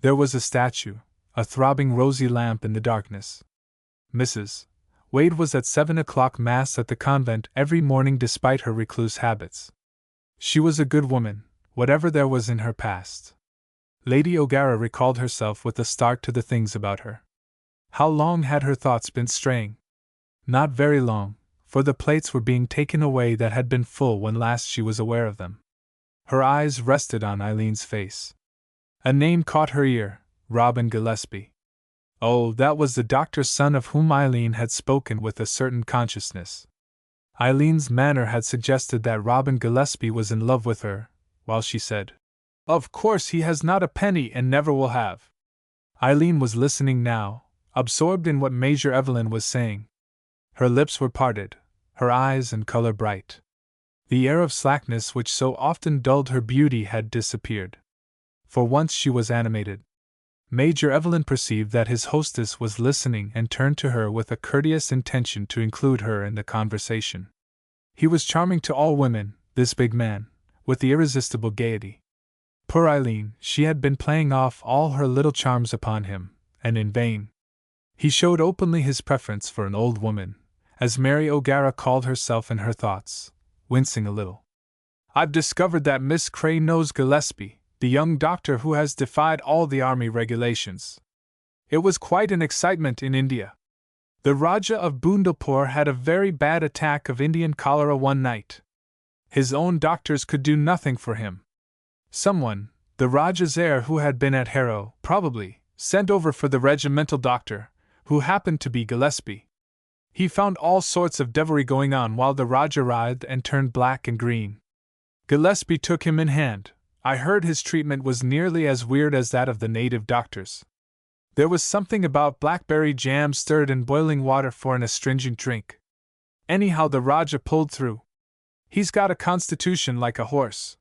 There was a statue, a throbbing rosy lamp in the darkness. Mrs. Wade was at 7 o'clock Mass at the convent every morning despite her recluse habits. She was a good woman, whatever there was in her past. Lady O'Gara recalled herself with a start to the things about her. How long had her thoughts been straying? Not very long, for the plates were being taken away that had been full when last she was aware of them. Her eyes rested on Eileen's face. A name caught her ear, Robin Gillespie. Oh, that was the doctor's son of whom Eileen had spoken with a certain consciousness. Eileen's manner had suggested that Robin Gillespie was in love with her, while she said, "Of course he has not a penny and never will have." Eileen was listening now, absorbed in what Major Evelyn was saying. Her lips were parted, her eyes and color bright. The air of slackness which so often dulled her beauty had disappeared. For once she was animated. Major Evelyn perceived that his hostess was listening and turned to her with a courteous intention to include her in the conversation. He was charming to all women, this big man, with the irresistible gaiety. Poor Eileen, she had been playing off all her little charms upon him, and in vain. He showed openly his preference for an old woman, as Mary O'Gara called herself in her thoughts, wincing a little. "I've discovered that Miss Cray knows Gillespie, the young doctor who has defied all the army regulations. It was quite an excitement in India. The Rajah of Bundapur had a very bad attack of Indian cholera one night. His own doctors could do nothing for him. Someone, the Rajah's heir who had been at Harrow, probably, sent over for the regimental doctor, who happened to be Gillespie. He found all sorts of devilry going on while the Rajah writhed and turned black and green. Gillespie took him in hand. I heard his treatment was nearly as weird as that of the native doctors. There was something about blackberry jam stirred in boiling water for an astringent drink. Anyhow, the Rajah pulled through. He's got a constitution like a horse.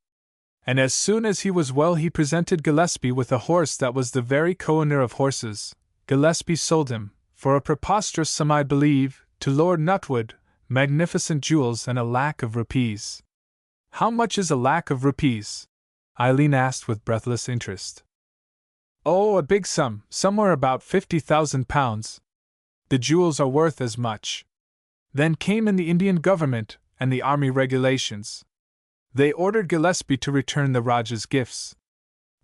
And as soon as he was well, he presented Gillespie with a horse that was the very Kohinoor of horses. Gillespie sold him, for a preposterous sum I believe, to Lord Nutwood, magnificent jewels and 1,00,000 of rupees." "How much is 1,00,000 of rupees?" Eileen asked with breathless interest. "Oh, a big sum, somewhere about £50,000. The jewels are worth as much. Then came in the Indian government, and the army regulations. They ordered Gillespie to return the Rajah's gifts.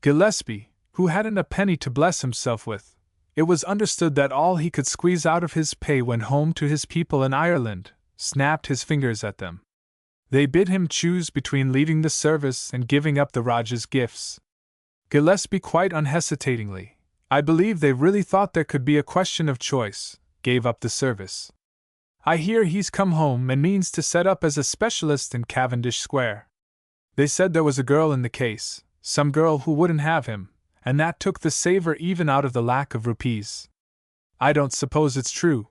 Gillespie, who hadn't a penny to bless himself with, it was understood that all he could squeeze out of his pay went home to his people in Ireland, snapped his fingers at them. They bid him choose between leaving the service and giving up the Rajah's gifts. Gillespie quite unhesitatingly, I believe they really thought there could be a question of choice, gave up the service. I hear he's come home and means to set up as a specialist in Cavendish Square. They said there was a girl in the case, some girl who wouldn't have him, and that took the savor even out of the 1,00,000 of rupees. I don't suppose it's true.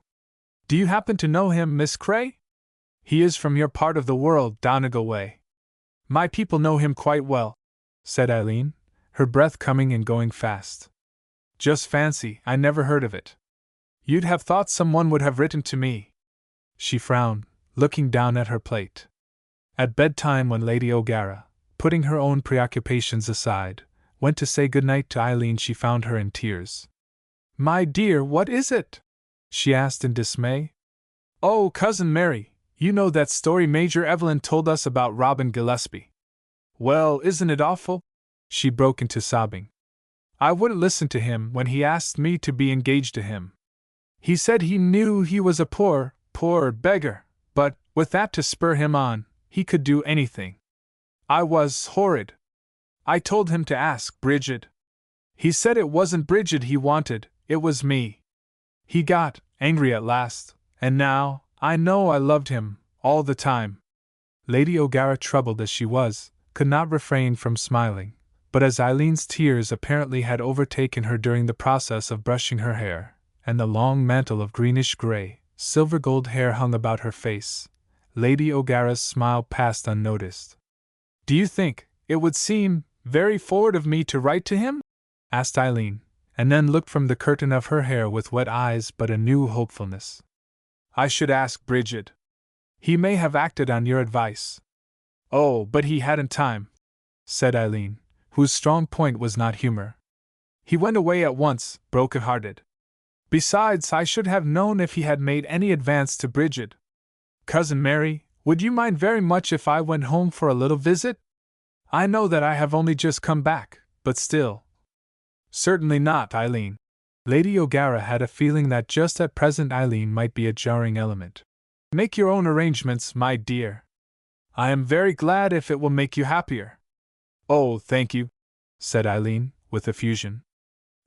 Do you happen to know him, Miss Cray? He is from your part of the world, Donegal way." "My people know him quite well," said Eileen, her breath coming and going fast. "Just fancy, I never heard of it. You'd have thought someone would have written to me." She frowned, looking down at her plate. At bedtime, when Lady O'Gara, putting her own preoccupations aside, went to say good night to Eileen, she found her in tears. "My dear, what is it?" she asked in dismay. "Oh, Cousin Mary, you know that story Major Evelyn told us about Robin Gillespie. Well, isn't it awful?" She broke into sobbing. "I wouldn't listen to him when he asked me to be engaged to him. He said he knew he was a poor beggar, but, with that to spur him on, he could do anything. I was horrid. I told him to ask Bridget. He said it wasn't Bridget he wanted, it was me. He got angry at last, and now, I know I loved him, all the time." Lady O'Gara, troubled as she was, could not refrain from smiling, but as Eileen's tears apparently had overtaken her during the process of brushing her hair, and the long mantle of greenish-gray, silver-gold hair hung about her face, Lady O'Gara's smile passed unnoticed. "Do you think it would seem very forward of me to write to him?" asked Eileen, and then looked from the curtain of her hair with wet eyes but a new hopefulness. "I should ask Bridget. He may have acted on your advice." "Oh, but he hadn't time," said Eileen, whose strong point was not humor. "He went away at once, broken-hearted. Besides, I should have known if he had made any advance to Bridget. Cousin Mary, would you mind very much if I went home for a little visit? I know that I have only just come back, but still." "Certainly not, Eileen." Lady O'Gara had a feeling that just at present Eileen might be a jarring element. "Make your own arrangements, my dear. I am very glad if it will make you happier." "Oh, thank you," said Eileen, with effusion.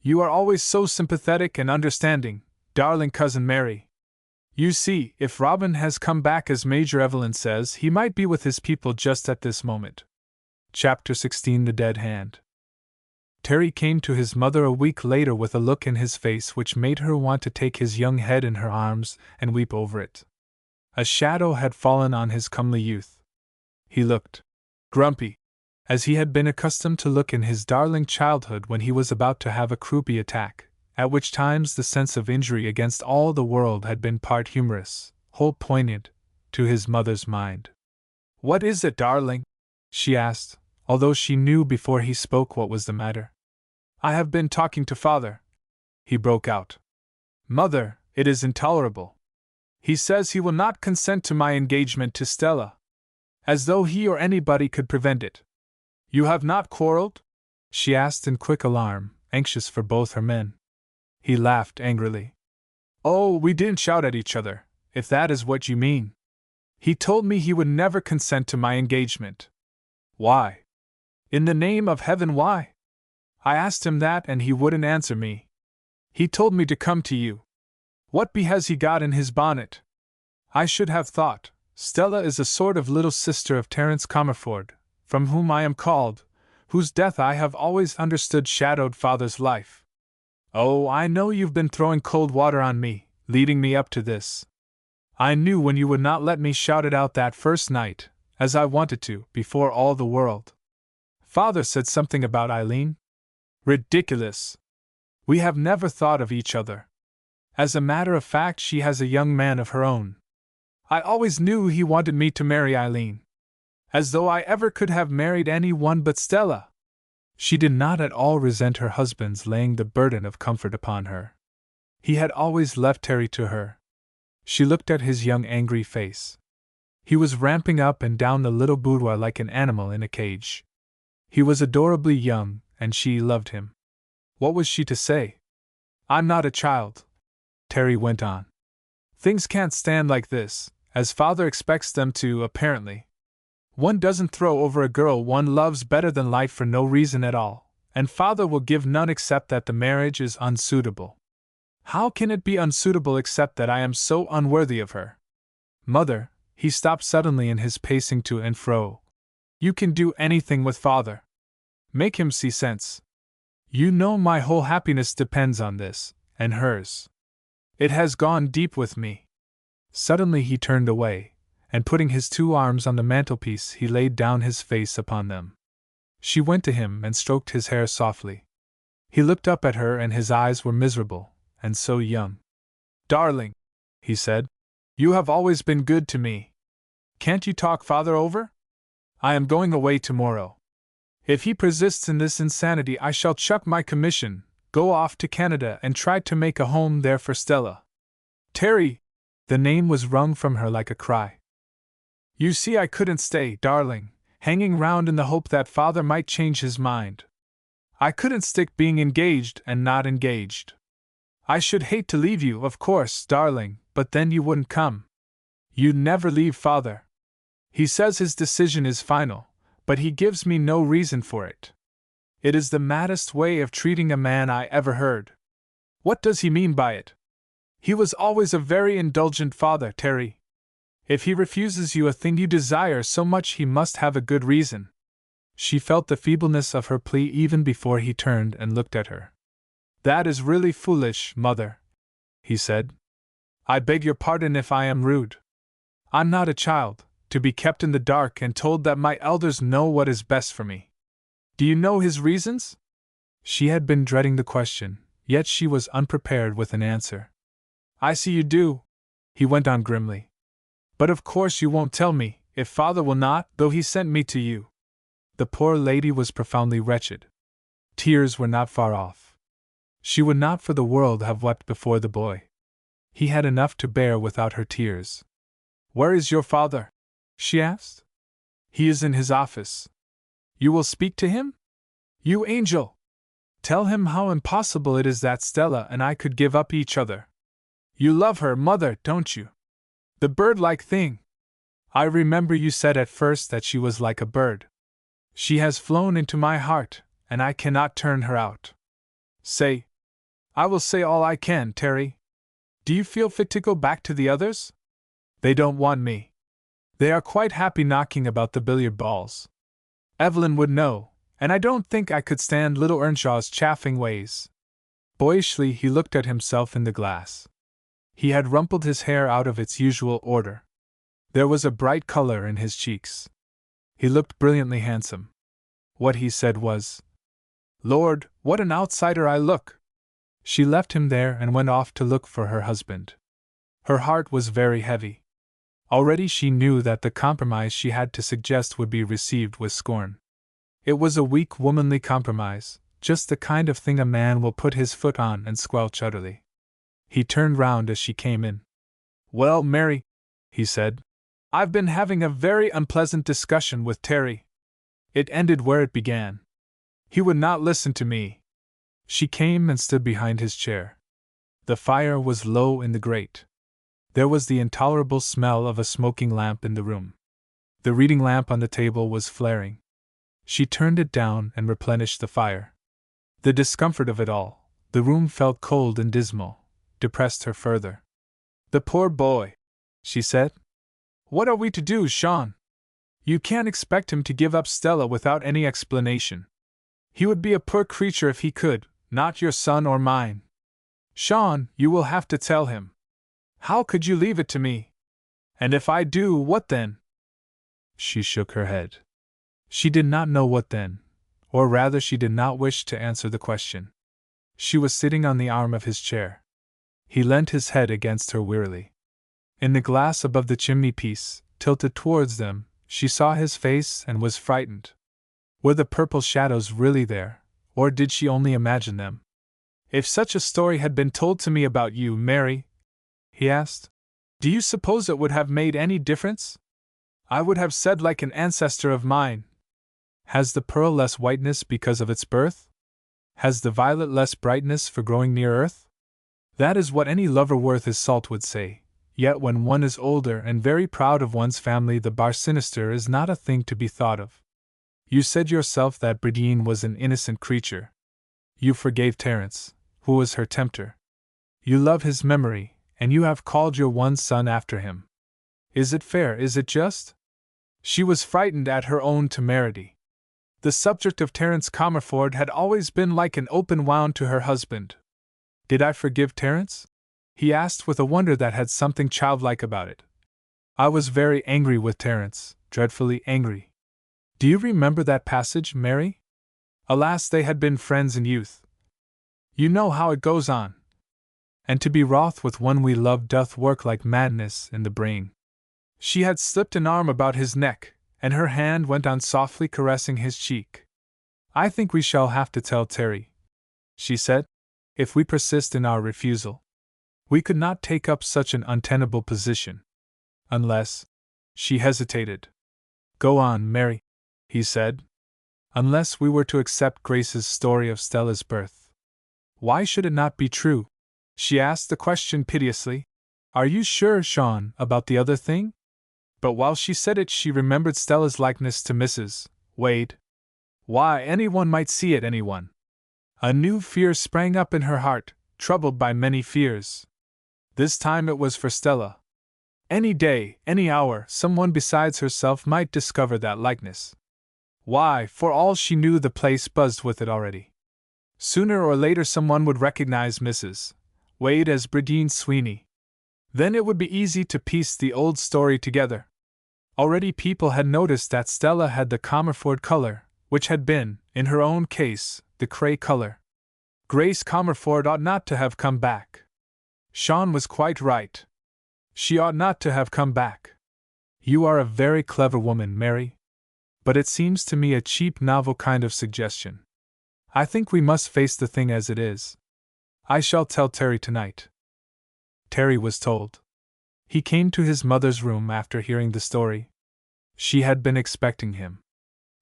"You are always so sympathetic and understanding, darling Cousin Mary. You see, if Robin has come back as Major Evelyn says, he might be with his people just at this moment." Chapter 16: The Dead Hand. Terry came to his mother a week later with a look in his face which made her want to take his young head in her arms and weep over it. A shadow had fallen on his comely youth. He looked grumpy. as he had been accustomed to look in his darling childhood when he was about to have a croupy attack, at which times the sense of injury against all the world had been part humorous, whole poignant, to his mother's mind. "What is it, darling?" she asked, although she knew before he spoke what was the matter. "I have been talking to father," he broke out. "Mother, it is intolerable. He says he will not consent to my engagement to Stella. As though he or anybody could prevent it. You have not quarreled?" she asked in quick alarm, anxious for both her men. He laughed angrily. "Oh, we didn't shout at each other, if that is what you mean. He told me he would never consent to my engagement." "Why? In the name of heaven, why?" "I asked him that and he wouldn't answer me. He told me to come to you. What has he got in his bonnet? I should have thought, Stella is a sort of little sister of Terence Comerford, from whom I am called, whose death I have always understood shadowed father's life. Oh, I know you've been throwing cold water on me, leading me up to this. I knew when you would not let me shout it out that first night, as I wanted to, before all the world. Father said something about Eileen. Ridiculous! We have never thought of each other. As a matter of fact, she has a young man of her own. I always knew he wanted me to marry Eileen. As though I ever could have married any one but Stella." She did not at all resent her husband's laying the burden of comfort upon her. He had always left Terry to her. She looked at his young angry face. He was ramping up and down the little boudoir like an animal in a cage. He was adorably young, and she loved him. What was she to say? "I'm not a child," Terry went on. "Things can't stand like this, as father expects them to, apparently. One doesn't throw over a girl one loves better than life for no reason at all, and father will give none except that the marriage is unsuitable. How can it be unsuitable except that I am so unworthy of her? Mother," he stopped suddenly in his pacing to and fro. "You can do anything with father. Make him see sense. You know my whole happiness depends on this, and hers. It has gone deep with me." Suddenly he turned away, and putting his two arms on the mantelpiece, he laid down his face upon them. She went to him and stroked his hair softly. He looked up at her and his eyes were miserable, and so young. "Darling," he said, "you have always been good to me. Can't you talk father over? I am going away tomorrow. If he persists in this insanity, I shall chuck my commission, go off to Canada and try to make a home there for Stella." "Terry!" The name was wrung from her like a cry. "You see, I couldn't stay, darling, hanging round in the hope that father might change his mind. I couldn't stick being engaged and not engaged. I should hate to leave you, of course, darling, but then you wouldn't come. You'd never leave father. He says his decision is final, but he gives me no reason for it. It is the maddest way of treating a man I ever heard. What does he mean by it? He was always a very indulgent father, Terry. If he refuses you a thing you desire so much, he must have a good reason." She felt the feebleness of her plea even before he turned and looked at her. "That is really foolish, mother," he said. "I beg your pardon if I am rude. I'm not a child, to be kept in the dark and told that my elders know what is best for me. Do you know his reasons?" She had been dreading the question, yet she was unprepared with an answer. "I see you do," he went on grimly. "But of course you won't tell me, if father will not, though he sent me to you." The poor lady was profoundly wretched. Tears were not far off. She would not for the world have wept before the boy. He had enough to bear without her tears. "Where is your father?" she asked. "He is in his office." "You will speak to him? You angel! Tell him how impossible it is that Stella and I could give up each other. You love her, mother, don't you? The bird-like thing! I remember you said at first that she was like a bird. She has flown into my heart, and I cannot turn her out. Say. I will say all I can, Terry. Do you feel fit to go back to the others? They don't want me. They are quite happy knocking about the billiard balls. Evelyn would know, and I don't think I could stand little Earnshaw's chaffing ways." Boyishly he looked at himself in the glass. He had rumpled his hair out of its usual order. There was a bright color in his cheeks. He looked brilliantly handsome. What he said was, "Lord, what an outsider I look!" She left him there and went off to look for her husband. Her heart was very heavy. Already she knew that the compromise she had to suggest would be received with scorn. It was a weak, womanly compromise, just the kind of thing a man will put his foot on and squelch utterly. He turned round as she came in. "Well, Mary," he said, "I've been having a very unpleasant discussion with Terry." It ended where it began. He would not listen to me. She came and stood behind his chair. The fire was low in the grate. There was the intolerable smell of a smoking lamp in the room. The reading lamp on the table was flaring. She turned it down and replenished the fire. The discomfort of it all, the room felt cold and dismal, depressed her further. "The poor boy," she said. "What are we to do, Sean? You can't expect him to give up Stella without any explanation. He would be a poor creature if he could, not your son or mine. Sean, you will have to tell him. How could you leave it to me? And if I do, what then?" She shook her head. She did not know what then, or rather she did not wish to answer the question. She was sitting on the arm of his chair. He leant his head against her wearily. In the glass above the chimney-piece, tilted towards them, she saw his face and was frightened. Were the purple shadows really there, or did she only imagine them? "If such a story had been told to me about you, Mary," he asked, "do you suppose it would have made any difference? I would have said like an ancestor of mine, 'Has the pearl less whiteness because of its birth? Has the violet less brightness for growing near earth?' That is what any lover worth his salt would say, yet when one is older and very proud of one's family the bar sinister is not a thing to be thought of. You said yourself that Bridine was an innocent creature. You forgave Terence, who was her tempter. You love his memory, and you have called your one son after him. Is it fair, is it just?" She was frightened at her own temerity. The subject of Terence Comerford had always been like an open wound to her husband. "Did I forgive Terence?" he asked with a wonder that had something childlike about it. "I was very angry with Terence, dreadfully angry. Do you remember that passage, Mary? Alas, they had been friends in youth. You know how it goes on. And to be wroth with one we love doth work like madness in the brain." She had slipped an arm about his neck, and her hand went on softly caressing his cheek. "I think we shall have to tell Terry," she said, "if we persist in our refusal. We could not take up such an untenable position. Unless—" she hesitated. "Go on, Mary," he said. "Unless we were to accept Grace's story of Stella's birth." "Why should it not be true?" She asked the question piteously. "Are you sure, Sean, about the other thing?" But while she said it she remembered Stella's likeness to Mrs. Wade. Why, anyone might see it, anyone. A new fear sprang up in her heart, troubled by many fears. This time it was for Stella. Any day, any hour, someone besides herself might discover that likeness. Why, for all she knew, the place buzzed with it already. Sooner or later someone would recognize Mrs. Wade as Bridine Sweeney. Then it would be easy to piece the old story together. Already people had noticed that Stella had the Comerford color, which had been, in her own case, the cray color. Grace Comerford ought not to have come back. Sean was quite right. She ought not to have come back. You are a very clever woman, Mary. But it seems to me a cheap, novel kind of suggestion. I think we must face the thing as it is. I shall tell Terry tonight." Terry was told. He came to his mother's room after hearing the story. She had been expecting him.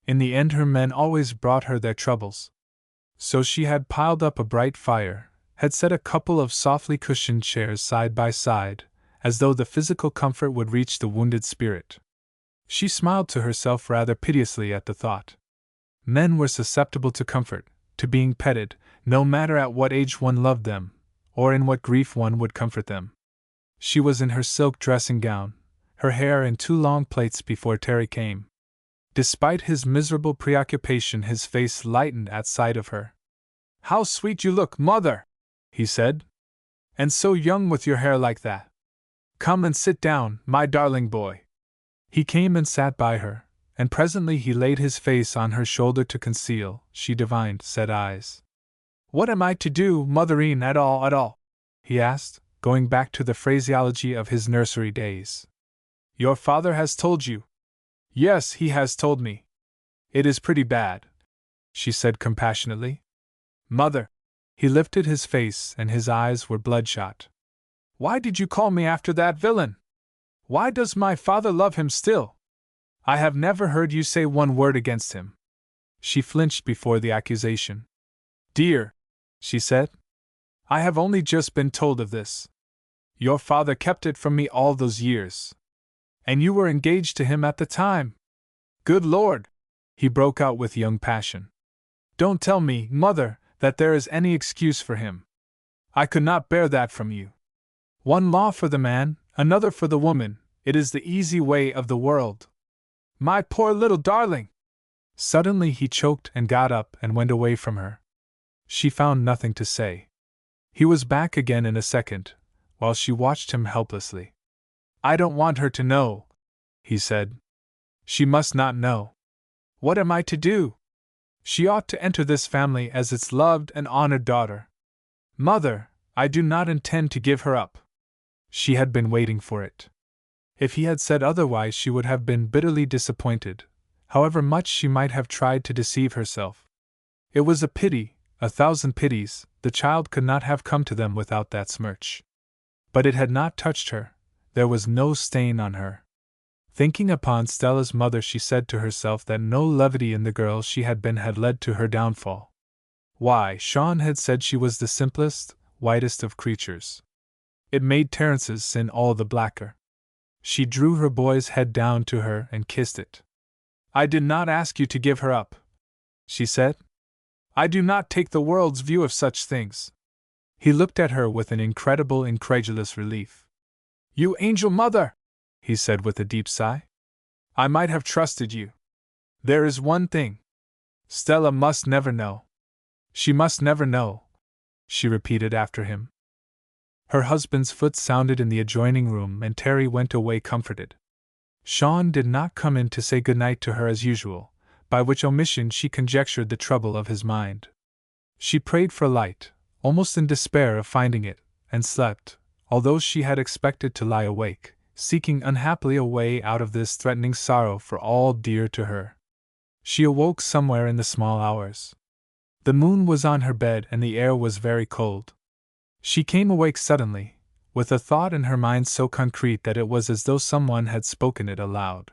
In the end her men always brought her their troubles. So she had piled up a bright fire, had set a couple of softly cushioned chairs side by side, as though the physical comfort would reach the wounded spirit. She smiled to herself rather piteously at the thought. Men were susceptible to comfort, to being petted, no matter at what age one loved them, or in what grief one would comfort them. She was in her silk dressing gown, her hair in 2 long plaits before Terry came. Despite his miserable preoccupation his face lightened at sight of her. "How sweet you look, Mother!" he said. "And so young with your hair like that. Come and sit down, my darling boy." He came and sat by her, and presently he laid his face on her shoulder to conceal, she divined, said eyes. "What am I to do, mothereen, at all? He asked, going back to the phraseology of his nursery days. "Your father has told you?" "Yes, he has told me." "It is pretty bad," she said compassionately. "Mother!" He lifted his face and his eyes were bloodshot. "Why did you call me after that villain? Why does my father love him still? I have never heard you say one word against him." She flinched before the accusation. "Dear," she said, "I have only just been told of this. Your father kept it from me all those years. And you were engaged to him at the time. Good Lord!" he broke out with young passion. "Don't tell me, Mother, that there is any excuse for him. I could not bear that from you. One law for the man, another for the woman, it is the easy way of the world. My poor little darling!" Suddenly he choked and got up and went away from her. She found nothing to say. He was back again in a second, while she watched him helplessly. "I don't want her to know," he said. "She must not know. What am I to do? She ought to enter this family as its loved and honored daughter. Mother, I do not intend to give her up." She had been waiting for it. If he had said otherwise, she would have been bitterly disappointed, however much she might have tried to deceive herself. It was a pity, 1,000 pities, the child could not have come to them without that smirch. But it had not touched her, there was no stain on her. Thinking upon Stella's mother, she said to herself that no levity in the girl she had been had led to her downfall. Why, Sean had said she was the simplest, whitest of creatures. It made Terence's sin all the blacker. She drew her boy's head down to her and kissed it. "I did not ask you to give her up," she said. "I do not take the world's view of such things." He looked at her with an incredulous relief. "You angel mother!" he said with a deep sigh. "I might have trusted you. There is one thing. Stella must never know. She must never know," she repeated after him. Her husband's foot sounded in the adjoining room and Terry went away comforted. Sean did not come in to say good night to her as usual, by which omission she conjectured the trouble of his mind. She prayed for light, almost in despair of finding it, and slept, although she had expected to lie awake, seeking unhappily a way out of this threatening sorrow for all dear to her. She awoke somewhere in the small hours. The moon was on her bed and the air was very cold. She came awake suddenly, with a thought in her mind so concrete that it was as though someone had spoken it aloud.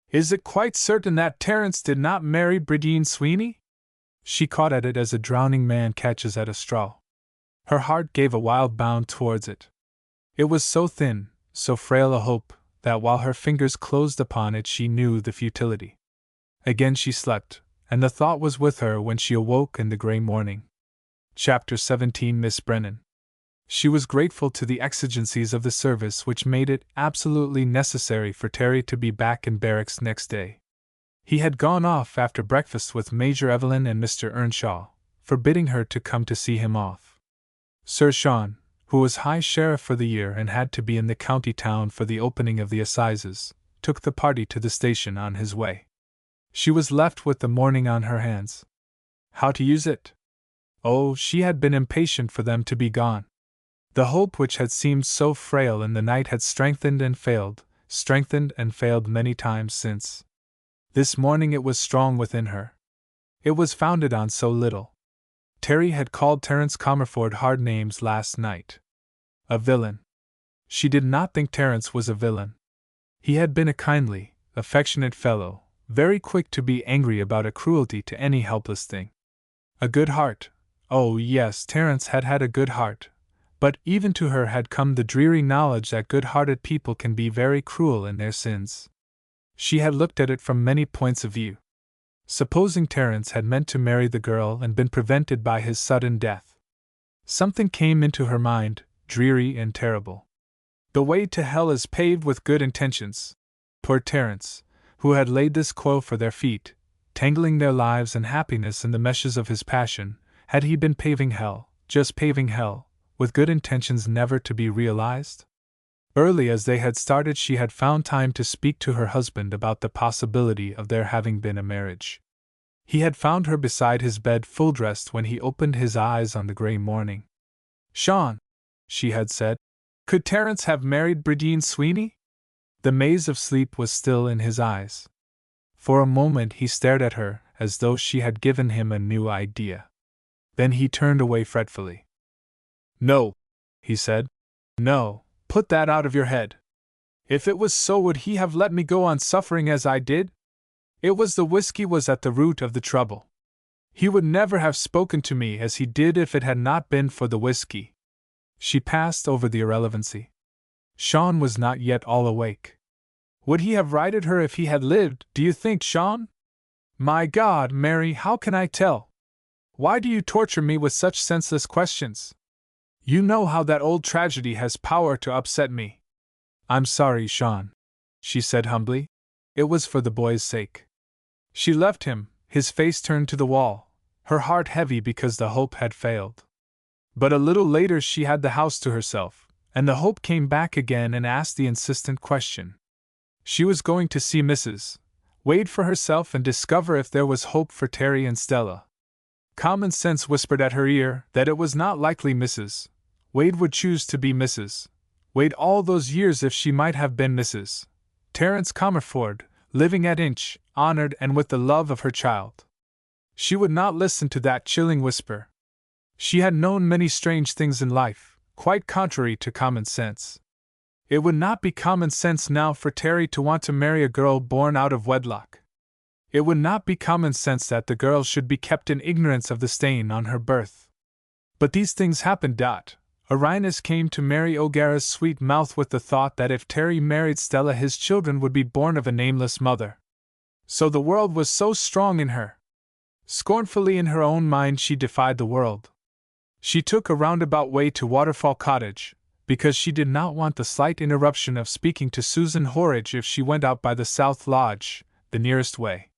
"Is it quite certain that Terence did not marry Bridine Sweeney?" She caught at it as a drowning man catches at a straw. Her heart gave a wild bound towards it. It was so thin, so frail a hope, that while her fingers closed upon it she knew the futility. Again she slept, and the thought was with her when she awoke in the grey morning. Chapter 17. Miss Brennan. She was grateful to the exigencies of the service which made it absolutely necessary for Terry to be back in barracks next day. He had gone off after breakfast with Major Evelyn and Mr. Earnshaw, forbidding her to come to see him off. Sir Sean, who was High Sheriff for the year and had to be in the county town for the opening of the assizes, took the party to the station on his way. She was left with the morning on her hands. How to use it? Oh, she had been impatient for them to be gone. The hope which had seemed so frail in the night had strengthened and failed many times since. This morning it was strong within her. It was founded on so little. Terry had called Terence Comerford hard names last night. A villain. She did not think Terence was a villain. He had been a kindly, affectionate fellow, very quick to be angry about a cruelty to any helpless thing. A good heart. Oh yes, Terence had had a good heart. But even to her had come the dreary knowledge that good-hearted people can be very cruel in their sins. She had looked at it from many points of view. Supposing Terence had meant to marry the girl and been prevented by his sudden death. Something came into her mind, dreary and terrible. The way to hell is paved with good intentions. Poor Terence, who had laid this coil for their feet, tangling their lives and happiness in the meshes of his passion, had he been paving hell, just paving hell, with good intentions never to be realized? Early as they had started, she had found time to speak to her husband about the possibility of there having been a marriage. He had found her beside his bed full dressed when he opened his eyes on the grey morning. "Sean," she had said, "could Terence have married Bradine Sweeney?" The maze of sleep was still in his eyes. For a moment he stared at her, as though she had given him a new idea. Then he turned away fretfully. "No," he said. "No, put that out of your head. If it was so, would he have let me go on suffering as I did? It was the whiskey was at the root of the trouble. He would never have spoken to me as he did if it had not been for the whiskey." She passed over the irrelevancy. Sean was not yet all awake. Would he have righted her if he had lived, do you think, Sean? My God, Mary, how can I tell? Why do you torture me with such senseless questions? You know how that old tragedy has power to upset me. I'm sorry, Sean, she said humbly. It was for the boy's sake. She left him, his face turned to the wall, her heart heavy because the hope had failed. But a little later she had the house to herself, and the hope came back again and asked the insistent question. She was going to see Mrs. Wade for herself and discover if there was hope for Terry and Stella. Common sense whispered at her ear that it was not likely Mrs. Wade would choose to be Mrs. Wade all those years if she might have been Mrs. Terence Comerford, living at Inch, honored and with the love of her child. She would not listen to that chilling whisper. She had known many strange things in life, quite contrary to common sense. It would not be common sense now for Terry to want to marry a girl born out of wedlock. It would not be common sense that the girl should be kept in ignorance of the stain on her birth. But these things happened. Arinus came to Mary O'Gara's sweet mouth with the thought that if Terry married Stella his children would be born of a nameless mother. So the world was so strong in her. Scornfully in her own mind she defied the world. She took a roundabout way to Waterfall Cottage, because she did not want the slight interruption of speaking to Susan Horridge if she went out by the South Lodge, the nearest way.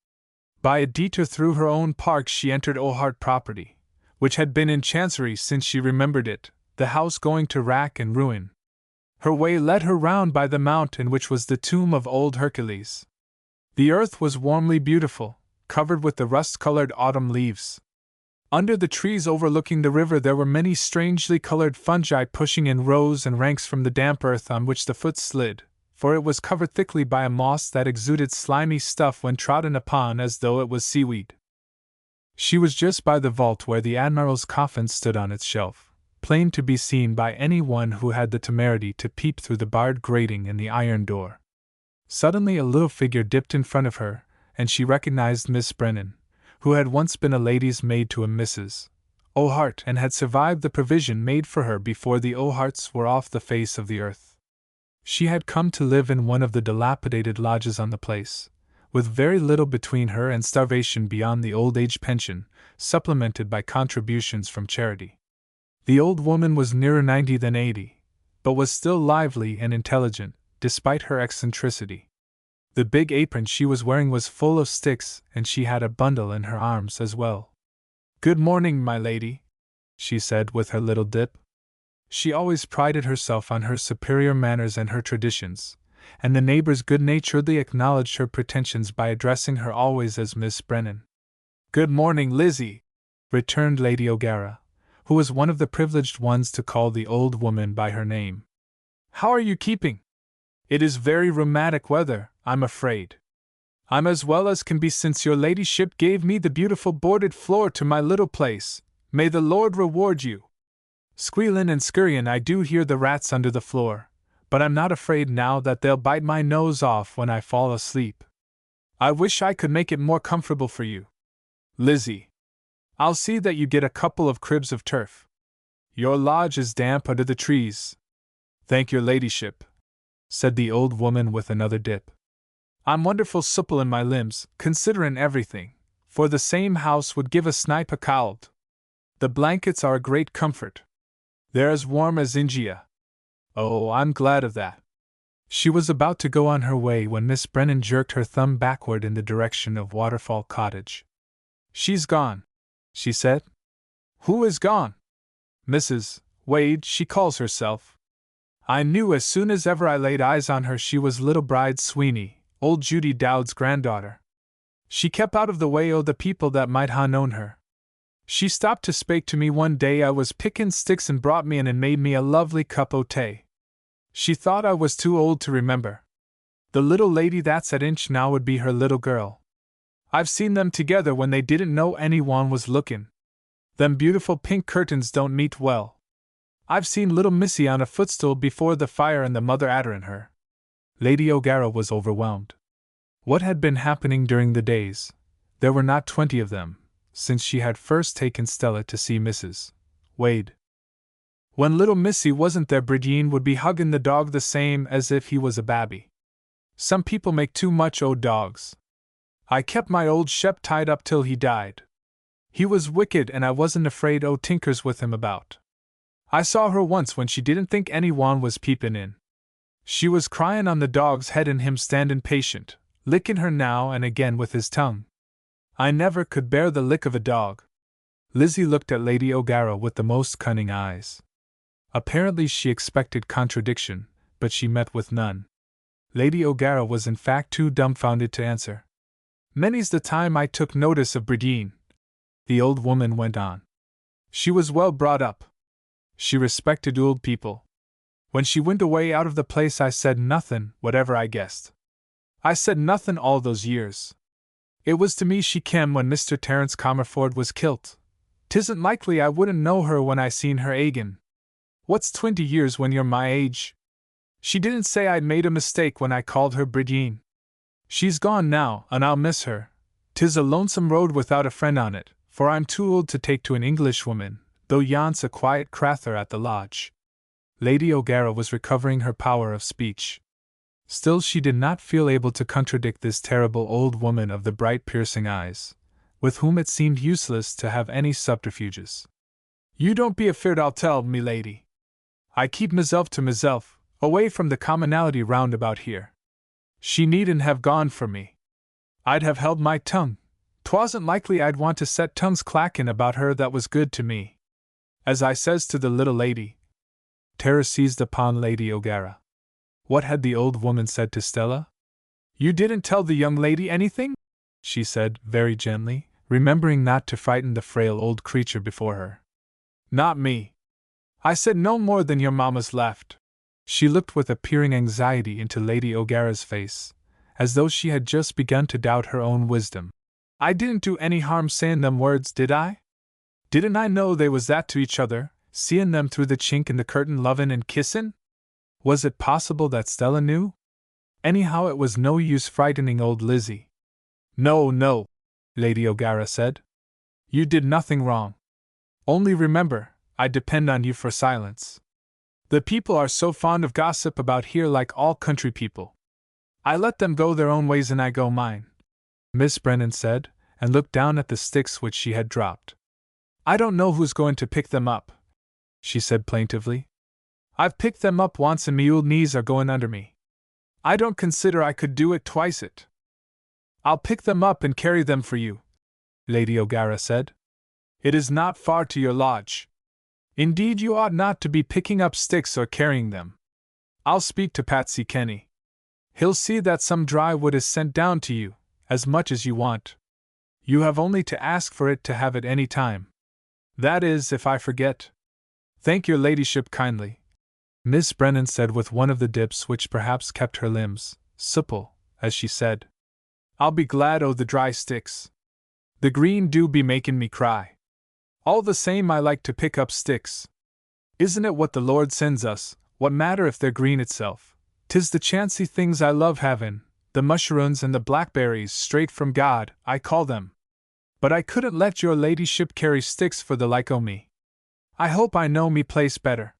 By a detour through her own park she entered O'Hart property, which had been in Chancery since she remembered it, the house going to rack and ruin. Her way led her round by the mount in which was the tomb of old Hercules. The earth was warmly beautiful, covered with the rust-colored autumn leaves. Under the trees overlooking the river there were many strangely colored fungi pushing in rows and ranks from the damp earth on which the foot slid, for it was covered thickly by a moss that exuded slimy stuff when trodden upon as though it was seaweed. She was just by the vault where the Admiral's coffin stood on its shelf, plain to be seen by any one who had the temerity to peep through the barred grating in the iron door. Suddenly a little figure dipped in front of her, and she recognized Miss Brennan, who had once been a lady's maid to a Mrs. O'Hart and had survived the provision made for her before the O'Harts were off the face of the earth. She had come to live in one of the dilapidated lodges on the place, with very little between her and starvation beyond the old age pension, supplemented by contributions from charity. The old woman was nearer 90 than 80, but was still lively and intelligent, despite her eccentricity. The big apron she was wearing was full of sticks, and she had a bundle in her arms as well. "Good morning, my lady," she said with her little dip. She always prided herself on her superior manners and her traditions, and the neighbors good-naturedly acknowledged her pretensions by addressing her always as Miss Brennan. "Good morning, Lizzie," returned Lady O'Gara, who was one of the privileged ones to call the old woman by her name. "How are you keeping? It is very rheumatic weather, I'm afraid." "I'm as well as can be since your ladyship gave me the beautiful boarded floor to my little place. May the Lord reward you. Squealin' and scurryin' I do hear the rats under the floor, but I'm not afraid now that they'll bite my nose off when I fall asleep. I wish I could make it more comfortable for you. Lizzie, I'll see that you get a couple of cribs of turf. Your lodge is damp under the trees." "Thank your ladyship," said the old woman with another dip. "I'm wonderful supple in my limbs, considerin' everything, for the same house would give a snipe a cold. The blankets are a great comfort. They're as warm as India. Oh, I'm glad of that." She was about to go on her way when Miss Brennan jerked her thumb backward in the direction of Waterfall Cottage. "She's gone," she said. "Who is gone?" "Mrs. Wade, she calls herself." I knew as soon as ever I laid eyes on her she was little bride Sweeney, old Judy Dowd's granddaughter. She kept out of the way o' the people that might ha' known her. She stopped to spake to me one day I was pickin' sticks and brought me in and made me a lovely cup o' tea. She thought I was too old to remember. The little lady that's at Inch now would be her little girl. I've seen them together when they didn't know anyone was lookin'. Them beautiful pink curtains don't meet well. I've seen little Missy on a footstool before the fire and the mother atterin' her. Lady O'Gara was overwhelmed. What had been happening during the days? There were not 20 of them, since she had first taken Stella to see Mrs. Wade. When little Missy wasn't there, Bridine would be huggin' the dog the same as if he was a babby. Some people make too much o' dogs. I kept my old Shep tied up till he died. He was wicked and I wasn't afraid o' tinkers with him about. I saw her once when she didn't think anyone was peepin' in. She was cryin' on the dog's head and him standin' patient, lickin' her now and again with his tongue. I never could bear the lick of a dog. Lizzie looked at Lady O'Gara with the most cunning eyes. Apparently she expected contradiction, but she met with none. Lady O'Gara was in fact too dumbfounded to answer. Many's the time I took notice of Bridine, the old woman went on. She was well brought up. She respected old people. When she went away out of the place I said nothin', whatever I guessed. I said nothin' all those years. It was to me she kem when Mr. Terence Comerford was kilt. 'Tisn't likely I wouldn't know her when I seen her agin. What's 20 years when you're my age? She didn't say I'd made a mistake when I called her Bridine. She's gone now, and I'll miss her. 'Tis a lonesome road without a friend on it, for I'm too old to take to an Englishwoman, though yon's a quiet crather at the lodge. Lady O'Gara was recovering her power of speech. Still she did not feel able to contradict this terrible old woman of the bright piercing eyes, with whom it seemed useless to have any subterfuges. You don't be afeard I'll tell, me lady. I keep myself to myself, away from the commonality round about here. She needn't have gone for me. I'd have held my tongue. 'Twasn't likely I'd want to set tongues clackin' about her that was good to me. As I says to the little lady. Terror seized upon Lady O'Gara. What had the old woman said to Stella? You didn't tell the young lady anything? She said, very gently, remembering not to frighten the frail old creature before her. Not me. I said no more than your mamma's left. She looked with a peering anxiety into Lady O'Gara's face, as though she had just begun to doubt her own wisdom. I didn't do any harm sayin' them words, did I? Didn't I know they was that to each other, seein' them through the chink in the curtain lovin' and kissin'? Was it possible that Stella knew? Anyhow, it was no use frightening old Lizzie. No, no, Lady O'Gara said. You did nothing wrong. Only remember, I depend on you for silence. The people are so fond of gossip about here, like all country people. I let them go their own ways and I go mine, Miss Brennan said, and looked down at the sticks which she had dropped. I don't know who's going to pick them up, she said plaintively. I've picked them up once and me old knees are going under me. I don't consider I could do it twice it. I'll pick them up and carry them for you, Lady O'Gara said. It is not far to your lodge. Indeed, you ought not to be picking up sticks or carrying them. I'll speak to Patsy Kenny. He'll see that some dry wood is sent down to you, as much as you want. You have only to ask for it to have it any time. That is, if I forget. Thank your ladyship kindly, Miss Brennan said with one of the dips which perhaps kept her limbs supple, as she said. I'll be glad o' the dry sticks. The green do be makin' me cry. All the same I like to pick up sticks. Isn't it what the Lord sends us, what matter if they're green itself? 'Tis the chancy things I love havin', the mushrooms and the blackberries straight from God, I call them. But I couldn't let your ladyship carry sticks for the like o' me. I hope I know me place better.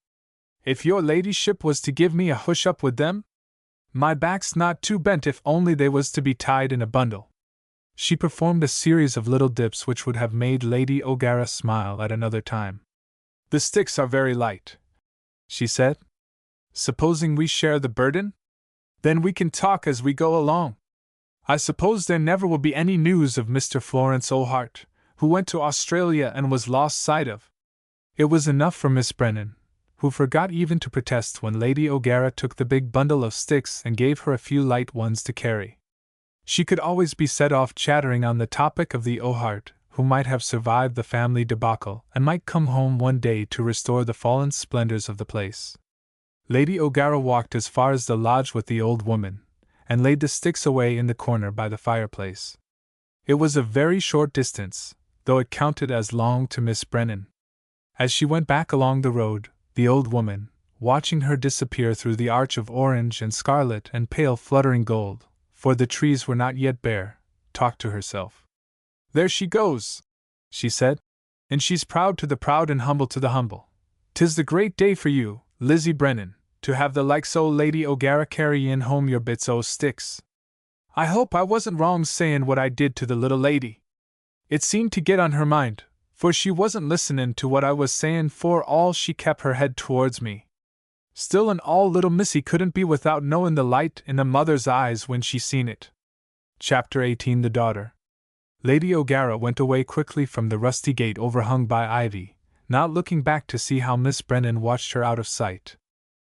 If your ladyship was to give me a hush up with them? My back's not too bent if only they was to be tied in a bundle. She performed a series of little dips which would have made Lady O'Gara smile at another time. The sticks are very light, she said. Supposing we share the burden? Then we can talk as we go along. I suppose there never will be any news of Mr. Florence O'Hart, who went to Australia and was lost sight of. It was enough for Miss Brennan, who forgot even to protest when Lady O'Gara took the big bundle of sticks and gave her a few light ones to carry. She could always be set off chattering on the topic of the O'Hart, who might have survived the family debacle and might come home one day to restore the fallen splendors of the place. Lady O'Gara walked as far as the lodge with the old woman, and laid the sticks away in the corner by the fireplace. It was a very short distance, though it counted as long to Miss Brennan. As she went back along the road, the old woman, watching her disappear through the arch of orange and scarlet and pale fluttering gold, for the trees were not yet bare, talked to herself. "There she goes," she said, "and she's proud to the proud and humble to the humble. 'Tis the great day for you, Lizzie Brennan, to have the likes o' Lady O'Gara carry in home your bits o' sticks. I hope I wasn't wrong sayin' what I did to the little lady. It seemed to get on her mind, for she wasn't listenin' to what I was sayin' for all she kept her head towards me. Still and all little missy couldn't be without knowin' the light in a mother's eyes when she seen it." Chapter 18. The Daughter. Lady O'Gara went away quickly from the rusty gate overhung by ivy, not looking back to see how Miss Brennan watched her out of sight.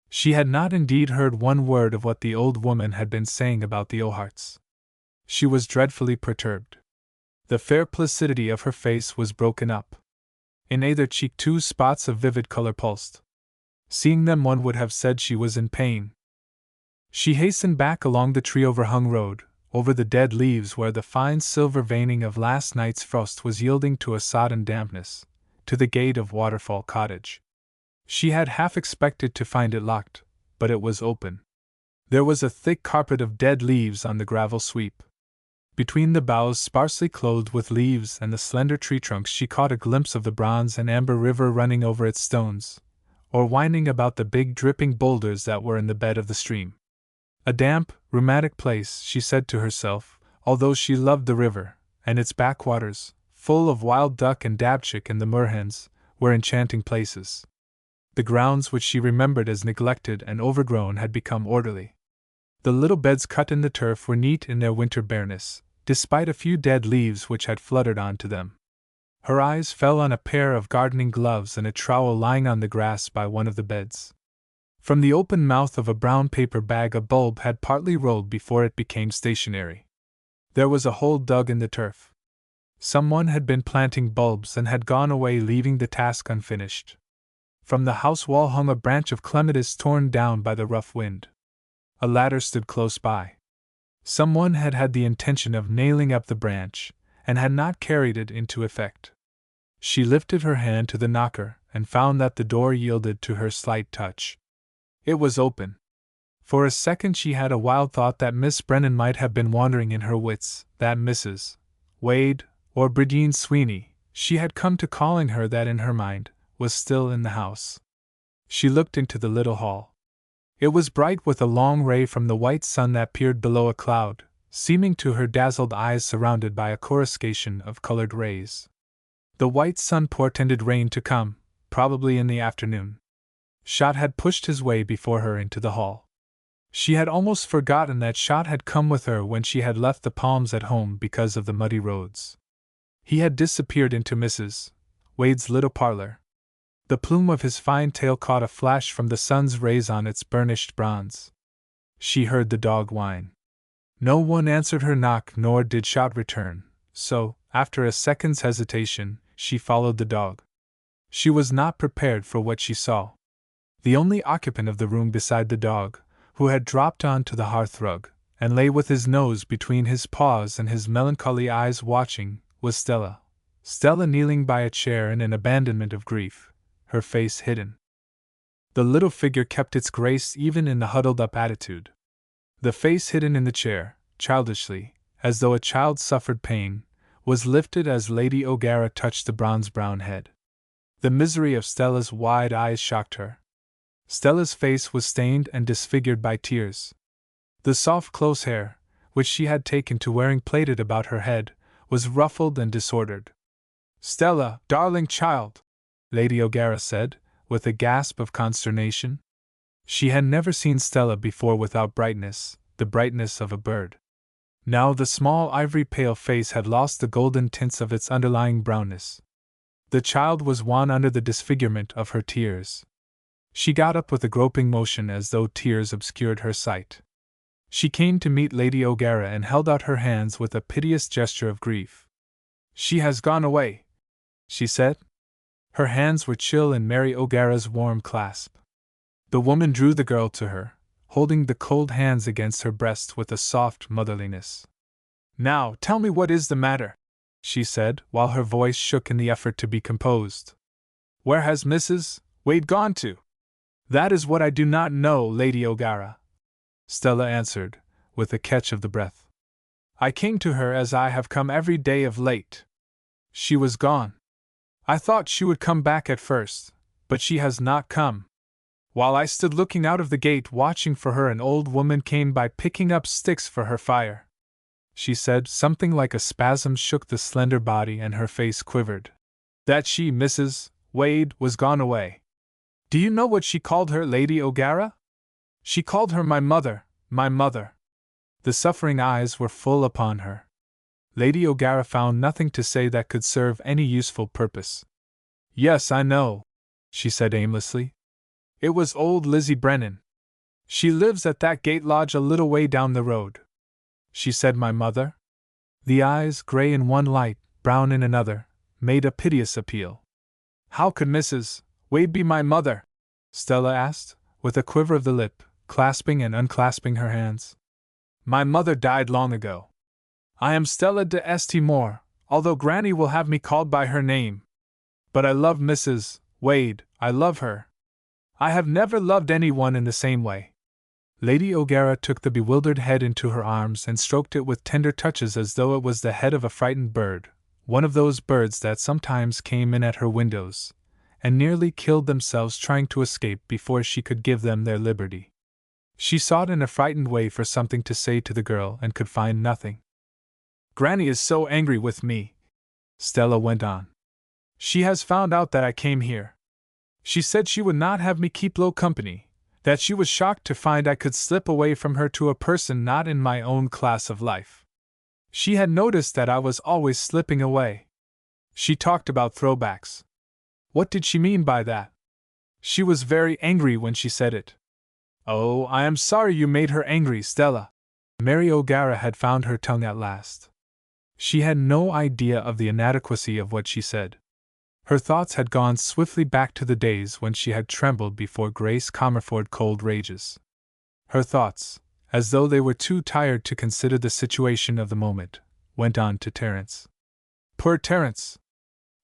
She had not indeed heard one word of what the old woman had been saying about the O'Harts. She was dreadfully perturbed. The fair placidity of her face was broken up. In either cheek 2 spots of vivid color pulsed. Seeing them, one would have said she was in pain. She hastened back along the tree-overhung road, over the dead leaves where the fine silver veining of last night's frost was yielding to a sodden dampness, to the gate of Waterfall Cottage. She had half expected to find it locked, but it was open. There was a thick carpet of dead leaves on the gravel sweep. Between the boughs sparsely clothed with leaves and the slender tree trunks she caught a glimpse of the bronze and amber river running over its stones, or winding about the big dripping boulders that were in the bed of the stream. A damp, rheumatic place, she said to herself, although she loved the river, and its backwaters, full of wild duck and dabchick and the moorhens, were enchanting places. The grounds which she remembered as neglected and overgrown had become orderly. The little beds cut in the turf were neat in their winter bareness, despite a few dead leaves which had fluttered onto them. Her eyes fell on a pair of gardening gloves and a trowel lying on the grass by one of the beds. From the open mouth of a brown paper bag a bulb had partly rolled before it became stationary. There was a hole dug in the turf. Someone had been planting bulbs and had gone away, leaving the task unfinished. From the house wall hung a branch of clematis torn down by the rough wind. A ladder stood close by. Someone had had the intention of nailing up the branch, and had not carried it into effect. She lifted her hand to the knocker, and found that the door yielded to her slight touch. It was open. For a second she had a wild thought that Miss Brennan might have been wandering in her wits, that Mrs. Wade, or Bridine Sweeney, she had come to calling her that in her mind, was still in the house. She looked into the little hall. It was bright with a long ray from the white sun that peered below a cloud, seeming to her dazzled eyes surrounded by a coruscation of colored rays. The white sun portended rain to come, probably in the afternoon. Shot had pushed his way before her into the hall. She had almost forgotten that Shot had come with her when she had left the Palms at home because of the muddy roads. He had disappeared into Mrs. Wade's little parlor. The plume of his fine tail caught a flash from the sun's rays on its burnished bronze. She heard the dog whine. No one answered her knock, nor did Shot return, so, after a second's hesitation, she followed the dog. She was not prepared for what she saw. The only occupant of the room beside the dog, who had dropped on to the hearthrug, and lay with his nose between his paws and his melancholy eyes watching, was Stella. Stella kneeling by a chair in an abandonment of grief, her face hidden. The little figure kept its grace even in the huddled-up attitude. The face hidden in the chair, childishly, as though a child suffered pain, was lifted as Lady O'Gara touched the bronze-brown head. The misery of Stella's wide eyes shocked her. Stella's face was stained and disfigured by tears. The soft close hair, which she had taken to wearing plaited about her head, was ruffled and disordered. "Stella, darling child!" Lady O'Gara said, with a gasp of consternation. She had never seen Stella before without brightness, the brightness of a bird. Now the small ivory-pale face had lost the golden tints of its underlying brownness. The child was wan under the disfigurement of her tears. She got up with a groping motion as though tears obscured her sight. She came to meet Lady O'Gara and held out her hands with a piteous gesture of grief. "She has gone away," she said. Her hands were chill in Mary O'Gara's warm clasp. The woman drew the girl to her, holding the cold hands against her breast with a soft motherliness. "Now, tell me what is the matter," she said, while her voice shook in the effort to be composed. "Where has Mrs. Wade gone to?" "That is what I do not know, Lady O'Gara," Stella answered, with a catch of the breath. "I came to her as I have come every day of late. She was gone. I thought she would come back at first, but she has not come. While I stood looking out of the gate watching for her, an old woman came by picking up sticks for her fire," she said. Something like a spasm shook the slender body and her face quivered. "That she, Mrs. Wade, was gone away. Do you know what she called her, Lady O'Gara? She called her my mother, my mother." The suffering eyes were full upon her. Lady O'Gara found nothing to say that could serve any useful purpose. "Yes, I know," she said aimlessly. "It was old Lizzie Brennan. She lives at that gate lodge a little way down the road." "She said my mother?" The eyes, gray in one light, brown in another, made a piteous appeal. "How could Mrs. Wade be my mother?" Stella asked, with a quiver of the lip, clasping and unclasping her hands. "My mother died long ago. I am Stella de St. Maur, although Granny will have me called by her name. But I love Mrs. Wade, I love her. I have never loved anyone in the same way." Lady O'Gara took the bewildered head into her arms and stroked it with tender touches as though it was the head of a frightened bird, one of those birds that sometimes came in at her windows, and nearly killed themselves trying to escape before she could give them their liberty. She sought in a frightened way for something to say to the girl and could find nothing. "Granny is so angry with me," Stella went on. "She has found out that I came here. She said she would not have me keep low company, that she was shocked to find I could slip away from her to a person not in my own class of life. She had noticed that I was always slipping away. She talked about throwbacks. What did she mean by that? She was very angry when she said it." "Oh, I am sorry you made her angry, Stella." Mary O'Gara had found her tongue at last. She had no idea of the inadequacy of what she said. Her thoughts had gone swiftly back to the days when she had trembled before Grace Comerford's cold rages. Her thoughts, as though they were too tired to consider the situation of the moment, went on to Terence. Poor Terence!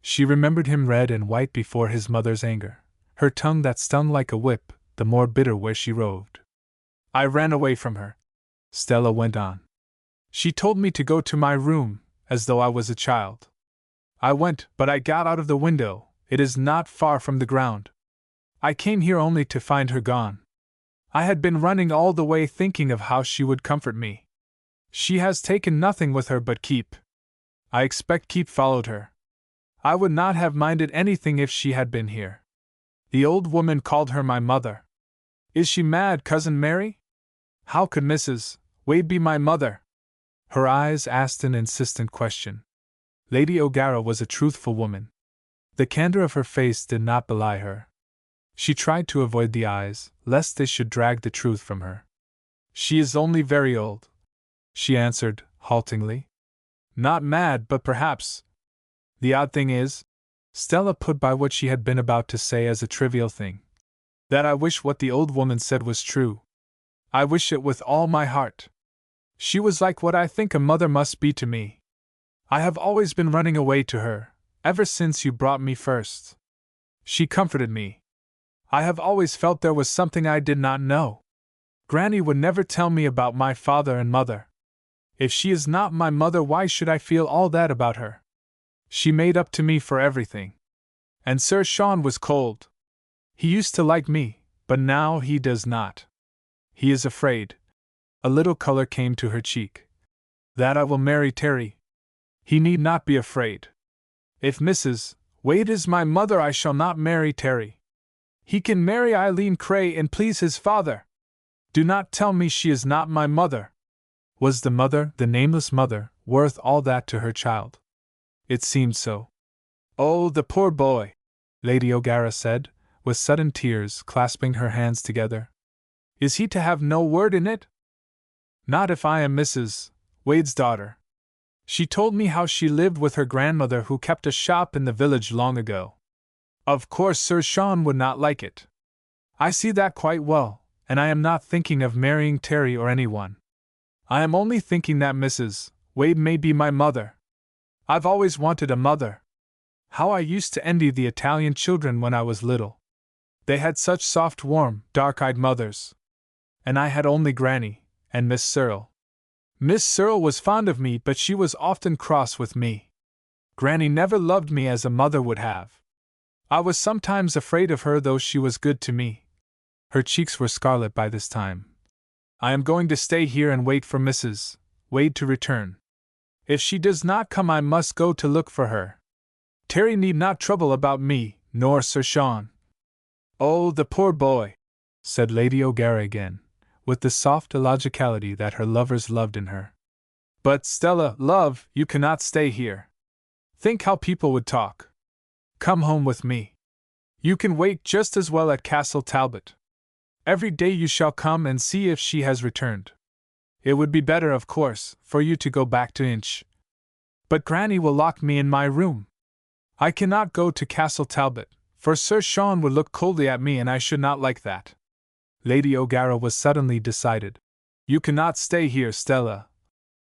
She remembered him red and white before his mother's anger, her tongue that stung like a whip, the more bitter where she roved. "I ran away from her," Stella went on. "She told me to go to my room, as though I was a child. I went, but I got out of the window, it is not far from the ground. I came here only to find her gone. I had been running all the way thinking of how she would comfort me. She has taken nothing with her but Keep. I expect Keep followed her. I would not have minded anything if she had been here. The old woman called her my mother. Is she mad, Cousin Mary? How could Mrs. Wade be my mother?" Her eyes asked an insistent question. Lady O'Gara was a truthful woman. The candor of her face did not belie her. She tried to avoid the eyes, lest they should drag the truth from her. "She is only very old," she answered, haltingly. "Not mad, but perhaps. The odd thing is," Stella put by what she had been about to say as a trivial thing, "that I wish what the old woman said was true. I wish it with all my heart. She was like what I think a mother must be to me. I have always been running away to her, ever since you brought me first. She comforted me. I have always felt there was something I did not know. Granny would never tell me about my father and mother. If she is not my mother, why should I feel all that about her? She made up to me for everything. And Sir Sean was cold. He used to like me, but now he does not. He is afraid." A little color came to her cheek. "That I will marry Terry. He need not be afraid. If Mrs. Wade is my mother, I shall not marry Terry. He can marry Eileen Cray and please his father. Do not tell me she is not my mother." Was the mother, the nameless mother, worth all that to her child? It seemed so. "Oh, the poor boy," Lady O'Gara said, with sudden tears, clasping her hands together. Is he to have no word in it? Not if I am Mrs. Wade's daughter. She told me how she lived with her grandmother who kept a shop in the village long ago. Of course Sir Sean would not like it. I see that quite well, and I am not thinking of marrying Terry or anyone. I am only thinking that Mrs. Wade may be my mother. I've always wanted a mother. How I used to envy the Italian children when I was little. They had such soft, warm, dark-eyed mothers. And I had only Granny, and Miss Searle. Miss Searle was fond of me, but she was often cross with me. Granny never loved me as a mother would have. I was sometimes afraid of her, though she was good to me. Her cheeks were scarlet by this time. I am going to stay here and wait for Mrs. Wade to return. If she does not come, I must go to look for her. Terry need not trouble about me, nor Sir Sean. Oh, the poor boy, said Lady O'Gara again, with the soft illogicality that her lovers loved in her. But Stella, love, you cannot stay here. Think how people would talk. Come home with me. You can wait just as well at Castle Talbot. Every day you shall come and see if she has returned. It would be better, of course, for you to go back to Inch. But Granny will lock me in my room. I cannot go to Castle Talbot, for Sir Sean would look coldly at me and I should not like that. Lady O'Gara was suddenly decided. You cannot stay here, Stella,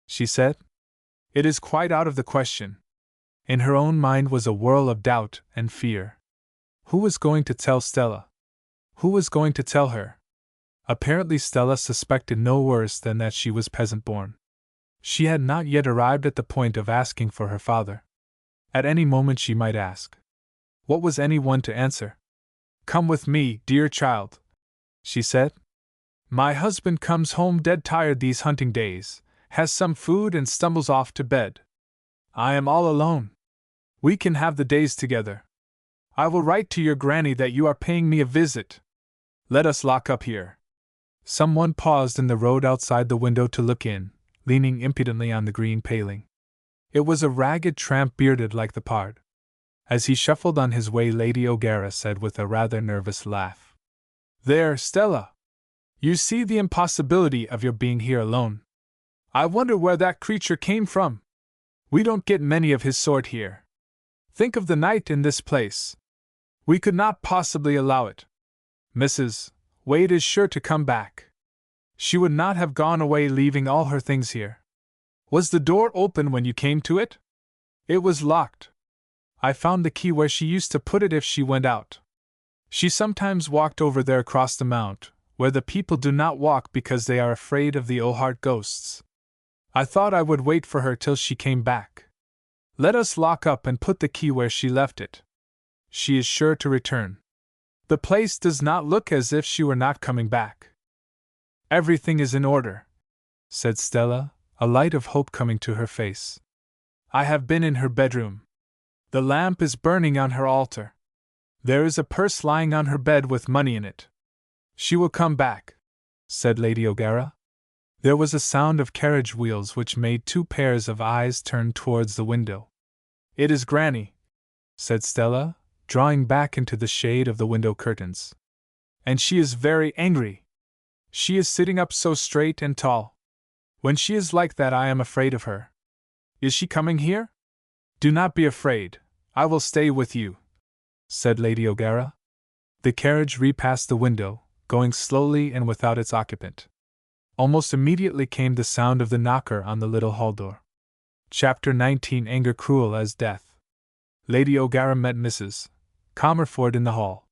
she said. It is quite out of the question. In her own mind was a whirl of doubt and fear. Who was going to tell Stella? Who was going to tell her? Apparently Stella suspected no worse than that she was peasant-born. She had not yet arrived at the point of asking for her father. At any moment she might ask. What was anyone to answer? Come with me, dear child, she said. My husband comes home dead tired these hunting days, has some food and stumbles off to bed. I am all alone. We can have the days together. I will write to your granny that you are paying me a visit. Let us lock up here. Someone paused in the road outside the window to look in, leaning impudently on the green paling. It was a ragged tramp bearded like the pard. As he shuffled on his way, Lady O'Gara said with a rather nervous laugh, There, Stella! You see the impossibility of your being here alone. I wonder where that creature came from. We don't get many of his sort here. Think of the night in this place. We could not possibly allow it. Mrs. Wade is sure to come back. She would not have gone away leaving all her things here. Was the door open when you came to it? It was locked. I found the key where she used to put it if she went out. She sometimes walked over there across the mount, where the people do not walk because they are afraid of the O'Hart ghosts. I thought I would wait for her till she came back. Let us lock up and put the key where she left it. She is sure to return. The place does not look as if she were not coming back. Everything is in order, said Stella, a light of hope coming to her face. I have been in her bedroom. The lamp is burning on her altar. There is a purse lying on her bed with money in it. She will come back, said Lady O'Gara. There was a sound of carriage wheels which made two pairs of eyes turn towards the window. It is Granny, said Stella, drawing back into the shade of the window curtains. And she is very angry. She is sitting up so straight and tall. When she is like that I am afraid of her. Is she coming here? Do not be afraid, I will stay with you, said Lady O'Gara. The carriage repassed the window, going slowly and without its occupant. Almost immediately came the sound of the knocker on the little hall door. Chapter 19 Anger Cruel as Death. Lady O'Gara met Mrs. Comerford in the hall.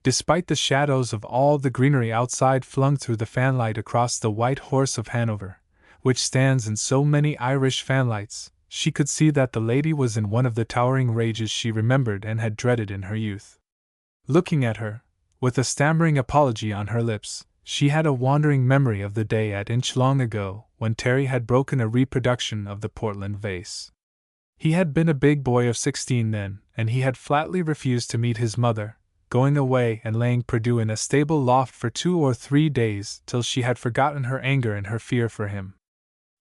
Despite the shadows of all the greenery outside flung through the fanlight across the White Horse of Hanover, which stands in so many Irish fanlights, she could see that the lady was in one of the towering rages she remembered and had dreaded in her youth. Looking at her, with a stammering apology on her lips, she had a wandering memory of the day at Inch long ago, when Terry had broken a reproduction of the Portland vase. He had been a big boy of 16 then, and he had flatly refused to meet his mother, going away and laying Perdue in a stable loft for 2 or 3 days till she had forgotten her anger and her fear for him.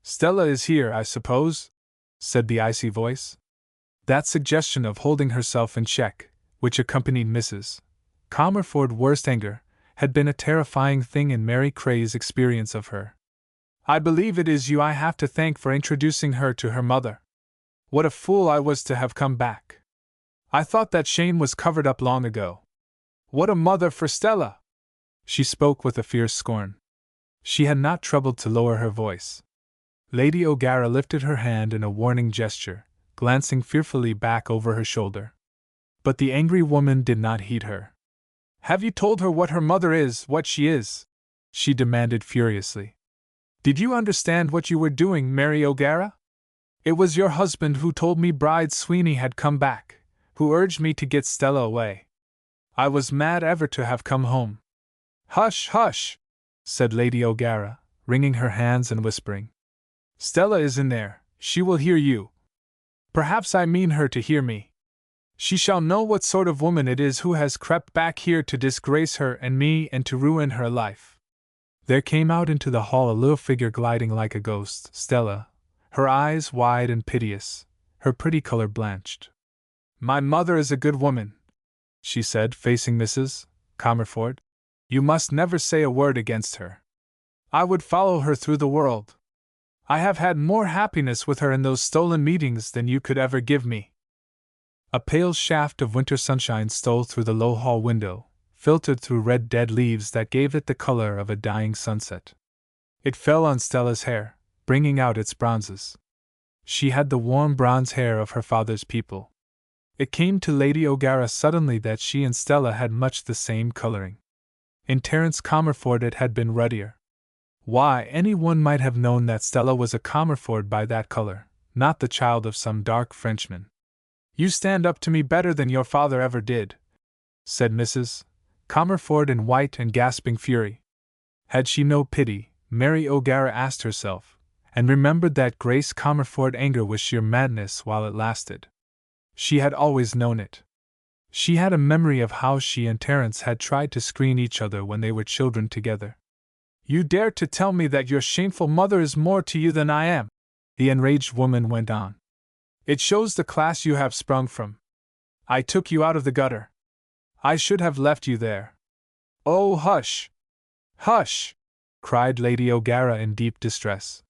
Stella is here, I suppose? Said the icy voice. That suggestion of holding herself in check, which accompanied Mrs. Comerford's worst anger had been a terrifying thing in Mary Cray's experience of her. "I believe it is you I have to thank for introducing her to her mother. What a fool I was to have come back. I thought that shame was covered up long ago. What a mother for Stella!" She spoke with a fierce scorn. She had not troubled to lower her voice. Lady O'Gara lifted her hand in a warning gesture, glancing fearfully back over her shoulder. But the angry woman did not heed her. "Have you told her what her mother is, what she is?" she demanded furiously. "Did you understand what you were doing, Mary O'Gara? It was your husband who told me Bride Sweeney had come back, who urged me to get Stella away. I was mad ever to have come home." "Hush, hush!" said Lady O'Gara, wringing her hands and whispering. "Stella is in there, she will hear you. Perhaps I mean her to hear me. She shall know what sort of woman it is who has crept back here to disgrace her and me and to ruin her life." There came out into the hall a little figure gliding like a ghost, Stella, her eyes wide and piteous, her pretty color blanched. "My mother is a good woman," she said, facing Mrs. Comerford. "You must never say a word against her. I would follow her through the world. I have had more happiness with her in those stolen meetings than you could ever give me." A pale shaft of winter sunshine stole through the low hall window, filtered through red dead leaves that gave it the color of a dying sunset. It fell on Stella's hair, bringing out its bronzes. She had the warm bronze hair of her father's people. It came to Lady O'Gara suddenly that she and Stella had much the same coloring. In Terence Comerford it had been ruddier. Why, anyone might have known that Stella was a Comerford by that color, not the child of some dark Frenchman. "You stand up to me better than your father ever did," said Mrs. Comerford in white and gasping fury. Had she no pity, Mary O'Gara asked herself, and remembered that Grace Comerford's anger was sheer madness while it lasted. She had always known it. She had a memory of how she and Terence had tried to screen each other when they were children together. "You dare to tell me that your shameful mother is more to you than I am," the enraged woman went on. "It shows the class you have sprung from. I took you out of the gutter. I should have left you there." "Oh, hush! Hush!" cried Lady O'Gara in deep distress.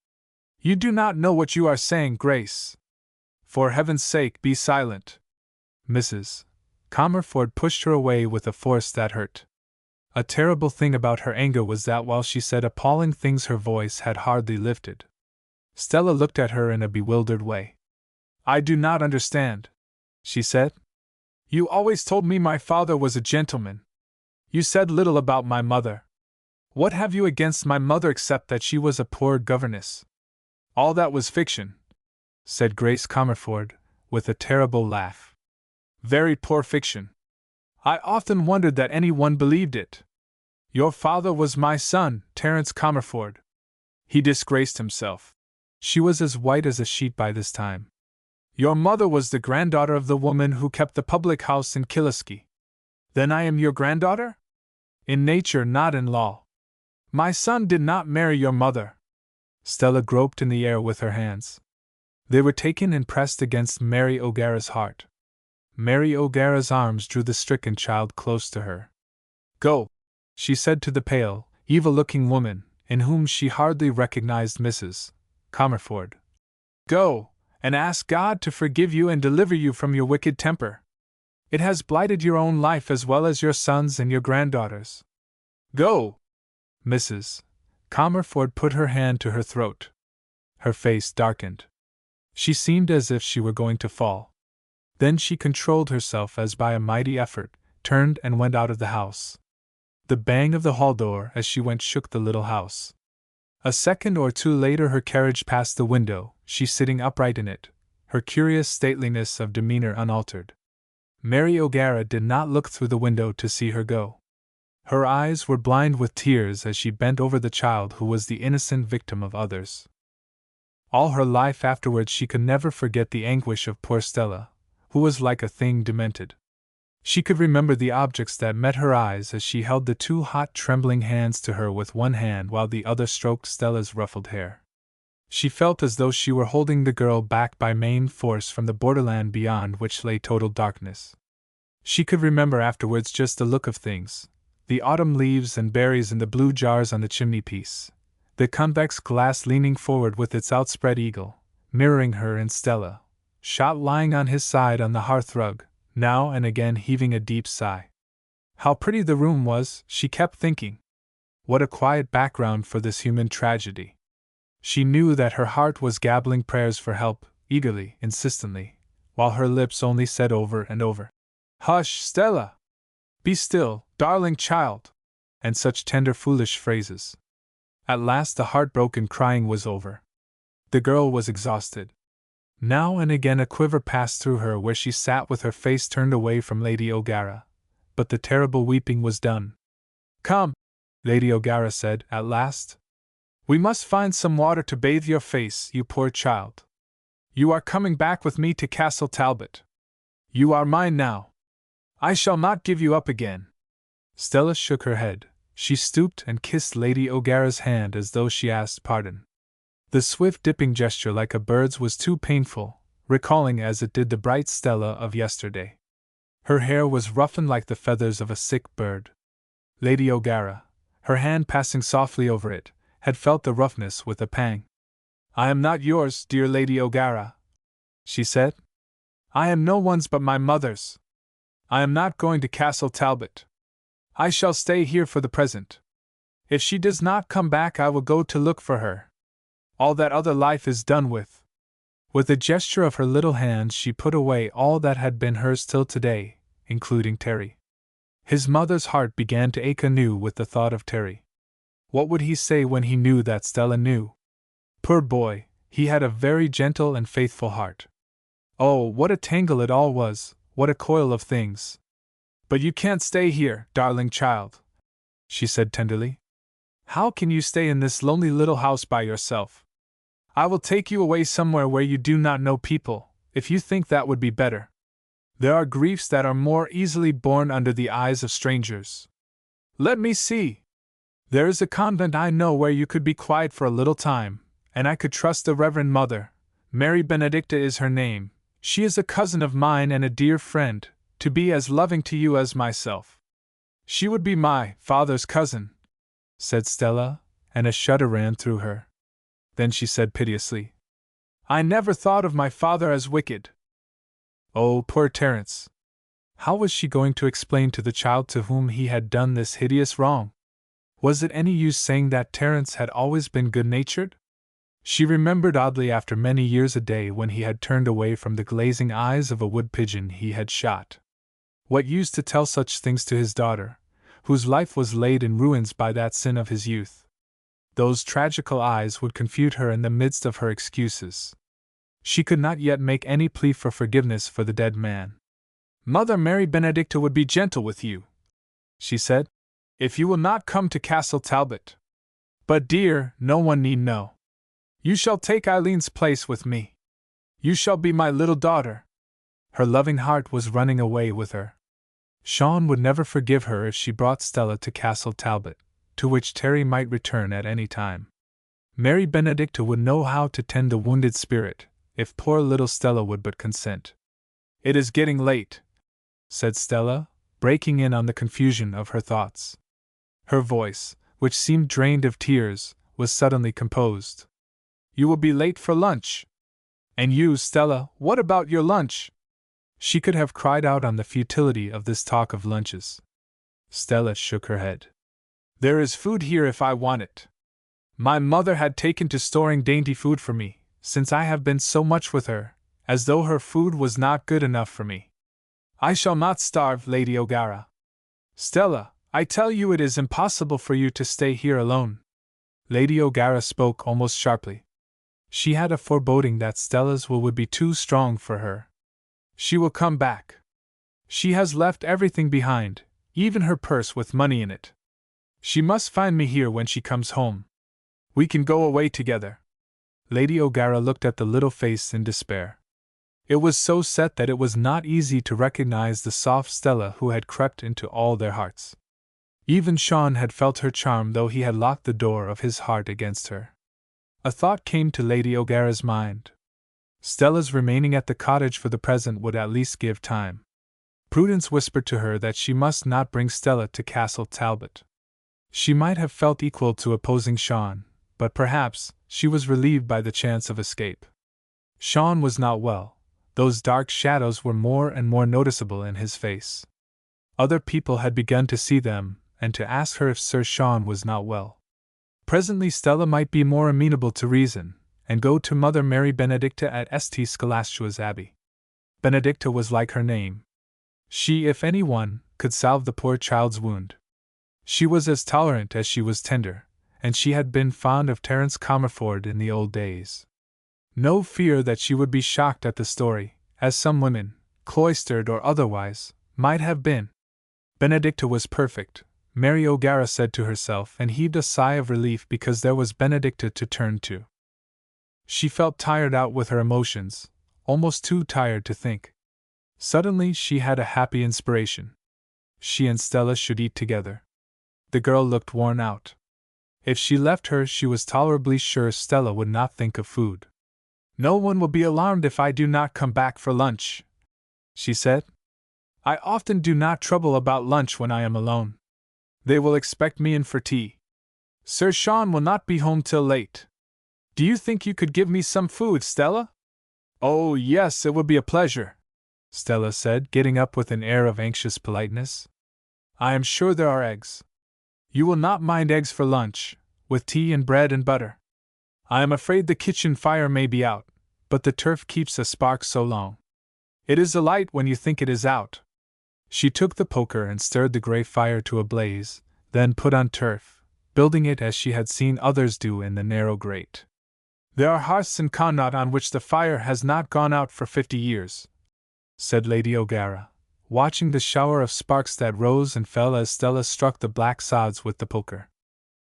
"You do not know what you are saying, Grace. For heaven's sake, be silent." Mrs. Comerford pushed her away with a force that hurt. A terrible thing about her anger was that while she said appalling things her voice had hardly lifted. Stella looked at her in a bewildered way. "I do not understand," she said. "You always told me my father was a gentleman. You said little about my mother. What have you against my mother except that she was a poor governess?" "All that was fiction," said Grace Comerford, with a terrible laugh. "Very poor fiction. I often wondered that anyone believed it. Your father was my son, Terence Comerford. He disgraced himself." She was as white as a sheet by this time. "Your mother was the granddaughter of the woman who kept the public house in Killisky. Then I am your granddaughter? In nature, not in law. My son did not marry your mother." Stella groped in the air with her hands. They were taken and pressed against Mary O'Gara's heart. Mary O'Gara's arms drew the stricken child close to her. "Go," she said to the pale, evil-looking woman, in whom she hardly recognized Mrs. Comerford. "Go, and ask God to forgive you and deliver you from your wicked temper. It has blighted your own life as well as your son's and your granddaughter's. Go!" Mrs. Comerford put her hand to her throat. Her face darkened. She seemed as if she were going to fall. Then she controlled herself as by a mighty effort, turned and went out of the house. The bang of the hall door as she went shook the little house. A second or two later her carriage passed the window, she sitting upright in it, her curious stateliness of demeanor unaltered. Mary O'Gara did not look through the window to see her go. Her eyes were blind with tears as she bent over the child who was the innocent victim of others. All her life afterwards she could never forget the anguish of poor Stella, who was like a thing demented. She could remember the objects that met her eyes as she held the two hot, trembling hands to her with one hand while the other stroked Stella's ruffled hair. She felt as though she were holding the girl back by main force from the borderland beyond which lay total darkness. She could remember afterwards just the look of things, the autumn leaves and berries in the blue jars on the chimney-piece, the convex glass leaning forward with its outspread eagle, mirroring her and Stella, Shot lying on his side on the hearthrug, now and again heaving a deep sigh. How pretty the room was, she kept thinking. What a quiet background for this human tragedy. She knew that her heart was gabbling prayers for help, eagerly, insistently, while her lips only said over and over, "Hush, Stella! Be still, darling child!" and such tender foolish phrases. At last the heartbroken crying was over. The girl was exhausted. Now and again a quiver passed through her where she sat with her face turned away from Lady O'Gara, but the terrible weeping was done. "Come," Lady O'Gara said, at last. "We must find some water to bathe your face, you poor child. You are coming back with me to Castle Talbot. You are mine now. I shall not give you up again." Stella shook her head. She stooped and kissed Lady O'Gara's hand as though she asked pardon. The swift dipping gesture like a bird's was too painful, recalling as it did the bright Stella of yesterday. Her hair was roughened like the feathers of a sick bird. Lady O'Gara, her hand passing softly over it, had felt the roughness with a pang. "I am not yours, dear Lady O'Gara," she said. "I am no one's but my mother's. I am not going to Castle Talbot. I shall stay here for the present. If she does not come back, I will go to look for her. All that other life is done with." With a gesture of her little hands, she put away all that had been hers till today, including Terry. His mother's heart began to ache anew with the thought of Terry. What would he say when he knew that Stella knew? Poor boy, he had a very gentle and faithful heart. Oh, what a tangle it all was, what a coil of things. "But you can't stay here, darling child," she said tenderly. "How can you stay in this lonely little house by yourself? I will take you away somewhere where you do not know people, if you think that would be better. There are griefs that are more easily borne under the eyes of strangers. Let me see. There is a convent I know where you could be quiet for a little time, and I could trust the Reverend Mother. Mary Benedicta is her name. She is a cousin of mine and a dear friend, to be as loving to you as myself." "She would be my father's cousin," said Stella, and a shudder ran through her. Then she said piteously, "I never thought of my father as wicked." Oh, poor Terence! How was she going to explain to the child to whom he had done this hideous wrong? Was it any use saying that Terence had always been good-natured? She remembered oddly after many years a day when he had turned away from the glazing eyes of a wood pigeon he had shot. What use to tell such things to his daughter, whose life was laid in ruins by that sin of his youth? Those tragical eyes would confute her in the midst of her excuses. She could not yet make any plea for forgiveness for the dead man. "Mother Mary Benedicta would be gentle with you," she said, "if you will not come to Castle Talbot. But dear, no one need know. You shall take Eileen's place with me. You shall be my little daughter." Her loving heart was running away with her. Sean would never forgive her if she brought Stella to Castle Talbot, to which Terry might return at any time. Mary Benedicta would know how to tend the wounded spirit, if poor little Stella would but consent. "It is getting late," said Stella, breaking in on the confusion of her thoughts. Her voice, which seemed drained of tears, was suddenly composed. "You will be late for lunch. And you, Stella, what about your lunch?" She could have cried out on the futility of this talk of lunches. Stella shook her head. "There is food here if I want it. My mother had taken to storing dainty food for me, since I have been so much with her, as though her food was not good enough for me. I shall not starve, Lady O'Gara. Stella, I tell you it is impossible for you to stay here alone." Lady O'Gara spoke almost sharply. She had a foreboding that Stella's will would be too strong for her. "She will come back. She has left everything behind, even her purse with money in it. She must find me here when she comes home. We can go away together." Lady O'Gara looked at the little face in despair. It was so set that it was not easy to recognize the soft Stella who had crept into all their hearts. Even Sean had felt her charm, though he had locked the door of his heart against her. A thought came to Lady O'Gara's mind. Stella's remaining at the cottage for the present would at least give time. Prudence whispered to her that she must not bring Stella to Castle Talbot. She might have felt equal to opposing Sean, but perhaps she was relieved by the chance of escape. Sean was not well. Those dark shadows were more and more noticeable in his face. Other people had begun to see them, and to ask her if Sir Sean was not well. Presently Stella might be more amenable to reason, and go to Mother Mary Benedicta at St. Scholastia's Abbey. Benedicta was like her name. She, if any one, could salve the poor child's wound. She was as tolerant as she was tender, and she had been fond of Terence Comerford in the old days. No fear that she would be shocked at the story, as some women, cloistered or otherwise, might have been. Benedicta was perfect, Mary O'Gara said to herself, and heaved a sigh of relief because there was Benedicta to turn to. She felt tired out with her emotions, almost too tired to think. Suddenly she had a happy inspiration. She and Stella should eat together. The girl looked worn out. If she left her, she was tolerably sure Stella would not think of food. "No one will be alarmed if I do not come back for lunch," she said. "I often do not trouble about lunch when I am alone. They will expect me in for tea. Sir Sean will not be home till late. Do you think you could give me some food, Stella?" "Oh, yes, it would be a pleasure," Stella said, getting up with an air of anxious politeness. "I am sure there are eggs. You will not mind eggs for lunch, with tea and bread and butter. I am afraid the kitchen fire may be out, but the turf keeps a spark so long. It is alight when you think it is out." She took the poker and stirred the grey fire to a blaze, then put on turf, building it as she had seen others do in the narrow grate. "There are hearths in Connaught on which the fire has not gone out for 50 years, said Lady O'Gara, watching the shower of sparks that rose and fell as Stella struck the black sods with the poker.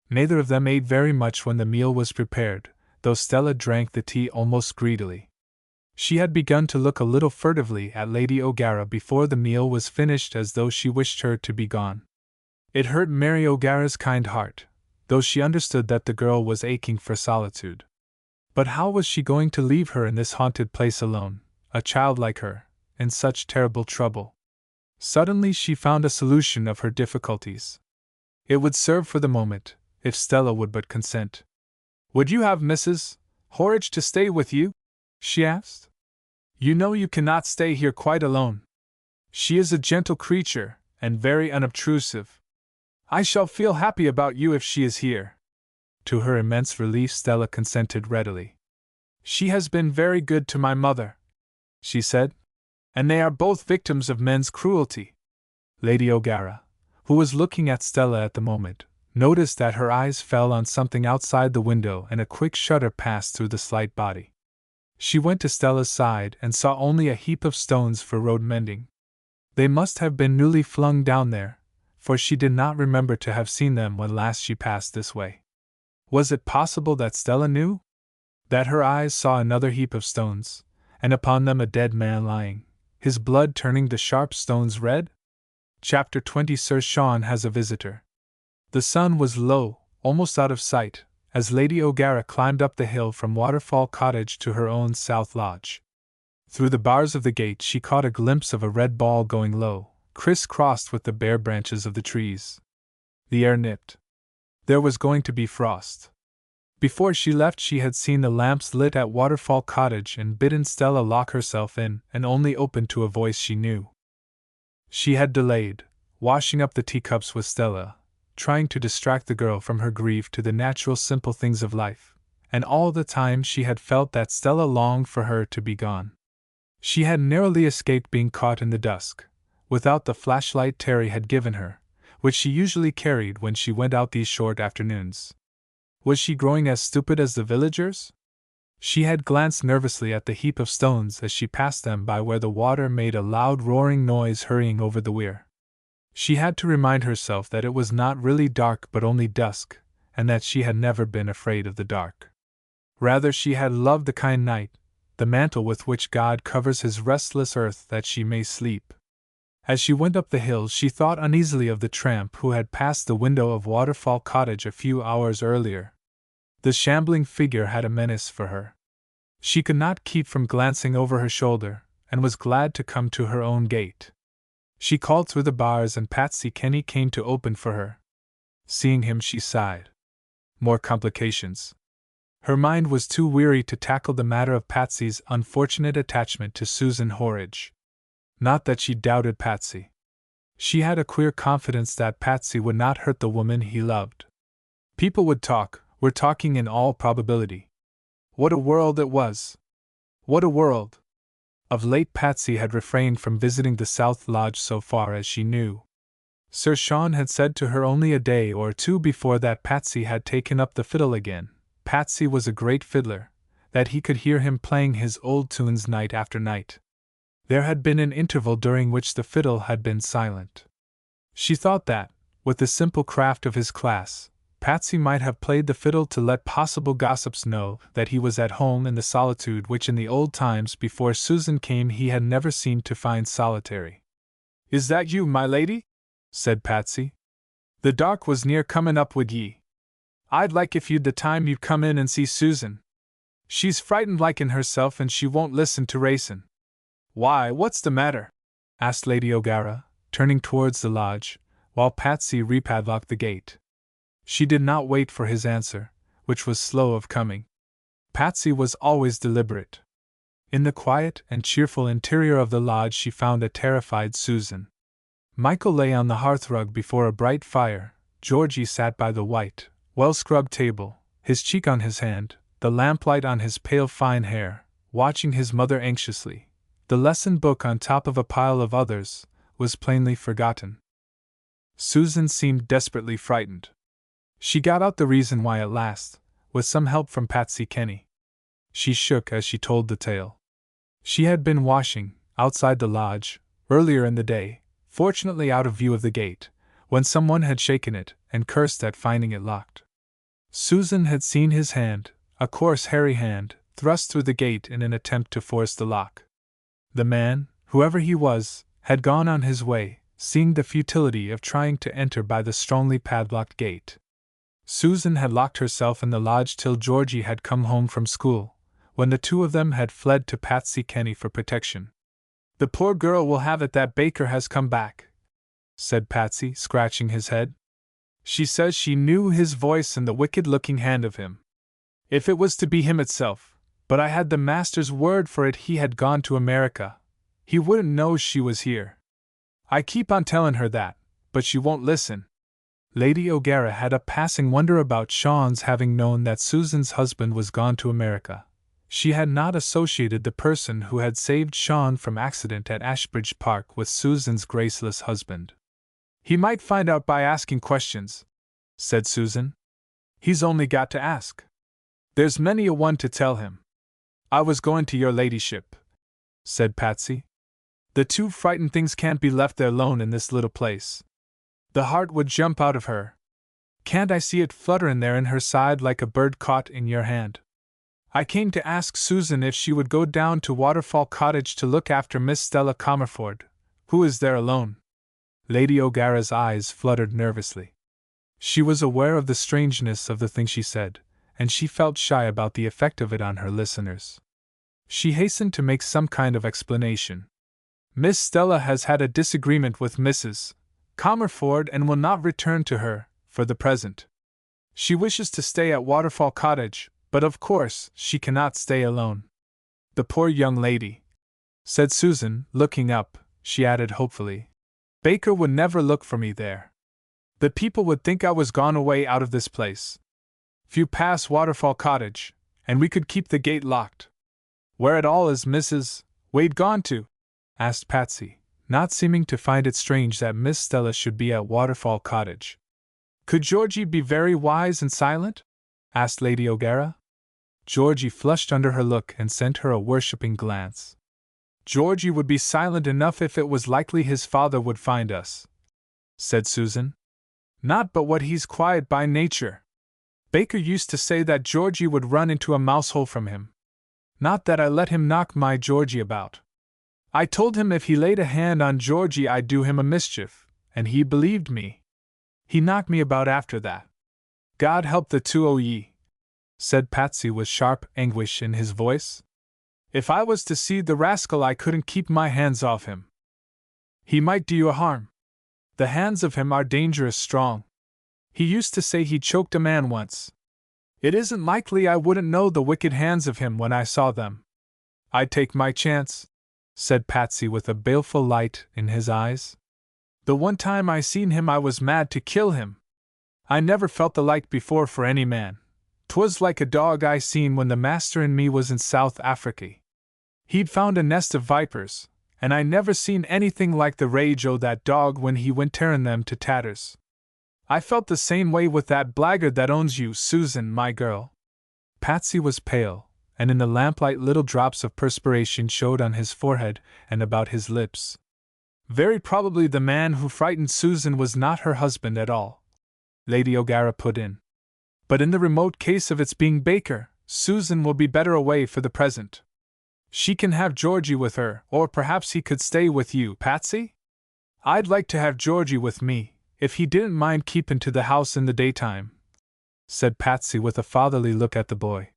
Neither of them ate very much when the meal was prepared, though Stella drank the tea almost greedily. She had begun to look a little furtively at Lady O'Gara before the meal was finished, as though she wished her to be gone. It hurt Mary O'Gara's kind heart, though she understood that the girl was aching for solitude. But how was she going to leave her in this haunted place alone, a child like her, in such terrible trouble? Suddenly she found a solution of her difficulties. It would serve for the moment, if Stella would but consent. "Would you have Mrs. Horridge to stay with you?" she asked. "You know you cannot stay here quite alone. She is a gentle creature, and very unobtrusive. I shall feel happy about you if she is here." To her immense relief, Stella consented readily. "She has been very good to my mother," she said, "and they are both victims of men's cruelty." Lady O'Gara, who was looking at Stella at the moment, noticed that her eyes fell on something outside the window, and a quick shudder passed through the slight body. She went to Stella's side and saw only a heap of stones for road mending. They must have been newly flung down there, for she did not remember to have seen them when last she passed this way. Was it possible that Stella knew? That her eyes saw another heap of stones, and upon them a dead man lying, his blood turning the sharp stones red? Chapter 20. Sir Sean has a visitor. The sun was low, almost out of sight, as Lady O'Gara climbed up the hill from Waterfall Cottage to her own south lodge. Through the bars of the gate she caught a glimpse of a red ball going low, criss-crossed with the bare branches of the trees. The air nipped. There was going to be frost. Before she left she had seen the lamps lit at Waterfall Cottage and bidden Stella lock herself in, and only opened to a voice she knew. She had delayed, washing up the teacups with Stella, trying to distract the girl from her grief to the natural simple things of life, and all the time she had felt that Stella longed for her to be gone. She had narrowly escaped being caught in the dusk, without the flashlight Terry had given her, which she usually carried when she went out these short afternoons. Was she growing as stupid as the villagers? She had glanced nervously at the heap of stones as she passed them by where the water made a loud roaring noise hurrying over the weir. She had to remind herself that it was not really dark but only dusk, and that she had never been afraid of the dark. Rather, she had loved the kind night, the mantle with which God covers his restless earth that she may sleep. As she went up the hill she thought uneasily of the tramp who had passed the window of Waterfall Cottage a few hours earlier. The shambling figure had a menace for her. She could not keep from glancing over her shoulder, and was glad to come to her own gate. She called through the bars and Patsy Kenny came to open for her. Seeing him, she sighed. More complications. Her mind was too weary to tackle the matter of Patsy's unfortunate attachment to Susan Horridge. Not that she doubted Patsy. She had a queer confidence that Patsy would not hurt the woman he loved. People would talk, were talking in all probability. What a world it was! What a world! Of late Patsy had refrained from visiting the South Lodge so far as she knew. Sir Sean had said to her only a day or two before that Patsy had taken up the fiddle again. Patsy was a great fiddler, that he could hear him playing his old tunes night after night. There had been an interval during which the fiddle had been silent. She thought that, with the simple craft of his class, Patsy might have played the fiddle to let possible gossips know that he was at home in the solitude which in the old times before Susan came he had never seemed to find solitary. "Is that you, my lady?" said Patsy. "The dark was near comin' up wid ye. I'd like if you'd the time you'd come in and see Susan. She's frightened like in herself and she won't listen to racin'." "Why, what's the matter?" asked Lady O'Gara, turning towards the lodge, while Patsy repadlocked the gate. She did not wait for his answer, which was slow of coming. Patsy was always deliberate. In the quiet and cheerful interior of the lodge she found a terrified Susan. Michael lay on the hearthrug before a bright fire. Georgie sat by the white, well-scrubbed table, his cheek on his hand, the lamplight on his pale fine hair, watching his mother anxiously. The lesson book on top of a pile of others was plainly forgotten. Susan seemed desperately frightened. She got out the reason why at last, with some help from Patsy Kenny. She shook as she told the tale. She had been washing, outside the lodge, earlier in the day, fortunately out of view of the gate, when someone had shaken it and cursed at finding it locked. Susan had seen his hand, a coarse hairy hand, thrust through the gate in an attempt to force the lock. The man, whoever he was, had gone on his way, seeing the futility of trying to enter by the strongly padlocked gate. Susan had locked herself in the lodge till Georgie had come home from school, when the two of them had fled to Patsy Kenny for protection. "The poor girl will have it that Baker has come back," said Patsy, scratching his head. "She says she knew his voice and the wicked-looking hand of him. If it was to be him itself, but I had the master's word for it he had gone to America. He wouldn't know she was here. I keep on telling her that, but she won't listen." Lady O'Gara had a passing wonder about Sean's having known that Susan's husband was gone to America. She had not associated the person who had saved Sean from accident at Ashbridge Park with Susan's graceless husband. "He might find out by asking questions," said Susan. "He's only got to ask. There's many a one to tell him." "I was going to your ladyship," said Patsy. "The two frightened things can't be left there alone in this little place. The heart would jump out of her. Can't I see it flutterin' there in her side like a bird caught in your hand? I came to ask Susan if she would go down to Waterfall Cottage to look after Miss Stella Comerford, who is there alone." Lady O'Gara's eyes fluttered nervously. She was aware of the strangeness of the thing she said, and she felt shy about the effect of it on her listeners. She hastened to make some kind of explanation. "Miss Stella has had a disagreement with Mrs. Comerford and will not return to her, for the present. She wishes to stay at Waterfall Cottage, but of course she cannot stay alone." "The poor young lady," said Susan, looking up. She added hopefully, "Baker would never look for me there. The people would think I was gone away out of this place. Few pass Waterfall Cottage, and we could keep the gate locked." "Where at all is Mrs. Wade gone to?" asked Patsy, not seeming to find it strange that Miss Stella should be at Waterfall Cottage. "Could Georgie be very wise and silent?" asked Lady O'Gara. Georgie flushed under her look and sent her a worshipping glance. "Georgie would be silent enough if it was likely his father would find us," said Susan. "Not but what he's quiet by nature. Baker used to say that Georgie would run into a mousehole from him. Not that I let him knock my Georgie about. I told him if he laid a hand on Georgie I'd do him a mischief, and he believed me. He knocked me about after that. God help the two o' ye," said Patsy with sharp anguish in his voice. "If I was to see the rascal I couldn't keep my hands off him." He might do you a harm. The hands of him are dangerous strong. He used to say he choked a man once. It isn't likely I wouldn't know the wicked hands of him when I saw them. I'd take my chance, said Patsy with a baleful light in his eyes. The one time I seen him I was mad to kill him. I never felt the like before for any man. 'Twas like a dog I seen when the master and me was in South Africa. He'd found a nest of vipers, and I never seen anything like the rage o' that dog when he went tearing them to tatters. I felt the same way with that blackguard that owns you, Susan, my girl. Patsy was pale, and in the lamplight little drops of perspiration showed on his forehead and about his lips. Very probably the man who frightened Susan was not her husband at all, Lady O'Gara put in. But in the remote case of its being Baker, Susan will be better away for the present. She can have Georgie with her, or perhaps he could stay with you, Patsy? I'd like to have Georgie with me, if he didn't mind keepin' to the house in the daytime, said Patsy with a fatherly look at the boy.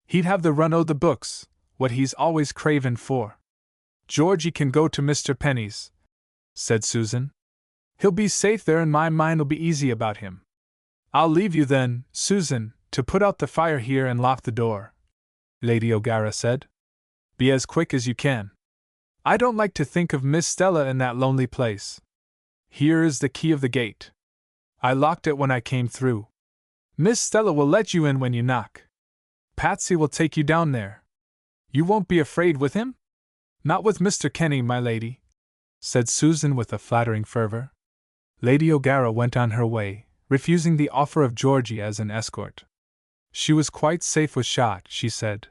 He'd have the run o' the books, what he's always cravin' for. Georgie can go to Mr. Penny's, said Susan. He'll be safe there and my mind'll be easy about him. I'll leave you then, Susan, to put out the fire here and lock the door, Lady O'Gara said. Be as quick as you can. I don't like to think of Miss Stella in that lonely place. Here is the key of the gate. I locked it when I came through. Miss Stella will let you in when you knock. Patsy will take you down there. You won't be afraid with him? Not with Mr. Kenny, my lady, said Susan with a flattering fervor. Lady O'Gara went on her way, refusing the offer of Georgie as an escort. She was quite safe with Shot, she said,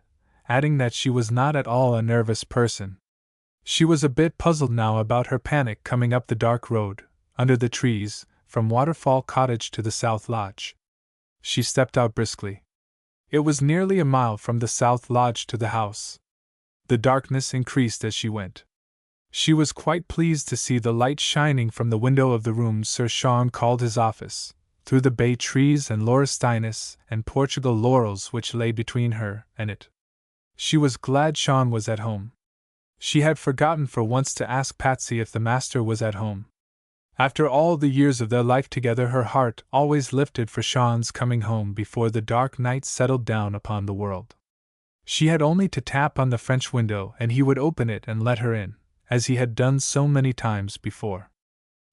adding that she was not at all a nervous person. She was a bit puzzled now about her panic coming up the dark road, under the trees, from Waterfall Cottage to the South Lodge. She stepped out briskly. It was nearly a mile from the South Lodge to the house. The darkness increased as she went. She was quite pleased to see the light shining from the window of the room Sir Sean called his office, through the bay trees and laurustinus and Portugal laurels which lay between her and it. She was glad Sean was at home. She had forgotten for once to ask Patsy if the master was at home. After all the years of their life together, her heart always lifted for Sean's coming home before the dark night settled down upon the world. She had only to tap on the French window and he would open it and let her in, as he had done so many times before.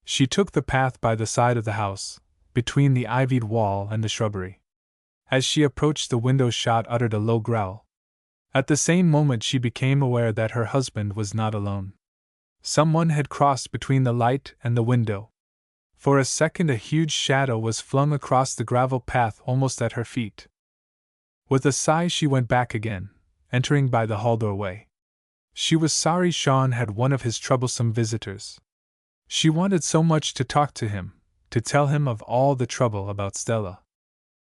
She took the path by the side of the house, between the ivied wall and the shrubbery. As she approached the window, Shot uttered a low growl. At the same moment she became aware that her husband was not alone. Someone had crossed between the light and the window. For a second a huge shadow was flung across the gravel path almost at her feet. With a sigh she went back again, entering by the hall doorway. She was sorry Sean had one of his troublesome visitors. She wanted so much to talk to him, to tell him of all the trouble about Stella.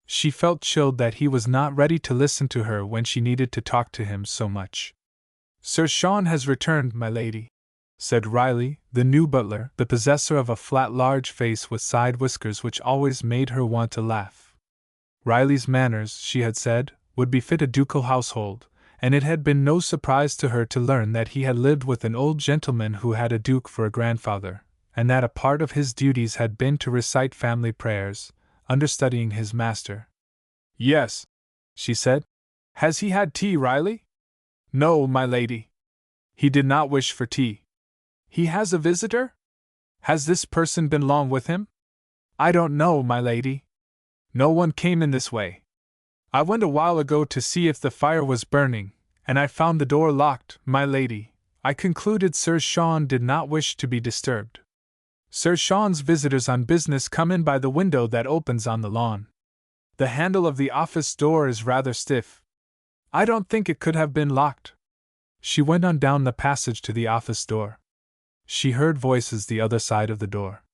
She felt chilled that he was not ready to listen to her when she needed to talk to him so much. Sir Sean has returned, my lady, said Riley, the new butler, the possessor of a flat large face with side whiskers which always made her want to laugh. Riley's manners, she had said, would befit a ducal household, and it had been no surprise to her to learn that he had lived with an old gentleman who had a duke for a grandfather, and that a part of his duties had been to recite family prayers, understudying his master. Yes, she said. Has he had tea, Riley? No, my lady. He did not wish for tea. He has a visitor? Has this person been long with him? I don't know, my lady. No one came in this way. I went a while ago to see if the fire was burning, and I found the door locked, my lady. I concluded Sir Sean did not wish to be disturbed. Sir Sean's visitors on business come in by the window that opens on the lawn. The handle of the office door is rather stiff. I don't think it could have been locked. She went on down the passage to the office door. She heard voices the other side of the door.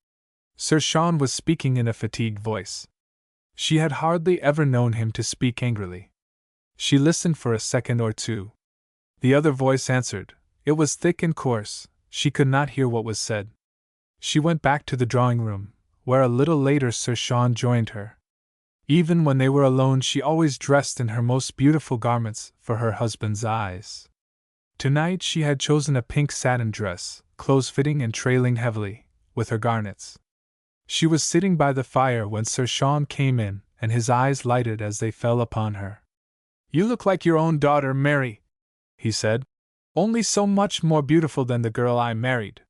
Sir Sean was speaking in a fatigued voice. She had hardly ever known him to speak angrily. She listened for a second or two. The other voice answered. It was thick and coarse, she could not hear what was said. She went back to the drawing-room, where a little later Sir Sean joined her. Even when they were alone she always dressed in her most beautiful garments for her husband's eyes. Tonight she had chosen a pink satin dress, close-fitting and trailing heavily, with her garnets. She was sitting by the fire when Sir Sean came in, and his eyes lighted as they fell upon her. "You look like your own daughter, Mary," he said, "only so much more beautiful than the girl I married.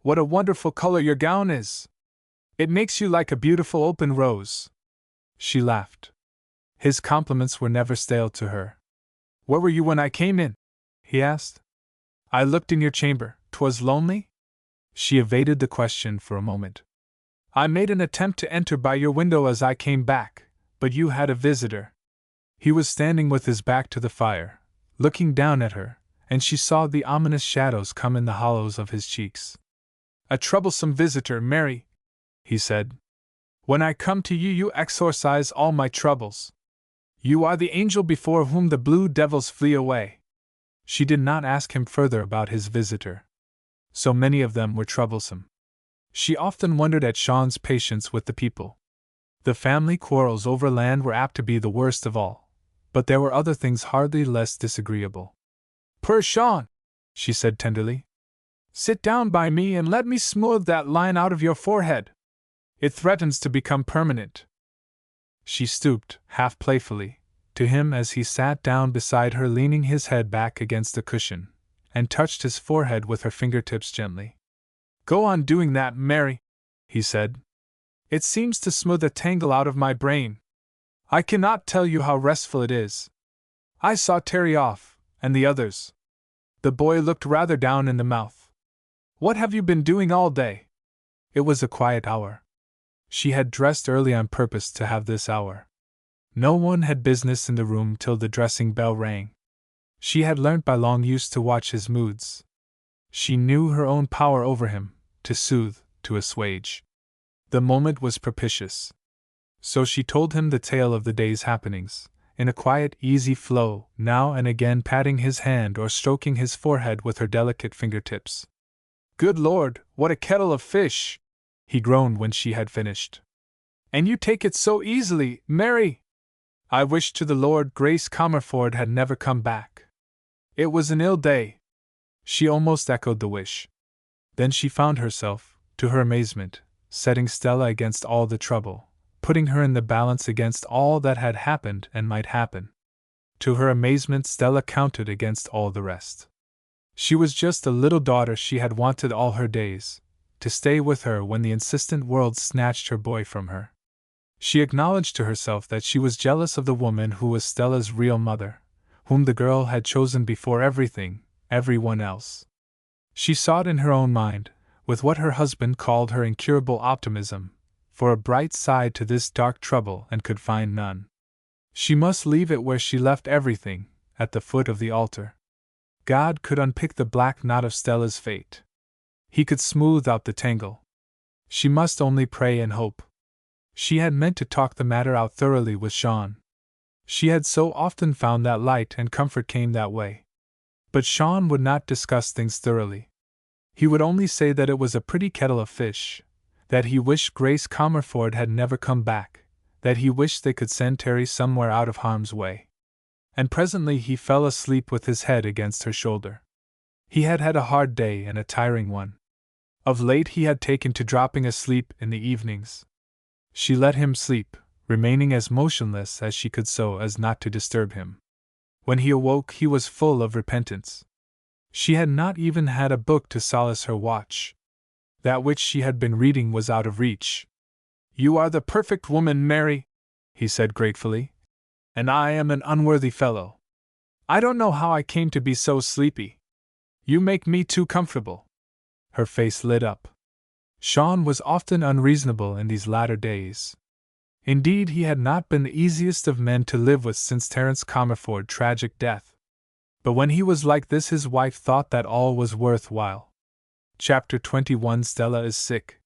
What a wonderful color your gown is! It makes you like a beautiful open rose." She laughed. His compliments were never stale to her. "Where were you when I came in?" he asked. "I looked in your chamber. 'Twas lonely?" She evaded the question for a moment. "I made an attempt to enter by your window as I came back, but you had a visitor." He was standing with his back to the fire, looking down at her, and she saw the ominous shadows come in the hollows of his cheeks. "A troublesome visitor, Mary," he said. "When I come to you, you exorcise all my troubles. You are the angel before whom the blue devils flee away." She did not ask him further about his visitor. So many of them were troublesome. She often wondered at Sean's patience with the people. The family quarrels over land were apt to be the worst of all, but there were other things hardly less disagreeable. "Poor Sean," she said tenderly. "Sit down by me and let me smooth that line out of your forehead. It threatens to become permanent." She stooped, half playfully, to him as he sat down beside her, leaning his head back against the cushion, and touched his forehead with her fingertips gently. "Go on doing that, Mary," he said. "It seems to smooth a tangle out of my brain. I cannot tell you how restful it is. I saw Terry off, and the others." The boy looked rather down in the mouth. "What have you been doing all day?" It was a quiet hour. She had dressed early on purpose to have this hour. No one had business in the room till the dressing bell rang. She had learnt by long use to watch his moods. She knew her own power over him, to soothe, to assuage. The moment was propitious. So she told him the tale of the day's happenings, in a quiet, easy flow, now and again patting his hand or stroking his forehead with her delicate fingertips. "Good Lord, what a kettle of fish!" he groaned when she had finished. "And you take it so easily, Mary! I wish to the Lord Grace Comerford had never come back. It was an ill day." She almost echoed the wish. Then she found herself, to her amazement, setting Stella against all the trouble, putting her in the balance against all that had happened and might happen. To her amazement, Stella counted against all the rest. She was just a little daughter she had wanted all her days, to stay with her when the insistent world snatched her boy from her. She acknowledged to herself that she was jealous of the woman who was Stella's real mother, whom the girl had chosen before everything, everyone else. She sought in her own mind, with what her husband called her incurable optimism, for a bright side to this dark trouble and could find none. She must leave it where she left everything, at the foot of the altar. God could unpick the black knot of Stella's fate. He could smooth out the tangle. She must only pray and hope. She had meant to talk the matter out thoroughly with Sean. She had so often found that light and comfort came that way. But Sean would not discuss things thoroughly. He would only say that it was a pretty kettle of fish, that he wished Grace Comerford had never come back, that he wished they could send Terry somewhere out of harm's way. And presently he fell asleep with his head against her shoulder. He had had a hard day and a tiring one. Of late he had taken to dropping asleep in the evenings. She let him sleep, remaining as motionless as she could so as not to disturb him. When he awoke he was full of repentance. She had not even had a book to solace her watch. That which she had been reading was out of reach. "You are the perfect woman, Mary," he said gratefully, "and I am an unworthy fellow. I don't know how I came to be so sleepy. You make me too comfortable." Her face lit up. Sean was often unreasonable in these latter days. Indeed, he had not been the easiest of men to live with since Terence Comerford's tragic death. But when he was like this, his wife thought that all was worth while. Chapter 21. Stella is sick.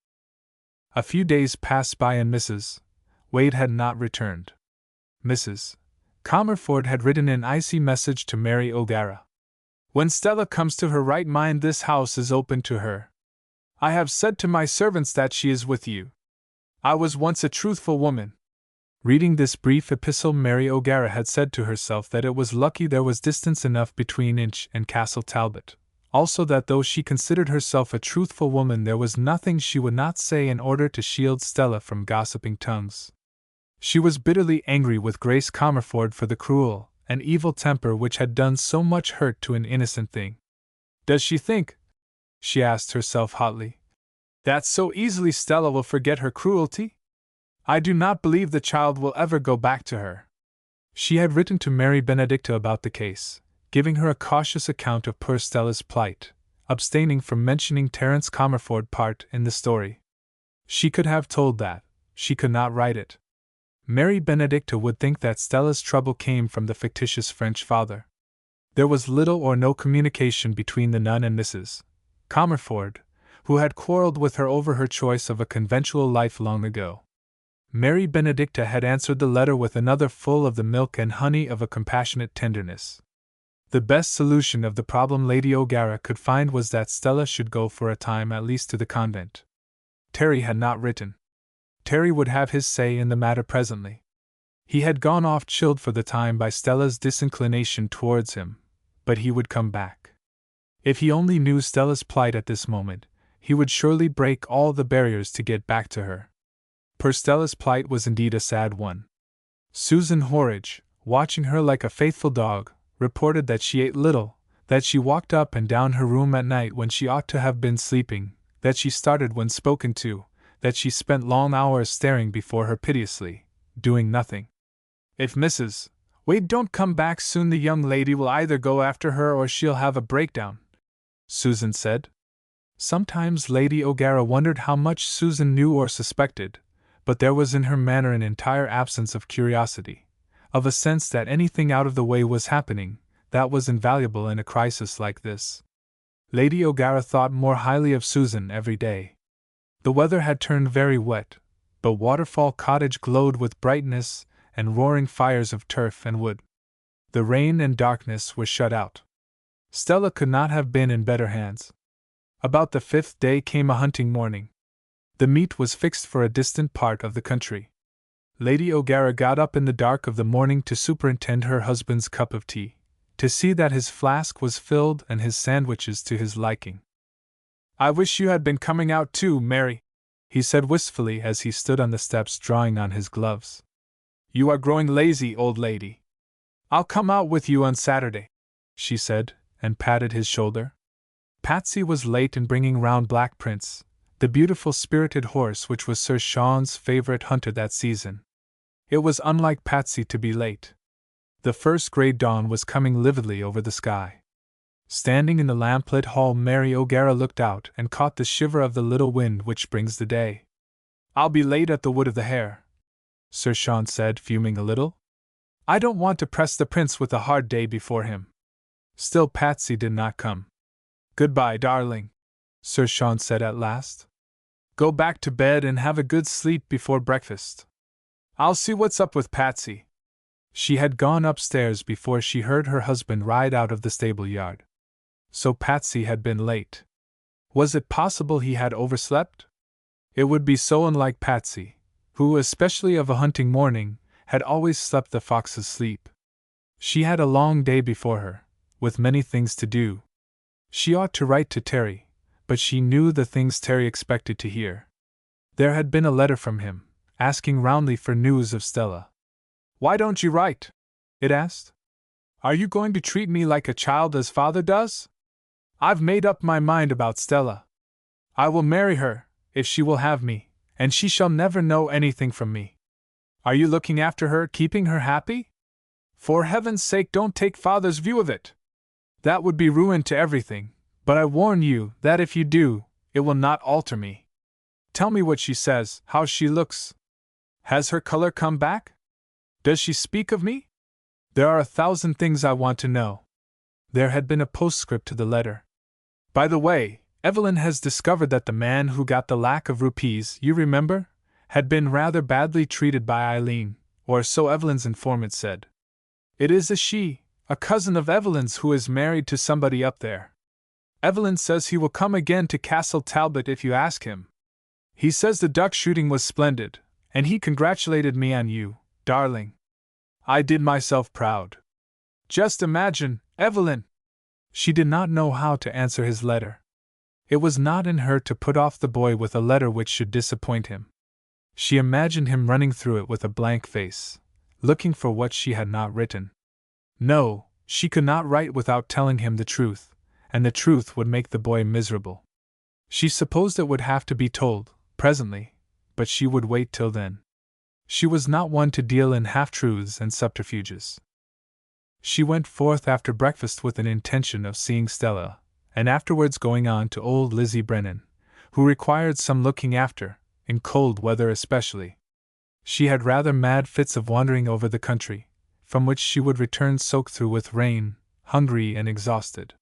A few days passed by and Mrs. Wade had not returned. Mrs. Comerford had written an icy message to Mary O'Gara. "When Stella comes to her right mind, this house is open to her. I have said to my servants that she is with you. I was once a truthful woman." Reading this brief epistle, Mary O'Gara had said to herself that it was lucky there was distance enough between Inch and Castle Talbot, Also that though she considered herself a truthful woman, there was nothing she would not say in order to shield Stella from gossiping tongues. She was bitterly angry with Grace Comerford for the cruel and evil temper which had done so much hurt to an innocent thing. Does she think, she asked herself hotly, that so easily Stella will forget her cruelty? I do not believe the child will ever go back to her. She had written to Mary Benedicta about the case, giving her a cautious account of poor Stella's plight, abstaining from mentioning Terence Comerford's part in the story. She could have told that, she could not write it. Mary Benedicta would think that Stella's trouble came from the fictitious French father. There was little or no communication between the nun and Mrs. Comerford, who had quarreled with her over her choice of a conventual life long ago. Mary Benedicta had answered the letter with another full of the milk and honey of a compassionate tenderness. The best solution of the problem Lady O'Gara could find was that Stella should go for a time at least to the convent. Terry had not written. Terry would have his say in the matter presently. He had gone off chilled for the time by Stella's disinclination towards him, but he would come back. If he only knew Stella's plight at this moment, he would surely break all the barriers to get back to her. Poor Stella's plight was indeed a sad one. Susan Horridge, watching her like a faithful dog, reported that she ate little, that she walked up and down her room at night when she ought to have been sleeping, that she started when spoken to, that she spent long hours staring before her piteously, doing nothing. If Mrs. Wade don't come back soon, the young lady will either go after her or she'll have a breakdown, Susan said. Sometimes Lady O'Gara wondered how much Susan knew or suspected, but there was in her manner an entire absence of curiosity, of a sense that anything out of the way was happening, that was invaluable in a crisis like this. Lady O'Gara thought more highly of Susan every day. The weather had turned very wet, but Waterfall Cottage glowed with brightness and roaring fires of turf and wood. The rain and darkness were shut out. Stella could not have been in better hands. About the 5th day came a hunting morning. The meet was fixed for a distant part of the country. Lady O'Gara got up in the dark of the morning to superintend her husband's cup of tea, to see that his flask was filled and his sandwiches to his liking. I wish you had been coming out too, Mary, he said wistfully as he stood on the steps drawing on his gloves. You are growing lazy, old lady. I'll come out with you on Saturday, she said, and patted his shoulder. Patsy was late in bringing round Black Prince, the beautiful spirited horse which was Sir Sean's favorite hunter that season. It was unlike Patsy to be late. The first grey dawn was coming lividly over the sky. Standing in the lamplit hall, Mary O'Gara looked out and caught the shiver of the little wind which brings the day. I'll be late at the Wood of the Hare, Sir Sean said, fuming a little. I don't want to press the prince with a hard day before him. Still Patsy did not come. Goodbye, darling, Sir Sean said at last. Go back to bed and have a good sleep before breakfast. I'll see what's up with Patsy. She had gone upstairs before she heard her husband ride out of the stable yard. So Patsy had been late. Was it possible he had overslept? It would be so unlike Patsy, who, especially of a hunting morning, had always slept the fox's sleep. She had a long day before her, with many things to do. She ought to write to Terry, but she knew the things Terry expected to hear. There had been a letter from him, asking roundly for news of Stella. Why don't you write? It asked. Are you going to treat me like a child as father does? I've made up my mind about Stella. I will marry her, if she will have me, and she shall never know anything from me. Are you looking after her, keeping her happy? For heaven's sake, don't take father's view of it. That would be ruin to everything, but I warn you that if you do, it will not alter me. Tell me what she says, how she looks. Has her color come back? Does she speak of me? There are 1,000 things I want to know. There had been a postscript to the letter. By the way, Evelyn has discovered that the man who got the lac of rupees, you remember, had been rather badly treated by Eileen, or so Evelyn's informant said. It is a she, a cousin of Evelyn's, who is married to somebody up there. Evelyn says he will come again to Castle Talbot if you ask him. He says the duck shooting was splendid, and he congratulated me on you, darling. I did myself proud. Just imagine, Evelyn! She did not know how to answer his letter. It was not in her to put off the boy with a letter which should disappoint him. She imagined him running through it with a blank face, looking for what she had not written. No, she could not write without telling him the truth, and the truth would make the boy miserable. She supposed it would have to be told, presently, but she would wait till then. She was not one to deal in half-truths and subterfuges. She went forth after breakfast with an intention of seeing Stella, and afterwards going on to old Lizzie Brennan, who required some looking after, in cold weather especially. She had rather mad fits of wandering over the country, from which she would return soaked through with rain, hungry and exhausted.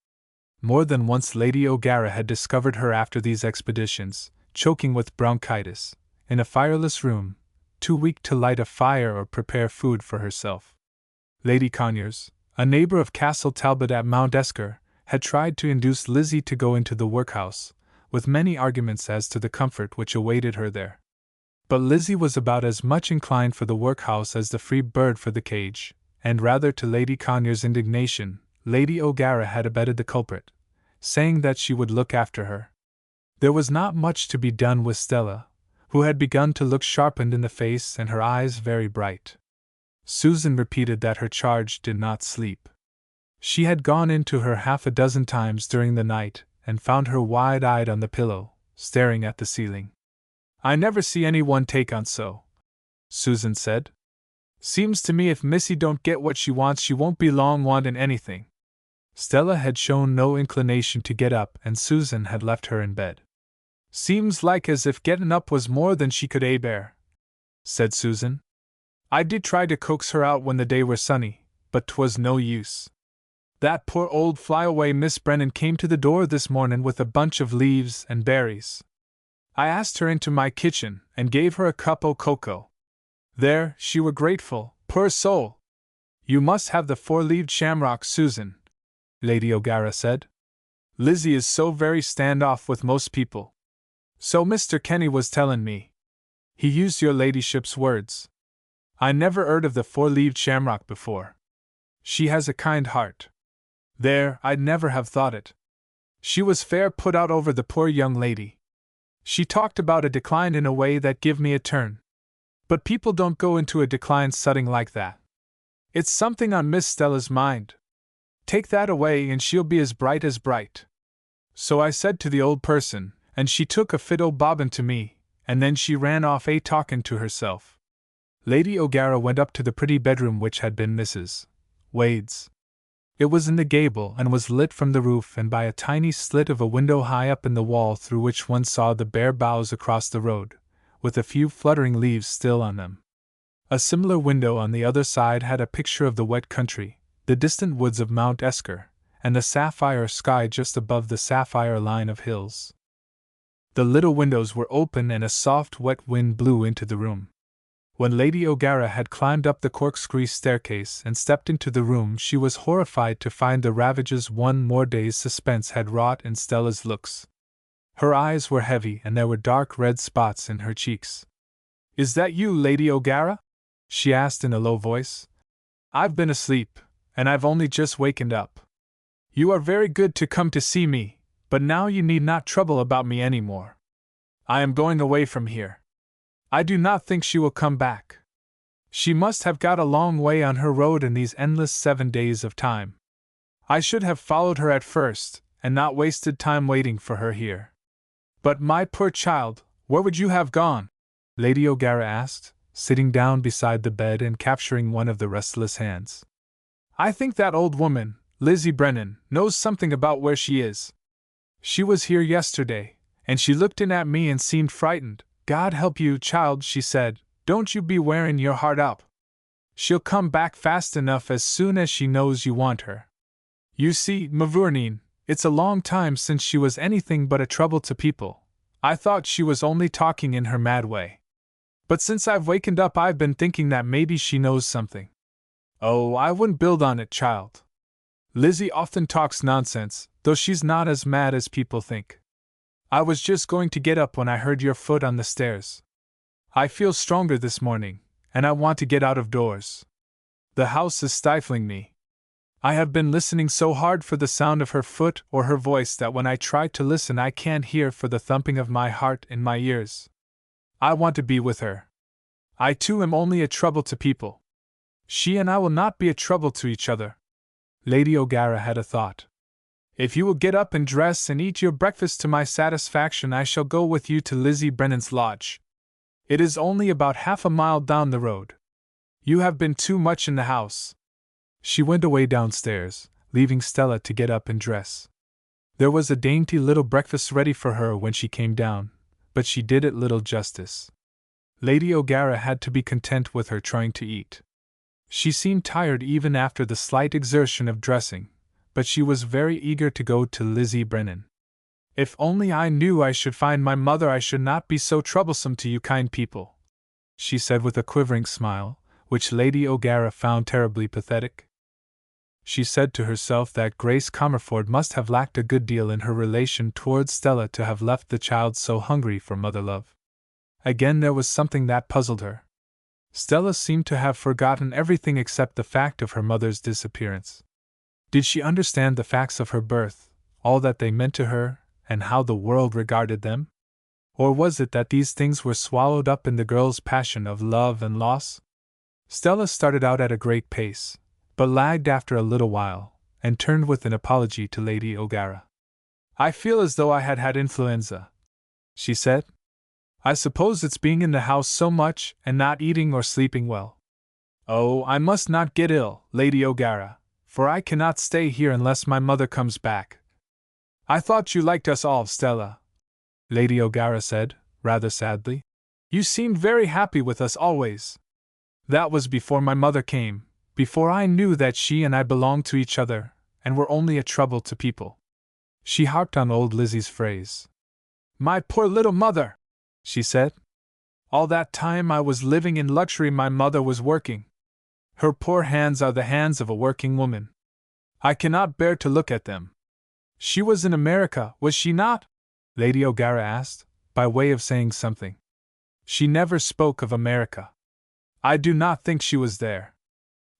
More than once Lady O'Gara had discovered her after these expeditions, choking with bronchitis, in a fireless room, too weak to light a fire or prepare food for herself. Lady Conyers, a neighbor of Castle Talbot at Mount Esker, had tried to induce Lizzie to go into the workhouse, with many arguments as to the comfort which awaited her there. But Lizzie was about as much inclined for the workhouse as the free bird for the cage, and rather to Lady Conyers' indignation, Lady O'Gara had abetted the culprit, saying that she would look after her. There was not much to be done with Stella, who had begun to look sharpened in the face and her eyes very bright. Susan repeated that her charge did not sleep. She had gone into her half a dozen times during the night, and found her wide-eyed on the pillow, staring at the ceiling. "I never see anyone take on so," Susan said. "Seems to me if Missy don't get what she wants she won't be long wanting anything." Stella had shown no inclination to get up and Susan had left her in bed. "Seems like as if gettin' up was more than she could bear," said Susan. "I did try to coax her out when the day were sunny, but 'twas no use. That poor old flyaway Miss Brennan came to the door this mornin' with a bunch of leaves and berries. I asked her into my kitchen and gave her a cup o' cocoa. There, she were grateful, poor soul. You must have the four-leaved shamrock, Susan," Lady O'Gara said. "Lizzie is so very stand-off with most people. So Mr. Kenny was tellin' me. He used your ladyship's words. I never 'eard of the four-leaved shamrock before. She has a kind heart. There, I'd never have thought it. She was fair put out over the poor young lady. She talked about a decline in a way that give me a turn. But people don't go into a decline sudden like that. It's something on Miss Stella's mind. Take that away and she'll be as bright as bright. So I said to the old person, and she took a fit o' bobbin to me, and then she ran off talkin' to herself." Lady O'Gara went up to the pretty bedroom which had been Mrs. Wade's. It was in the gable and was lit from the roof and by a tiny slit of a window high up in the wall through which one saw the bare boughs across the road, with a few fluttering leaves still on them. A similar window on the other side had a picture of the wet country, the distant woods of Mount Esker, and the sapphire sky just above the sapphire line of hills. The little windows were open and a soft wet wind blew into the room. When Lady O'Gara had climbed up the corkscrew staircase and stepped into the room she was horrified to find the ravages one more day's suspense had wrought in Stella's looks. Her eyes were heavy and there were dark red spots in her cheeks. "Is that you, Lady O'Gara?" she asked in a low voice. "I've been asleep, and I've only just wakened up. You are very good to come to see me, but now you need not trouble about me any more. I am going away from here. I do not think she will come back. She must have got a long way on her road in these endless 7 days of time. I should have followed her at first, and not wasted time waiting for her here. But my poor child, where would you have gone?" Lady O'Gara asked, sitting down beside the bed and capturing one of the restless hands. "I think that old woman, Lizzie Brennan, knows something about where she is. She was here yesterday, and she looked in at me and seemed frightened. 'God help you, child,' she said, 'don't you be wearing your heart out. She'll come back fast enough as soon as she knows you want her.' You see, mavourneen, it's a long time since she was anything but a trouble to people. I thought she was only talking in her mad way. But since I've wakened up I've been thinking that maybe she knows something. Oh, I wouldn't build on it, child. Lizzie often talks nonsense, though she's not as mad as people think. I was just going to get up when I heard your foot on the stairs. I feel stronger this morning, and I want to get out of doors. The house is stifling me. I have been listening so hard for the sound of her foot or her voice that when I try to listen I can't hear for the thumping of my heart in my ears. I want to be with her. I too am only a trouble to people. She and I will not be a trouble to each other. Lady O'Gara had a thought. If you will get up and dress and eat your breakfast to my satisfaction, I shall go with you to Lizzie Brennan's lodge. It is only about half a mile down the road. You have been too much in the house. She went away downstairs, leaving Stella to get up and dress. There was a dainty little breakfast ready for her when she came down, but she did it little justice. Lady O'Gara had to be content with her trying to eat. She seemed tired even after the slight exertion of dressing, but she was very eager to go to Lizzie Brennan. If only I knew I should find my mother, I should not be so troublesome to you kind people, she said with a quivering smile, which Lady O'Gara found terribly pathetic. She said to herself that Grace Comerford must have lacked a good deal in her relation towards Stella to have left the child so hungry for mother love. Again there was something that puzzled her. Stella seemed to have forgotten everything except the fact of her mother's disappearance. Did she understand the facts of her birth, all that they meant to her, and how the world regarded them? Or was it that these things were swallowed up in the girl's passion of love and loss? Stella started out at a great pace, but lagged after a little while, and turned with an apology to Lady O'Gara. I feel as though I had had influenza, she said. I suppose it's being in the house so much and not eating or sleeping well. Oh, I must not get ill, Lady O'Gara, for I cannot stay here unless my mother comes back. I thought you liked us all, Stella, Lady O'Gara said, rather sadly. You seemed very happy with us always. That was before my mother came, before I knew that she and I belonged to each other, and were only a trouble to people. She harped on old Lizzie's phrase. My poor little mother, she said. All that time I was living in luxury my mother was working. Her poor hands are the hands of a working woman. I cannot bear to look at them. She was in America, was she not? Lady O'Gara asked, by way of saying something. She never spoke of America. I do not think she was there.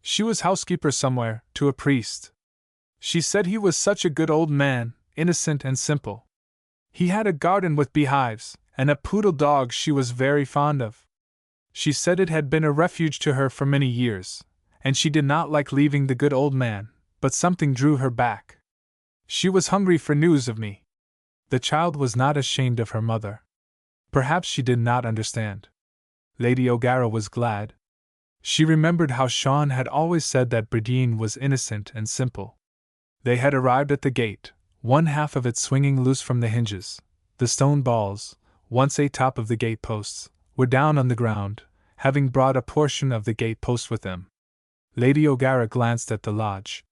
She was housekeeper somewhere, to a priest. She said he was such a good old man, innocent and simple. He had a garden with beehives, and a poodle dog she was very fond of. She said it had been a refuge to her for many years, and she did not like leaving the good old man, but something drew her back. She was hungry for news of me. The child was not ashamed of her mother. Perhaps she did not understand. Lady O'Gara was glad. She remembered how Sean had always said that Bradeen was innocent and simple. They had arrived at the gate, one half of it swinging loose from the hinges. The stone balls, once a top of the gate posts, were down on the ground, having brought a portion of the gate post with them. Lady O'Gara glanced at the lodge.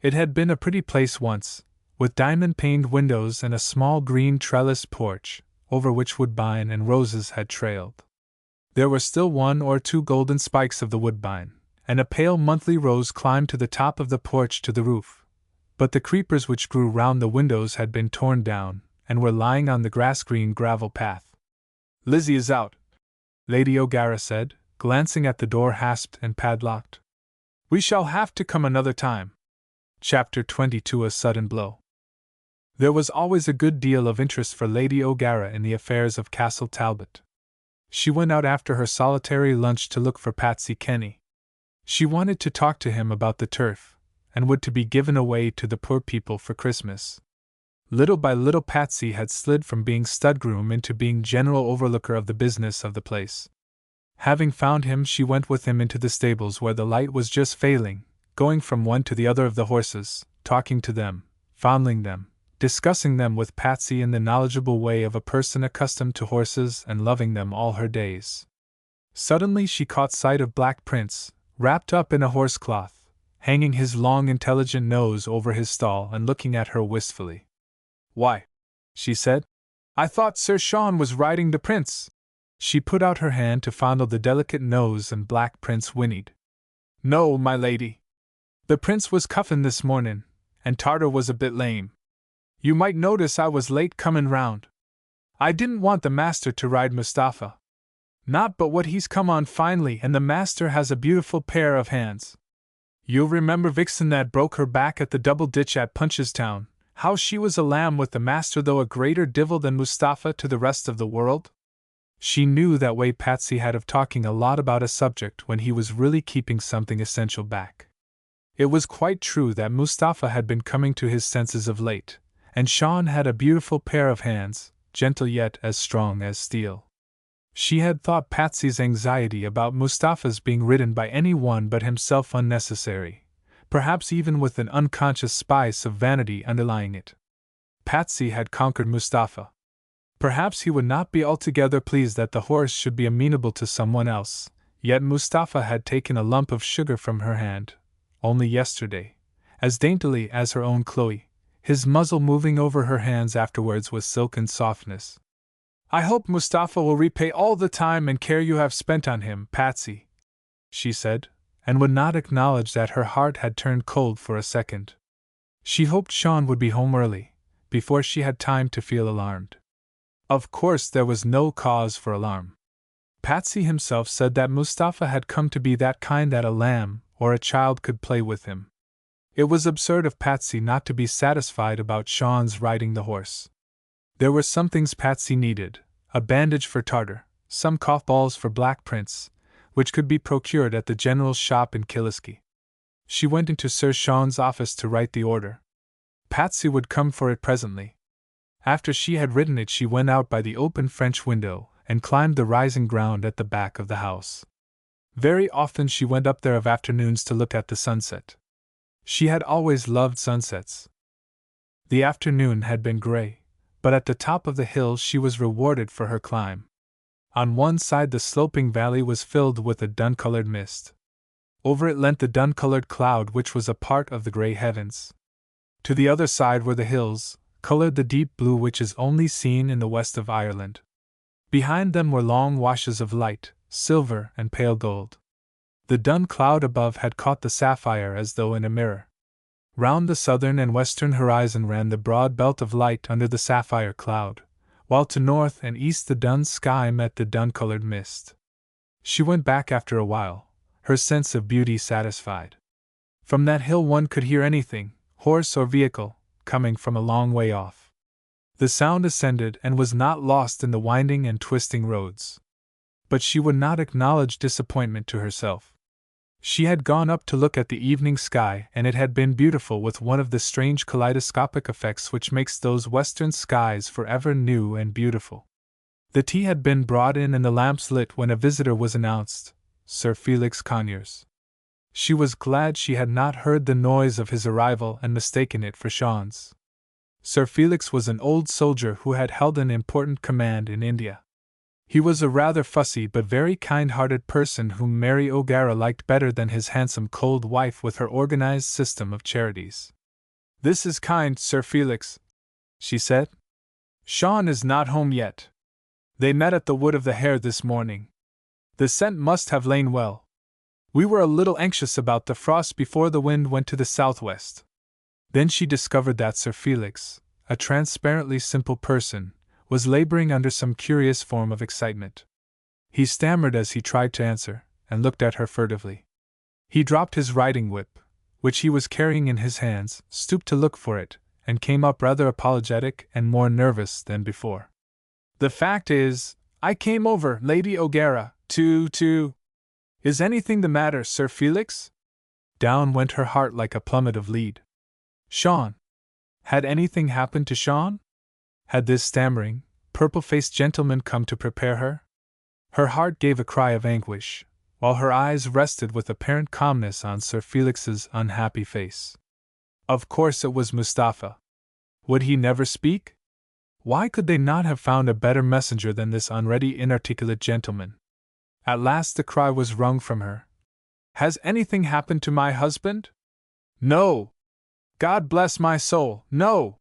It had been a pretty place once, with diamond-paned windows and a small green trellised porch, over which woodbine and roses had trailed. There were still 1 or 2 golden spikes of the woodbine, and a pale monthly rose climbed to the top of the porch to the roof. But the creepers which grew round the windows had been torn down, and were lying on the grass-green gravel path. Lizzie is out, Lady O'Gara said, glancing at the door hasped and padlocked. We shall have to come another time. Chapter 22 A Sudden Blow. There was always a good deal of interest for Lady O'Gara in the affairs of Castle Talbot. She went out after her solitary lunch to look for Patsy Kenny. She wanted to talk to him about the turf, and would to be given away to the poor people for Christmas. Little by little Patsy had slid from being stud-groom into being general overlooker of the business of the place. Having found him, she went with him into the stables where the light was just failing, going from one to the other of the horses, talking to them, fondling them, discussing them with Patsy in the knowledgeable way of a person accustomed to horses and loving them all her days. Suddenly she caught sight of Black Prince, wrapped up in a horsecloth, hanging his long intelligent nose over his stall and looking at her wistfully. Why, she said, I thought Sir Sean was riding the prince. She put out her hand to fondle the delicate nose and Black Prince whinnied. No, my lady. The prince was cuffin' this mornin', and Tartar was a bit lame. You might notice I was late comin' round. I didn't want the master to ride Mustafa. Not but what he's come on finely, and the master has a beautiful pair of hands. You'll remember Vixen that broke her back at the double ditch at Punchestown, how she was a lamb with the master though a greater divil than Mustafa to the rest of the world? She knew that way Patsy had of talking a lot about a subject when he was really keeping something essential back. It was quite true that Mustafa had been coming to his senses of late, and Sean had a beautiful pair of hands, gentle yet as strong as steel. She had thought Patsy's anxiety about Mustafa's being ridden by any one but himself unnecessary, perhaps even with an unconscious spice of vanity underlying it. Patsy had conquered Mustafa. Perhaps he would not be altogether pleased that the horse should be amenable to someone else, yet Mustafa had taken a lump of sugar from her hand, only yesterday, as daintily as her own Chloe, his muzzle moving over her hands afterwards with silken softness. I hope Mustafa will repay all the time and care you have spent on him, Patsy, she said, and would not acknowledge that her heart had turned cold for a second. She hoped Sean would be home early, before she had time to feel alarmed. Of course there was no cause for alarm. Patsy himself said that Mustafa had come to be that kind that a lamb or a child could play with him. It was absurd of Patsy not to be satisfied about Sean's riding the horse. There were some things Patsy needed, a bandage for tartar, some cough balls for Black Prince, which could be procured at the general's shop in Killisky. She went into Sir Sean's office to write the order. Patsy would come for it presently. After she had written it, she went out by the open French window and climbed the rising ground at the back of the house. Very often she went up there of afternoons to look at the sunset. She had always loved sunsets. The afternoon had been gray, but at the top of the hill she was rewarded for her climb. On one side the sloping valley was filled with a dun-colored mist. Over it leant the dun-colored cloud which was a part of the gray heavens. To the other side were the hills, colored the deep blue which is only seen in the west of Ireland. Behind them were long washes of light, silver and pale gold. The dun cloud above had caught the sapphire as though in a mirror. Round the southern and western horizon ran the broad belt of light under the sapphire cloud, while to north and east the dun sky met the dun-colored mist. She went back after a while, her sense of beauty satisfied. From that hill one could hear anything, horse or vehicle, coming from a long way off. The sound ascended and was not lost in the winding and twisting roads. But she would not acknowledge disappointment to herself. She had gone up to look at the evening sky, and it had been beautiful with one of the strange kaleidoscopic effects which makes those western skies forever new and beautiful. The tea had been brought in and the lamps lit when a visitor was announced, Sir Felix Conyers. She was glad she had not heard the noise of his arrival and mistaken it for Sean's. Sir Felix was an old soldier who had held an important command in India. He was a rather fussy but very kind-hearted person whom Mary O'Gara liked better than his handsome cold wife with her organized system of charities. "This is kind, Sir Felix," she said. "Sean is not home yet. They met at the Wood of the Hare this morning. The scent must have lain well. We were a little anxious about the frost before the wind went to the southwest." Then she discovered that Sir Felix, a transparently simple person, was laboring under some curious form of excitement. He stammered as he tried to answer, and looked at her furtively. He dropped his riding whip, which he was carrying in his hands, stooped to look for it, and came up rather apologetic and more nervous than before. "The fact is, I came over, Lady O'Gara, to... Is anything the matter, Sir Felix?" Down went her heart like a plummet of lead. Sean! Had anything happened to Sean? Had this stammering, purple-faced gentleman come to prepare her? Her heart gave a cry of anguish, while her eyes rested with apparent calmness on Sir Felix's unhappy face. Of course it was Mustafa. Would he never speak? Why could they not have found a better messenger than this unready, inarticulate gentleman? At last the cry was wrung from her. "Has anything happened to my husband?" "No! God bless my soul, no!"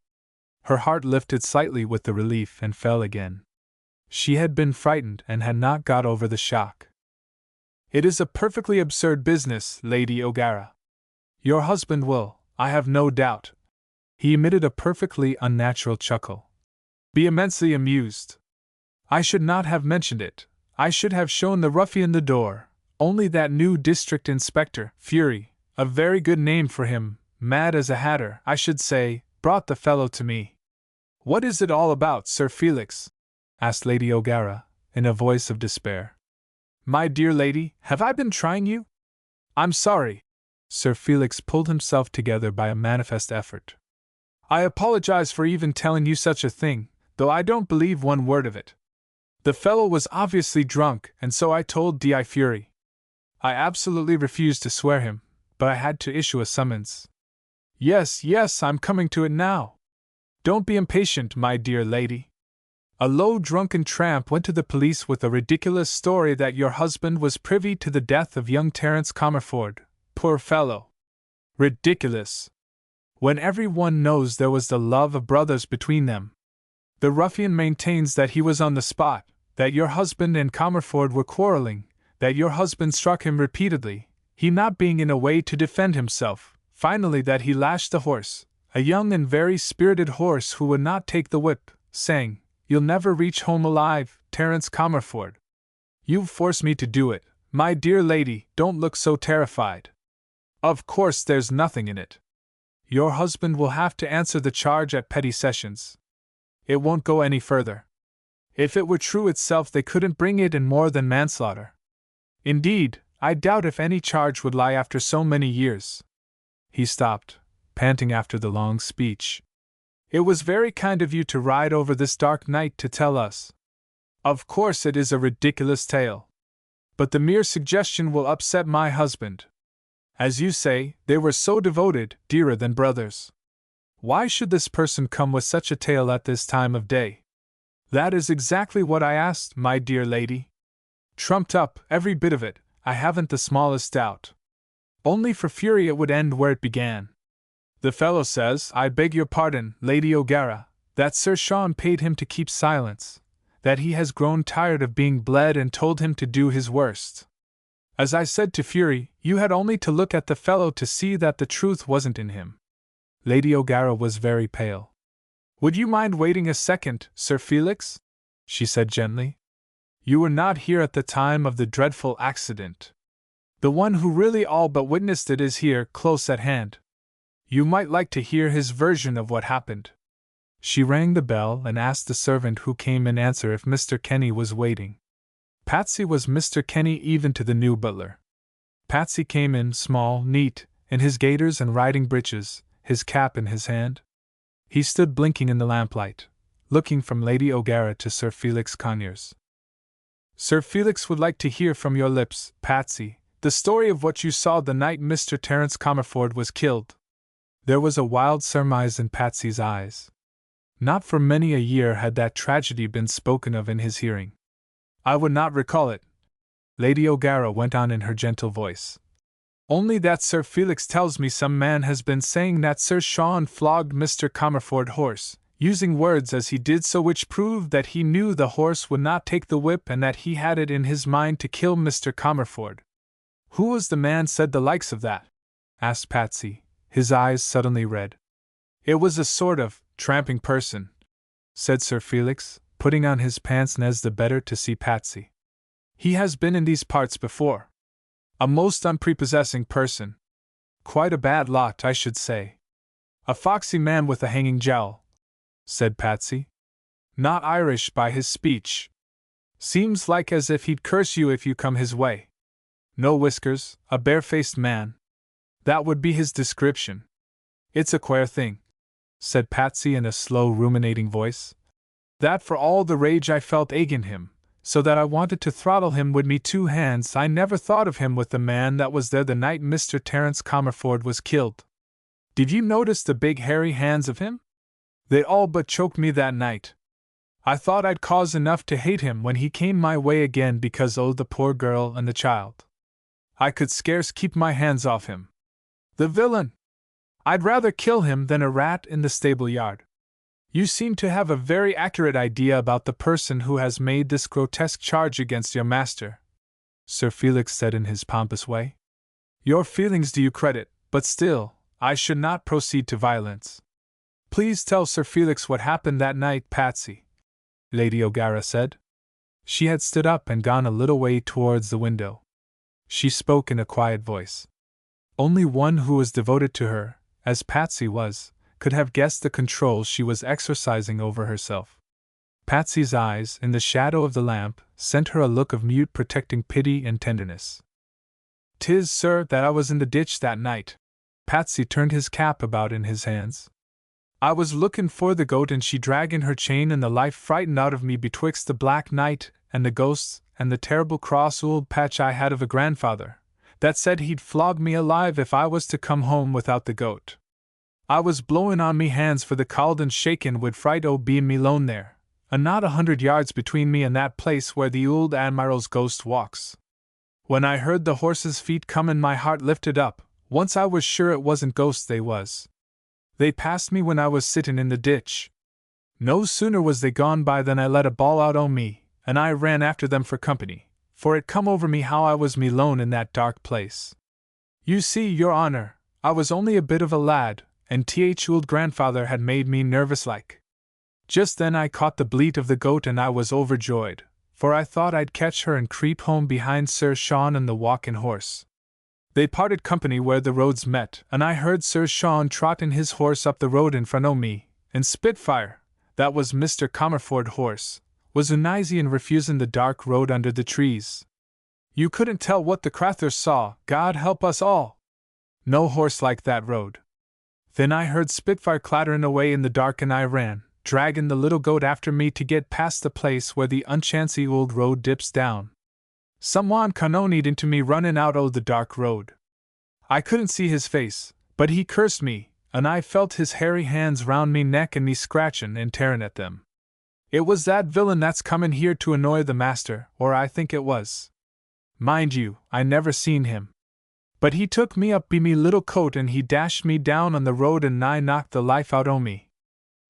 Her heart lifted slightly with the relief and fell again. She had been frightened and had not got over the shock. "It is a perfectly absurd business, Lady O'Gara. Your husband will, I have no doubt," he emitted a perfectly unnatural chuckle, "be immensely amused. I should not have mentioned it, I should have shown the ruffian the door, only that new district inspector, Fury, A very good name for him, mad as a hatter, I should say, brought the fellow to me. What is it all about, Sir Felix? Asked Lady O'Gara, in a voice of despair. My dear lady, have I been trying you? I'm sorry. Sir Felix pulled himself together by a manifest effort. I apologize for even telling you such a thing, though I don't believe one word of it. The fellow was obviously drunk, and so I told D.I. Fury. I absolutely refused to swear him, but I had to issue a summons. Yes, I'm coming to it now. Don't be impatient, my dear lady. A low drunken tramp went to the police with a ridiculous story that your husband was privy to the death of young Terence Comerford. Poor fellow. Ridiculous. When everyone knows there was the love of brothers between them. The ruffian maintains that he was on the spot, that your husband and Comerford were quarreling, that your husband struck him repeatedly, he not being in a way to defend himself, finally that he lashed the horse, a young and very spirited horse who would not take the whip, saying, You'll never reach home alive, Terence Comerford. You've forced me to do it, my dear lady, don't look so terrified. Of course there's nothing in it. Your husband will have to answer the charge at Petty Sessions. It won't go any further. If it were true itself they couldn't bring it in more than manslaughter. Indeed, I doubt if any charge would lie after so many years. He stopped, panting after the long speech. It was very kind of you to ride over this dark night to tell us. Of course it is a ridiculous tale. But the mere suggestion will upset my husband. As you say, they were so devoted, dearer than brothers. Why should this person come with such a tale at this time of day? That is exactly what I asked, my dear lady. Trumped up, every bit of it, I haven't the smallest doubt. Only for fury it would end where it began. The fellow says, I beg your pardon, Lady O'Gara, that Sir Sean paid him to keep silence, that he has grown tired of being bled and told him to do his worst. As I said to Fury, you had only to look at the fellow to see that the truth wasn't in him. Lady O'Gara was very pale. Would you mind waiting a second, Sir Felix? She said gently. You were not here at the time of the dreadful accident. The one who really all but witnessed it is here, close at hand. You might like to hear his version of what happened. She rang the bell and asked the servant who came in answer if Mr. Kenny was waiting. Patsy was Mr. Kenny even to the new butler. Patsy came in, small, neat, in his gaiters and riding breeches, his cap in his hand. He stood blinking in the lamplight, looking from Lady O'Gara to Sir Felix Conyers. Sir Felix would like to hear from your lips, Patsy, the story of what you saw the night Mr. Terence Comerford was killed. There was a wild surmise in Patsy's eyes. Not for many a year had that tragedy been spoken of in his hearing. I would not recall it, Lady O'Gara went on in her gentle voice. Only that Sir Felix tells me some man has been saying that Sir Sean flogged Mr. Comerford's horse, using words as he did so which proved that he knew the horse would not take the whip and that he had it in his mind to kill Mr. Comerford. Who was the man said the likes of that? Asked Patsy, his eyes suddenly red. It was a sort of tramping person, said Sir Felix, putting on his pince-nez the better to see Patsy. He has been in these parts before. A most unprepossessing person. Quite a bad lot, I should say. A foxy man with a hanging jowl, said Patsy. Not Irish by his speech. Seems like as if he'd curse you if you come his way. No whiskers, a bare-faced man. That would be his description. It's a queer thing, said Patsy in a slow, ruminating voice, that for all the rage I felt agin him, so that I wanted to throttle him with me 2 hands, I never thought of him with the man that was there the night Mr. Terence Comerford was killed. Did you notice the big hairy hands of him? They all but choked me that night. I thought I'd cause enough to hate him when he came my way again because oh, the poor girl and the child. I could scarce keep my hands off him. The villain! I'd rather kill him than a rat in the stable yard. You seem to have a very accurate idea about the person who has made this grotesque charge against your master, Sir Felix said in his pompous way. Your feelings do you credit, but still, I should not proceed to violence. Please tell Sir Felix what happened that night, Patsy, Lady O'Gara said. She had stood up and gone a little way towards the window. She spoke in a quiet voice. Only one who was devoted to her, as Patsy was, could have guessed the control she was exercising over herself. Patsy's eyes, in the shadow of the lamp, sent her a look of mute protecting pity and tenderness. "'Tis, sir, that I was in the ditch that night." Patsy turned his cap about in his hands. "I was lookin' for the goat and she draggin' her chain and the life frightened out of me betwixt the black night and the ghosts and the terrible cross old patch I had of a grandfather, that said he'd flog me alive if I was to come home without the goat. I was blowin' on me hands for the cauld and shakin' wid fright o' bein' me lone there, and not 100 yards between me and that place where the old Admiral's ghost walks. When I heard the horses' feet comin' my heart lifted up. Once I was sure it wasn't ghosts they was. They passed me when I was sittin' in the ditch. No sooner was they gone by than I let a bawl out o' me, and I ran after them for company, for it come over me how I was me lone in that dark place. You see, your honor, I was only a bit of a lad, and old grandfather had made me nervous like. Just then I caught the bleat of the goat and I was overjoyed, for I thought I'd catch her and creep home behind Sir Sean and the walkin' horse. They parted company where the roads met, and I heard Sir Sean trottin' his horse up the road in front o' me, and Spitfire, that was Mr. Comerford's horse, was uneasy and refusin' the dark road under the trees. You couldn't tell what the crathurs saw, God help us all! No horse like that road. Then I heard Spitfire clatterin' away in the dark and I ran, draggin' the little goat after me to get past the place where the unchancy old road dips down. Someone cannonied into me runnin' out o' the dark road. I couldn't see his face, but he cursed me, and I felt his hairy hands round me neck and me scratchin' and tearin' at them. It was that villain that's comin' here to annoy the master, or I think it was. Mind you, I never seen him. But he took me up be me little coat and he dashed me down on the road and nigh knocked the life out o' me.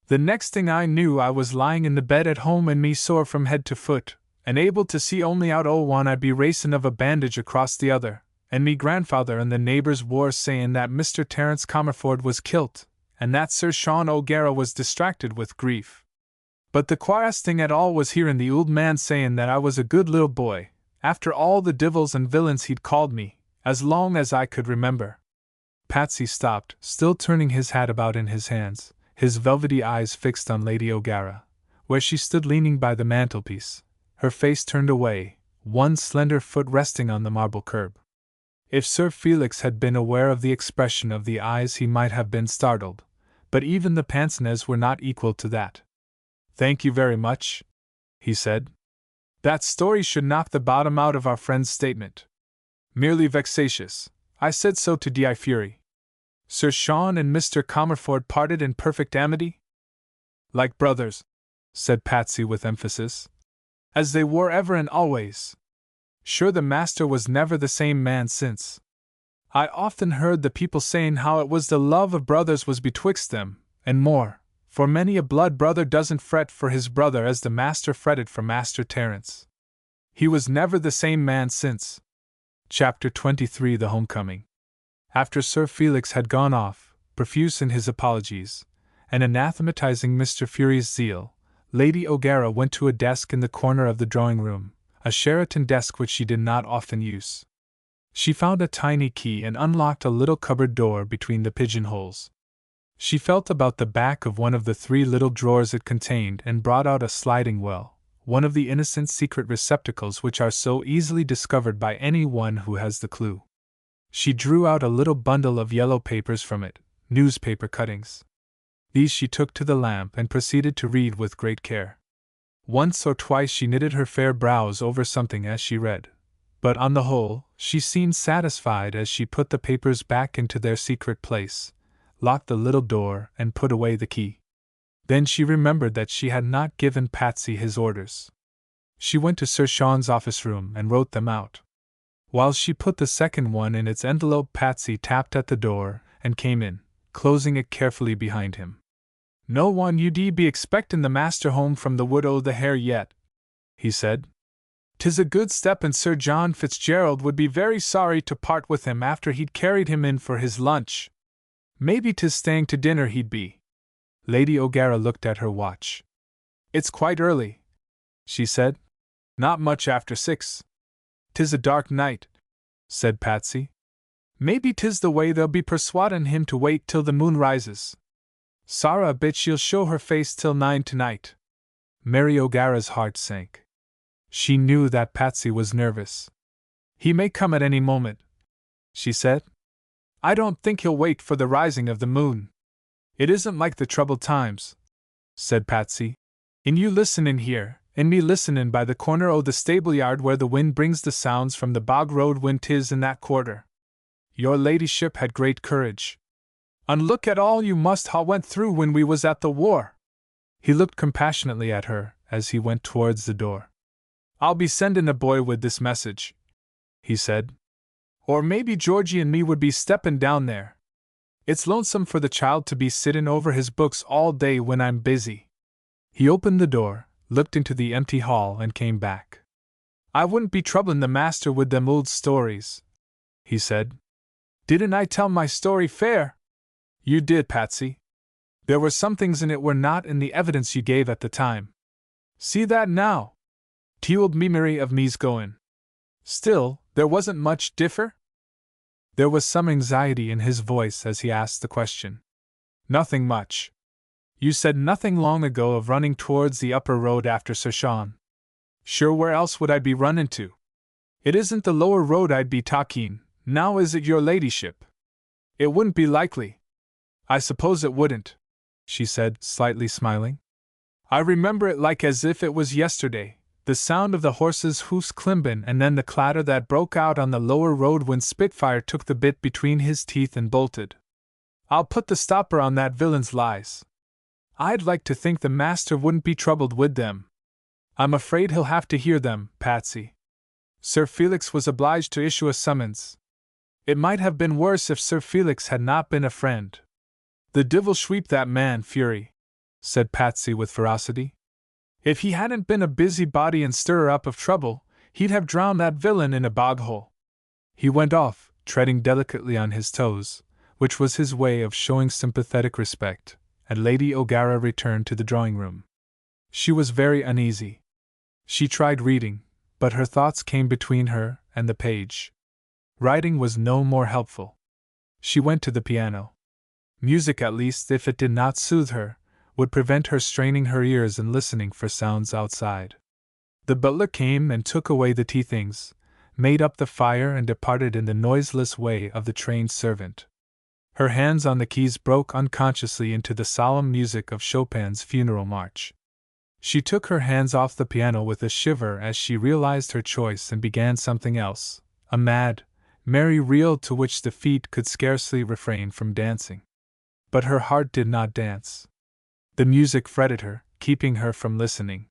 The next thing I knew I was lying in the bed at home and me sore from head to foot, and able to see only out o' one eye be racin' of a bandage across the other, and me grandfather and the neighbors war sayin' that Mr. Terence Comerford was kilt, and that Sir Sean O'Gara was distracted with grief. But the quietest thing at all was hearin' the old man sayin' that I was a good little boy, after all the divils and villains he'd called me, as long as I could remember." Patsy stopped, still turning his hat about in his hands, his velvety eyes fixed on Lady O'Gara, where she stood leaning by the mantelpiece, her face turned away, one slender foot resting on the marble curb. If Sir Felix had been aware of the expression of the eyes he might have been startled, but even the pince-nez were not equal to that. "Thank you very much," he said. "That story should knock the bottom out of our friend's statement. Merely vexatious. I said so to Di Fury. Sir Sean and Mr. Comerford parted in perfect amity?" "Like brothers," said Patsy with emphasis. "As they were ever and always. Sure the master was never the same man since. I often heard the people sayin' how it was the love of brothers was betwixt them, and more, for many a blood brother doesn't fret for his brother as the master fretted for Master Terence. He was never the same man since." Chapter 23 The Homecoming. After Sir Felix had gone off, profuse in his apologies, and anathematizing Mr. Fury's zeal, Lady O'Gara went to a desk in the corner of the drawing-room, a Sheraton desk which she did not often use. She found a tiny key and unlocked a little cupboard door between the pigeonholes. She felt about the back of one of the 3 little drawers it contained and brought out a sliding well, one of the innocent secret receptacles which are so easily discovered by any one who has the clue. She drew out a little bundle of yellow papers from it, newspaper cuttings. These she took to the lamp and proceeded to read with great care. Once or twice she knitted her fair brows over something as she read, but on the whole, she seemed satisfied as she put the papers back into their secret place, locked the little door, and put away the key. Then she remembered that she had not given Patsy his orders. She went to Sir Sean's office room and wrote them out. While she put the second one in its envelope, Patsy tapped at the door and came in, closing it carefully behind him. "No one ud be expectin' the master home from the Wood o' the Hare yet," he said. "'Tis a good step, and Sir John Fitzgerald would be very sorry to part with him after he'd carried him in for his lunch. Maybe 'tis staying to dinner he'd be." Lady O'Gara looked at her watch. "It's quite early," she said. "Not much after 6. 'Tis a dark night," said Patsy. Maybe 'tis the way they'll be persuadin' him to wait till the moon rises. Sarah a bit she'll show her face till 9 tonight. Mary O'Gara's heart sank. She knew that Patsy was nervous. He may come at any moment, she said. I don't think he'll wait for the rising of the moon. It isn't like the troubled times, said Patsy. In you listenin' here, and me listenin' by the corner o' the stable yard where the wind brings the sounds from the bog road when 'tis in that quarter. Your ladyship had great courage. And look at all you must ha' went through when we was at the war. He looked compassionately at her as he went towards the door. I'll be sendin' a boy with this message, he said. Or maybe Georgie and me would be steppin' down there. It's lonesome for the child to be sittin' over his books all day when I'm busy. He opened the door, looked into the empty hall, and came back. I wouldn't be troublin' the master with them old stories, he said. Didn't I tell my story fair? You did, Patsy. There were some things in it were not in the evidence you gave at the time. See that now? T'old memory of me's goin'. Still, there wasn't much differ? There was some anxiety in his voice as he asked the question. Nothing much. You said nothing long ago of running towards the upper road after Sir Sean. Sure, where else would I be runnin' to? It isn't the lower road I'd be talking, now is it, your ladyship? It wouldn't be likely. I suppose it wouldn't, she said, slightly smiling. I remember it like as if it was yesterday, the sound of the horse's hoofs climbin' and then the clatter that broke out on the lower road when Spitfire took the bit between his teeth and bolted. I'll put the stopper on that villain's lies. I'd like to think the master wouldn't be troubled with them. I'm afraid he'll have to hear them, Patsy. Sir Felix was obliged to issue a summons. It might have been worse if Sir Felix had not been a friend. The divil sweep that man, Fury, said Patsy with ferocity. If he hadn't been a busybody and stirrer-up of trouble, he'd have drowned that villain in a bog-hole. He went off, treading delicately on his toes, which was his way of showing sympathetic respect, and Lady O'Gara returned to the drawing-room. She was very uneasy. She tried reading, but her thoughts came between her and the page. Writing was no more helpful. She went to the piano. Music, at least if it did not soothe her, would prevent her straining her ears and listening for sounds outside. The butler came and took away the tea things, made up the fire, and departed in the noiseless way of the trained servant. Her hands on the keys broke unconsciously into the solemn music of Chopin's Funeral March. She took her hands off the piano with a shiver as she realized her choice and began something else, a mad, merry reel to which the feet could scarcely refrain from dancing. But her heart did not dance. The music fretted her, keeping her from listening.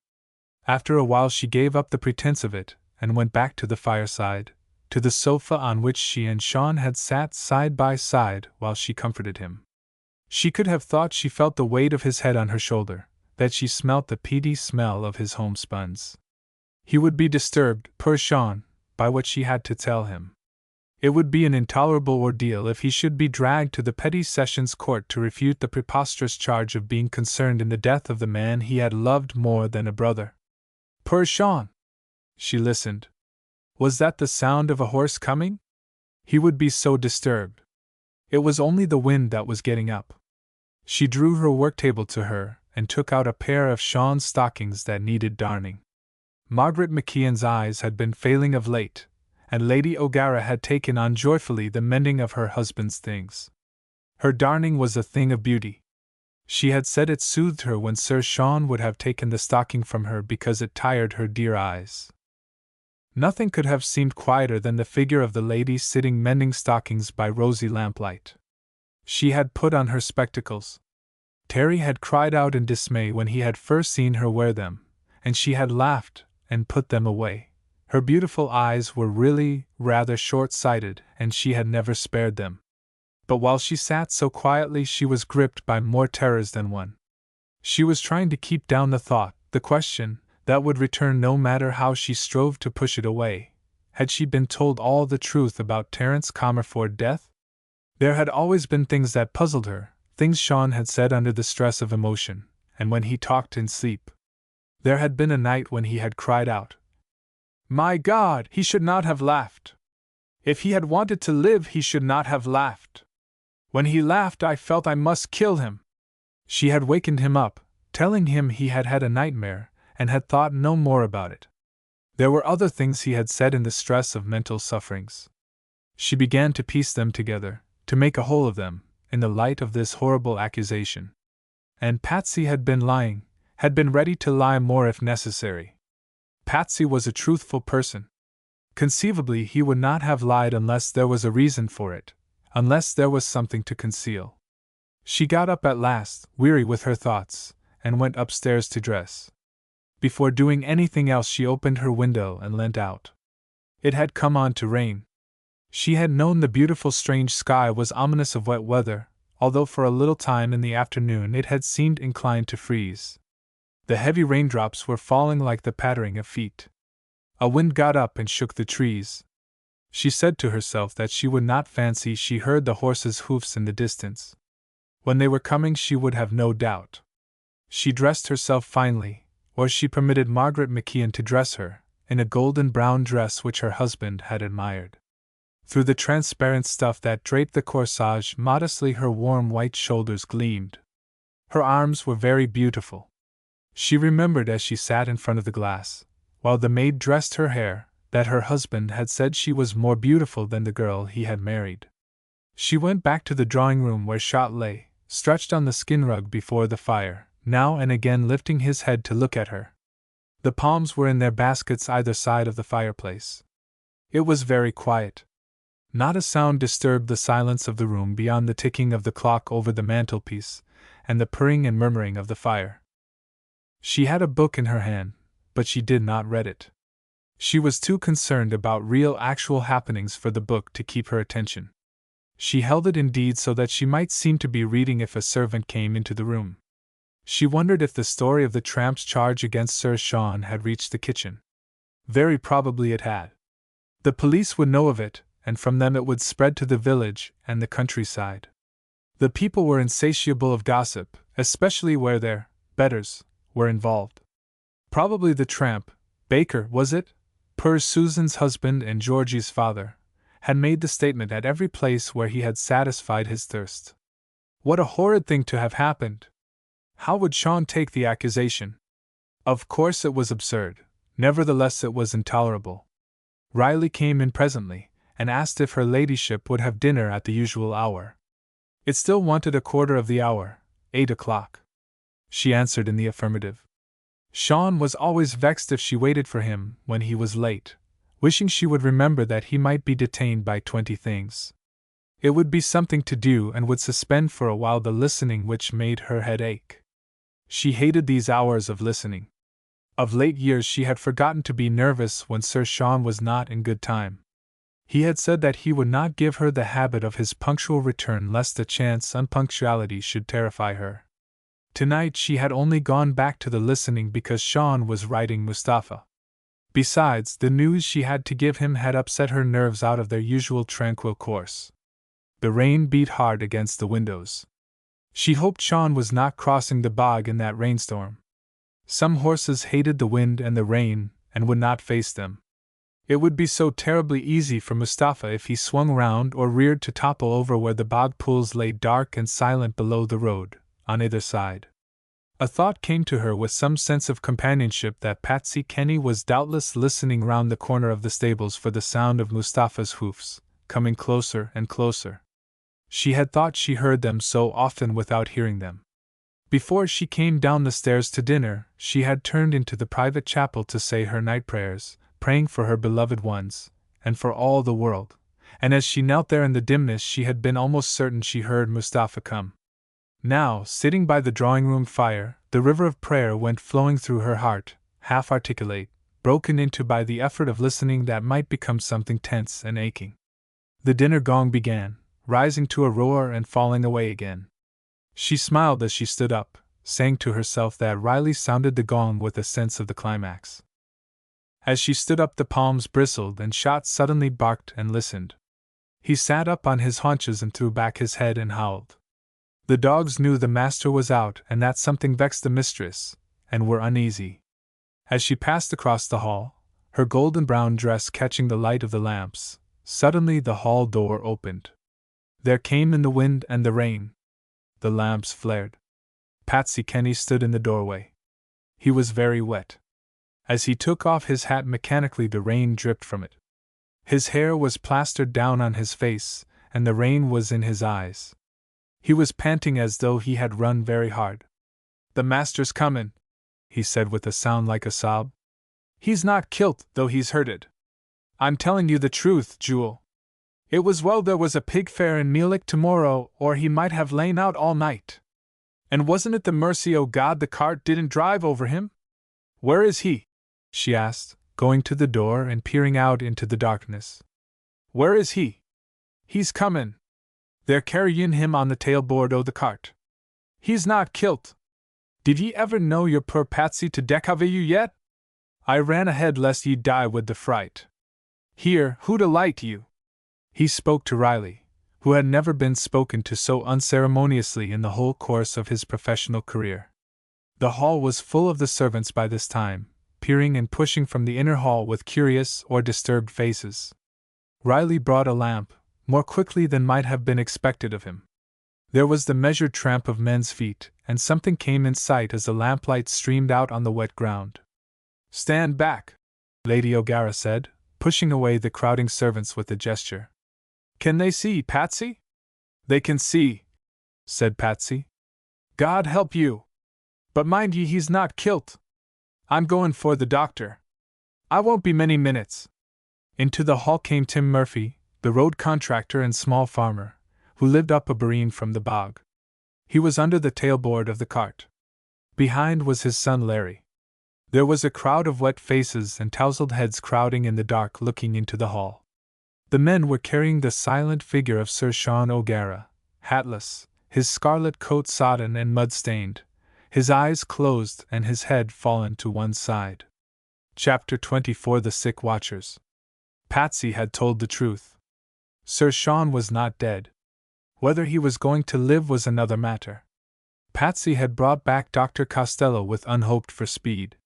After a while she gave up the pretense of it, and went back to the fireside, to the sofa on which she and Sean had sat side by side while she comforted him. She could have thought she felt the weight of his head on her shoulder, that she smelt the peaty smell of his homespuns. He would be disturbed, poor Sean, by what she had to tell him. It would be an intolerable ordeal if he should be dragged to the Petty Sessions Court to refute the preposterous charge of being concerned in the death of the man he had loved more than a brother. Poor Sean! She listened. Was that the sound of a horse coming? He would be so disturbed. It was only the wind that was getting up. She drew her work-table to her and took out a pair of Sean's stockings that needed darning. Margaret McKeon's eyes had been failing of late, and Lady O'Gara had taken on joyfully the mending of her husband's things. Her darning was a thing of beauty. She had said it soothed her when Sir Sean would have taken the stocking from her because it tired her dear eyes. Nothing could have seemed quieter than the figure of the lady sitting mending stockings by rosy lamplight. She had put on her spectacles. Terry had cried out in dismay when he had first seen her wear them, and she had laughed and put them away. Her beautiful eyes were really rather short-sighted, and she had never spared them. But while she sat so quietly, she was gripped by more terrors than one. She was trying to keep down the thought, the question, that would return no matter how she strove to push it away. Had she been told all the truth about Terence Comerford's death? There had always been things that puzzled her, things Sean had said under the stress of emotion, and when he talked in sleep. There had been a night when he had cried out, "My God, he should not have laughed!" If he had wanted to live, he should not have laughed. When he laughed, I felt I must kill him. She had wakened him up, telling him he had had a nightmare, and had thought no more about it. There were other things he had said in the stress of mental sufferings. She began to piece them together, to make a whole of them, in the light of this horrible accusation. And Patsy had been lying, had been ready to lie more if necessary. Patsy was a truthful person. Conceivably, he would not have lied unless there was a reason for it, unless there was something to conceal. She got up at last, weary with her thoughts, and went upstairs to dress. Before doing anything else, she opened her window and leant out. It had come on to rain. She had known the beautiful strange sky was ominous of wet weather, although for a little time in the afternoon it had seemed inclined to freeze. The heavy raindrops were falling like the pattering of feet. A wind got up and shook the trees. She said to herself that she would not fancy she heard the horses' hoofs in the distance. When they were coming, she would have no doubt. She dressed herself finely, or she permitted Margaret McKeon to dress her, in a golden brown dress which her husband had admired. Through the transparent stuff that draped the corsage modestly, her warm white shoulders gleamed. Her arms were very beautiful. She remembered as she sat in front of the glass, while the maid dressed her hair, that her husband had said she was more beautiful than the girl he had married. She went back to the drawing-room where Schott lay, stretched on the skin rug before the fire, now and again lifting his head to look at her. The palms were in their baskets either side of the fireplace. It was very quiet. Not a sound disturbed the silence of the room beyond the ticking of the clock over the mantelpiece, and the purring and murmuring of the fire. She had a book in her hand, but she did not read it. She was too concerned about real actual happenings for the book to keep her attention. She held it indeed so that she might seem to be reading if a servant came into the room. She wondered if the story of the tramp's charge against Sir Sean had reached the kitchen. Very probably it had. The police would know of it, and from them it would spread to the village and the countryside. The people were insatiable of gossip, especially where their betters were involved. Probably the tramp, Baker, was it? Poor Susan's husband and Georgie's father, had made the statement at every place where he had satisfied his thirst. What a horrid thing to have happened! How would Sean take the accusation? Of course it was absurd, nevertheless it was intolerable. Riley came in presently, and asked if her ladyship would have dinner at the usual hour. It still wanted a quarter of the hour, 8 o'clock. She answered in the affirmative. Sean was always vexed if she waited for him when he was late, wishing she would remember that he might be detained by 20 things. It would be something to do and would suspend for a while the listening which made her head ache. She hated these hours of listening. Of late years she had forgotten to be nervous when Sir Sean was not in good time. He had said that he would not give her the habit of his punctual return lest the chance unpunctuality should terrify her. Tonight she had only gone back to the listening because Sean was writing Mustafa. Besides, the news she had to give him had upset her nerves out of their usual tranquil course. The rain beat hard against the windows. She hoped Sean was not crossing the bog in that rainstorm. Some horses hated the wind and the rain, and would not face them. It would be so terribly easy for Mustafa if he swung round or reared to topple over where the bog pools lay dark and silent below the road, on either side. A thought came to her with some sense of companionship that Patsy Kenny was doubtless listening round the corner of the stables for the sound of Mustafa's hoofs, coming closer and closer. She had thought she heard them so often without hearing them. Before she came down the stairs to dinner, she had turned into the private chapel to say her night prayers, praying for her beloved ones, and for all the world, and as she knelt there in the dimness she had been almost certain she heard Mustafa come. Now, sitting by the drawing-room fire, the river of prayer went flowing through her heart, half articulate, broken into by the effort of listening that might become something tense and aching. The dinner gong began, rising to a roar and falling away again. She smiled as she stood up, saying to herself that Riley sounded the gong with a sense of the climax. As she stood up the palms bristled and Schott suddenly barked and listened. He sat up on his haunches and threw back his head and howled. The dogs knew the master was out and that something vexed the mistress, and were uneasy. As she passed across the hall, her golden brown dress catching the light of the lamps, Suddenly the hall door opened. There came in the wind and the rain. The lamps flared. Patsy Kenny stood in the doorway. He was very wet. As he took off his hat mechanically, the rain dripped from it. His hair was plastered down on his face, and the rain was in his eyes. He was panting as though he had run very hard. "The master's comin'," he said with a sound like a sob. "He's not kilt, though he's hurted. I'm telling you the truth, Jewel. It was well there was a pig fair in Meelick tomorrow, or he might have lain out all night. And wasn't it the mercy o' God the cart didn't drive over him? Where is he?" she asked, going to the door and peering out into the darkness. "Where is he?" "He's comin'. They're carryin' him on the tailboard o' the cart. He's not kilt. Did ye ever know your poor Patsy to deck you yet? I ran ahead lest ye die with the fright. Here, who'd alight you?" He spoke to Riley, who had never been spoken to so unceremoniously in the whole course of his professional career. The hall was full of the servants by this time, peering and pushing from the inner hall with curious or disturbed faces. Riley brought a lamp, more quickly than might have been expected of him. There was the measured tramp of men's feet, and something came in sight as the lamplight streamed out on the wet ground. "Stand back," Lady O'Gara said, pushing away the crowding servants with a gesture. "Can they see, Patsy?" "They can see," said Patsy. "God help you! But mind ye, he's not kilt. I'm goin' for the doctor. I won't be many minutes." Into the hall came Tim Murphy, the road contractor and small farmer, who lived up a boreen from the bog. He was under the tailboard of the cart. Behind was his son Larry. There was a crowd of wet faces and tousled heads crowding in the dark looking into the hall. The men were carrying the silent figure of Sir Sean O'Gara, hatless, his scarlet coat sodden and mud-stained, his eyes closed and his head fallen to one side. Chapter 24: The Sick Watchers. Patsy had told the truth. Sir Sean was not dead. Whether he was going to live was another matter. Patsy had brought back Dr. Costello with unhoped-for speed.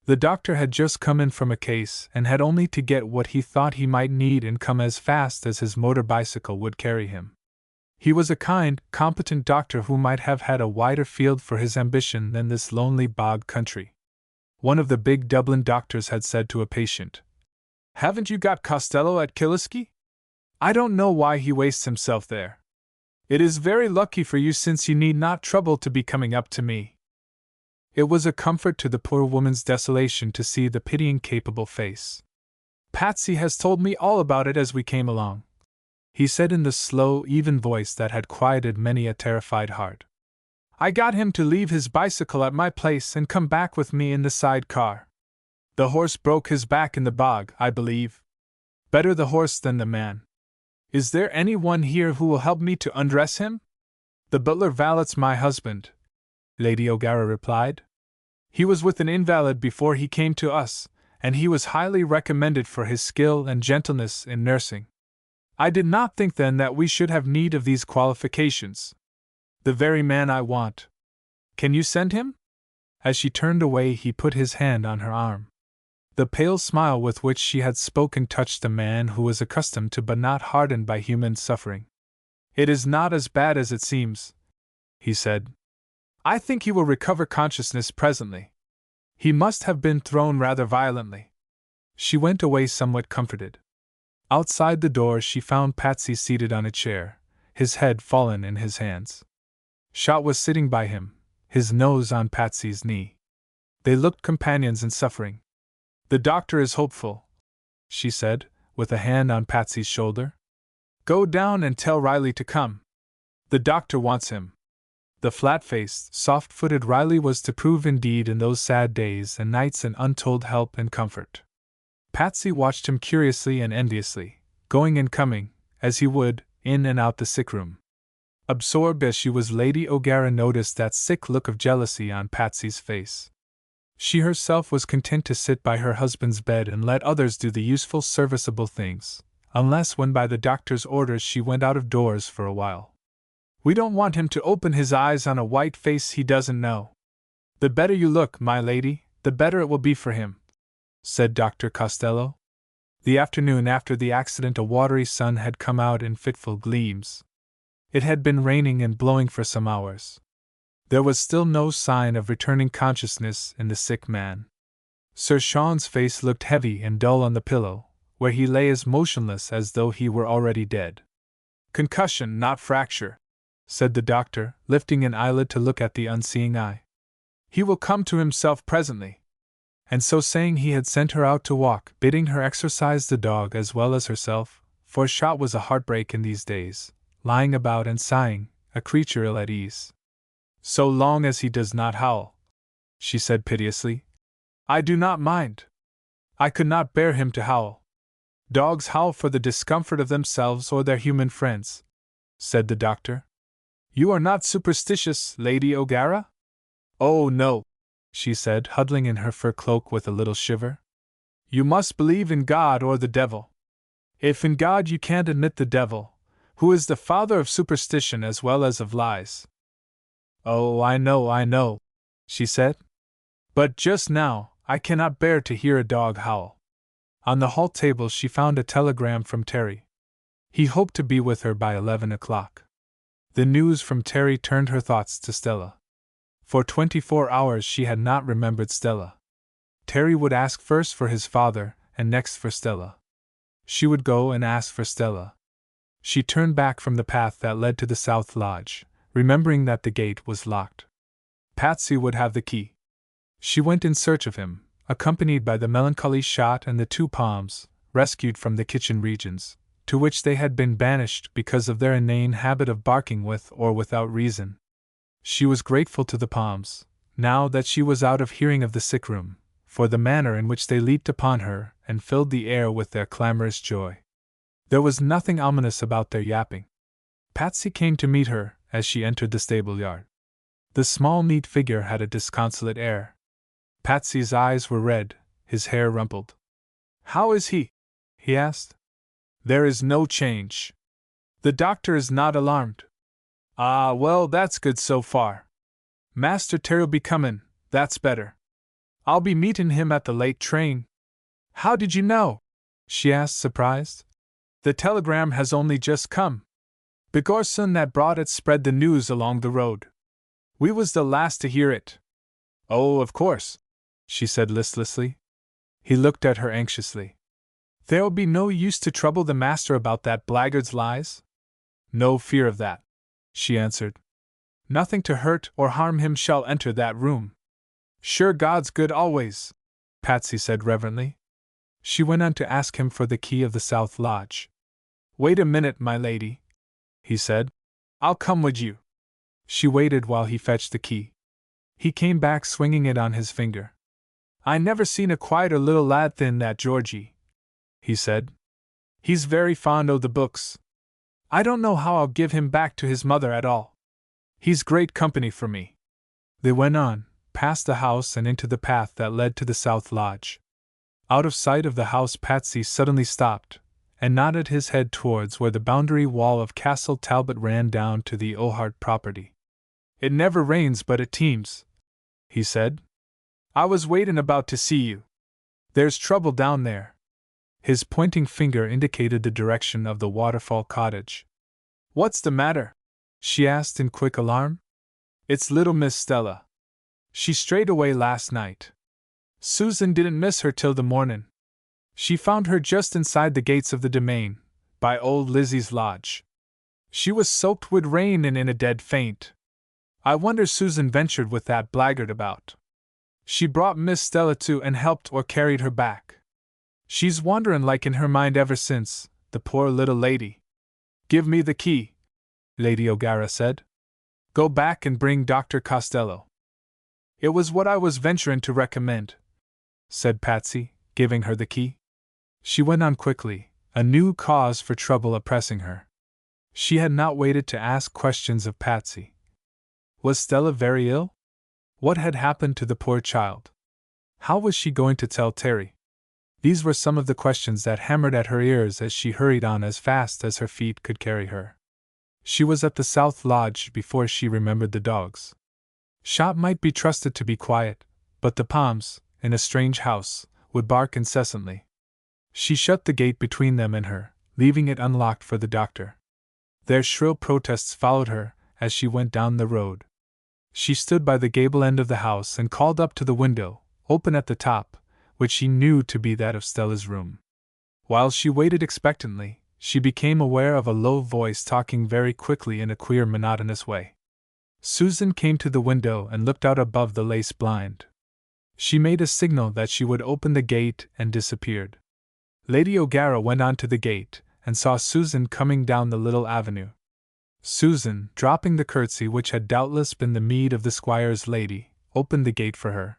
The doctor had just come in from a case and had only to get what he thought he might need and come as fast as his motor bicycle would carry him. He was a kind, competent doctor who might have had a wider field for his ambition than this lonely bog country. One of the big Dublin doctors had said to a patient, "Haven't you got Costello at Killisky? I don't know why he wastes himself there. It is very lucky for you, since you need not trouble to be coming up to me." It was a comfort to the poor woman's desolation to see the pitying, capable face. "Patsy has told me all about it as we came along," he said in the slow, even voice that had quieted many a terrified heart. "I got him to leave his bicycle at my place and come back with me in the side car. The horse broke his back in the bog, I believe. Better the horse than the man. Is there any one here who will help me to undress him?" "The butler valets my husband," Lady O'Gara replied. "He was with an invalid before he came to us, and he was highly recommended for his skill and gentleness in nursing. I did not think then that we should have need of these qualifications. The very man I want. Can you send him?" As she turned away, he put his hand on her arm. The pale smile with which she had spoken touched a man who was accustomed to but not hardened by human suffering. "It is not as bad as it seems," he said. "I think he will recover consciousness presently. He must have been thrown rather violently." She went away somewhat comforted. Outside the door she found Patsy seated on a chair, his head fallen in his hands. Shot was sitting by him, his nose on Patsy's knee. They looked companions in suffering. "The doctor is hopeful," she said, with a hand on Patsy's shoulder. "Go down and tell Riley to come. The doctor wants him." The flat-faced, soft-footed Riley was to prove indeed in those sad days and nights an untold help and comfort. Patsy watched him curiously and enviously, going and coming, as he would, in and out the sick-room. Absorbed as she was, Lady O'Gara noticed that sick look of jealousy on Patsy's face. She herself was content to sit by her husband's bed and let others do the useful, serviceable things, unless when by the doctor's orders she went out of doors for a while. "We don't want him to open his eyes on a white face he doesn't know. The better you look, my lady, the better it will be for him," said Dr. Costello. The afternoon after the accident, a watery sun had come out in fitful gleams. It had been raining and blowing for some hours. There was still no sign of returning consciousness in the sick man. Sir Sean's face looked heavy and dull on the pillow, where he lay as motionless as though he were already dead. "Concussion, not fracture," said the doctor, lifting an eyelid to look at the unseeing eye. "He will come to himself presently." And so saying, he had sent her out to walk, bidding her exercise the dog as well as herself, for a shot was a heartbreak in these days, lying about and sighing, a creature ill at ease. "So long as he does not howl," she said piteously. "I do not mind. I could not bear him to howl." "Dogs howl for the discomfort of themselves or their human friends," said the doctor. "You are not superstitious, Lady O'Gara?" "Oh, no," she said, huddling in her fur cloak with a little shiver. "You must believe in God or the devil. If in God you can't admit the devil, who is the father of superstition as well as of lies." "Oh, I know," she said. "But just now, I cannot bear to hear a dog howl." On the hall table she found a telegram from Terry. He hoped to be with her by 11 o'clock. The news from Terry turned her thoughts to Stella. For 24 hours she had not remembered Stella. Terry would ask first for his father, and next for Stella. She would go and ask for Stella. She turned back from the path that led to the South Lodge, remembering that the gate was locked. Patsy would have the key. She went in search of him, accompanied by the melancholy Shot and the two Palms, rescued from the kitchen regions, to which they had been banished because of their inane habit of barking with or without reason. She was grateful to the Palms, now that she was out of hearing of the sick room, for the manner in which they leaped upon her and filled the air with their clamorous joy. There was nothing ominous about their yapping. Patsy came to meet her as she entered the stable yard. The small, neat figure had a disconsolate air. Patsy's eyes were red, his hair rumpled. "How is he?" he asked. "There is no change. The doctor is not alarmed." "Ah, well, that's good so far. Master Terry'll be comin', that's better. I'll be meetin' him at the late train." "How did you know?" she asked, surprised. "The telegram has only just come. Begorson that brought it spread the news along the road. We was the last to hear it." "Oh, of course," she said listlessly. He looked at her anxiously. "There'll be no use to trouble the master about that blackguard's lies?" "No fear of that," she answered. "Nothing to hurt or harm him shall enter that room." "Sure God's good always," Patsy said reverently. She went on to ask him for the key of the South Lodge. "Wait a minute, my lady," he said. "I'll come with you." She waited while he fetched the key. He came back swinging it on his finger. "I never seen a quieter little lad than that Georgie," he said. "He's very fond o' the books. I don't know how I'll give him back to his mother at all. He's great company for me." They went on, past the house and into the path that led to the South Lodge. Out of sight of the house, Patsy suddenly stopped, and nodded his head towards where the boundary wall of Castle Talbot ran down to the O'Hart property. "It never rains but it teems," he said. "I was waitin' about to see you. There's trouble down there." His pointing finger indicated the direction of the Waterfall cottage. "What's the matter?" she asked in quick alarm. "It's little Miss Stella. She strayed away last night. Susan didn't miss her till the mornin'. She found her just inside the gates of the domain, by old Lizzie's lodge. She was soaked with rain and in a dead faint. I wonder Susan ventured with that blackguard about. She brought Miss Stella to and helped or carried her back. She's wanderin' like in her mind ever since, the poor little lady." "Give me the key," Lady O'Gara said. "Go back and bring Dr. Costello." "It was what I was venturin' to recommend," said Patsy, giving her the key. She went on quickly, a new cause for trouble oppressing her. She had not waited to ask questions of Patsy. Was Stella very ill? What had happened to the poor child? How was she going to tell Terry? These were some of the questions that hammered at her ears as she hurried on as fast as her feet could carry her. She was at the South Lodge before she remembered the dogs. Shot might be trusted to be quiet, but the Palms, in a strange house, would bark incessantly. She shut the gate between them and her, leaving it unlocked for the doctor. Their shrill protests followed her as she went down the road. She stood by the gable end of the house and called up to the window, open at the top, which she knew to be that of Stella's room. While she waited expectantly, she became aware of a low voice talking very quickly in a queer, monotonous way. Susan came to the window and looked out above the lace blind. She made a signal that she would open the gate and disappeared. Lady O'Gara went on to the gate and saw Susan coming down the little avenue. Susan, dropping the curtsy which had doubtless been the meed of the squire's lady, opened the gate for her.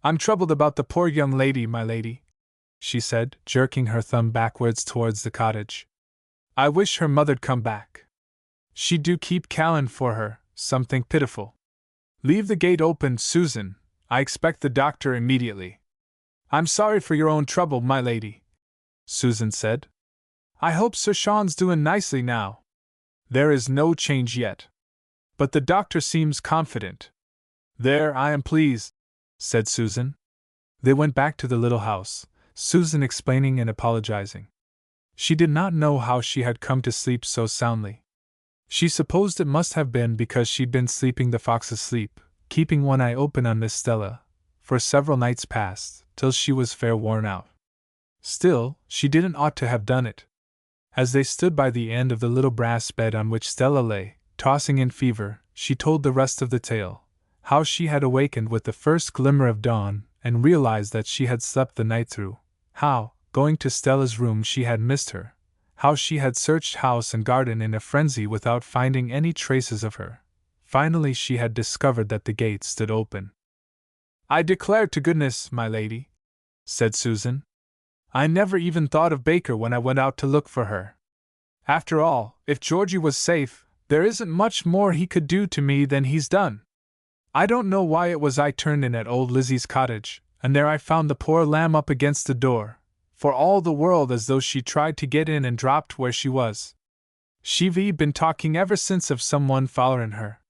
"I'm troubled about the poor young lady, my lady," she said, jerking her thumb backwards towards the cottage. "I wish her mother'd come back. She do keep callin' for her, something pitiful. Leave the gate open, Susan. I expect the doctor immediately." "I'm sorry for your own trouble, my lady," Susan said. "I hope Sir Sean's doin' nicely now." "There is no change yet. But the doctor seems confident." "There, I am pleased," said Susan. They went back to the little house, Susan explaining and apologizing. She did not know how she had come to sleep so soundly. She supposed it must have been because she'd been sleeping the fox's sleep, keeping one eye open on Miss Stella, for several nights past, till she was fair worn out. Still, she didn't ought to have done it. As they stood by the end of the little brass bed on which Stella lay, tossing in fever, she told the rest of the tale, how she had awakened with the first glimmer of dawn and realized that she had slept the night through, how, going to Stella's room, she had missed her, how she had searched house and garden in a frenzy without finding any traces of her. Finally, she had discovered that the gate stood open. "I declare to goodness, my lady," said Susan, "I never even thought of Baker when I went out to look for her. After all, if Georgie was safe, there isn't much more he could do to me than he's done. I don't know why it was I turned in at old Lizzie's cottage, and there I found the poor lamb up against the door, for all the world as though she tried to get in and dropped where she was. She've been talking ever since of someone follerin' her.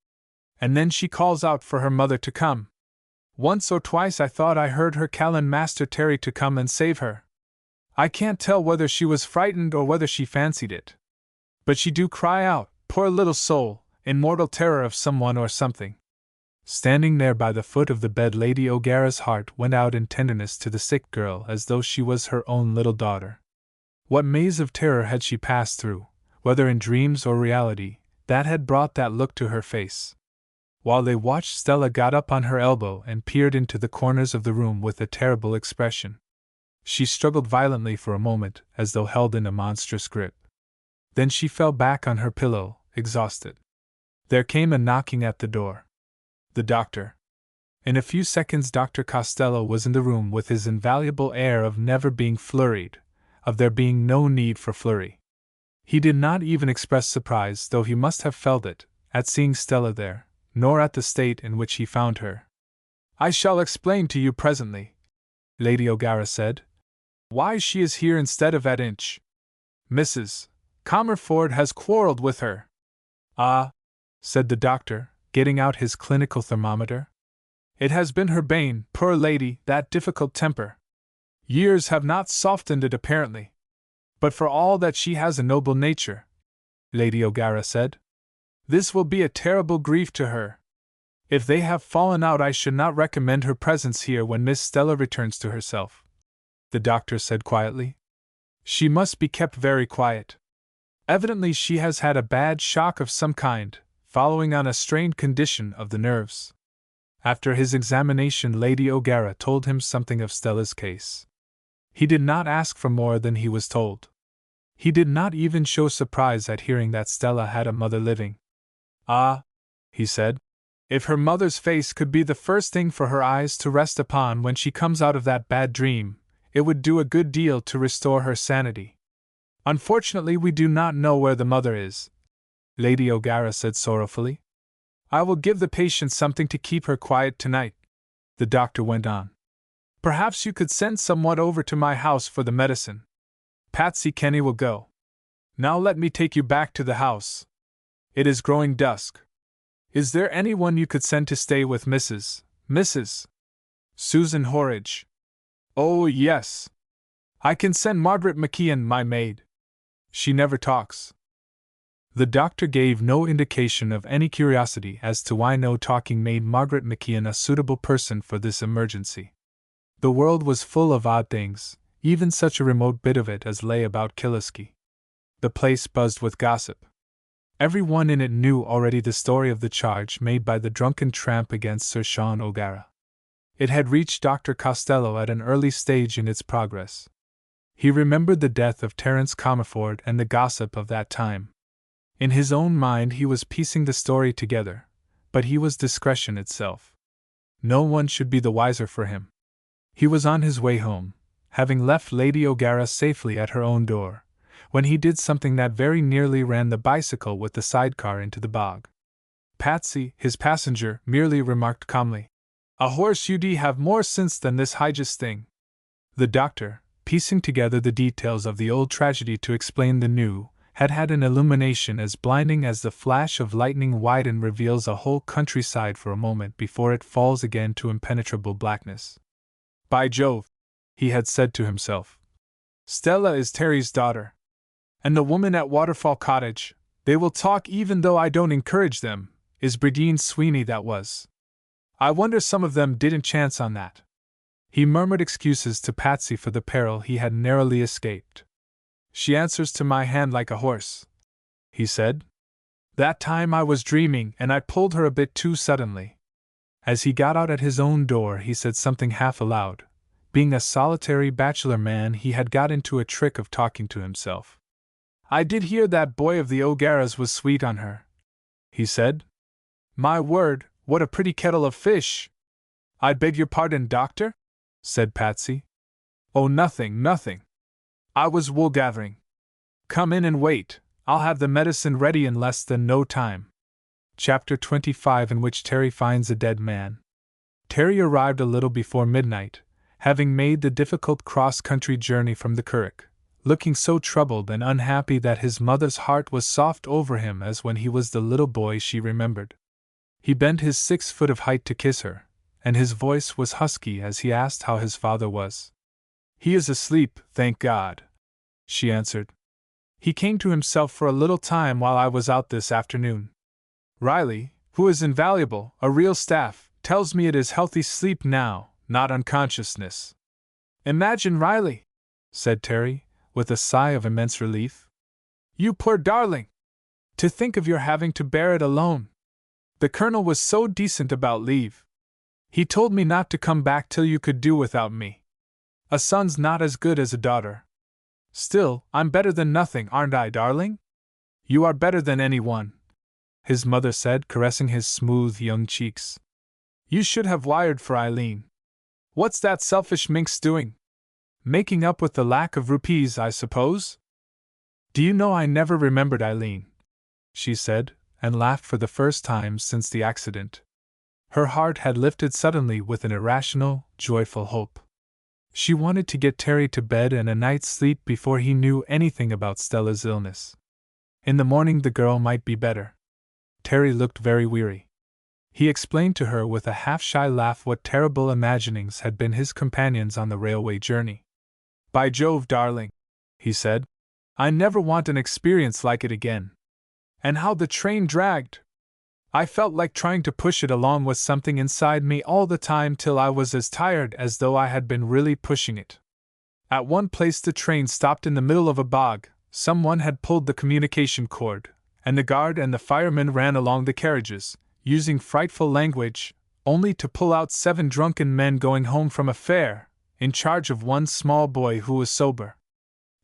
And then she calls out for her mother to come. Once or twice I thought I heard her callin' Master Terry to come and save her. I can't tell whether she was frightened or whether she fancied it. But she do cry out, poor little soul, in mortal terror of someone or something." Standing there by the foot of the bed, Lady O'Gara's heart went out in tenderness to the sick girl as though she was her own little daughter. What maze of terror had she passed through, whether in dreams or reality, that had brought that look to her face? While they watched, Stella got up on her elbow and peered into the corners of the room with a terrible expression. She struggled violently for a moment, as though held in a monstrous grip. Then she fell back on her pillow, exhausted. There came a knocking at the door. The doctor. In a few seconds Dr. Costello was in the room with his invaluable air of never being flurried, of there being no need for flurry. He did not even express surprise, though he must have felt it, at seeing Stella there, nor at the state in which he found her. "I shall explain to you presently," Lady O'Gara said, "why she is here instead of at Inch. Mrs. Comerford has quarreled with her." "Ah," said the doctor, getting out his clinical thermometer. "It has been her bane, poor lady, that difficult temper. Years have not softened it apparently. But for all that she has a noble nature," Lady O'Gara said. "This will be a terrible grief to her. If they have fallen out, I should not recommend her presence here when Miss Stella returns to herself," the doctor said quietly. "She must be kept very quiet. Evidently she has had a bad shock of some kind, following on a strained condition of the nerves." After his examination, Lady O'Gara told him something of Stella's case. He did not ask for more than he was told. He did not even show surprise at hearing that Stella had a mother living. "Ah," he said, "if her mother's face could be the first thing for her eyes to rest upon when she comes out of that bad dream, it would do a good deal to restore her sanity. Unfortunately, we do not know where the mother is," Lady O'Gara said sorrowfully. "I will give the patient something to keep her quiet tonight," the doctor went on. "Perhaps you could send someone over to my house for the medicine. Patsy Kenny will go. Now let me take you back to the house. It is growing dusk. Is there anyone you could send to stay with Mrs. Susan Horridge?" "Oh, yes. I can send Margaret McKeon, my maid. She never talks. The doctor gave no indication of any curiosity as to why no talking made Margaret McKeon a suitable person for this emergency. The world was full of odd things, even such a remote bit of it as lay about Killisky. The place buzzed with gossip. Every one in it knew already the story of the charge made by the drunken tramp against Sir Sean O'Gara. It had reached Dr. Costello at an early stage in its progress. He remembered the death of Terence Comerford and the gossip of that time. In his own mind he was piecing the story together, but he was discretion itself. No one should be the wiser for him. He was on his way home, having left Lady O'Gara safely at her own door, when he did something that very nearly ran the bicycle with the sidecar into the bog. Patsy, his passenger, merely remarked calmly, "A horse you'd have more sense than this highest thing." The doctor, piecing together the details of the old tragedy to explain the new, had had an illumination as blinding as the flash of lightning wide and reveals a whole countryside for a moment before it falls again to impenetrable blackness. "By Jove," he had said to himself, "Stella is Terry's daughter. And the woman at Waterfall Cottage, they will talk even though I don't encourage them, is Bradine Sweeney that was. I wonder some of them didn't chance on that." He murmured excuses to Patsy for the peril he had narrowly escaped. "She answers to my hand like a horse," he said. "That time I was dreaming and I pulled her a bit too suddenly." As he got out at his own door he said something half aloud. Being a solitary bachelor man he had got into a trick of talking to himself. "I did hear that boy of the O'Garas was sweet on her," he said. "My word, what a pretty kettle of fish!" "I beg your pardon, doctor?" said Patsy. "Oh, nothing. I was wool gathering. Come in and wait, I'll have the medicine ready in less than no time." Chapter 25, in which Terry finds a dead man. Terry arrived a little before midnight, having made the difficult cross-country journey from the Curragh, looking so troubled and unhappy that his mother's heart was soft over him as when he was the little boy she remembered. He bent his 6 foot of height to kiss her, and his voice was husky as he asked how his father was. "He is asleep, thank God," she answered. "He came to himself for a little time while I was out this afternoon. Riley, who is invaluable, a real staff, tells me it is healthy sleep now, not unconsciousness." "Imagine Riley," said Terry, with a sigh of immense relief. "You poor darling! To think of your having to bear it alone. The Colonel was so decent about leave. He told me not to come back till you could do without me. A son's not as good as a daughter. Still, I'm better than nothing, aren't I, darling?" "You are better than anyone," his mother said, caressing his smooth young cheeks. "You should have wired for Eileen. What's that selfish minx doing? Making up with the lack of rupees, I suppose?" "Do you know I never remembered Eileen," she said, and laughed for the first time since the accident. Her heart had lifted suddenly with an irrational, joyful hope. She wanted to get Terry to bed and a night's sleep before he knew anything about Stella's illness. In the morning the girl might be better. Terry looked very weary. He explained to her with a half-shy laugh what terrible imaginings had been his companions on the railway journey. "By Jove, darling," he said, "I never want an experience like it again. And how the train dragged! I felt like trying to push it along with something inside me all the time till I was as tired as though I had been really pushing it. At one place the train stopped in the middle of a bog, someone had pulled the communication cord, and the guard and the firemen ran along the carriages, using frightful language, only to pull out 7 drunken men going home from a fair, in charge of one small boy who was sober.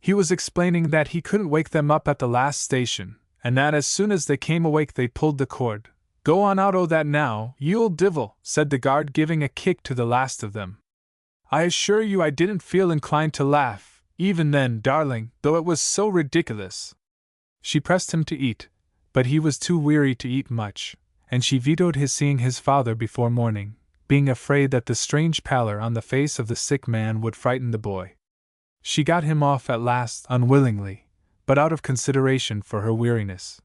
He was explaining that he couldn't wake them up at the last station, and that as soon as they came awake they pulled the cord. 'Go on out o' that now, you old divil,' said the guard, giving a kick to the last of them. I assure you I didn't feel inclined to laugh, even then, darling, though it was so ridiculous." She pressed him to eat, but he was too weary to eat much, and she vetoed his seeing his father before morning, being afraid that the strange pallor on the face of the sick man would frighten the boy. She got him off at last, unwillingly, but out of consideration for her weariness.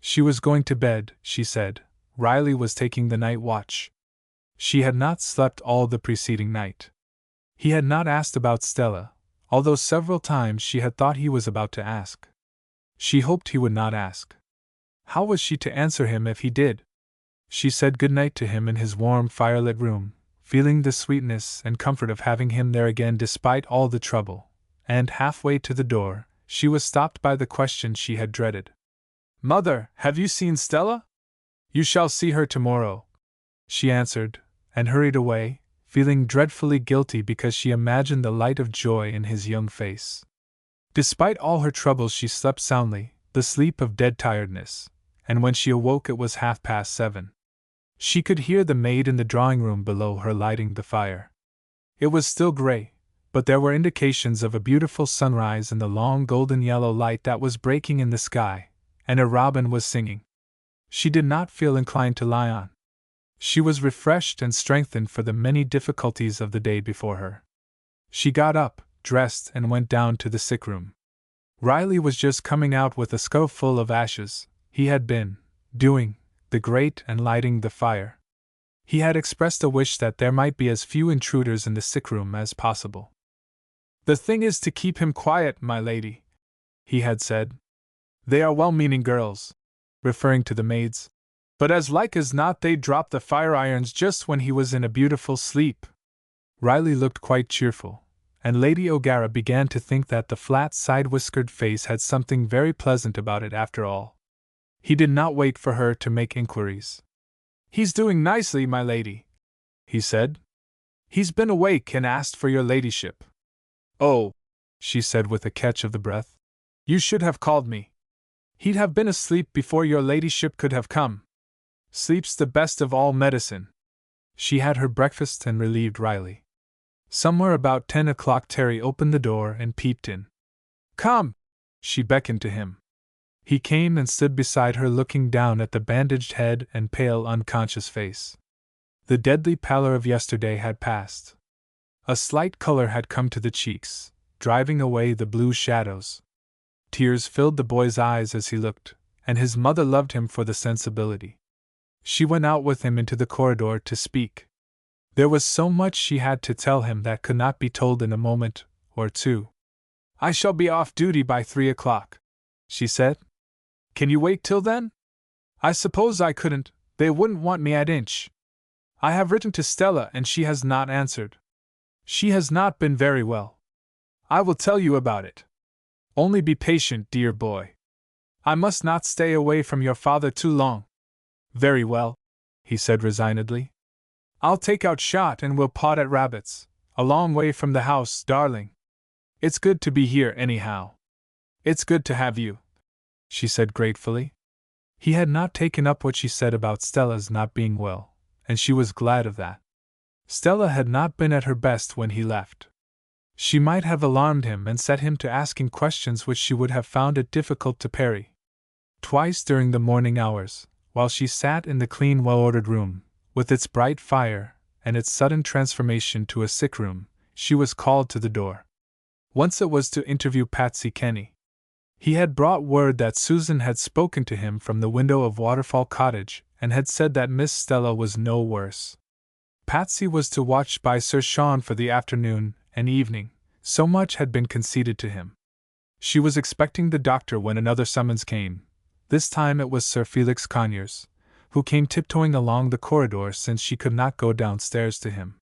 She was going to bed, she said. Riley was taking the night watch. She had not slept all the preceding night. He had not asked about Stella, although several times she had thought he was about to ask. She hoped he would not ask. How was she to answer him if he did? She said good night to him in his warm, firelit room, feeling the sweetness and comfort of having him there again despite all the trouble, and halfway to the door, she was stopped by the question she had dreaded. "Mother, have you seen Stella?" "You shall see her tomorrow," she answered, and hurried away, feeling dreadfully guilty because she imagined the light of joy in his young face. Despite all her troubles she slept soundly, the sleep of dead tiredness, and when she awoke it was 7:30. She could hear the maid in the drawing-room below her lighting the fire. It was still gray, but there were indications of a beautiful sunrise in the long golden-yellow light that was breaking in the sky, and a robin was singing. She did not feel inclined to lie on. She was refreshed and strengthened for the many difficulties of the day before her. She got up, dressed, and went down to the sick room. Riley was just coming out with a scuffle full of ashes. He had been doing the grate and lighting the fire. He had expressed a wish that there might be as few intruders in the sick room as possible. "The thing is to keep him quiet, my lady," he had said. "They are well-meaning girls," referring to the maids, "but as like as not they dropped the fire irons just when he was in a beautiful sleep." Riley looked quite cheerful, and Lady O'Gara began to think that the flat side-whiskered face had something very pleasant about it after all. He did not wait for her to make inquiries. "He's doing nicely, my lady," he said. "He's been awake and asked for your ladyship." "Oh," she said with a catch of the breath. "You should have called me. He'd have been asleep before your ladyship could have come. Sleep's the best of all medicine." She had her breakfast and relieved Riley. Somewhere about 10 o'clock Terry opened the door and peeped in. "Come!" she beckoned to him. He came and stood beside her looking down at the bandaged head and pale unconscious face. The deadly pallor of yesterday had passed. A slight color had come to the cheeks, driving away the blue shadows. Tears filled the boy's eyes as he looked, and his mother loved him for the sensibility. She went out with him into the corridor to speak. There was so much she had to tell him that could not be told in a moment or two. "I shall be off duty by 3 o'clock, she said. "Can you wait till then?" "I suppose I couldn't, they wouldn't want me at Inch. I have written to Stella and she has not answered. She has not been very well. I will tell you about it. Only be patient, dear boy. I must not stay away from your father too long." "Very well," he said resignedly. "I'll take out shot and we'll pot at rabbits, a long way from the house, darling. It's good to be here anyhow." "It's good to have you," she said gratefully. He had not taken up what she said about Stella's not being well, and she was glad of that. Stella had not been at her best when he left. She might have alarmed him and set him to asking questions which she would have found it difficult to parry. Twice during the morning hours, while she sat in the clean, well-ordered room, with its bright fire and its sudden transformation to a sick room, she was called to the door. Once it was to interview Patsy Kenny. He had brought word that Susan had spoken to him from the window of Waterfall Cottage and had said that Miss Stella was no worse. Patsy was to watch by Sir Sean for the afternoon and evening, so much had been conceded to him. She was expecting the doctor when another summons came. This time it was Sir Felix Conyers, who came tiptoeing along the corridor since she could not go downstairs to him.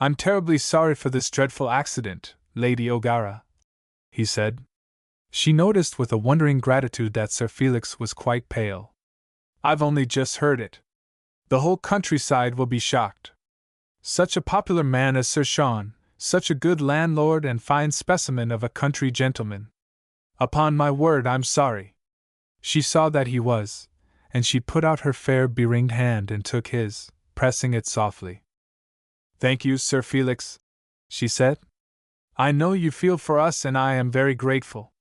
"I'm terribly sorry for this dreadful accident, Lady O'Gara," he said. She noticed with a wondering gratitude that Sir Felix was quite pale. "I've only just heard it. The whole countryside will be shocked. Such a popular man as Sir Sean, such a good landlord and fine specimen of a country gentleman. Upon my word, I'm sorry." She saw that he was, and she put out her fair beringed hand and took his, pressing it softly. "Thank you, Sir Felix," she said. "I know you feel for us and I am very grateful.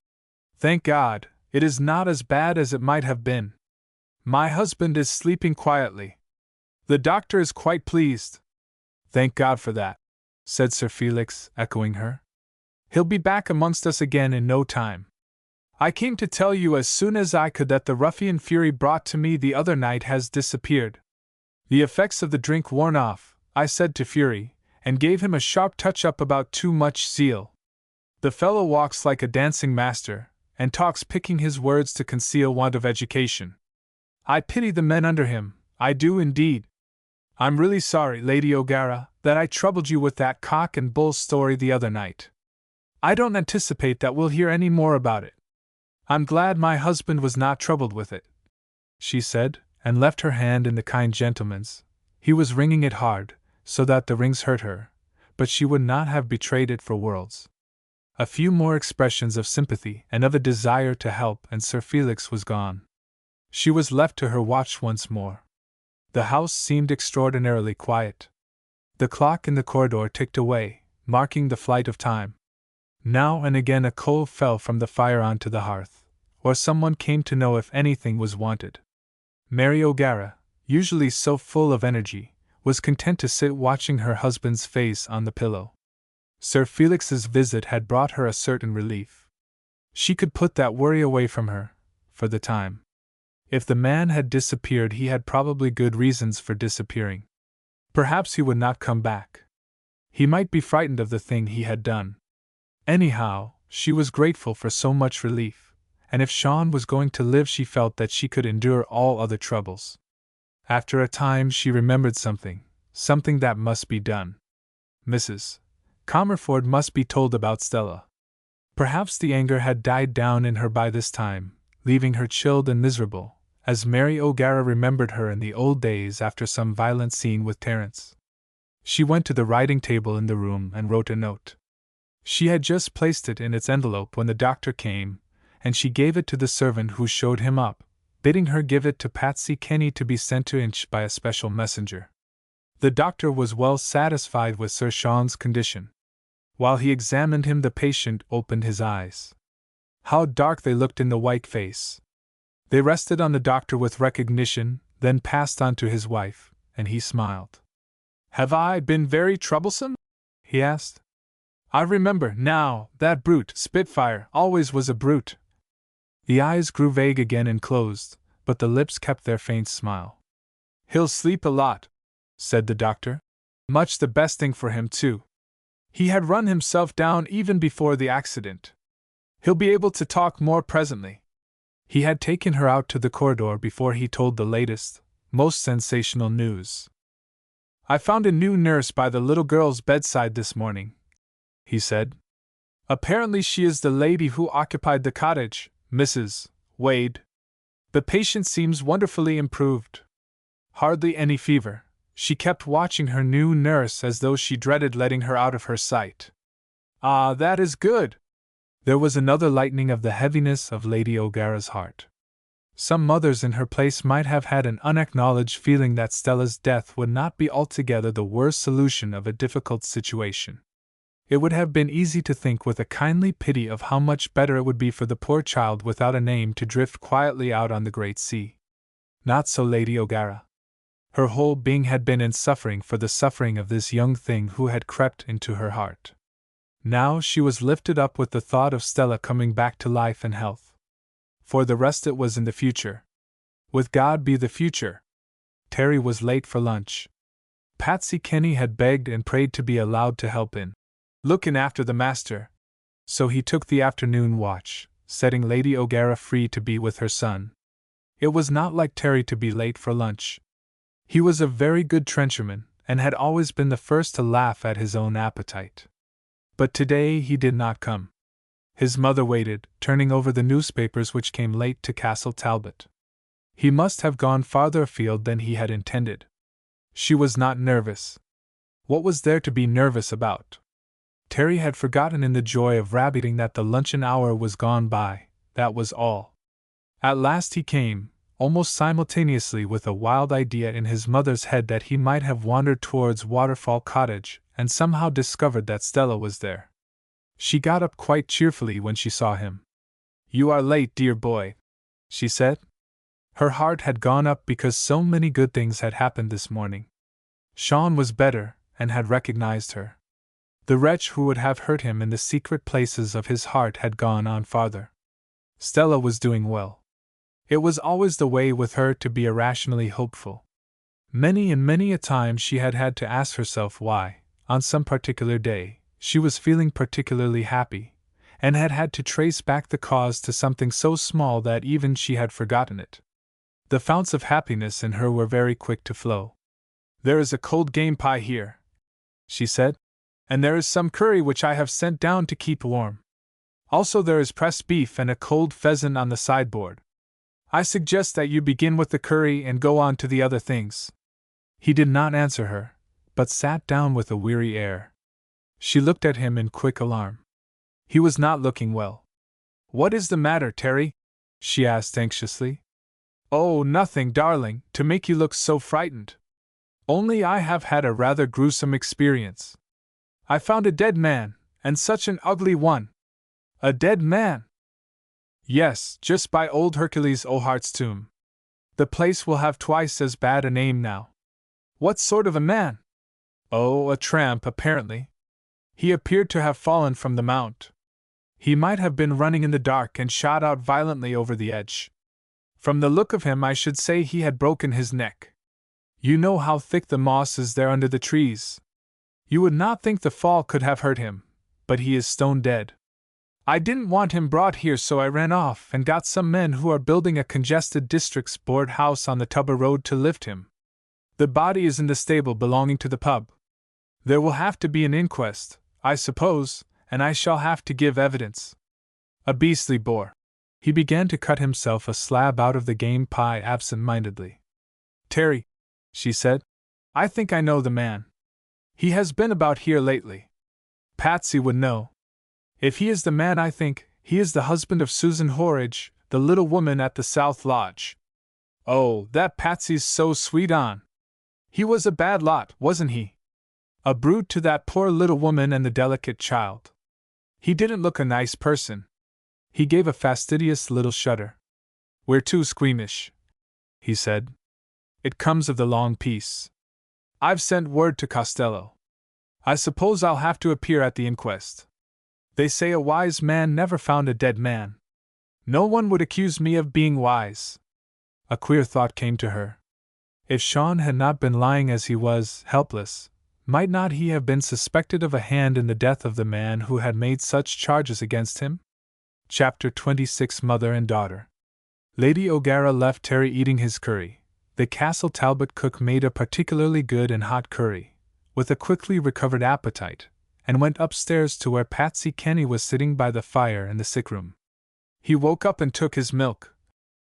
Thank God, it is not as bad as it might have been. My husband is sleeping quietly. The doctor is quite pleased." "Thank God for that," said Sir Felix, echoing her. "He'll be back amongst us again in no time. I came to tell you as soon as I could that the ruffian Fury brought to me the other night has disappeared. The effects of the drink worn off, I said to Fury, and gave him a sharp touch-up about too much zeal. The fellow walks like a dancing master, and talks picking his words to conceal want of education. I pity the men under him, I do indeed. I'm really sorry, Lady O'Gara, that I troubled you with that cock and bull story the other night. I don't anticipate that we'll hear any more about it. I'm glad my husband was not troubled with it, she said, and left her hand in the kind gentleman's. He was wringing it hard, so that the rings hurt her, but she would not have betrayed it for worlds. A few more expressions of sympathy and of a desire to help, and Sir Felix was gone. She was left to her watch once more. The house seemed extraordinarily quiet. The clock in the corridor ticked away, marking the flight of time. Now and again a coal fell from the fire onto the hearth, or someone came to know if anything was wanted. Mary O'Gara, usually so full of energy, was content to sit watching her husband's face on the pillow. Sir Felix's visit had brought her a certain relief. She could put that worry away from her, for the time. If the man had disappeared, he had probably good reasons for disappearing. Perhaps he would not come back. He might be frightened of the thing he had done. Anyhow, she was grateful for so much relief, and if Sean was going to live, she felt that she could endure all other troubles. After a time she remembered something that must be done. Mrs. Comerford must be told about Stella. Perhaps the anger had died down in her by this time, leaving her chilled and miserable, as Mary O'Gara remembered her in the old days after some violent scene with Terence. She went to the writing table in the room and wrote a note. She had just placed it in its envelope when the doctor came, and she gave it to the servant who showed him up, bidding her give it to Patsy Kenny to be sent to Inch by a special messenger. The doctor was well satisfied with Sir Sean's condition. While he examined him, the patient opened his eyes. How dark they looked in the white face! They rested on the doctor with recognition, then passed on to his wife, and he smiled. "Have I been very troublesome?" he asked. "I remember, now, that brute, Spitfire, always was a brute." The eyes grew vague again and closed, but the lips kept their faint smile. "He'll sleep a lot," said the doctor. "Much the best thing for him, too. He had run himself down even before the accident. He'll be able to talk more presently." He had taken her out to the corridor before he told the latest, most sensational news. "I found a new nurse by the little girl's bedside this morning," he said. "Apparently she is the lady who occupied the cottage, Mrs. Wade. The patient seems wonderfully improved. Hardly any fever." She kept watching her new nurse as though she dreaded letting her out of her sight. "Ah, that is good!" There was another lightening of the heaviness of Lady O'Gara's heart. Some mothers in her place might have had an unacknowledged feeling that Stella's death would not be altogether the worst solution of a difficult situation. It would have been easy to think with a kindly pity of how much better it would be for the poor child without a name to drift quietly out on the great sea. Not so Lady O'Gara. Her whole being had been in suffering for the suffering of this young thing who had crept into her heart. Now she was lifted up with the thought of Stella coming back to life and health. For the rest it was in the future. With God be the future. Terry was late for lunch. Patsy Kenny had begged and prayed to be allowed to help in looking after the master. So he took the afternoon watch, setting Lady O'Gara free to be with her son. It was not like Terry to be late for lunch. He was a very good trencherman, and had always been the first to laugh at his own appetite. But today he did not come. His mother waited, turning over the newspapers which came late to Castle Talbot. He must have gone farther afield than he had intended. She was not nervous. What was there to be nervous about? Terry had forgotten in the joy of rabbiting that the luncheon hour was gone by, that was all. At last he came, almost simultaneously with a wild idea in his mother's head that he might have wandered towards Waterfall Cottage, and somehow discovered that Stella was there. She got up quite cheerfully when she saw him. "You are late, dear boy," she said. Her heart had gone up because so many good things had happened this morning. Sean was better, and had recognized her. The wretch who would have hurt him in the secret places of his heart had gone on farther. Stella was doing well. It was always the way with her to be irrationally hopeful. Many and many a time she had had to ask herself why, on some particular day, she was feeling particularly happy, and had had to trace back the cause to something so small that even she had forgotten it. The founts of happiness in her were very quick to flow. "There is a cold game pie here," she said, "and there is some curry which I have sent down to keep warm. Also there is pressed beef and a cold pheasant on the sideboard. I suggest that you begin with the curry and go on to the other things." He did not answer her, but sat down with a weary air. She looked at him in quick alarm. He was not looking well. "What is the matter, Terry?" she asked anxiously. "Oh, nothing, darling, to make you look so frightened. Only I have had a rather gruesome experience. I found a dead man, and such an ugly one." "A dead man?" "Yes, just by old Hercules Ohart's tomb. The place will have twice as bad a name now." "What sort of a man?" "Oh, a tramp, apparently. He appeared to have fallen from the mount. He might have been running in the dark and shot out violently over the edge. From the look of him, I should say he had broken his neck. You know how thick the moss is there under the trees. You would not think the fall could have hurt him, but he is stone dead. I didn't want him brought here, so I ran off and got some men who are building a congested district's board house on the Tubber Road to lift him. The body is in the stable belonging to the pub. There will have to be an inquest, I suppose, and I shall have to give evidence. A beastly bore." He began to cut himself a slab out of the game pie absent-mindedly. "Terry," she said, "I think I know the man. He has been about here lately. Patsy would know. If he is the man I think, he is the husband of Susan Horridge, the little woman at the South Lodge. Oh, that Patsy's so sweet on. He was a bad lot, wasn't he? A brute to that poor little woman and the delicate child. He didn't look a nice person." He gave a fastidious little shudder. "We're too squeamish," he said. "It comes of the long peace. I've sent word to Costello. I suppose I'll have to appear at the inquest. They say a wise man never found a dead man. No one would accuse me of being wise." A queer thought came to her. If Sean had not been lying as he was, helpless, might not he have been suspected of a hand in the death of the man who had made such charges against him? Chapter 26. Mother and Daughter. Lady O'Gara left Terry eating his curry. The Castle Talbot cook made a particularly good and hot curry, with a quickly recovered appetite, and went upstairs to where Patsy Kenny was sitting by the fire in the sick room. "He woke up and took his milk,"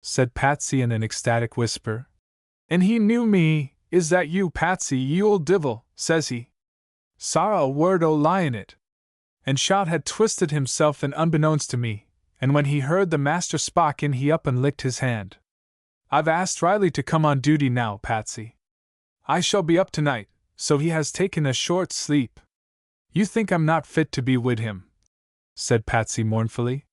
said Patsy in an ecstatic whisper. "And he knew me. 'Is that you, Patsy, you old divil?' says he. Sorra a word o' lie in it. And Shot had twisted himself in unbeknownst to me, and when he heard the master Spock in, he up and licked his hand. I've asked Riley to come on duty now, Patsy. I shall be up tonight, so he has taken a short sleep. You think I'm not fit to be wid him," said Patsy mournfully.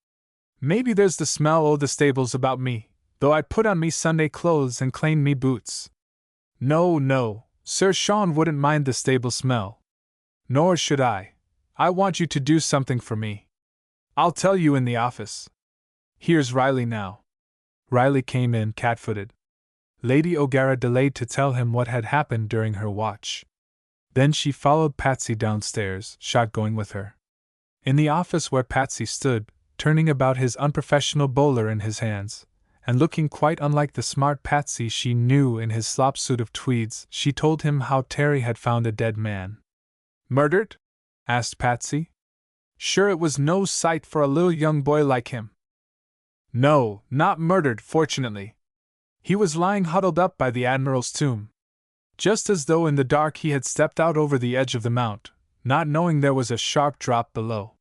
"Maybe there's the smell o' the stables about me, though I put on me Sunday clothes and clane me boots. No, no, Sir Sean wouldn't mind the stable smell. Nor should I. I want you to do something for me. I'll tell you in the office. Here's Riley now." Riley came in cat-footed. Lady O'Gara delayed to tell him what had happened during her watch. Then she followed Patsy downstairs, Shot going with her. In the office where Patsy stood, turning about his unprofessional bowler in his hands, and looking quite unlike the smart Patsy she knew in his slop suit of tweeds, she told him how Terry had found a dead man. "Murdered?" asked Patsy. "Sure it was no sight for a little young boy like him." "No, not murdered, fortunately. He was lying huddled up by the Admiral's tomb. Just as though in the dark he had stepped out over the edge of the mount, not knowing there was a sharp drop below.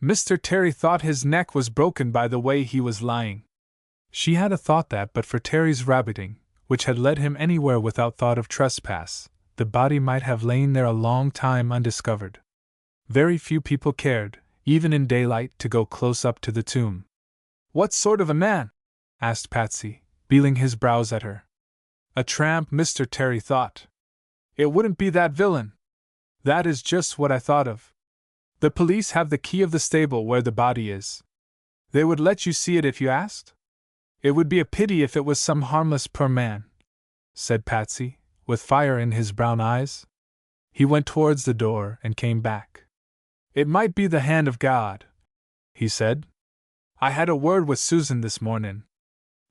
Mr. Terry thought his neck was broken by the way he was lying." She had a thought that but for Terry's rabbiting, which had led him anywhere without thought of trespass, the body might have lain there a long time undiscovered. Very few people cared, even in daylight, to go close up to the tomb. "What sort of a man?" asked Patsy, beating his brows at her. "A tramp," Mr. Terry thought. "It wouldn't be that villain." "That is just what I thought of. The police have the key of the stable where the body is. They would let you see it if you asked? It would be a pity if it was some harmless poor man," said Patsy, with fire in his brown eyes. He went towards the door and came back. "It might be the hand of God," he said. I had a word with Susan this mornin'.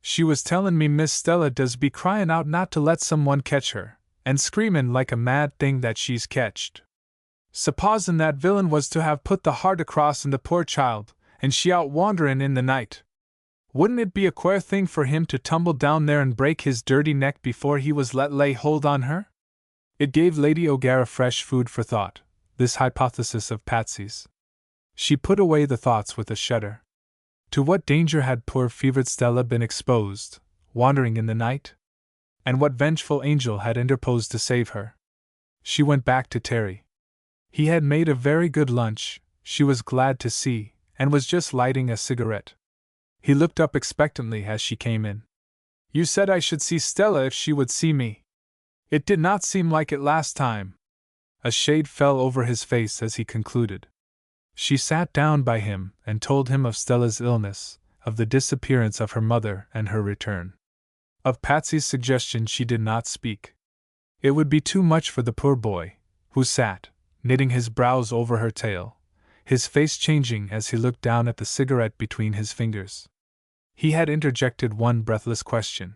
She was tellin' me Miss Stella does be cryin' out not to let someone catch her, and screamin' like a mad thing that she's ketched. Supposin' that villain was to have put the heart across in the poor child, and she out wanderin' in the night. Wouldn't it be a queer thing for him to tumble down there and break his dirty neck before he was let lay hold on her? It gave Lady O'Gara fresh food for thought, this hypothesis of Patsy's. She put away the thoughts with a shudder. To what danger had poor fevered Stella been exposed, wandering in the night? And what vengeful angel had interposed to save her? She went back to Terry. He had made a very good lunch, she was glad to see, and was just lighting a cigarette. He looked up expectantly as she came in. You said I should see Stella if she would see me. It did not seem like it last time. A shade fell over his face as he concluded. She sat down by him and told him of Stella's illness, of the disappearance of her mother and her return. Of Patsy's suggestion she did not speak. It would be too much for the poor boy, who sat, knitting his brows over her tale, his face changing as he looked down at the cigarette between his fingers. He had interjected one breathless question.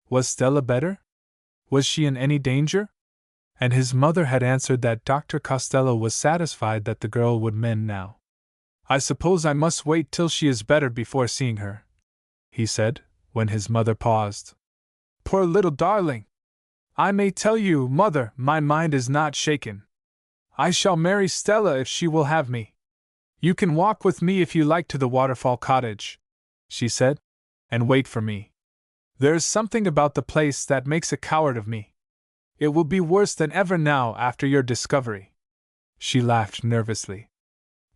Was Stella better? Was she in any danger? And his mother had answered that Dr. Costello was satisfied that the girl would mend now. I suppose I must wait till she is better before seeing her, he said, when his mother paused. Poor little darling! I may tell you, mother, my mind is not shaken. I shall marry Stella if she will have me. You can walk with me if you like to the Waterfall Cottage, she said, and wait for me. There is something about the place that makes a coward of me. It will be worse than ever now after your discovery. She laughed nervously.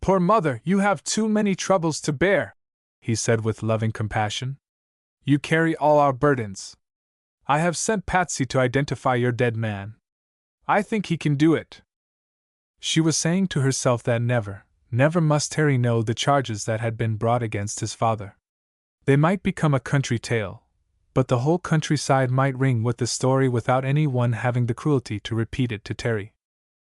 Poor mother, you have too many troubles to bear, he said with loving compassion. You carry all our burdens. I have sent Patsy to identify your dead man. I think he can do it. She was saying to herself that never, never must Harry know the charges that had been brought against his father. They might become a country tale, but the whole countryside might ring with the story without any one having the cruelty to repeat it to Terry.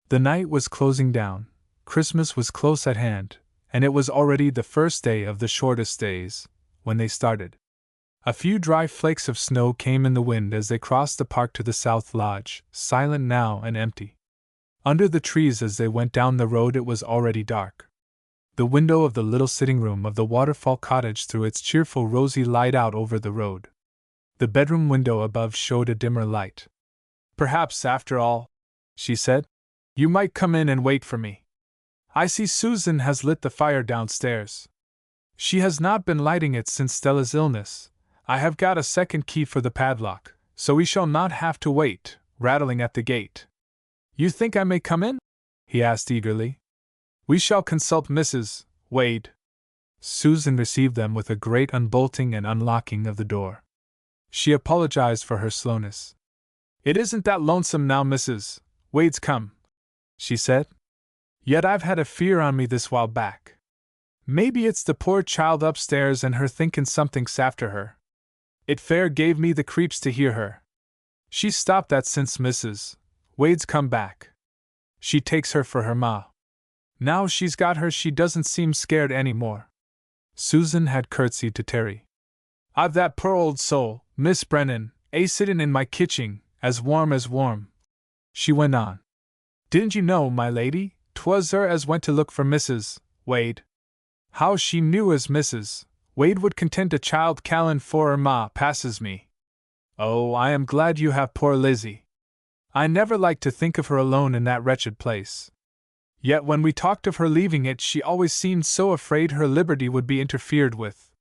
The night was closing down, Christmas was close at hand, and it was already the first day of the shortest days, when they started. A few dry flakes of snow came in the wind as they crossed the park to the South Lodge, silent now and empty. Under the trees as they went down the road it was already dark. The window of the little sitting room of the Waterfall Cottage threw its cheerful rosy light out over the road. The bedroom window above showed a dimmer light. Perhaps, after all, she said, you might come in and wait for me. I see Susan has lit the fire downstairs. She has not been lighting it since Stella's illness. I have got a second key for the padlock, so we shall not have to wait, rattling at the gate. You think I may come in? He asked eagerly. We shall consult Mrs. Wade. Susan received them with a great unbolting and unlocking of the door. She apologized for her slowness. It isn't that lonesome now Mrs. Wade's come, she said. Yet I've had a fear on me this while back. Maybe it's the poor child upstairs and her thinkin' something's after her. It fair gave me the creeps to hear her. She stopped that since Mrs. Wade's come back. She takes her for her ma. Now she's got her she doesn't seem scared any more. Susan had curtsied to Terry. I've that poor old soul, Miss Brennan, sittin' in my kitchen, as warm, she went on. Didn't you know, my lady, 'twas her as went to look for Mrs. Wade. How she knew as Mrs. Wade would content a child callin' for her ma passes me. Oh, I am glad you have poor Lizzie. I never liked to think of her alone in that wretched place. Yet when we talked of her leaving it she always seemed so afraid her liberty would be interfered with.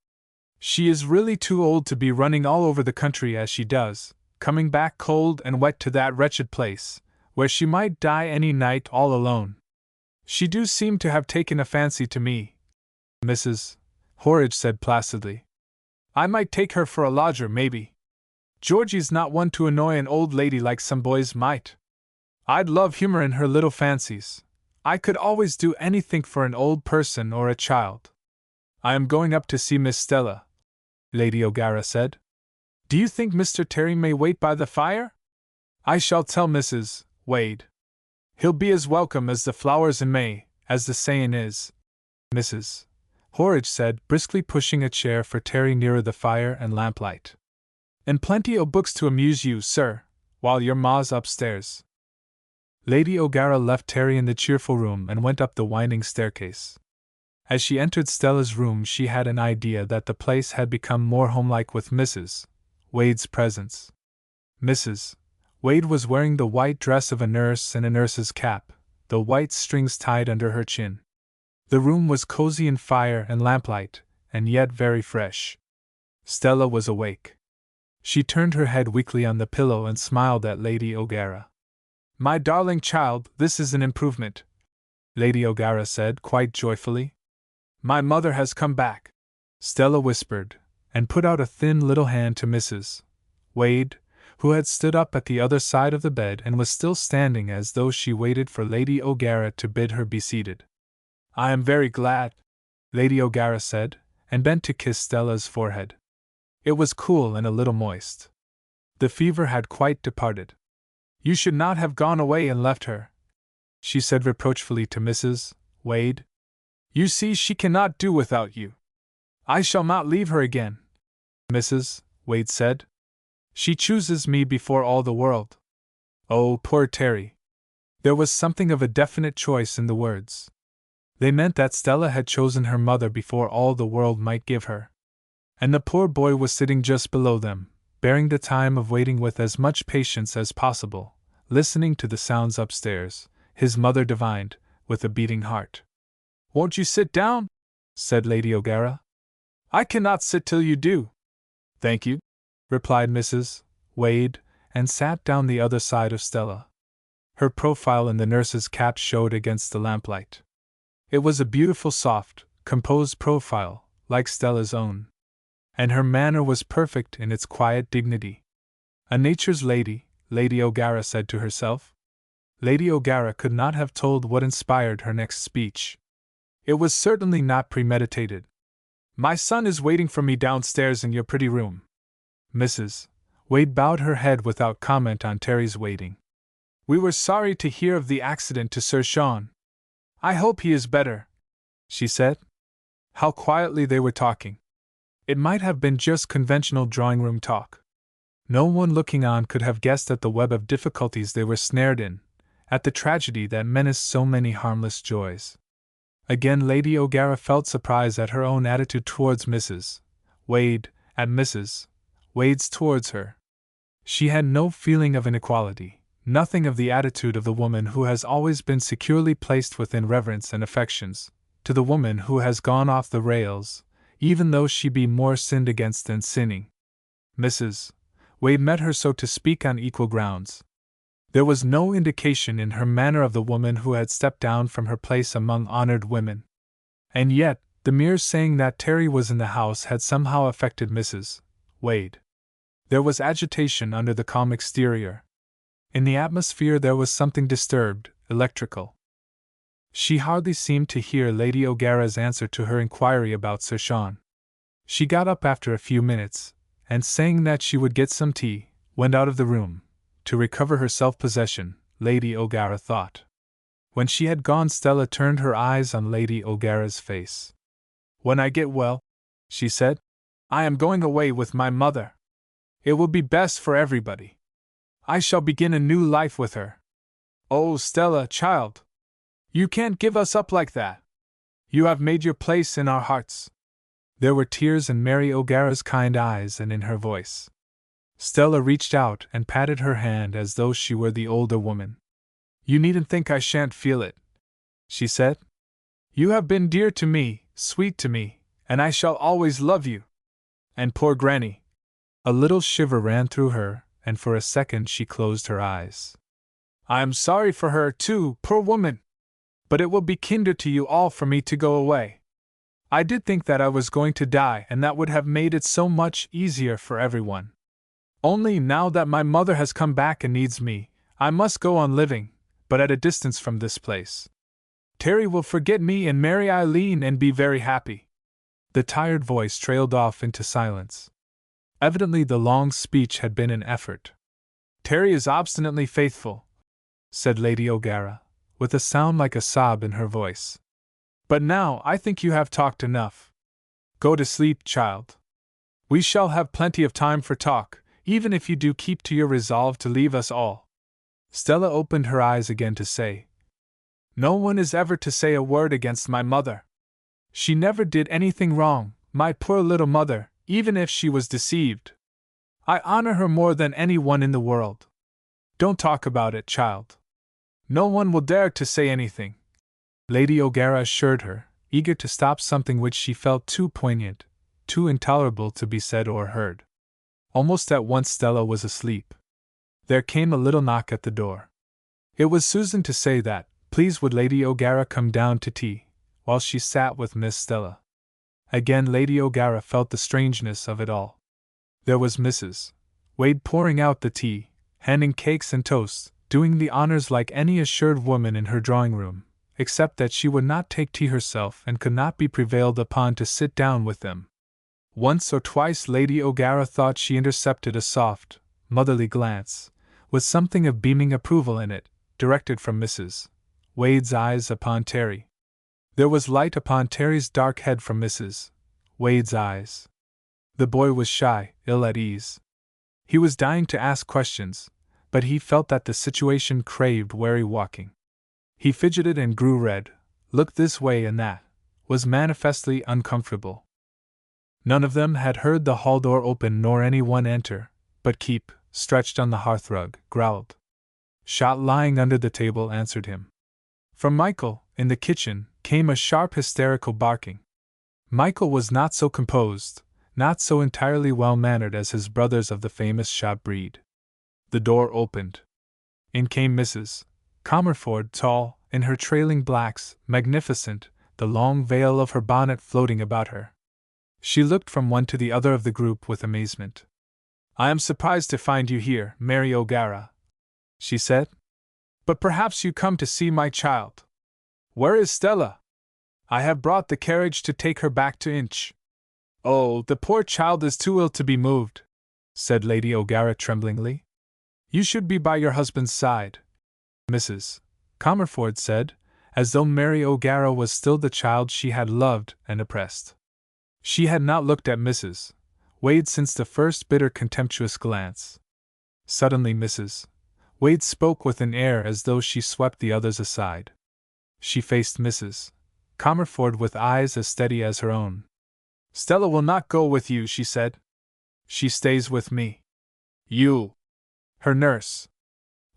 She is really too old to be running all over the country as she does, coming back cold and wet to that wretched place, where she might die any night all alone. She do seem to have taken a fancy to me, Mrs. Horridge said placidly. I might take her for a lodger, maybe. Georgie's not one to annoy an old lady like some boys might. I'd love humor in her little fancies. I could always do anything for an old person or a child. I am going up to see Miss Stella, Lady O'Gara said. Do you think Mr. Terry may wait by the fire? I shall tell Mrs. Wade. He'll be as welcome as the flowers in May, as the sayin' is. Mrs. Horridge said, briskly pushing a chair for Terry nearer the fire and lamplight. And plenty o' books to amuse you, sir, while your ma's upstairs. Lady O'Gara left Terry in the cheerful room and went up the winding staircase. As she entered Stella's room, she had an idea that the place had become more homelike with Mrs. Wade's presence. Mrs. Wade was wearing the white dress of a nurse and a nurse's cap, the white strings tied under her chin. The room was cozy in fire and lamplight, and yet very fresh. Stella was awake. She turned her head weakly on the pillow and smiled at Lady O'Gara. "My darling child, this is an improvement," Lady O'Gara said quite joyfully. "My mother has come back," Stella whispered, and put out a thin little hand to Mrs. Wade, who had stood up at the other side of the bed and was still standing as though she waited for Lady O'Gara to bid her be seated. "I am very glad," Lady O'Gara said, and bent to kiss Stella's forehead. It was cool and a little moist. The fever had quite departed. "You should not have gone away and left her," she said reproachfully to Mrs. Wade. "You see, she cannot do without you." "I shall not leave her again," Mrs. Wade said. "She chooses me before all the world." Oh, poor Terry! There was something of a definite choice in the words. They meant that Stella had chosen her mother before all the world might give her. And the poor boy was sitting just below them, bearing the time of waiting with as much patience as possible, listening to the sounds upstairs, his mother divined, with a beating heart. "Won't you sit down?" said Lady O'Gara. "I cannot sit till you do." "Thank you," replied Mrs. Wade, and sat down the other side of Stella. Her profile in the nurse's cap showed against the lamplight. It was a beautiful, soft, composed profile, like Stella's own. And her manner was perfect in its quiet dignity. A nature's lady, Lady O'Gara said to herself. Lady O'Gara could not have told what inspired her next speech. It was certainly not premeditated. "My son is waiting for me downstairs in your pretty room." Mrs. Wade bowed her head without comment on Terry's waiting. "We were sorry to hear of the accident to Sir Sean. I hope he is better," she said. How quietly they were talking. It might have been just conventional drawing-room talk. No one looking on could have guessed at the web of difficulties they were snared in, at the tragedy that menaced so many harmless joys. Again Lady O'Gara felt surprise at her own attitude towards Mrs. Wade, at Mrs. Wade's towards her. She had no feeling of inequality, nothing of the attitude of the woman who has always been securely placed within reverence and affections, to the woman who has gone off the rails, even though she be more sinned against than sinning. Mrs. Wade met her, so to speak, on equal grounds. There was no indication in her manner of the woman who had stepped down from her place among honored women. And yet, the mere saying that Terry was in the house had somehow affected Mrs. Wade. There was agitation under the calm exterior. In the atmosphere there was something disturbed, electrical. She hardly seemed to hear Lady O'Gara's answer to her inquiry about Sir Sean. She got up after a few minutes, and saying that she would get some tea, went out of the room. To recover her self-possession, Lady O'Gara thought. When she had gone, Stella turned her eyes on Lady O'Gara's face. "When I get well," she said, "I am going away with my mother. It will be best for everybody. I shall begin a new life with her." "Oh, Stella, child! You can't give us up like that. You have made your place in our hearts." There were tears in Mary O'Gara's kind eyes and in her voice. Stella reached out and patted her hand as though she were the older woman. "You needn't think I shan't feel it," she said. "You have been dear to me, sweet to me, and I shall always love you. And poor Granny." A little shiver ran through her, and for a second she closed her eyes. "I am sorry for her, too, poor woman. But it will be kinder to you all for me to go away. I did think that I was going to die, and that would have made it so much easier for everyone. Only now that my mother has come back and needs me, I must go on living, but at a distance from this place. Terry will forget me and marry Eileen and be very happy." The tired voice trailed off into silence. Evidently the long speech had been an effort. "Terry is obstinately faithful," said Lady O'Gara, with a sound like a sob in her voice. But now I think you have talked enough. Go to sleep, child. We shall have plenty of time for talk, even if you do keep to your resolve to leave us all. Stella opened her eyes again to say, No one is ever to say a word against my mother. She never did anything wrong, my poor little mother, even if she was deceived. I honor her more than anyone in the world. Don't talk about it, child. No one will dare to say anything. Lady O'Gara assured her, eager to stop something which she felt too poignant, too intolerable to be said or heard. Almost at once Stella was asleep. There came a little knock at the door. It was Susan to say that, please would Lady O'Gara come down to tea, while she sat with Miss Stella. Again Lady O'Gara felt the strangeness of it all. There was Mrs. Wade pouring out the tea, handing cakes and toast, doing the honors like any assured woman in her drawing-room, except that she would not take tea herself and could not be prevailed upon to sit down with them. Once or twice Lady O'Gara thought she intercepted a soft, motherly glance, with something of beaming approval in it, directed from Mrs. Wade's eyes upon Terry. There was light upon Terry's dark head from Mrs. Wade's eyes. The boy was shy, ill at ease. He was dying to ask questions, but he felt that the situation craved wary walking. He fidgeted and grew red, looked this way and that, was manifestly uncomfortable. None of them had heard the hall door open nor anyone enter, but Keep, stretched on the hearthrug, growled. Shot lying under the table answered him. From Michael, in the kitchen, came a sharp hysterical barking. Michael was not so composed, not so entirely well-mannered as his brothers of the famous Shot breed. The door opened. In came Mrs. Comerford, tall, in her trailing blacks, magnificent, the long veil of her bonnet floating about her. She looked from one to the other of the group with amazement. I am surprised to find you here, Mary O'Gara, she said. But perhaps you come to see my child. Where is Stella? I have brought the carriage to take her back to Inch. Oh, the poor child is too ill to be moved, said Lady O'Gara tremblingly. You should be by your husband's side, Mrs. Comerford said, as though Mary O'Gara was still the child she had loved and oppressed. She had not looked at Mrs. Wade since the first bitter contemptuous glance. Suddenly Mrs. Wade spoke with an air as though she swept the others aside. She faced Mrs. Comerford with eyes as steady as her own. Stella will not go with you, she said. She stays with me. You. Her nurse.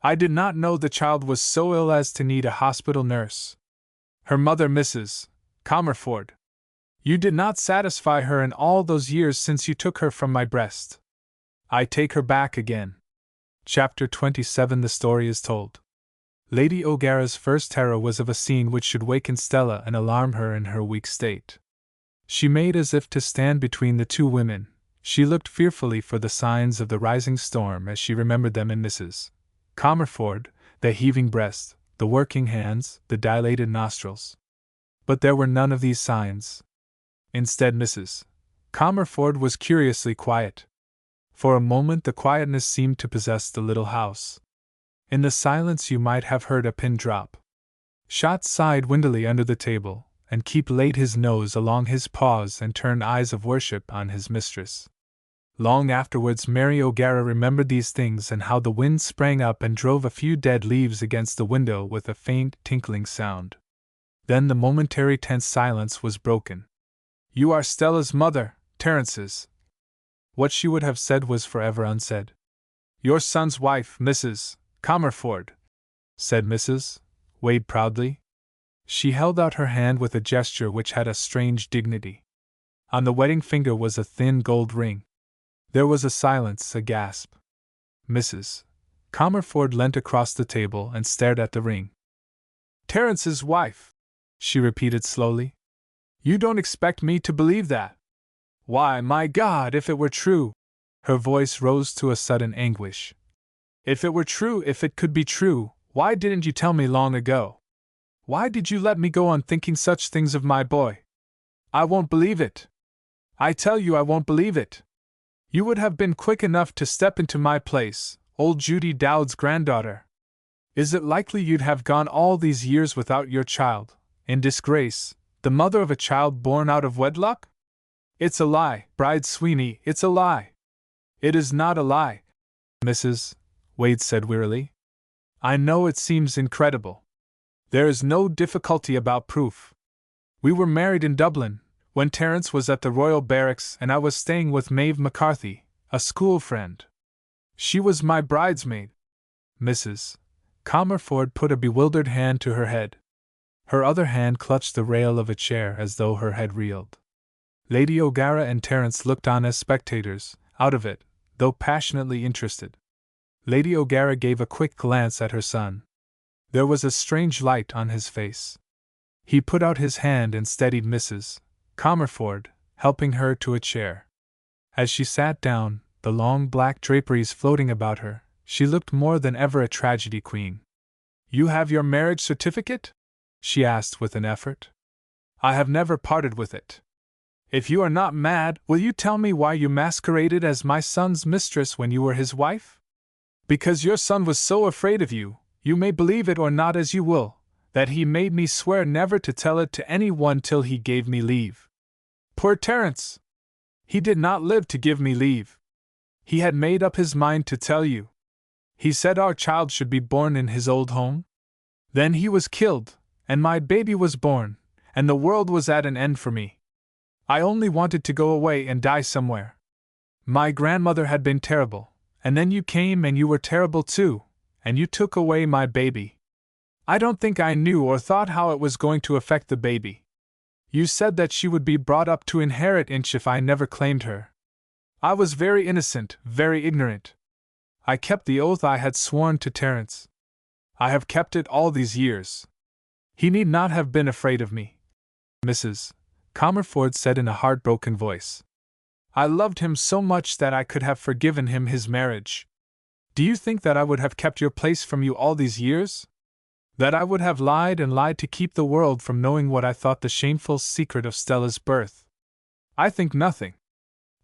I did not know the child was so ill as to need a hospital nurse. Her mother, Mrs. Comerford. You did not satisfy her in all those years since you took her from my breast. I take her back again. Chapter 27. The story is told. Lady O'Gara's first terror was of a scene which should waken Stella and alarm her in her weak state. She made as if to stand between the two women. She looked fearfully for the signs of the rising storm as she remembered them in Mrs. Comerford, the heaving breast, the working hands, the dilated nostrils. But there were none of these signs. Instead, Mrs. Comerford was curiously quiet. For a moment the quietness seemed to possess the little house. In the silence you might have heard a pin drop. Shot sighed windily under the table, and Keep laid his nose along his paws and turned eyes of worship on his mistress. Long afterwards Mary O'Gara remembered these things and how the wind sprang up and drove a few dead leaves against the window with a faint tinkling sound. Then the momentary tense silence was broken. You are Stella's mother, Terence's. What she would have said was forever unsaid. Your son's wife, Mrs. Comerford, said Mrs. Wade proudly. She held out her hand with a gesture which had a strange dignity. On the wedding finger was a thin gold ring. There was a silence, a gasp. Mrs. Comerford leant across the table and stared at the ring. Terence's wife, she repeated slowly. You don't expect me to believe that? Why, my God, if it were true! Her voice rose to a sudden anguish. If it were true, if it could be true, why didn't you tell me long ago? Why did you let me go on thinking such things of my boy? I won't believe it. I tell you I won't believe it. You would have been quick enough to step into my place, old Judy Dowd's granddaughter. Is it likely you'd have gone all these years without your child, in disgrace, The mother of a child born out of wedlock? It's a lie, Bride Sweeney, it's a lie. It is not a lie, Mrs. Wade said wearily. I know it seems incredible. There is no difficulty about proof. We were married in Dublin, when Terence was at the Royal Barracks and I was staying with Maeve McCarthy, a school friend. She was my bridesmaid. Mrs. Comerford put a bewildered hand to her head. Her other hand clutched the rail of a chair as though her head reeled. Lady O'Gara and Terence looked on as spectators, out of it, though passionately interested. Lady O'Gara gave a quick glance at her son. There was a strange light on his face. He put out his hand and steadied Mrs. Comerford, helping her to a chair. As she sat down, the long black draperies floating about her, she looked more than ever a tragedy queen. You have your marriage certificate? She asked with an effort. I have never parted with it. If you are not mad, will you tell me why you masqueraded as my son's mistress when you were his wife? Because your son was so afraid of you, you may believe it or not as you will, that he made me swear never to tell it to any one till he gave me leave. Poor Terence! He did not live to give me leave. He had made up his mind to tell you. He said our child should be born in his old home. Then he was killed, and my baby was born, and the world was at an end for me. I only wanted to go away and die somewhere. My grandmother had been terrible, and then you came and you were terrible too, and you took away my baby. I don't think I knew or thought how it was going to affect the baby. You said that she would be brought up to inherit Inch if I never claimed her. I was very innocent, very ignorant. I kept the oath I had sworn to Terence. I have kept it all these years. He need not have been afraid of me, Mrs. Comerford said in a heartbroken voice. I loved him so much that I could have forgiven him his marriage. Do you think that I would have kept your place from you all these years? That I would have lied and lied to keep the world from knowing what I thought the shameful secret of Stella's birth? I think nothing.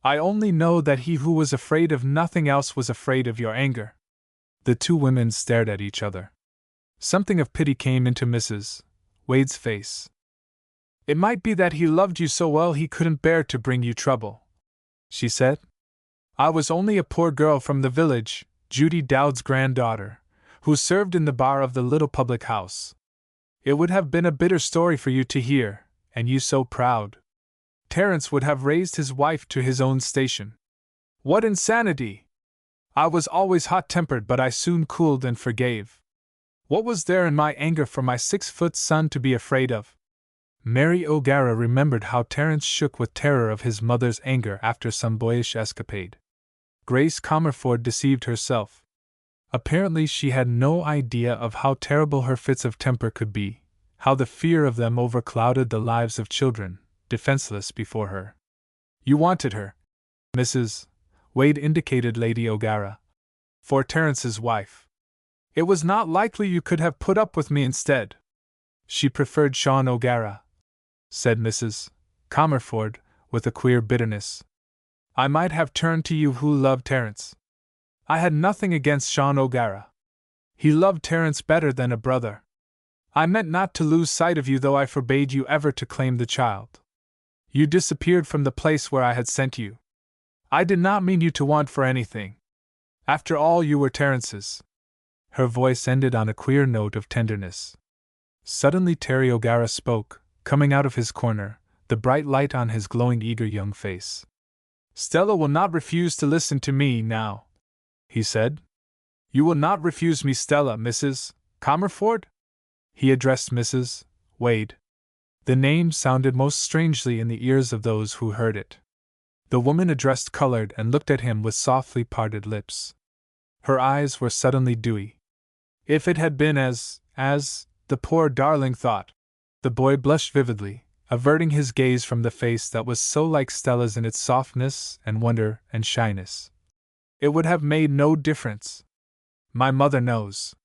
I only know that he who was afraid of nothing else was afraid of your anger. The two women stared at each other. Something of pity came into Mrs. Wade's face. It might be that he loved you so well he couldn't bear to bring you trouble, she said. I was only a poor girl from the village, Judy Dowd's granddaughter, who served in the bar of the little public house. It would have been a bitter story for you to hear, and you so proud. Terence would have raised his wife to his own station. What insanity! I was always hot-tempered, but I soon cooled and forgave. What was there in my anger for my 6-foot son to be afraid of? Mary O'Gara remembered how Terence shook with terror of his mother's anger after some boyish escapade. Grace Comerford deceived herself. Apparently she had no idea of how terrible her fits of temper could be, how the fear of them overclouded the lives of children, defenseless before her. You wanted her, Mrs. Wade indicated Lady O'Gara, for Terence's wife. It was not likely you could have put up with me instead. She preferred Sean O'Gara, said Mrs. Comerford, with a queer bitterness. I might have turned to you who loved Terence. I had nothing against Sean O'Gara. He loved Terence better than a brother. I meant not to lose sight of you, though I forbade you ever to claim the child. You disappeared from the place where I had sent you. I did not mean you to want for anything. After all, you were Terence's. Her voice ended on a queer note of tenderness. Suddenly Terry O'Gara spoke, coming out of his corner, the bright light on his glowing, eager young face. Stella will not refuse to listen to me now, he said. You will not refuse me, Stella, Mrs. Comerford? He addressed Mrs. Wade. The name sounded most strangely in the ears of those who heard it. The woman addressed colored and looked at him with softly parted lips. Her eyes were suddenly dewy. If it had been as the poor darling thought, the boy blushed vividly, averting his gaze from the face that was so like Stella's in its softness and wonder and shyness. It would have made no difference. My mother knows.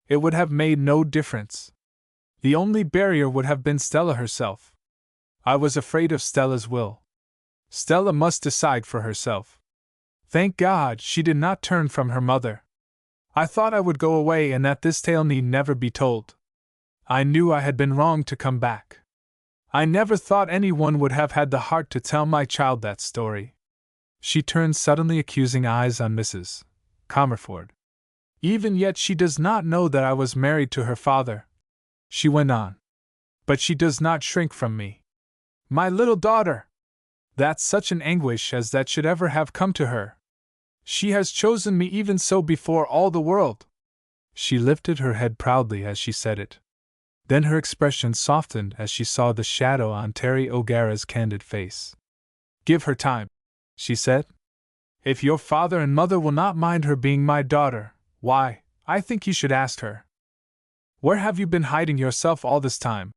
It would have made no difference. The only barrier would have been Stella herself. I was afraid of Stella's will. Stella must decide for herself. Thank God she did not turn from her mother. I thought I would go away and that this tale need never be told. I knew I had been wrong to come back. I never thought anyone would have had the heart to tell my child that story. She turned suddenly accusing eyes on Mrs. Comerford. Even yet she does not know that I was married to her father, she went on. But she does not shrink from me. My little daughter! That such an anguish as that should ever have come to her. She has chosen me even so before all the world. She lifted her head proudly as she said it. Then her expression softened as she saw the shadow on Terry O'Gara's candid face. Give her time, she said. If your father and mother will not mind her being my daughter, why, I think you should ask her. Where have you been hiding yourself all this time?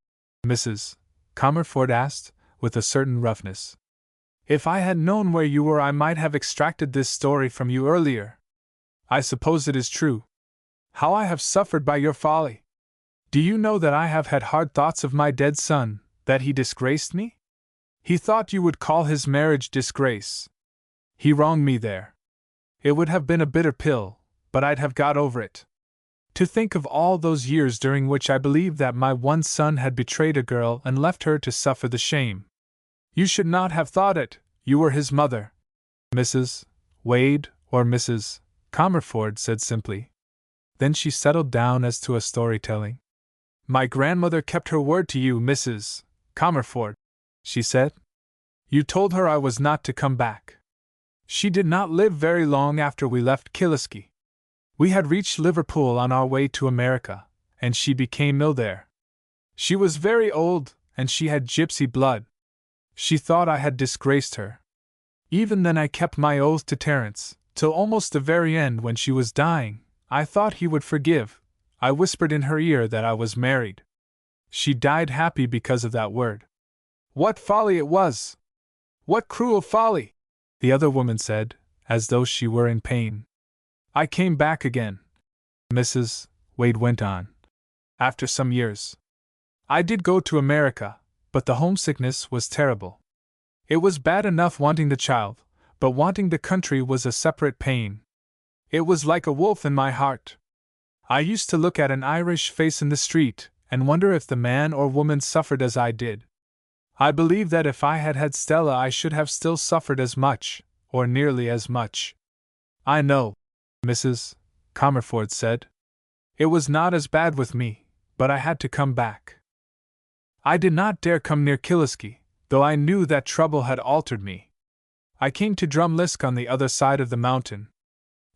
Mrs. Comerford asked, with a certain roughness. If I had known where you were, I might have extracted this story from you earlier. I suppose it is true. How I have suffered by your folly! Do you know that I have had hard thoughts of my dead son, that he disgraced me? He thought you would call his marriage disgrace. He wronged me there. It would have been a bitter pill, but I'd have got over it. To think of all those years during which I believed that my one son had betrayed a girl and left her to suffer the shame. You should not have thought it, you were his mother. Mrs. Wade, or Mrs. Comerford said simply. Then she settled down as to a storytelling. My grandmother kept her word to you, Mrs. Comerford, she said. You told her I was not to come back. She did not live very long after we left Killisky. We had reached Liverpool on our way to America, and she became ill there. She was very old, and she had gypsy blood. She thought I had disgraced her. Even then I kept my oath to Terence, till almost the very end when she was dying. I thought he would forgive. I whispered in her ear that I was married. She died happy because of that word. What folly it was! What cruel folly! The other woman said, as though she were in pain. I came back again, Mrs. Wade went on, after some years. I did go to America, but the homesickness was terrible. It was bad enough wanting the child, but wanting the country was a separate pain. It was like a wolf in my heart. I used to look at an Irish face in the street, and wonder if the man or woman suffered as I did. I believe that if I had had Stella I should have still suffered as much, or nearly as much. I know, Mrs. Comerford said. It was not as bad with me, but I had to come back. I did not dare come near Killisky, though I knew that trouble had altered me. I came to Drumlisk on the other side of the mountain.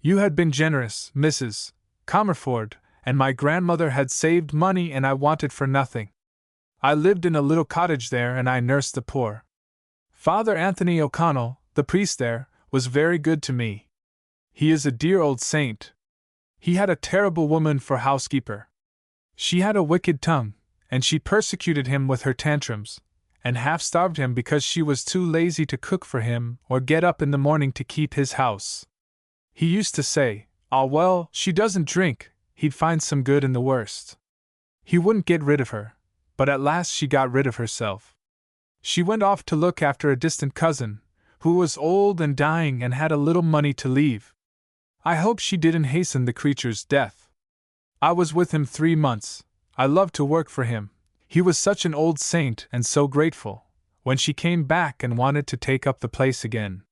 You had been generous, Mrs. Comerford, and my grandmother had saved money and I wanted for nothing. I lived in a little cottage there and I nursed the poor. Father Anthony O'Connell, the priest there, was very good to me. He is a dear old saint. He had a terrible woman for housekeeper. She had a wicked tongue, and she persecuted him with her tantrums, and half-starved him because she was too lazy to cook for him or get up in the morning to keep his house. He used to say, "Ah well, she doesn't drink," he'd find some good in the worst. He wouldn't get rid of her, but at last she got rid of herself. She went off to look after a distant cousin, who was old and dying and had a little money to leave. I hope she didn't hasten the creature's death. I was with him 3 months. I loved to work for him. He was such an old saint and so grateful, when she came back and wanted to take up the place again.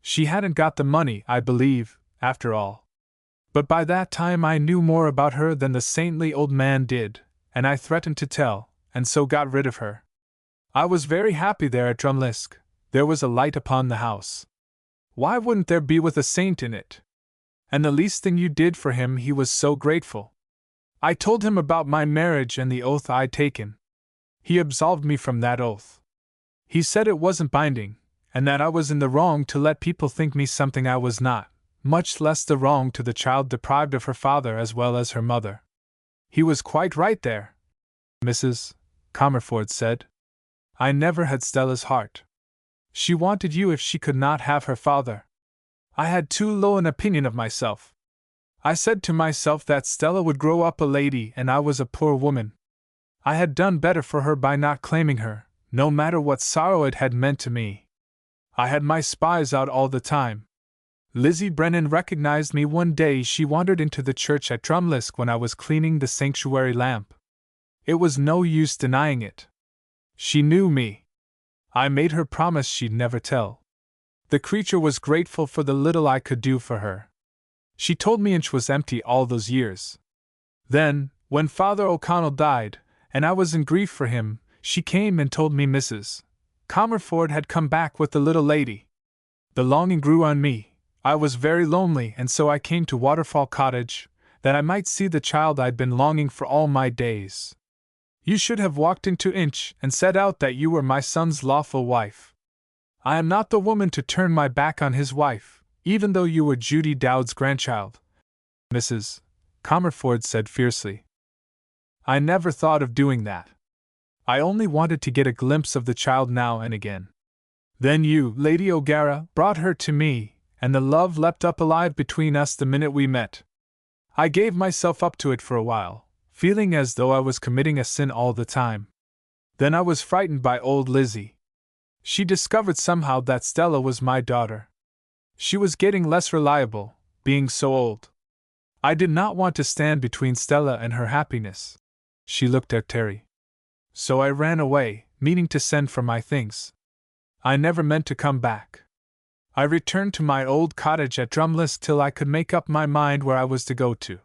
She hadn't got the money, I believe, after all. But by that time I knew more about her than the saintly old man did, and I threatened to tell, and so got rid of her. I was very happy there at Drumlisk. There was a light upon the house. Why wouldn't there be with a saint in it? And the least thing you did for him he was so grateful. I told him about my marriage and the oath I'd taken. He absolved me from that oath. He said it wasn't binding, and that I was in the wrong to let people think me something I was not, much less the wrong to the child deprived of her father as well as her mother. He was quite right there, Mrs. Comerford said. I never had Stella's heart. She wanted you if she could not have her father. I had too low an opinion of myself. I said to myself that Stella would grow up a lady and I was a poor woman. I had done better for her by not claiming her, no matter what sorrow it had meant to me. I had my spies out all the time. Lizzie Brennan recognized me one day. She wandered into the church at Drumlisk when I was cleaning the sanctuary lamp. It was no use denying it. She knew me. I made her promise she'd never tell. The creature was grateful for the little I could do for her. She told me Inch was empty all those years. Then, when Father O'Connell died, and I was in grief for him, she came and told me Mrs. Comerford had come back with the little lady. The longing grew on me. I was very lonely, and so I came to Waterfall Cottage, that I might see the child I'd been longing for all my days. You should have walked into Inch and said out that you were my son's lawful wife. I am not the woman to turn my back on his wife, even though you were Judy Dowd's grandchild, Mrs. Comerford said fiercely. I never thought of doing that. I only wanted to get a glimpse of the child now and again. Then you, Lady O'Gara, brought her to me, and the love leapt up alive between us the minute we met. I gave myself up to it for a while, feeling as though I was committing a sin all the time. Then I was frightened by old Lizzie. She discovered somehow that Stella was my daughter. She was getting less reliable, being so old. I did not want to stand between Stella and her happiness. She looked at Terry. So I ran away, meaning to send for my things. I never meant to come back. I returned to my old cottage at Drumless till I could make up my mind where I was to go to.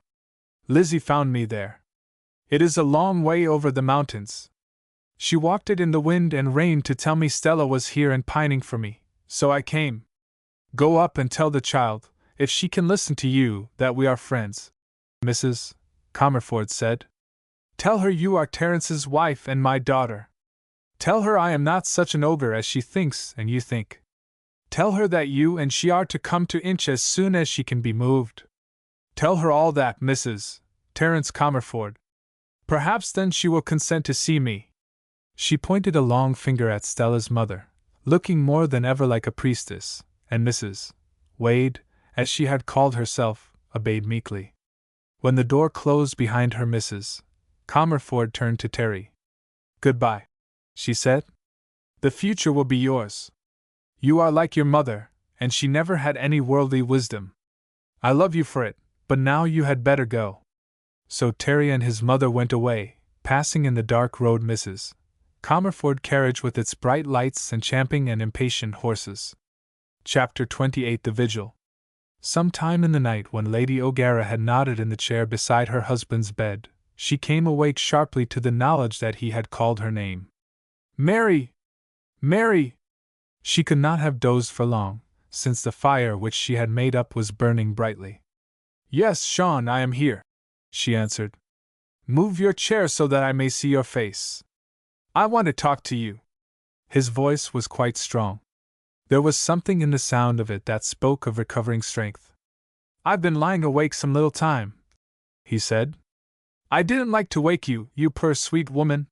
Lizzie found me there. It is a long way over the mountains. She walked it in the wind and rain to tell me Stella was here and pining for me, so I came. Go up and tell the child, if she can listen to you, that we are friends, Mrs. Comerford said. Tell her you are Terrence's wife and my daughter. Tell her I am not such an ogre as she thinks and you think. Tell her that you and she are to come to Inch as soon as she can be moved. Tell her all that, Mrs. Terence Comerford. Perhaps then she will consent to see me. She pointed a long finger at Stella's mother, looking more than ever like a priestess, and Mrs. Wade, as she had called herself, obeyed meekly. When the door closed behind her, Mrs. Comerford turned to Terry. Goodbye, she said. The future will be yours. You are like your mother, and she never had any worldly wisdom. I love you for it, but now you had better go. So Terry and his mother went away, passing in the dark road Mrs. Comerford carriage with its bright lights and champing and impatient horses. Chapter 28. The Vigil. Some time in the night, when Lady O'Gara had nodded in the chair beside her husband's bed, she came awake sharply to the knowledge that he had called her name. Mary! Mary! She could not have dozed for long, since the fire which she had made up was burning brightly. Yes, Sean, I am here, she answered. Move your chair so that I may see your face. I want to talk to you. His voice was quite strong. There was something in the sound of it that spoke of recovering strength. I've been lying awake some little time, he said. I didn't like to wake you, you poor sweet woman.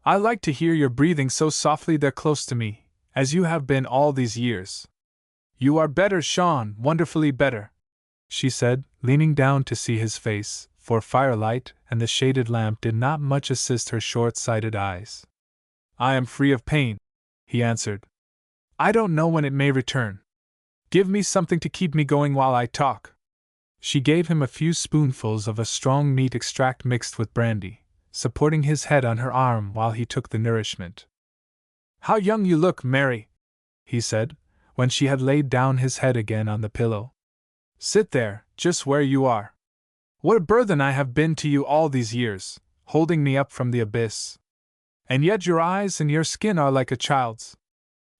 I like to hear your breathing so softly there close to me, as you have been all these years. You are better, Sean, wonderfully better, she said, leaning down to see his face, for firelight and the shaded lamp did not much assist her short-sighted eyes. I am free of pain, he answered. I don't know when it may return. Give me something to keep me going while I talk. She gave him a few spoonfuls of a strong meat extract mixed with brandy, supporting his head on her arm while he took the nourishment. How young you look, Mary, he said, when she had laid down his head again on the pillow. Sit there, just where you are. What a burthen I have been to you all these years, holding me up from the abyss. And yet your eyes and your skin are like a child's.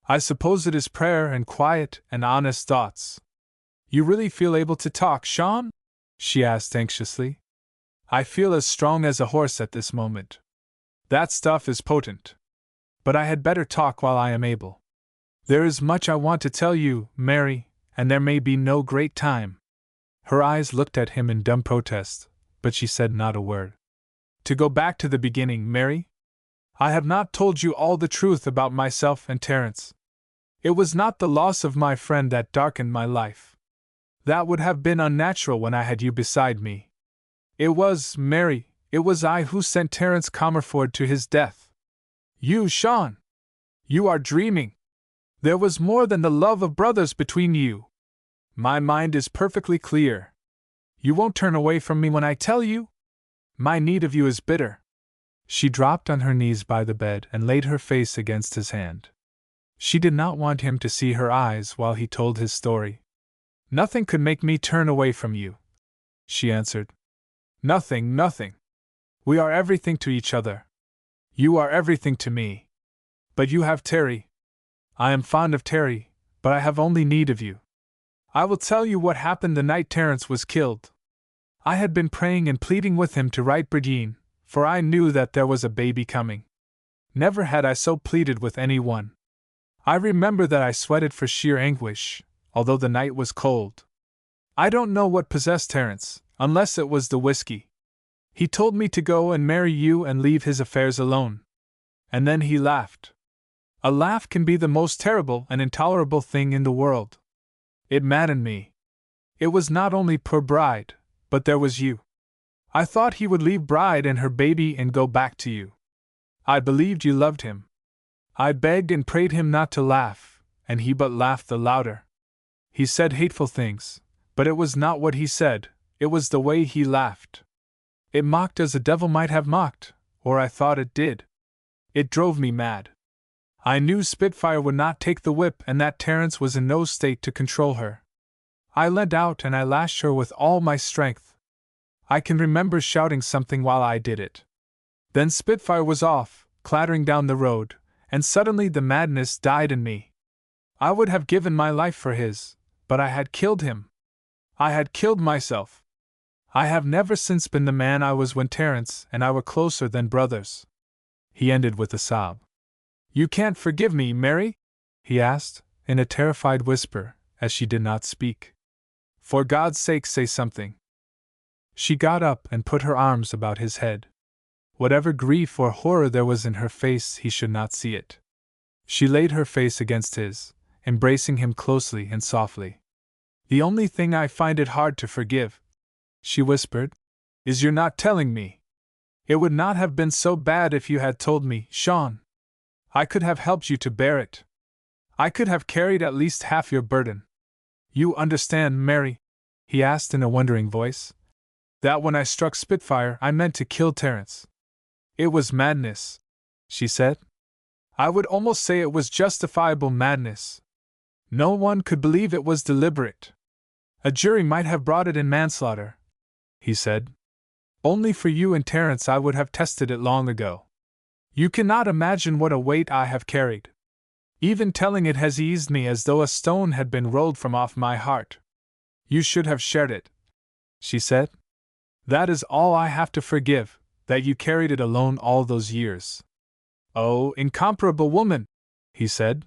I suppose it is prayer and quiet and honest thoughts. You really feel able to talk, Sean? She asked anxiously. I feel as strong as a horse at this moment. That stuff is potent. But I had better talk while I am able. There is much I want to tell you, Mary, and there may be no great time. Her eyes looked at him in dumb protest, but she said not a word. To go back to the beginning, Mary? I have not told you all the truth about myself and Terence. It was not the loss of my friend that darkened my life. That would have been unnatural when I had you beside me. It was, Mary, it was I who sent Terence Comerford to his death. You, Sean! You are dreaming. There was more than the love of brothers between you. My mind is perfectly clear. You won't turn away from me when I tell you? My need of you is bitter. She dropped on her knees by the bed and laid her face against his hand. She did not want him to see her eyes while he told his story. "Nothing could make me turn away from you," she answered. "Nothing, nothing. We are everything to each other. You are everything to me. But you have Terry. I am fond of Terry, but I have only need of you. I will tell you what happened the night Terence was killed. I had been praying and pleading with him to write Brigitte, for I knew that there was a baby coming. Never had I so pleaded with anyone. I remember that I sweated for sheer anguish, although the night was cold. I don't know what possessed Terence, unless it was the whiskey. He told me to go and marry you and leave his affairs alone. And then he laughed. A laugh can be the most terrible and intolerable thing in the world. It maddened me. It was not only poor Bride, but there was you. I thought he would leave Bride and her baby and go back to you. I believed you loved him. I begged and prayed him not to laugh, and he but laughed the louder. He said hateful things, but it was not what he said, it was the way he laughed. It mocked as a devil might have mocked, or I thought it did. It drove me mad. I knew Spitfire would not take the whip and that Terence was in no state to control her. I leant out and I lashed her with all my strength. I can remember shouting something while I did it. Then Spitfire was off, clattering down the road, and suddenly the madness died in me. I would have given my life for his, but I had killed him. I had killed myself. I have never since been the man I was when Terence and I were closer than brothers. He ended with a sob. "You can't forgive me, Mary?" he asked, in a terrified whisper, as she did not speak. "For God's sake, say something." She got up and put her arms about his head. Whatever grief or horror there was in her face, he should not see it. She laid her face against his, embracing him closely and softly. "The only thing I find it hard to forgive," she whispered, "is your not telling me. It would not have been so bad if you had told me, Sean. I could have helped you to bear it. I could have carried at least half your burden. You understand, Mary?" he asked in a wondering voice. "That when I struck Spitfire I meant to kill Terence. It was madness," she said. "I would almost say it was justifiable madness. No one could believe it was deliberate. A jury might have brought it in manslaughter," he said. "Only for you and Terence I would have tested it long ago. You cannot imagine what a weight I have carried. Even telling it has eased me as though a stone had been rolled from off my heart. You should have shared it," she said. "That is all I have to forgive, that you carried it alone all those years." "Oh, incomparable woman," he said.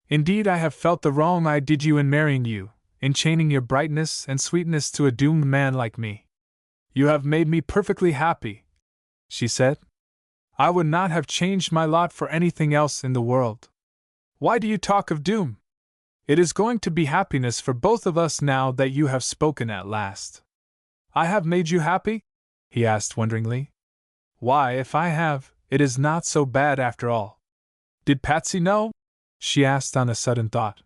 "Indeed I have felt the wrong I did you in marrying you, in chaining your brightness and sweetness to a doomed man like me. You have made me perfectly happy," she said. "I would not have changed my lot for anything else in the world. Why do you talk of doom? It is going to be happiness for both of us now that you have spoken at last." "I have made you happy?" he asked wonderingly. "Why, if I have, it is not so bad after all. Did Patsy know?" she asked on a sudden thought.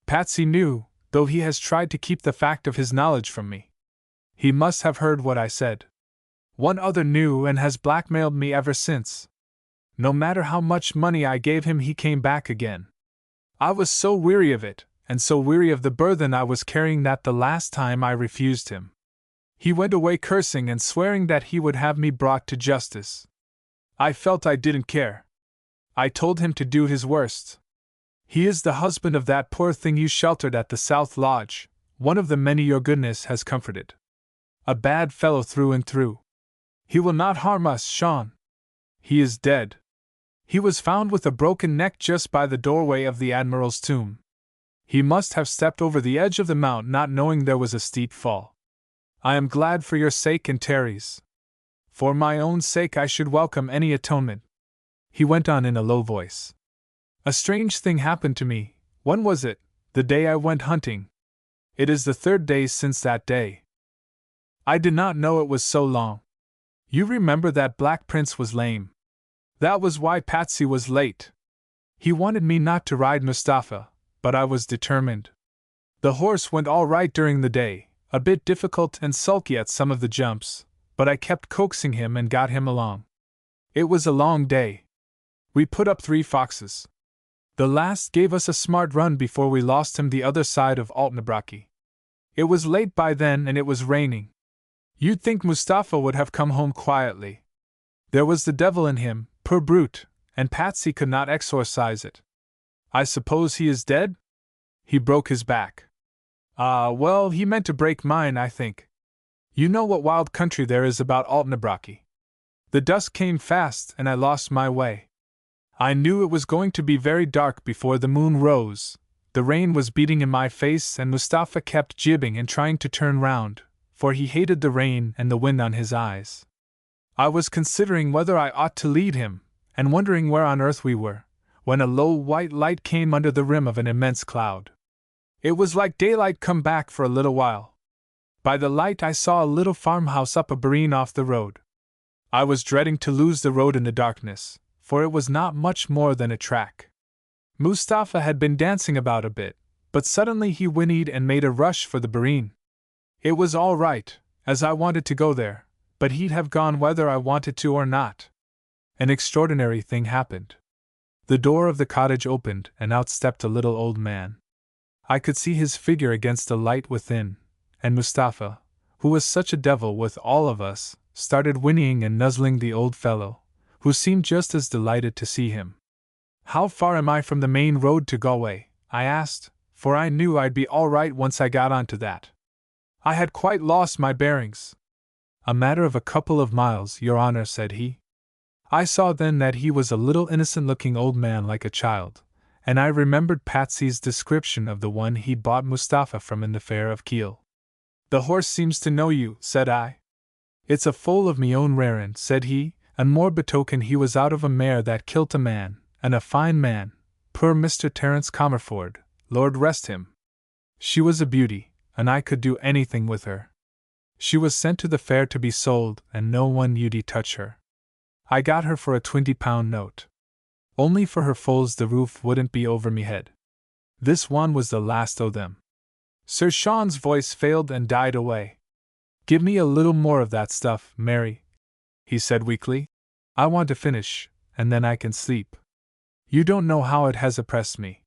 "Patsy knew, though he has tried to keep the fact of his knowledge from me. He must have heard what I said. One other knew and has blackmailed me ever since. No matter how much money I gave him, he came back again. I was so weary of it, and so weary of the burden I was carrying that the last time I refused him. He went away cursing and swearing that he would have me brought to justice. I felt I didn't care. I told him to do his worst. He is the husband of that poor thing you sheltered at the South Lodge, one of the many your goodness has comforted. A bad fellow through and through. He will not harm us, Sean. He is dead. He was found with a broken neck just by the doorway of the Admiral's tomb. He must have stepped over the edge of the mount not knowing there was a steep fall. I am glad for your sake and Terry's. For my own sake I should welcome any atonement," he went on in a low voice. "A strange thing happened to me. When was it? The day I went hunting. It is the 3rd day since that day. I did not know it was so long. You remember that Black Prince was lame. That was why Patsy was late. He wanted me not to ride Mustafa, but I was determined. The horse went all right during the day, a bit difficult and sulky at some of the jumps, but I kept coaxing him and got him along. It was a long day. We put up 3 foxes. The last gave us a smart run before we lost him the other side of Unabridged. It was late by then and it was raining. You'd think Mustafa would have come home quietly. There was the devil in him, poor brute, and Patsy could not exorcise it. I suppose he is dead? He broke his back. Well, he meant to break mine, I think. You know what wild country there is about Unabridged. The dusk came fast and I lost my way. I knew it was going to be very dark before the moon rose. The rain was beating in my face and Mustafa kept jibbing and trying to turn round, for he hated the rain and the wind on his eyes. I was considering whether I ought to lead him, and wondering where on earth we were, when a low white light came under the rim of an immense cloud. It was like daylight come back for a little while. By the light I saw a little farmhouse up a breen off the road. I was dreading to lose the road in the darkness, for it was not much more than a track. Mustafa had been dancing about a bit, but suddenly he whinnied and made a rush for the breen. It was all right, as I wanted to go there, but he'd have gone whether I wanted to or not. An extraordinary thing happened. The door of the cottage opened and out stepped a little old man. I could see his figure against the light within, and Mustafa, who was such a devil with all of us, started whinnying and nuzzling the old fellow, who seemed just as delighted to see him. How far am I from the main road to Galway? I asked, for I knew I'd be all right once I got onto that. I had quite lost my bearings. A matter of a couple of miles, Your Honor, said he. I saw then that he was a little innocent-looking old man like a child, and I remembered Patsy's description of the one he'd bought Mustafa from in the fair of Kiel. The horse seems to know you, said I. It's a foal of me own rearin', said he, and more betoken he was out of a mare that kilt a man, and a fine man, poor Mr. Terence Comerford, Lord rest him. She was a beauty, and I could do anything with her. She was sent to the fair to be sold, and no one you'd touch her. I got her for a £20 note. Only for her foals the roof wouldn't be over me head. This one was the last o' them. Sir Sean's voice failed and died away. Give me a little more of that stuff, Mary, he said weakly. I want to finish, and then I can sleep. You don't know how it has oppressed me.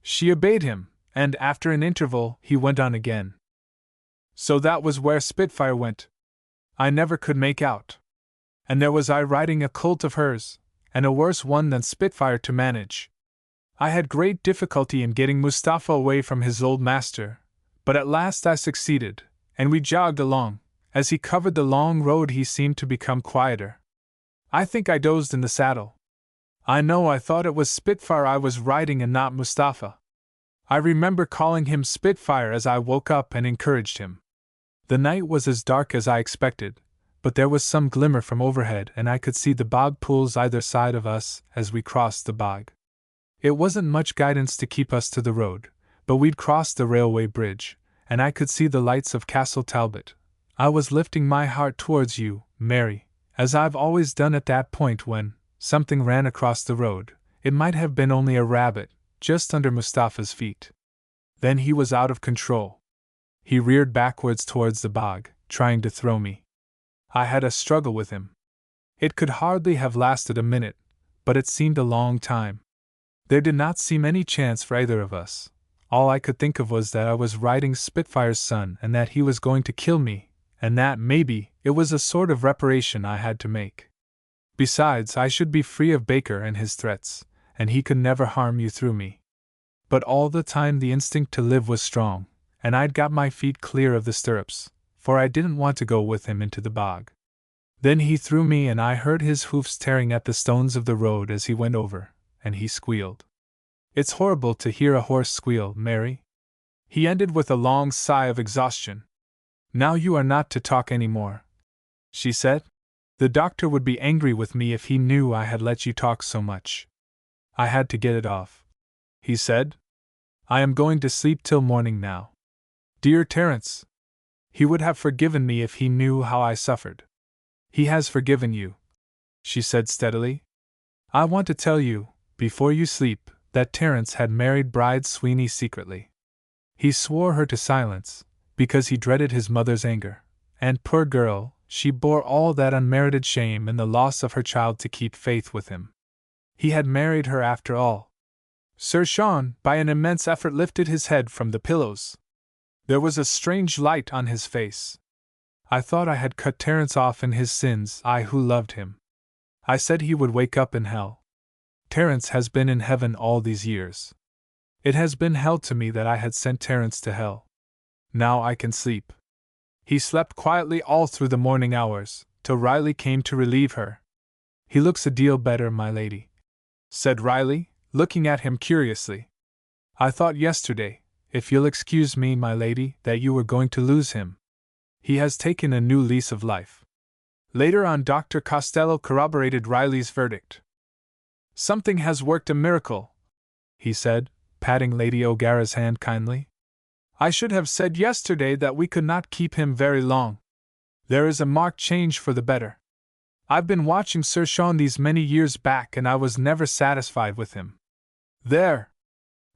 She obeyed him, and after an interval he went on again. So that was where Spitfire went. I never could make out. And there was I riding a colt of hers, and a worse one than Spitfire to manage. I had great difficulty in getting Mustafa away from his old master, but at last I succeeded, and we jogged along. As he covered the long road he seemed to become quieter. I think I dozed in the saddle. I know I thought it was Spitfire I was riding and not Mustafa. I remember calling him Spitfire as I woke up and encouraged him. The night was as dark as I expected, but there was some glimmer from overhead and I could see the bog pools either side of us as we crossed the bog. It wasn't much guidance to keep us to the road, but we'd crossed the railway bridge, and I could see the lights of Castle Talbot. I was lifting my heart towards you, Mary, as I've always done at that point when something ran across the road. It might have been only a rabbit, just under Mustafa's feet. Then he was out of control. He reared backwards towards the bog, trying to throw me. I had a struggle with him. It could hardly have lasted a minute, but it seemed a long time. There did not seem any chance for either of us. All I could think of was that I was riding Spitfire's son and that he was going to kill me, and that, maybe, it was a sort of reparation I had to make. Besides, I should be free of Baker and his threats, and he could never harm you through me. But all the time the instinct to live was strong, and I'd got my feet clear of the stirrups, for I didn't want to go with him into the bog. Then he threw me and I heard his hoofs tearing at the stones of the road as he went over, and he squealed. It's horrible to hear a horse squeal, Mary. He ended with a long sigh of exhaustion. Now you are not to talk any more, she said. The doctor would be angry with me if he knew I had let you talk so much. I had to get it off, he said. I am going to sleep till morning now. Dear Terence! He would have forgiven me if he knew how I suffered. He has forgiven you, she said steadily. I want to tell you, before you sleep, that Terence had married Bride Sweeney secretly. He swore her to silence, because he dreaded his mother's anger, and, poor girl, she bore all that unmerited shame in the loss of her child to keep faith with him. He had married her after all. Sir Sean, by an immense effort, lifted his head from the pillows. There was a strange light on his face. I thought I had cut Terence off in his sins, I who loved him. I said he would wake up in hell. Terence has been in heaven all these years. It has been hell to me that I had sent Terence to hell. Now I can sleep. He slept quietly all through the morning hours, till Riley came to relieve her. He looks a deal better, my lady, said Riley, looking at him curiously. I thought yesterday, if you'll excuse me, my lady, that you were going to lose him. He has taken a new lease of life. Later on, Dr. Costello corroborated Riley's verdict. Something has worked a miracle, he said, patting Lady O'Gara's hand kindly. I should have said yesterday that we could not keep him very long. There is a marked change for the better. I've been watching Sir Sean these many years back, and I was never satisfied with him. There!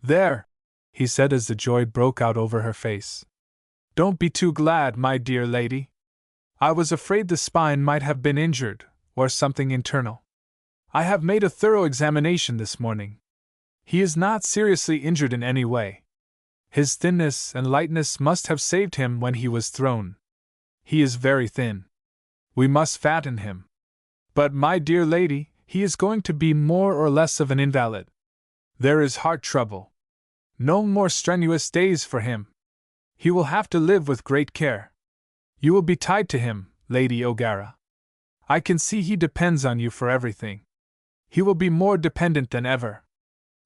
There! He said as the joy broke out over her face. Don't be too glad, my dear lady. I was afraid the spine might have been injured, or something internal. I have made a thorough examination this morning. He is not seriously injured in any way. His thinness and lightness must have saved him when he was thrown. He is very thin. We must fatten him. But, my dear lady, he is going to be more or less of an invalid. There is heart trouble. No more strenuous days for him. He will have to live with great care. You will be tied to him, Lady O'Gara. I can see he depends on you for everything. He will be more dependent than ever,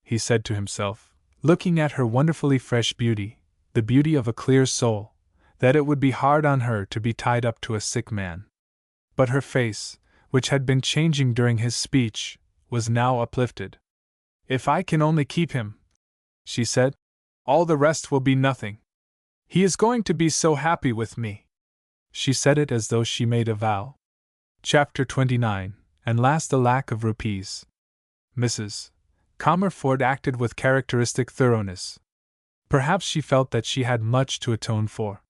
he said to himself, looking at her wonderfully fresh beauty, the beauty of a clear soul, that it would be hard on her to be tied up to a sick man. But her face, which had been changing during his speech, was now uplifted. If I can only keep him, she said, all the rest will be nothing. He is going to be so happy with me. She said it as though she made a vow. Chapter 29, and last the lack of rupees. Mrs. Comerford acted with characteristic thoroughness. Perhaps she felt that she had much to atone for.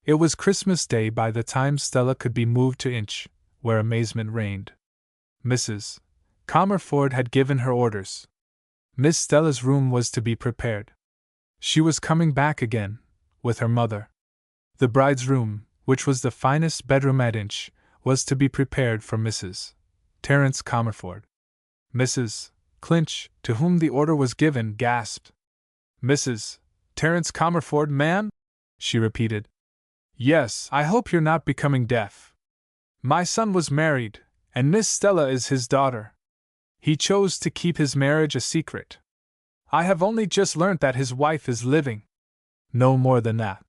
It was Christmas Day by the time Stella could be moved to Inch, where amazement reigned. Mrs. Comerford had given her orders. Miss Stella's room was to be prepared. She was coming back again, with her mother. The bride's room, which was the finest bedroom at Inch, was to be prepared for Mrs. Terence Comerford. Mrs. Clinch, to whom the order was given, gasped. Mrs. Terence Comerford, ma'am? She repeated. Yes, I hope you're not becoming deaf. My son was married, and Miss Stella is his daughter. He chose to keep his marriage a secret. I have only just learnt that his wife is living. No more than that.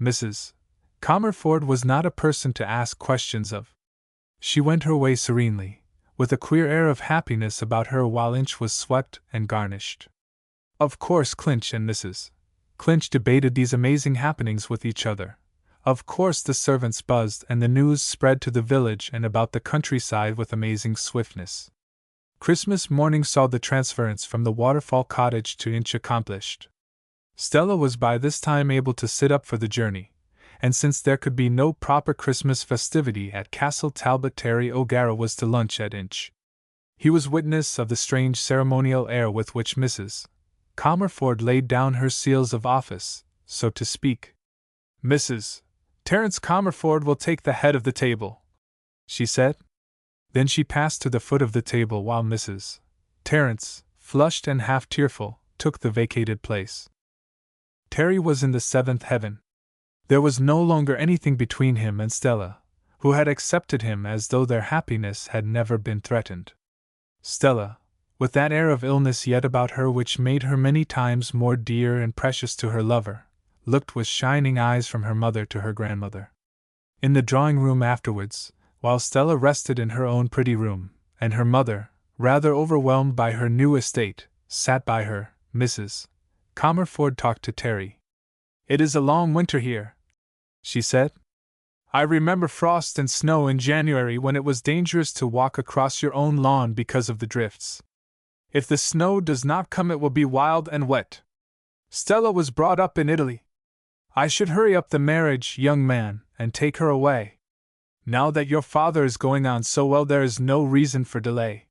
Mrs. Comerford was not a person to ask questions of. She went her way serenely, with a queer air of happiness about her while Inch was swept and garnished. Of course Clinch and Mrs. Clinch debated these amazing happenings with each other. Of course the servants buzzed and the news spread to the village and about the countryside with amazing swiftness. Christmas morning saw the transference from the Waterfall Cottage to Inch accomplished. Stella was by this time able to sit up for the journey, and since there could be no proper Christmas festivity at Castle Talbot, Terry O'Gara was to lunch at Inch. He was witness of the strange ceremonial air with which Mrs. Comerford laid down her seals of office, so to speak. Mrs. Terence Comerford will take the head of the table, she said. Then she passed to the foot of the table while Mrs. Terence, flushed and half tearful, took the vacated place. Terry was in the seventh heaven. There was no longer anything between him and Stella, who had accepted him as though their happiness had never been threatened. Stella, with that air of illness yet about her which made her many times more dear and precious to her lover, looked with shining eyes from her mother to her grandmother. In the drawing-room afterwards, while Stella rested in her own pretty room, and her mother, rather overwhelmed by her new estate, sat by her, Mrs. Comerford talked to Terry. It is a long winter here, she said. I remember frost and snow in January when it was dangerous to walk across your own lawn because of the drifts. If the snow does not come, it will be wild and wet. Stella was brought up in Italy. I should hurry up the marriage, young man, and take her away. Now that your father is going on so well, there is no reason for delay.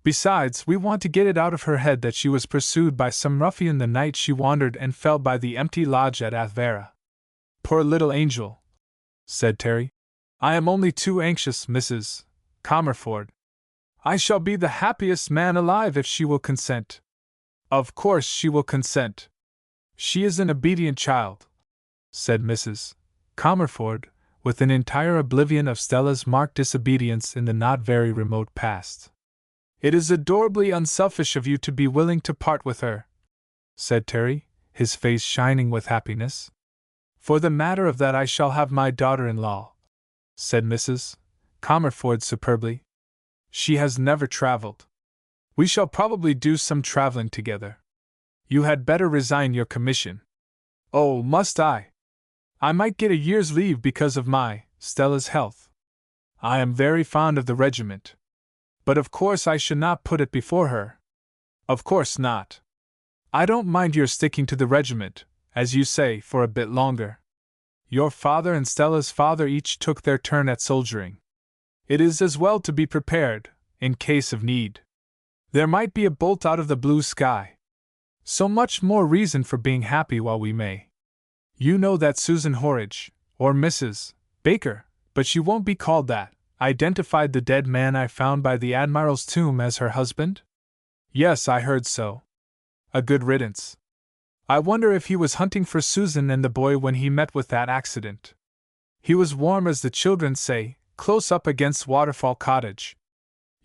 Besides, we want to get it out of her head that she was pursued by some ruffian the night she wandered and fell by the empty lodge at Athvera. Poor little angel, said Terry. I am only too anxious, Mrs. Comerford. I shall be the happiest man alive if she will consent. Of course she will consent. She is an obedient child, said Mrs. Comerford, with an entire oblivion of Stella's marked disobedience in the not very remote past. It is adorably unselfish of you to be willing to part with her, said Terry, his face shining with happiness. For the matter of that, I shall have my daughter-in-law, said Mrs. Comerford superbly. She has never traveled. We shall probably do some traveling together. You had better resign your commission. Oh, must I? I might get a year's leave because of my Stella's health. I am very fond of the regiment. But of course I should not put it before her. Of course not. I don't mind your sticking to the regiment, as you say, for a bit longer. Your father and Stella's father each took their turn at soldiering. It is as well to be prepared, in case of need. There might be a bolt out of the blue sky. So much more reason for being happy while we may. You know that Susan Horridge, or Mrs. Baker, but she won't be called that, identified the dead man I found by the Admiral's tomb as her husband? Yes, I heard so. A good riddance. I wonder if he was hunting for Susan and the boy when he met with that accident. He was warm, as the children say, close up against Waterfall Cottage.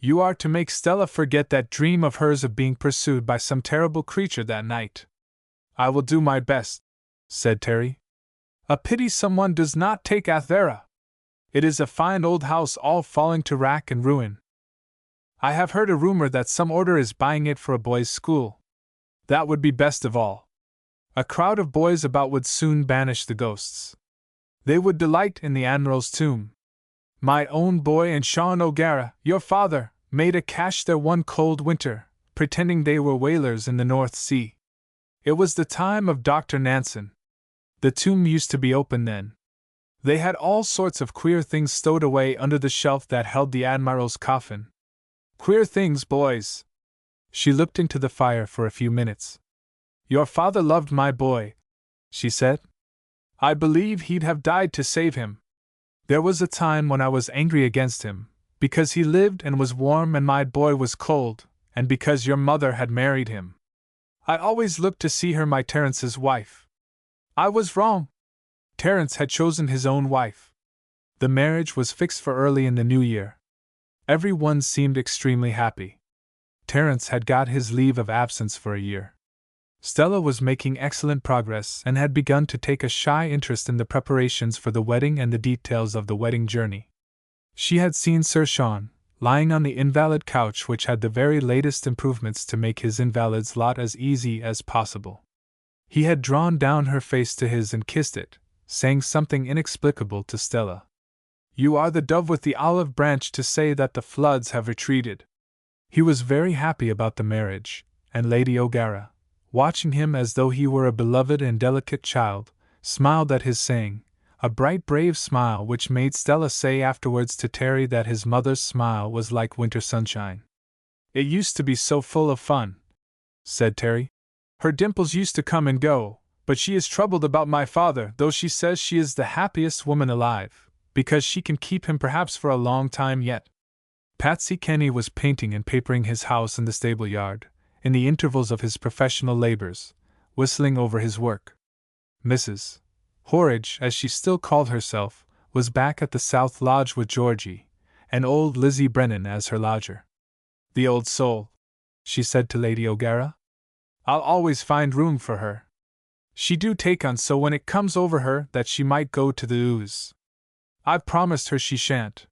You are to make Stella forget that dream of hers of being pursued by some terrible creature that night. I will do my best, said Terry. A pity someone does not take Athvera. It is a fine old house all falling to rack and ruin. I have heard a rumor that some order is buying it for a boys' school. That would be best of all. A crowd of boys about would soon banish the ghosts. They would delight in the Admiral's tomb. My own boy and Sean O'Gara, your father, made a cache there one cold winter, pretending they were whalers in the North Sea. It was the time of Dr. Nansen. The tomb used to be open then. They had all sorts of queer things stowed away under the shelf that held the Admiral's coffin. Queer things, boys. She looked into the fire for a few minutes. Your father loved my boy, she said. I believe he'd have died to save him. There was a time when I was angry against him, because he lived and was warm and my boy was cold, and because your mother had married him. I always looked to see her my Terence's wife. I was wrong. Terence had chosen his own wife. The marriage was fixed for early in the new year. Every one seemed extremely happy. Terence had got his leave of absence for a year. Stella was making excellent progress and had begun to take a shy interest in the preparations for the wedding and the details of the wedding journey. She had seen Sir Sean, lying on the invalid couch which had the very latest improvements to make his invalid's lot as easy as possible. He had drawn down her face to his and kissed it, saying something inexplicable to Stella. You are the dove with the olive branch to say that the floods have retreated. He was very happy about the marriage, and Lady O'Gara, watching him as though he were a beloved and delicate child, smiled at his saying, a bright brave smile which made Stella say afterwards to Terry that his mother's smile was like winter sunshine. It used to be so full of fun, said Terry. Her dimples used to come and go, but she is troubled about my father, though she says she is the happiest woman alive, because she can keep him perhaps for a long time yet. Patsy Kenny was painting and papering his house in the stable yard, in the intervals of his professional labors, whistling over his work. Mrs. Horridge, as she still called herself, was back at the South Lodge with Georgie, and old Lizzie Brennan as her lodger. The old soul, she said to Lady O'Gara. I'll always find room for her. She do take on so when it comes over her that she might go to the ooze. I've promised her she shan't.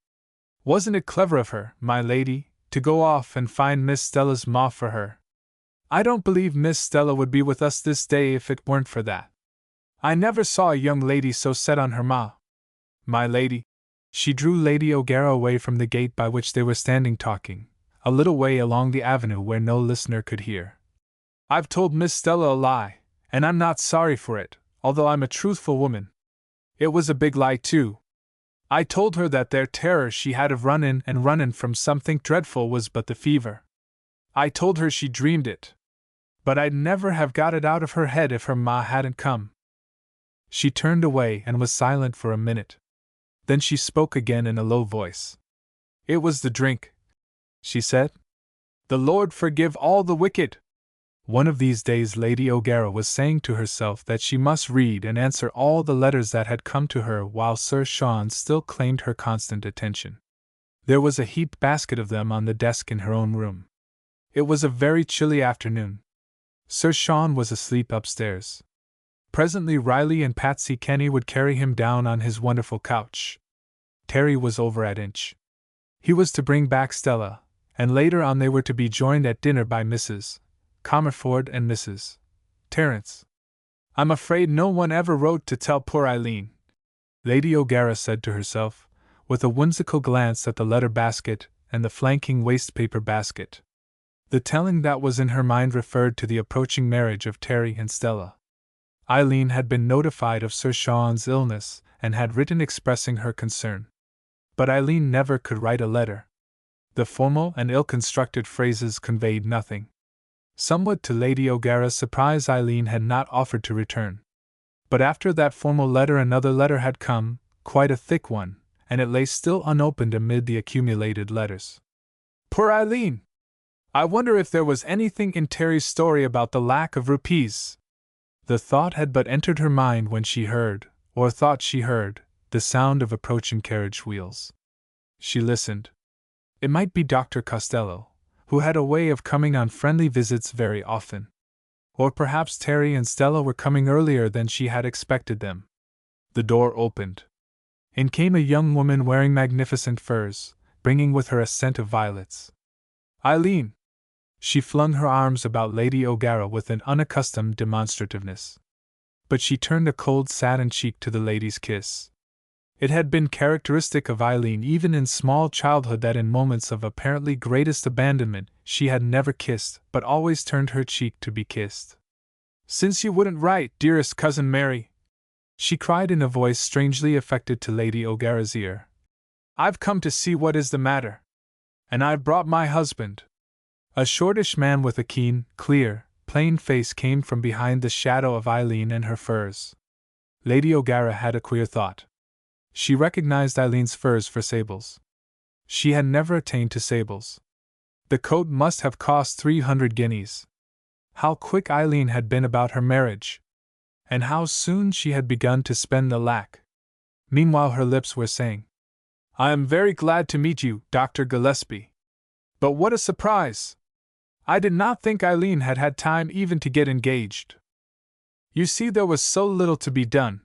Wasn't it clever of her, my lady, to go off and find Miss Stella's ma for her? I don't believe Miss Stella would be with us this day if it weren't for that. I never saw a young lady so set on her ma. My lady. She drew Lady O'Gara away from the gate by which they were standing talking, a little way along the avenue where no listener could hear. I've told Miss Stella a lie, and I'm not sorry for it, although I'm a truthful woman. It was a big lie, too. I told her that their terror she had of runnin' from something dreadful was but the fever. I told her she dreamed it. But I'd never have got it out of her head if her ma hadn't come. She turned away and was silent for a minute. Then she spoke again in a low voice. It was the drink, she said. The Lord forgive all the wicked. One of these days Lady O'Gara was saying to herself that she must read and answer all the letters that had come to her while Sir Sean still claimed her constant attention. There was a heaped basket of them on the desk in her own room. It was a very chilly afternoon. Sir Sean was asleep upstairs. Presently Riley and Patsy Kenny would carry him down on his wonderful couch. Terry was over at Inch. He was to bring back Stella, and later on they were to be joined at dinner by Mrs. Comerford and Mrs. Terence. I'm afraid no one ever wrote to tell poor Eileen, Lady O'Gara said to herself, with a whimsical glance at the letter basket and the flanking wastepaper basket. The telling that was in her mind referred to the approaching marriage of Terry and Stella. Eileen had been notified of Sir Sean's illness and had written expressing her concern. But Eileen never could write a letter. The formal and ill-constructed phrases conveyed nothing. Somewhat to Lady O'Gara's surprise, Eileen had not offered to return. But after that formal letter another letter had come, quite a thick one, and it lay still unopened amid the accumulated letters. Poor Eileen! I wonder if there was anything in Terry's story about the lack of rupees. The thought had but entered her mind when she heard, or thought she heard, the sound of approaching carriage wheels. She listened. It might be Dr. Costello, who had a way of coming on friendly visits very often. Or perhaps Terry and Stella were coming earlier than she had expected them. The door opened. In came a young woman wearing magnificent furs, bringing with her a scent of violets. Eileen! She flung her arms about Lady O'Gara with an unaccustomed demonstrativeness. But she turned a cold satin cheek to the lady's kiss. It had been characteristic of Eileen even in small childhood that in moments of apparently greatest abandonment she had never kissed but always turned her cheek to be kissed. Since you wouldn't write, dearest Cousin Mary, she cried in a voice strangely affected to Lady O'Gara's ear, I've come to see what is the matter. And I've brought my husband. A shortish man with a keen, clear, plain face came from behind the shadow of Eileen and her furs. Lady O'Gara had a queer thought. She recognized Eileen's furs for sables. She had never attained to sables. The coat must have cost 300 guineas. How quick Eileen had been about her marriage! And how soon she had begun to spend the lac. Meanwhile her lips were saying, I am very glad to meet you, Dr. Gillespie. But what a surprise! I did not think Eileen had had time even to get engaged. You see, there was so little to be done.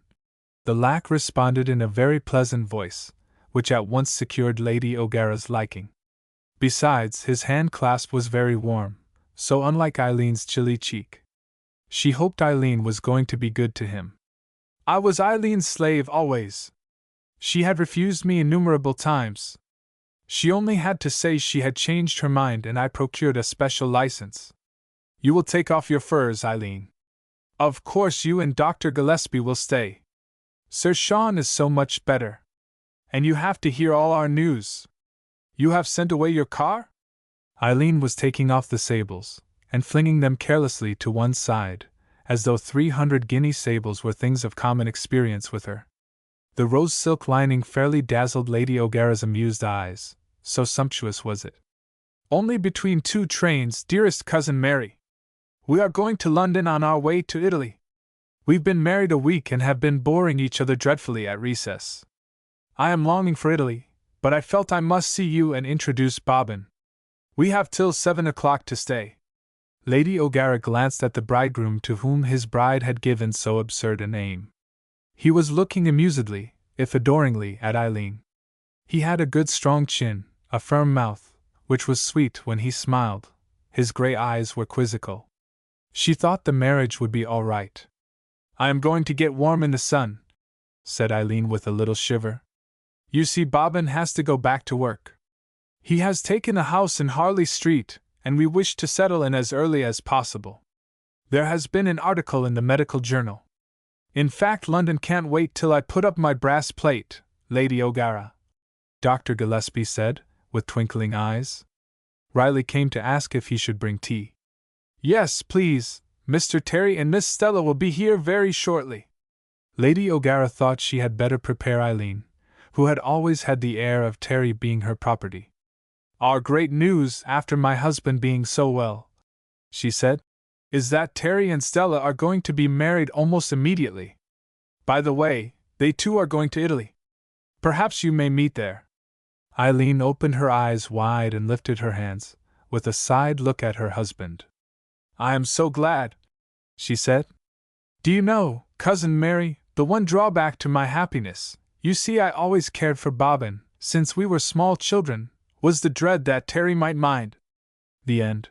The lac responded in a very pleasant voice, which at once secured Lady O'Gara's liking. Besides, his hand clasp was very warm, so unlike Eileen's chilly cheek. She hoped Eileen was going to be good to him. I was Eileen's slave always. She had refused me innumerable times. She only had to say she had changed her mind and I procured a special license. You will take off your furs, Eileen. Of course you and Dr. Gillespie will stay. Sir Sean is so much better. And you have to hear all our news. You have sent away your car? Eileen was taking off the sables, and flinging them carelessly to one side, as though 300 guinea sables were things of common experience with her. The rose silk lining fairly dazzled Lady O'Gara's amused eyes, so sumptuous was it. Only between 2 trains, dearest Cousin Mary. We are going to London on our way to Italy. We've been married a week and have been boring each other dreadfully at recess. I am longing for Italy, but I felt I must see you and introduce Bobbin. We have till 7 o'clock to stay. Lady O'Gara glanced at the bridegroom to whom his bride had given so absurd a name. He was looking amusedly, if adoringly, at Eileen. He had a good strong chin, a firm mouth, which was sweet when he smiled. His grey eyes were quizzical. She thought the marriage would be all right. I am going to get warm in the sun, said Eileen with a little shiver. You see, Bobbin has to go back to work. He has taken a house in Harley Street, and we wish to settle in as early as possible. There has been an article in the medical journal. In fact, London can't wait till I put up my brass plate, Lady O'Gara," Dr. Gillespie said, with twinkling eyes. Riley came to ask if he should bring tea. "Yes, please. Mr. Terry and Miss Stella will be here very shortly." Lady O'Gara thought she had better prepare Eileen, who had always had the air of Terry being her property. "Our great news, after my husband being so well," she said, "is that Terry and Stella are going to be married almost immediately. By the way, they too are going to Italy. Perhaps you may meet there." Eileen opened her eyes wide and lifted her hands, with a side look at her husband. "I am so glad," she said. "Do you know, Cousin Mary, the one drawback to my happiness, you see I always cared for Bobbin, since we were small children, was the dread that Terry might mind." The end.